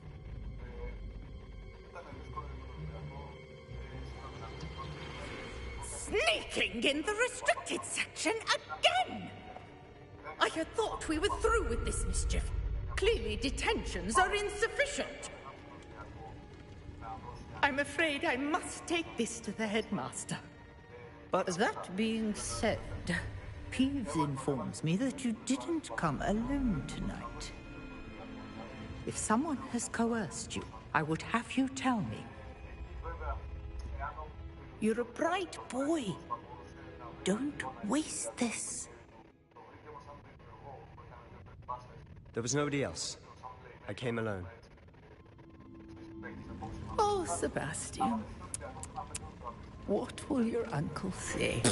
Sneaking in the restricted section again! I had thought we were through with this mischief. Clearly detentions are insufficient. I'm afraid I must take this to the headmaster. But that being said, Ps5 informs me that you didn't come alone tonight. If someone has coerced you, I would have you tell me. You're a bright boy. Don't waste this. There was nobody else. I came alone. Oh, Sebastian. What will your uncle say?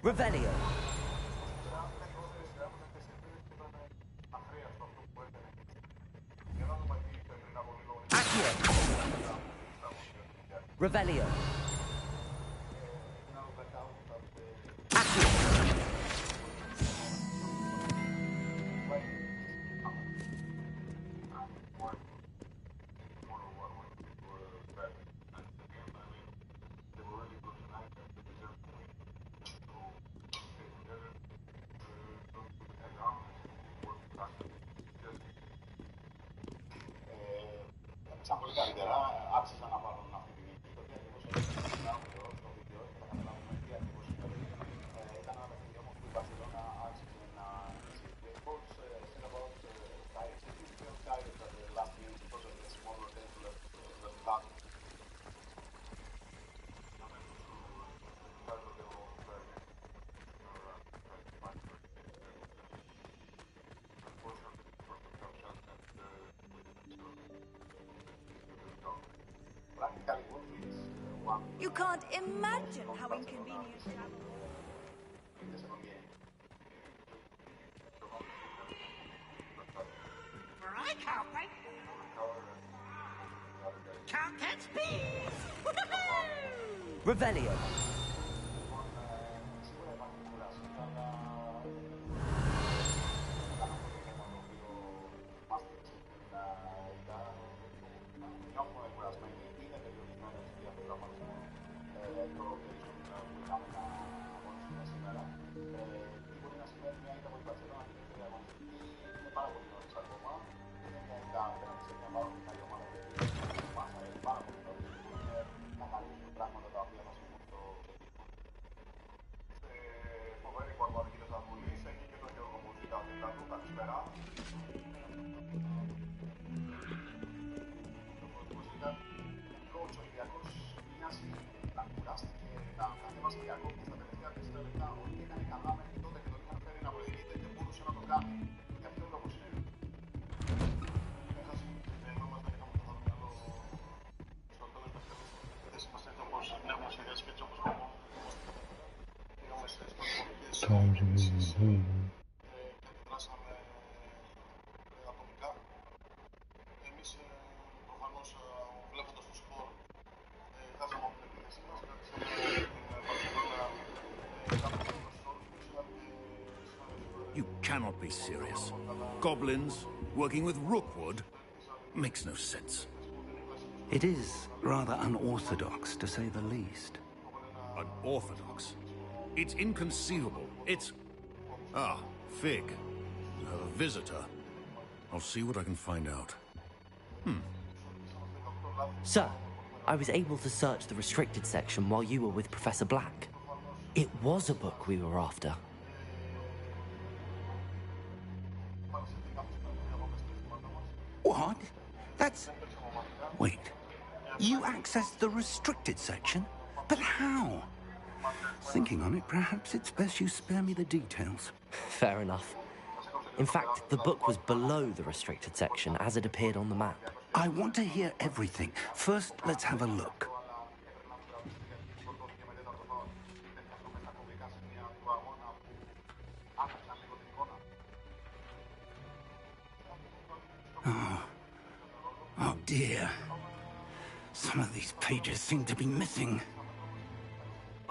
Revelio. Accio. Revelio. Σαν πολύ καλύτερα, άξιζα να πάρουν αυτή τη νίκη. You can't imagine how inconvenient travel. For I can't wait. Can't catch bees! Revelio. You cannot be serious. Goblins working with Rookwood makes no sense. It is rather unorthodox, to say the least. Unorthodox? It's inconceivable. It's... Ah, Fig. You have a visitor. I'll see what I can find out. Sir, I was able to search the restricted section while you were with Professor Black. It was a book we were after. What? That's... Wait. You accessed the restricted section? But how? Thinking on it, perhaps it's best you spare me the details. Fair enough. In fact, the book was below the restricted section as it appeared on the map. I want to hear everything. First, let's have a look. Oh dear. Some of these pages seem to be missing.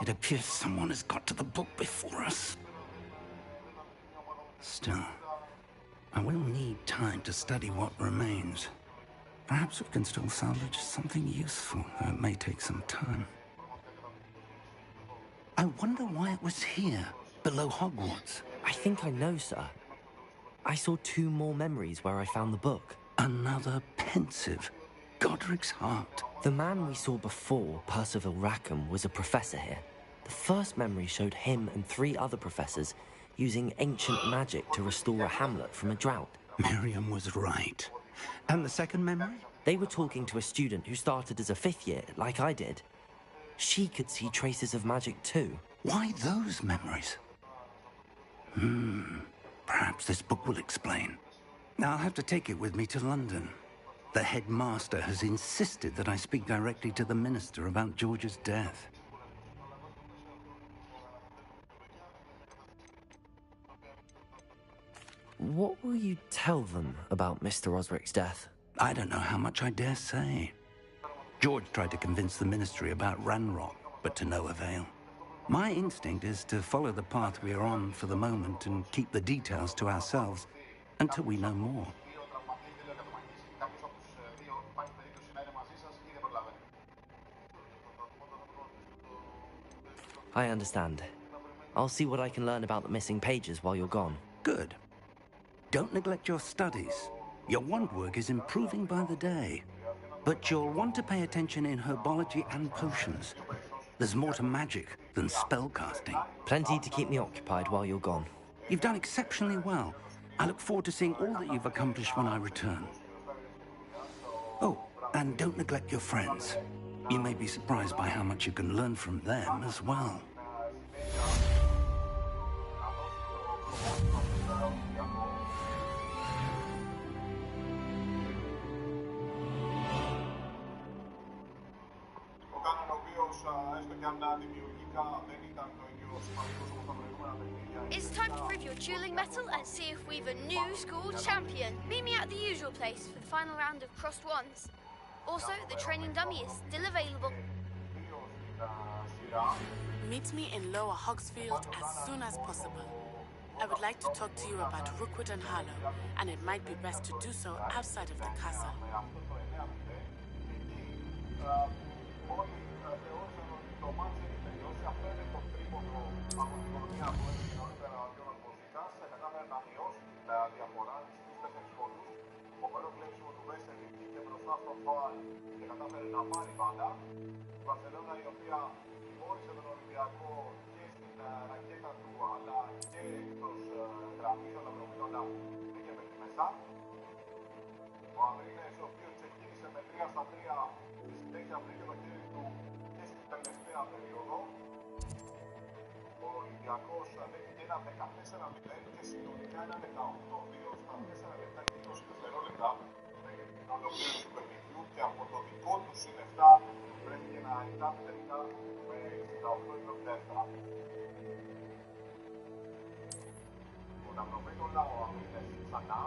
It appears someone has got to the book before us. Still, I will need time to study what remains. Perhaps we can still salvage something useful, though it may take some time. I wonder why it was here, below Hogwarts. I think I know, sir. I saw 2 more memories where I found the book. Another pensive. Godric's heart. The man we saw before, Percival Rackham, was a professor here. The first memory showed him and 3 other professors using ancient magic to restore a hamlet from a drought. Miriam was right. And the second memory? They were talking to a student who started as a 5th year, like I did. She could see traces of magic too. Why those memories? Perhaps this book will explain. Now I'll have to take it with me to London. The headmaster has insisted that I speak directly to the minister about George's death. What will you tell them about Mr. Osric's death? I don't know how much I dare say. George tried to convince the ministry about Ranrock, but to no avail. My instinct is to follow the path we are on for the moment and keep the details to ourselves until we know more. I understand. I'll see what I can learn about the missing pages while you're gone. Good. Don't neglect your studies. Your wand work is improving by the day. But you'll want to pay attention in herbology and potions. There's more to magic than spellcasting. Plenty to keep me occupied while you're gone. You've done exceptionally well. I look forward to seeing all that you've accomplished when I return. Oh, and don't neglect your friends. You may be surprised by how much you can learn from them as well. It's time to prove your dueling mettle and see if we've a new school champion. Meet me at the usual place for the final round of crossed wands. Also, the training dummy is still available. Meet me in Lower Hogsfield as soon as possible. I would like to talk to you about Rookwood and Harlow, and it might be best to do so outside of the castle. Ο Αμερίνες, ο οποίος ξεκίνησε με 3-3 στη συνέχεια βρήκε το χέρι του και στην τελευταία περίοδο. Ο Ολυμπιακός δέχτηκε ένα 14-0 και συνολικά ένα 18-2 στα 4 λεπτά και 20 δευτερόλεπτα μέχρι την ολοκλήρωση του παιχνιδιού και από το δικό του συν-7 βρέθηκε να ηττάται τελικά με 68-77. Ο Ναυροβίνολα, ο Αμερίνες ξανά.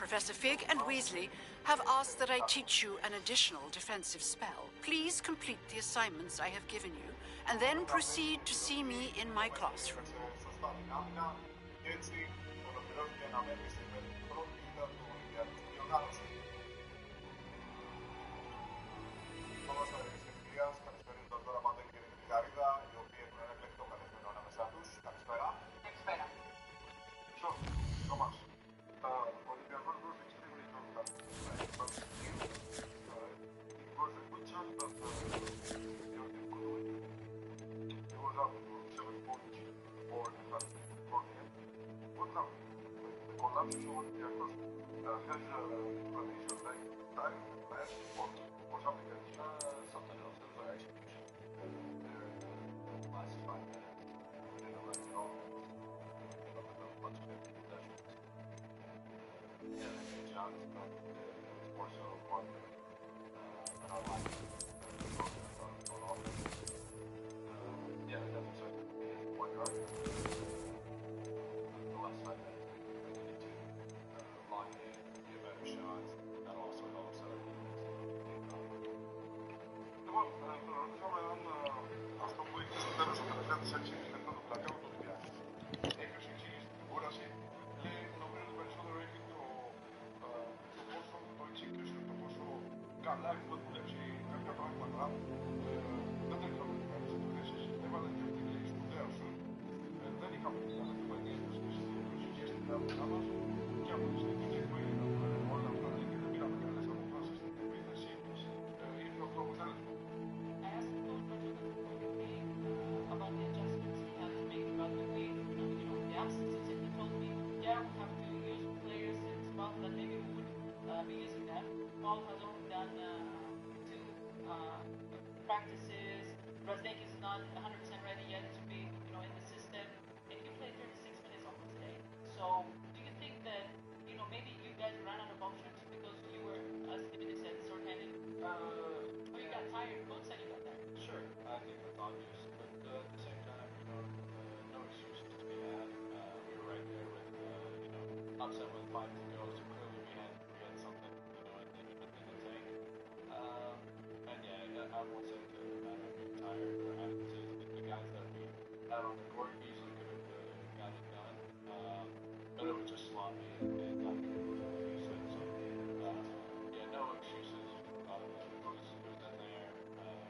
Professor Fig and Weasley have asked that I teach you an additional defensive spell. Please complete the assignments I have given you, and then proceed to see me in my classroom. Καλά έχουμε δουλέψει κάποια πράγματα. Δεν τελειώσαμε τις καλές εκθέσεις. Έβαλε και αυτή τη σπουδαία σου. Δεν είχαμε τις καλές επαγγέλτες και στην αγωνά μας. Και από τη στιγμή που έγιναν όλα αυτά και δεν πήραμε καλές αποφάσεις στην επίθεσή μας, ήρθε αυτό το αποτέλεσμα. About the adjustments he had to make throughout the week, the absences, and he told me, yeah, we have to use players in spots that maybe we wouldn't be using them. Paul has only done 2 practices. Raznik is not 100% ready yet to be, in the system. And you played 36 minutes almost today. So, do you think that, maybe you guys ran out of options because you were, as David said, short-handed? Or you got tired? Both said you got tired. Sure, I think that's obvious. But at the same time, no excuses to be had. We were right there with, upset with 5 to go, so clearly we had something, in the tank. And yeah, I won't say it's a matter of being tired or having to say the guys that we had on the court easily could have got it done. But it was just sloppy and not good, like you said. So, yeah, no excuses. It was in there.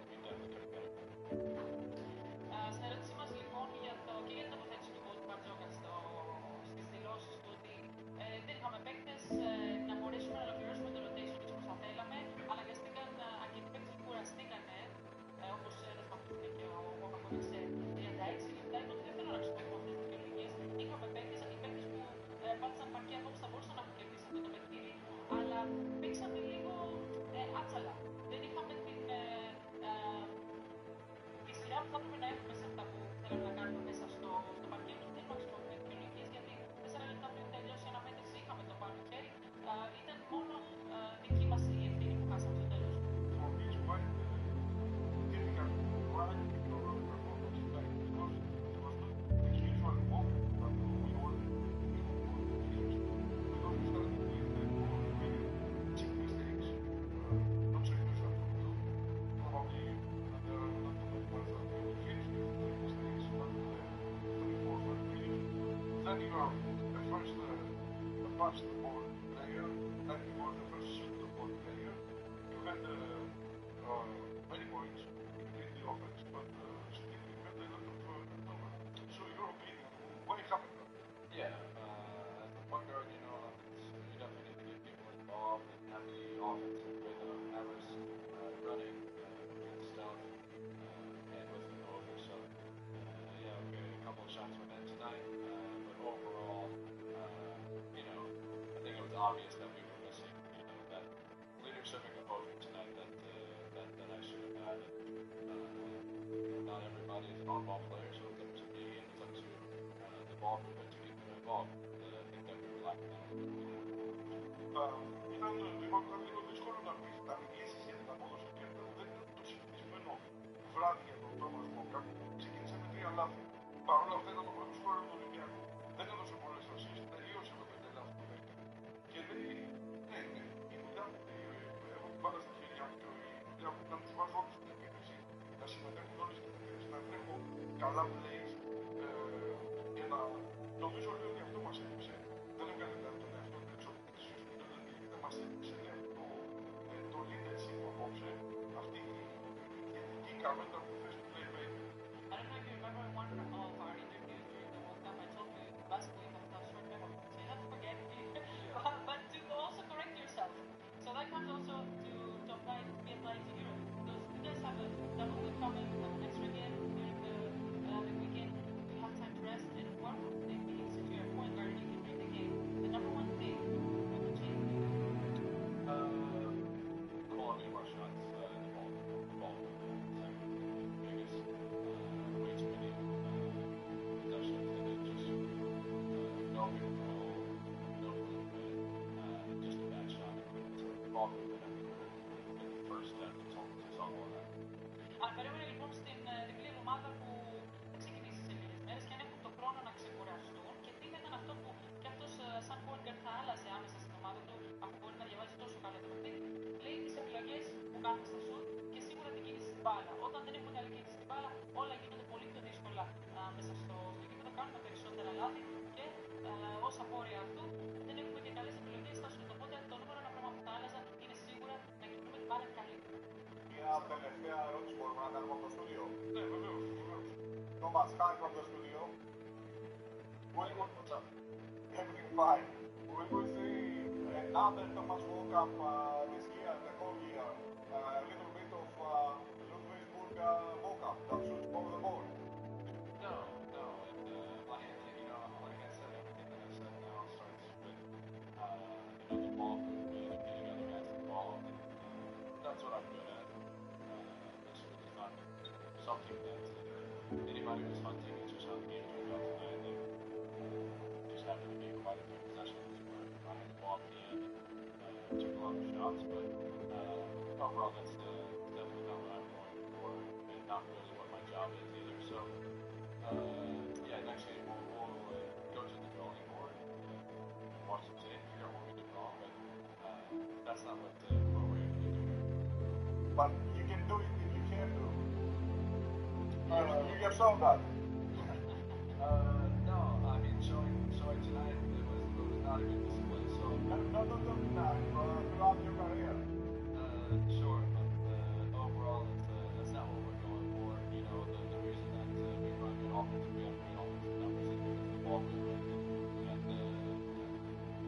We definitely could have got it done. Στην ερώτησή μας λοιπόν και για την τοποθέτηση του coach Μπαρτζόκα στις δηλώσεις του ότι δεν είχαμε παίκτες να μπορέσουμε να ολοκληρώσουμε το rotation έτσι όπως θα θέλαμε, αλλά αναγκαστήκαν αρκετοί παίκτες που κουραστήκανε, όπως ένας από αυτούς και ο Μάκοβιτς σε 36 λεπτά, είπε ότι δεν θέλω να then you are the first board player, then you are the first shooter board player. You had many points in the offense, but still you had a lot of turnover. So your opinion, what happened? Yeah, as the point guard, you know, you definitely need to get people involved and have the offensive rhythm, Harris running good stuff, and with the over. So, yeah, okay, a couple of shots went in tonight, but overall, you know, I think it was obvious that we were missing, you know, that leadership and composure tonight that I should have had. Not everybody is an on-ball player, so it's up to me and it's up to the ball movement to get them involved. I think that we were lacking that. Ήταν λίγο δύσκολο να πεις τα μιλήσεις για την απόδοση και δεν ήταν το συνηθισμένο βράδυ για τον Τόμας Μόκα. Ξεκίνησε με 3 λάθη. Παρ' όλα αυτά ήταν το πρώτο σκόρερ του Ολυμπιακού. Δεν έδωσε πολλές ασίς, τελείωσε με 5 λάθη που έκανε. Και λέει, ναι, η δουλειά μου, έχω την μπάλα στα χέρια μου και η δουλειά μου να τους βάζω όλους στην επίθεση, να συμμετέχουν όλοι στην επίθεση, να τρέχω καλά plays και να νομίζω ότι αυτό μας έλειψε. Δεν έβγαλε δηλαδή τον εαυτό του έξω από τις δεν μας έλειψε το leadership απόψε, αυτή η ηγετική καμέντα που θες του playmaker. I don't know if you remember one of our interviews during the World Cup. I told you last week I have short memory, so you have to forget me. But to also correct yourself. So that comes also to be applied to Europe. Because you guys have a double week coming, have an extra game during the weekend. You have time to rest, and one of the things, if you're a point guard and you can read the game, the number one thing you can change. Quality of our shots in the ball biggest, way too many possessions and then just no control, no movement, just a bad shot. So the ball movement I think would have been the first step to solve all that. Περίμενε λοιπόν στην διπλή εβδομάδα που θα ξεκινήσει σε λίγες μέρες και αν έχουν τον χρόνο να ξεκουραστούν και τι θα ήταν αυτό που και αυτός σαν Πόλγκερ θα άλλαζε άμεσα στην ομάδα του, αφού μπορεί να διαβάζει τόσο καλά το παιχνίδι, λέει τις επιλογές που κάνουν στα σουτ και σίγουρα την κίνηση στην μπάλα. Όταν δεν έχουν άλλη κίνηση στην μπάλα, όλα γίνονται πολύ πιο δύσκολα μέσα στο γήπεδο, κάνουμε περισσότερα λάθη και ως απόρρια αυτού δεν έχουμε και καλές επιλογές στα σουτ. Οπότε το νούμερο ένα πράγμα που θα άλλαζα είναι σίγουρα να κινούμε την μπάλα καλύτερα. Μια τελευταία ερώτηση μπορούμε να κάνουμε από το στούντιο. Ναι, βεβαίως. Thomas, hi from the studio. What's up? Everything fine. Will we see another Thomas Walkup this year, the whole year? A little bit of Ludwigsburg Walkup that shoots over the ball. No. You know, like I said, everything that I've said now starts with, you know, the ball movement and getting other guys involved. And, that's what I'm good at. This was not something that anybody was hunting. It's just how the game turned out tonight. They just happened to be quite a few possessions where I had the ball at the end and took a lot of shots. But overall, that's definitely not what I'm going for, and not really what my job is either. So, yeah, next game we'll go to the drawing board and watch some tape, figure out what we did wrong. But that's not what we're going to be doing. But you can do it if you can do. You have shown that. No, I mean showing tonight it was not a good display. So not tonight, throughout your career. Sure, but overall that's not what we're going for. You know, the reason that we run good offense, we have great offensive numbers is because the ball movement and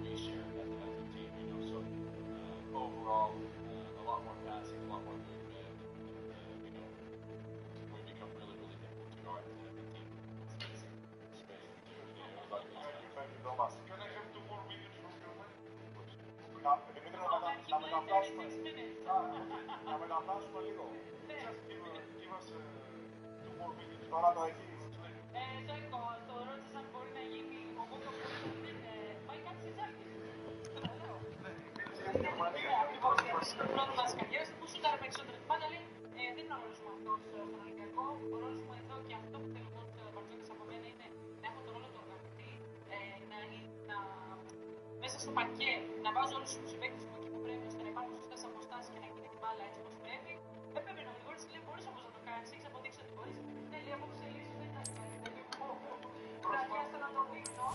we share it as a team. You know, so overall a lot more passing, a lot more movement. You know, we become really difficult to guard as a team. Space to do. You know, like Thank you, Thomas. Can I have 2 more minutes from your man? Να μεταφράσουμε λίγο. Just give us 2 more minutes. Τώρα το έχεις. Το έχω. Το ρώτησα αν μπορεί να γίνει ο Μόκα που πάει κάτι στις άκρες. Το λέω. Πρώτο μας καριέρας που σου τάρε περισσότερο την μπάλα, λέει δεν είναι ο ρόλος μου αυτός στον Ολυμπιακό. Ο ρόλος μου εδώ και αυτό που θέλω εγώ Μπαρτζόκης από μένα είναι να έχω το ρόλο του οργανωτή, μέσα στο παρκέ να βάζω όλους τους συμπαίκτες μου εκεί που πρέπει, ώστε να υπάρχουν σωστές αποστάσεις και να γίνει την μπάλα έτσι όπως πρέπει. Δεν πρέπει να γρηγόρεις, λέει μπορείς όμως να το κάνεις, έχεις αποδείξει ότι μπορείς. Ναι, λέει απόψε λύσεις δεν ήταν. Βραδιά στο να το δείχνω.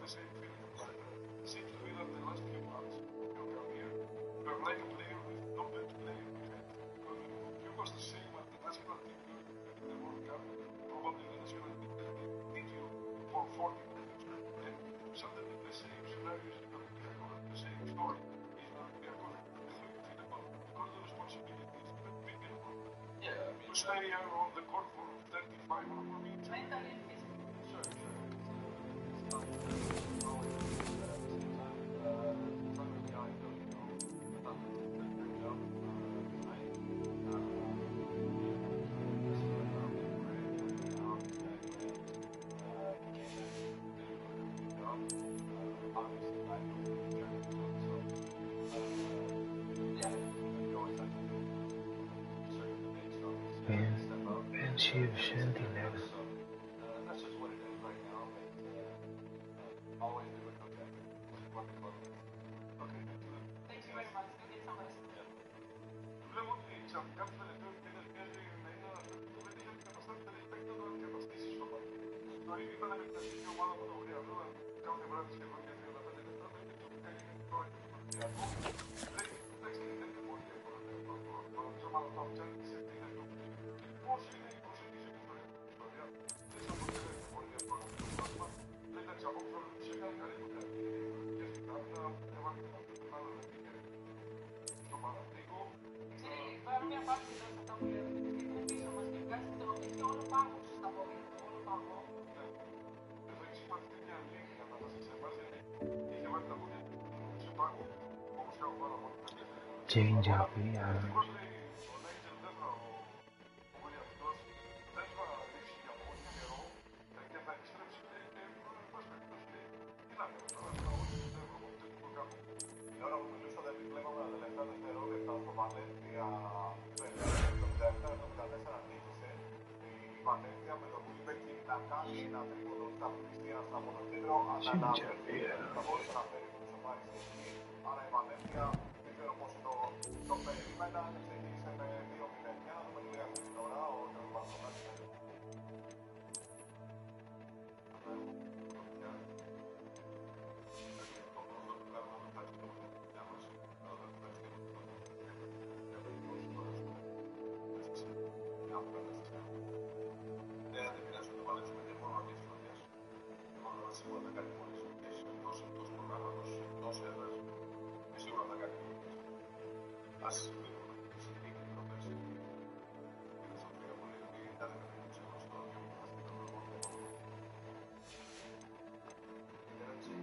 the same feeling from that. It seems to be that the last few months you come here, you're like a player with no bench player behind. Because you was the same at the national team in the World Cup, probably the national team need you for 40 minutes. And suddenly the same scenario is happening, the same story is not we are going to feel about because the responsibility is even bigger. Yeah, to stay here on the court for 35 or more minutes. Mentally and physically. Sure. Ben去山顶来了。 That's just what it is right now, but always do it okay. Okay. Thank you very much. Go get some rest. Βλέπω ότι ξαφνικά του τελευταίους μήνες μοιάζει να είναι ένα κουβέντα για την καταστάση δεν έχει παίξει να αντικαταστήσει στο μάτι. Το ίδιο ήταν με την εθνική ομάδα που το χρειαζόταν κάθε βράδυ σχεδόν για 35 λεπτά. Το ίδιο που κάνει τώρα και το Ολυμπιακό. Εντάξει, δεν είναι πολύ εύκολο το ομάδα του αυξάνει τις ευθύνες του. Πώς είναι η προσέγγιση του στην ιστορία. Δεν σαν το είναι πολύ εύκολο αυτό το πράγμα. Εντάξει, απόψε όλους τους έκανε καλή δουλειά. Και στην άμυνα έβαλε τον άλλο στο Παναθηναϊκό. Πάρω μια πάση εδώ σε αυτά που λέμε. Είναι πίσω μας και βγάζει το έχει όλο πάγο στα πόδια. Όλο πάγο. Εδώ έχει σημαντική μια λίγη κατάσταση σε εμάς γιατί είχε βάλει τα πόδια σε πάγο. Όπως και εγώ πάρα πολύ. 接应加回呀。 Τώρα που μιλούσα δεν βλέπαμε τα τελευταία δευτερόλεπτα στο Βαλένθια 77-74 νίκησε. Η Βαλένθια με τον Κούλμπεκι να κάνει ένα τρίποδο στα πληστήρια στα μονοκέντρο, αλλά να θα μπορούσε να φέρει την ισοπάληση εκεί. Άρα η Βαλένθια δεν ξέρω πώς το περίμενα, ξεκίνησε με 2-0. Για να δούμε λίγα αυτή την ώρα, ο Τερμπαρσονάκης. Δεν πειράζει να το βάλω με μόνο αρκετές χρονιές. Μόνο σίγουρα θα κάνει πολλές χρονιές εκτός προγράμματος, εκτός έδρας και σίγουρα θα κάνει χρονιές. Ας μείνουμε στην νίκη του προπέρσι. Είναι στο φύγα πολύ γιατί ήταν με το ψηλό στο και μου θα στείλω εγώ το μόνο. Είναι έτσι.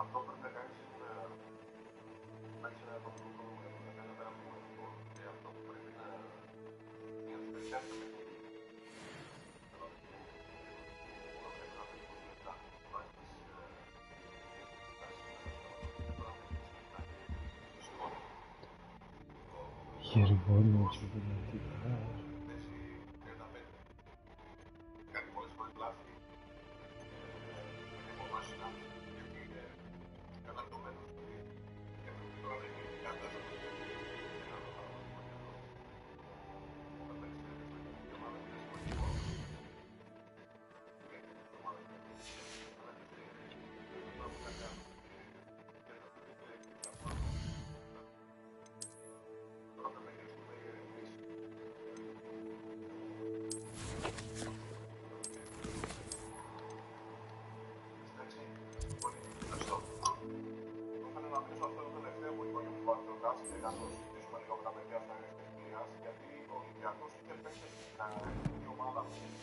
Αυτό πρέπει να κάνεις είναι να έχεις ένα ευρωπαϊκό πρόβλημα για τον καθένα πέρα από το ευρωπαϊκό και αυτό που πρέπει να νιώθεις περισσότερο με το Γερμανό τσιμπηλατικά. Κάνει πολλές φορές λάθη. Έχω βάσει λάθη. Γιατί είναι κατακτωμένος. Και τώρα δεν είναι κατάσταση.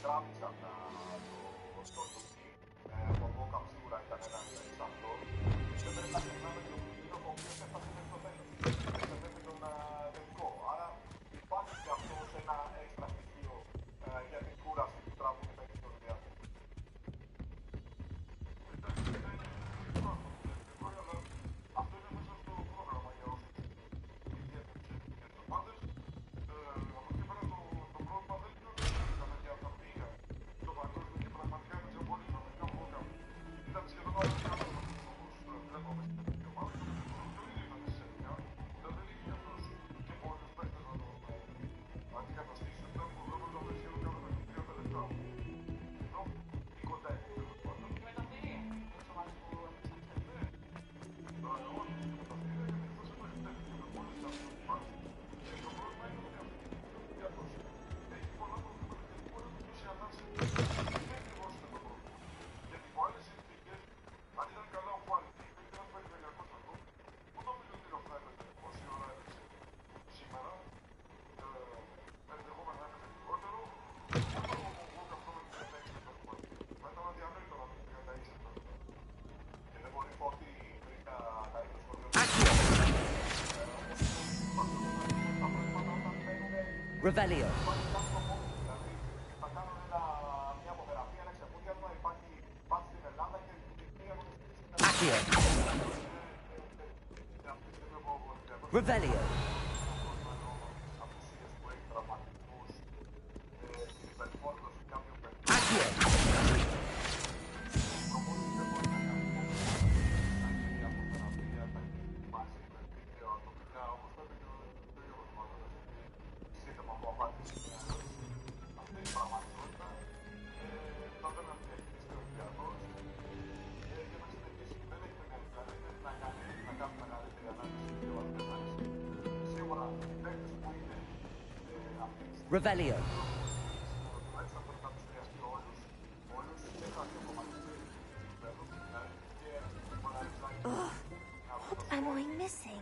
Τράβηξαν το σκορ του εκεί. Ο Μπόκαμ σίγουρα ήταν ένας εξ αυτό. Και πρέπει να ξεχνάμε και τον Κουλίνο, ο οποίος έφτασε μέχρι το τέλος. Έφτασε μέχρι τον τελικό. Άρα υπάρχει και αυτό σε ένα Revelio. Accio. Revelio. Revelio. Ugh, what am I missing?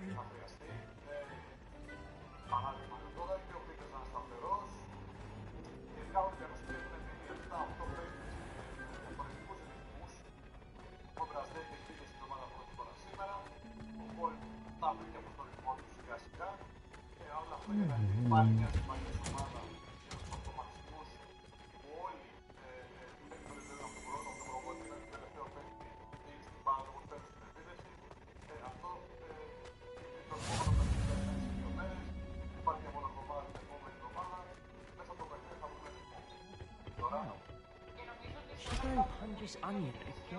Punches onion again.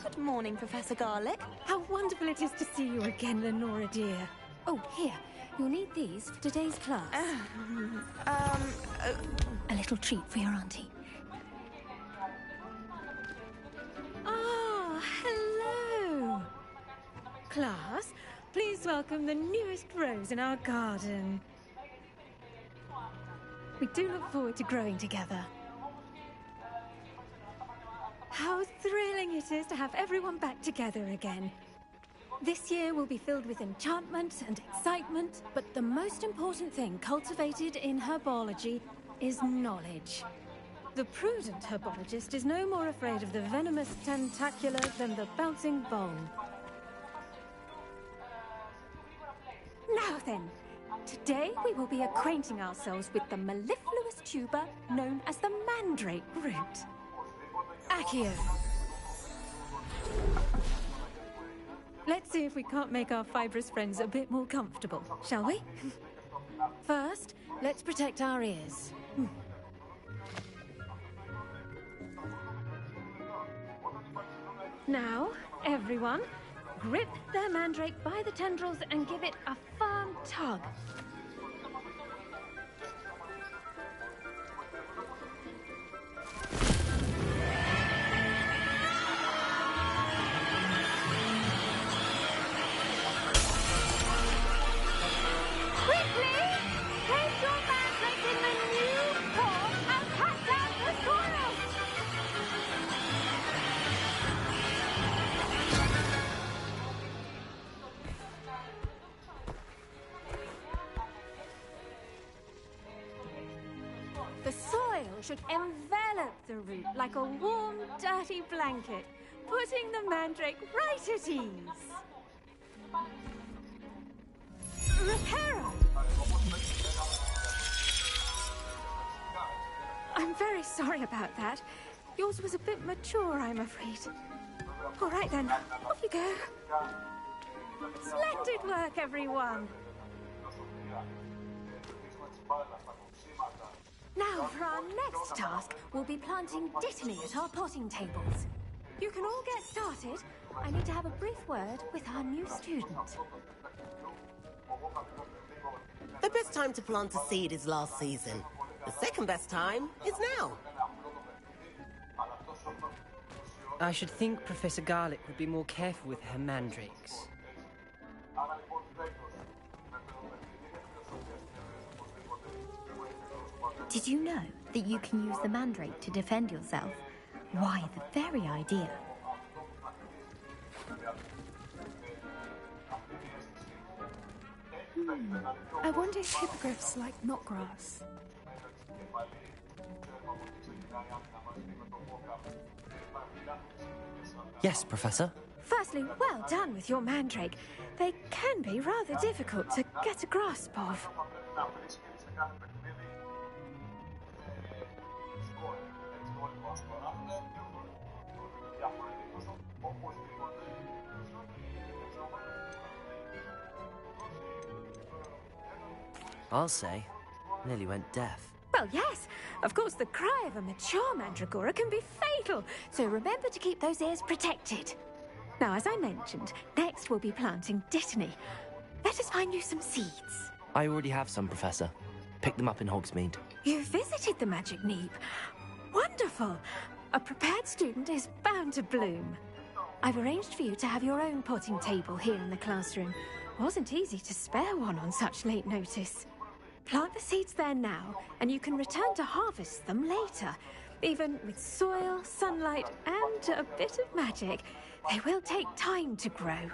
Good morning, Professor Garlic. How wonderful it is to see you again, Lenora dear. Oh, here. You'll need these for today's class. A little treat for your auntie. Ah, hello. Class, please welcome the newest rose in our garden. We do look forward to growing together. How thrilling it is to have everyone back together again. This year will be filled with enchantment and excitement, but the most important thing cultivated in herbology is knowledge. The prudent herbologist is no more afraid of the venomous tentacular than the bouncing vole. Now then, today we will be acquainting ourselves with the mellifluous tuber known as the mandrake root. Accio. Let's see if we can't make our fibrous friends a bit more comfortable, shall we? First, let's protect our ears. Now, everyone, grip their mandrake by the tendrils and give it a firm tug. The soil should envelop the root like a warm, dirty blanket, putting the mandrake right at ease. Reparo! I'm very sorry about that. Yours was a bit mature, I'm afraid. All right then, off you go. Splendid work, everyone. Now, for our next task, we'll be planting dittany at our potting tables. You can all get started. I need to have a brief word with our new student. The best time to plant a seed is last season. The second best time is now. I should think Professor Garlic would be more careful with her mandrakes. Did you know that you can use the mandrake to defend yourself? Why, the very idea. I wonder if hippogriffs like knotgrass. Yes, Professor. Firstly, well done with your mandrake. They can be rather difficult to get a grasp of. I'll say. Nearly went deaf. Well, yes. Of course, the cry of a mature mandragora can be fatal, so remember to keep those ears protected. Now, as I mentioned, next we'll be planting dittany. Let us find you some seeds. I already have some, Professor. Picked them up in Hogsmeade. You visited the Magic Neep. Wonderful. A prepared student is bound to bloom. I've arranged for you to have your own potting table here in the classroom. Wasn't easy to spare one on such late notice. Plant the seeds there now, and you can return to harvest them later. Even with soil, sunlight, and a bit of magic, they will take time to grow.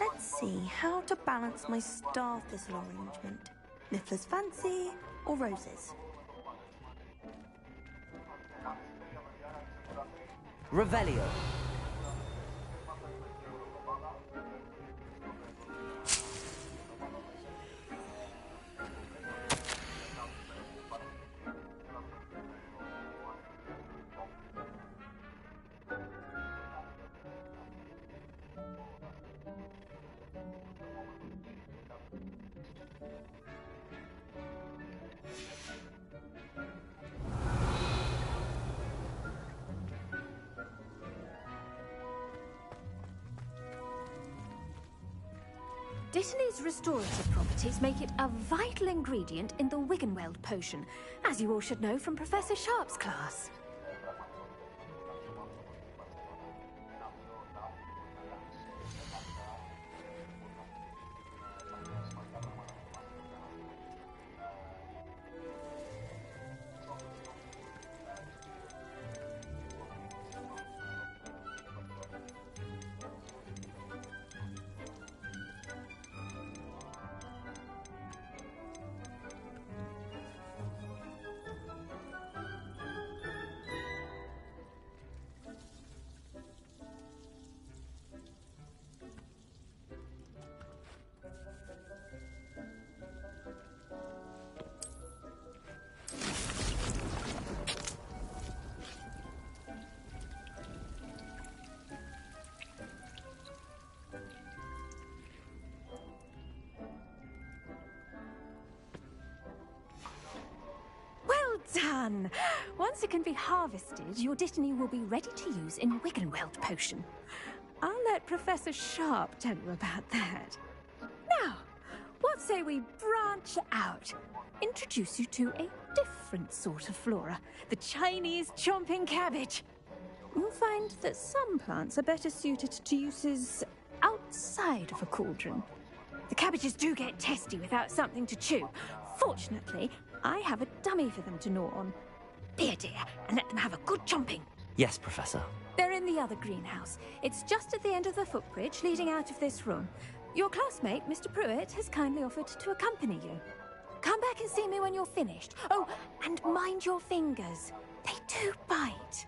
Let's see how to balance my star thistle arrangement. Niffler's fancy or roses? Revelio. Dittany's restorative properties make it a vital ingredient in the Wiggenweld potion, as you all should know from Professor Sharp's class. Done! Once it can be harvested, your dittany will be ready to use in Wiggenweld potion. I'll let Professor Sharp tell you about that. Now, what say we branch out? Introduce you to a different sort of flora, the Chinese chomping cabbage. You'll find that some plants are better suited to uses outside of a cauldron. The cabbages do get testy without something to chew. Fortunately, I have a dummy for them to gnaw on. Be a dear and let them have a good chomping. Yes, Professor. They're in the other greenhouse. It's just at the end of the footbridge leading out of this room. Your classmate, Mr. Pruitt, has kindly offered to accompany you. Come back and see me when you're finished. Oh, and mind your fingers. They do bite.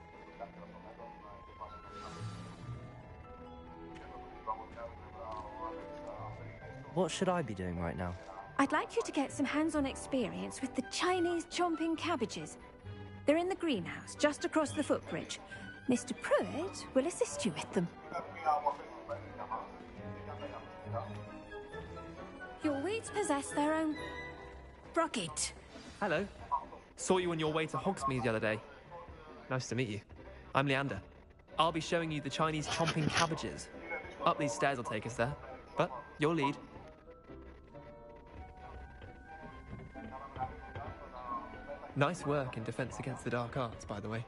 What should I be doing right now? I'd like you to get some hands-on experience with the Chinese chomping cabbages. They're in the greenhouse, just across the footbridge. Mr. Pruitt will assist you with them. Your weeds possess their own... Rocket. Hello. Saw you on your way to Hogsmeade the other day. Nice to meet you. I'm Leander. I'll be showing you the Chinese chomping cabbages. Up these stairs will take us there. But your lead. Nice work in Defense Against the Dark Arts, by the way.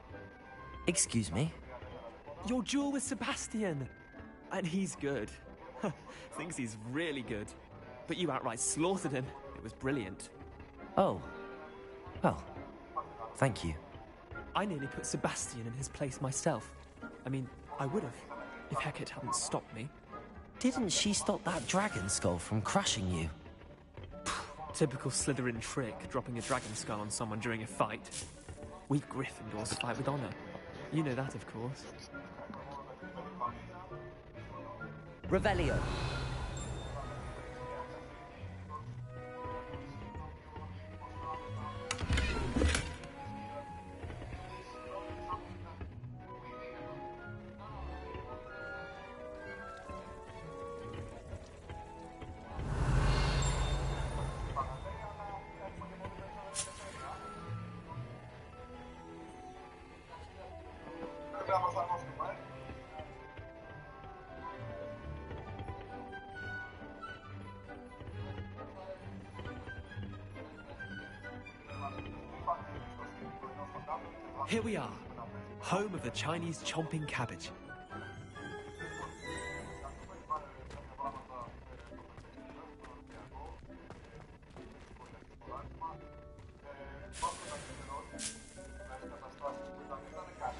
Excuse me? Your duel with Sebastian! And he's good. Thinks he's really good. But you outright slaughtered him. It was brilliant. Oh. Well, thank you. I nearly put Sebastian in his place myself. I mean, I would have, if Hecate hadn't stopped me. Didn't she stop that dragon skull from crushing you? Typical Slytherin trick, dropping a dragon skull on someone during a fight. We Gryffindors fight with honor. You know that, of course. Revelio. Here we are, home of the Chinese chomping cabbage.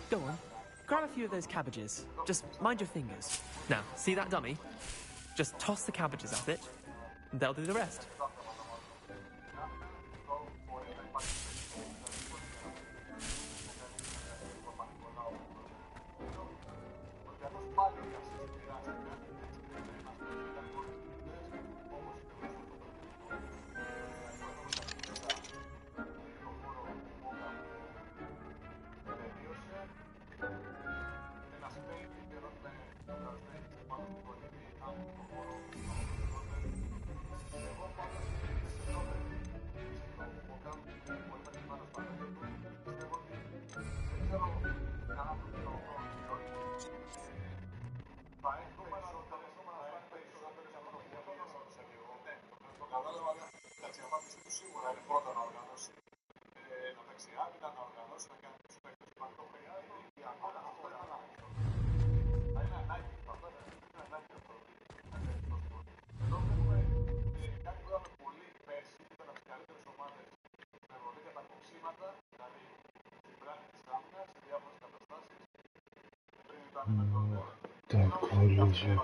Go on, grab a few of those cabbages. Just mind your fingers. Now, see that dummy? Just toss the cabbages at it, and they'll do the rest. Τα κόλλησε.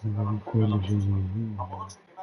Τα κόλλησε.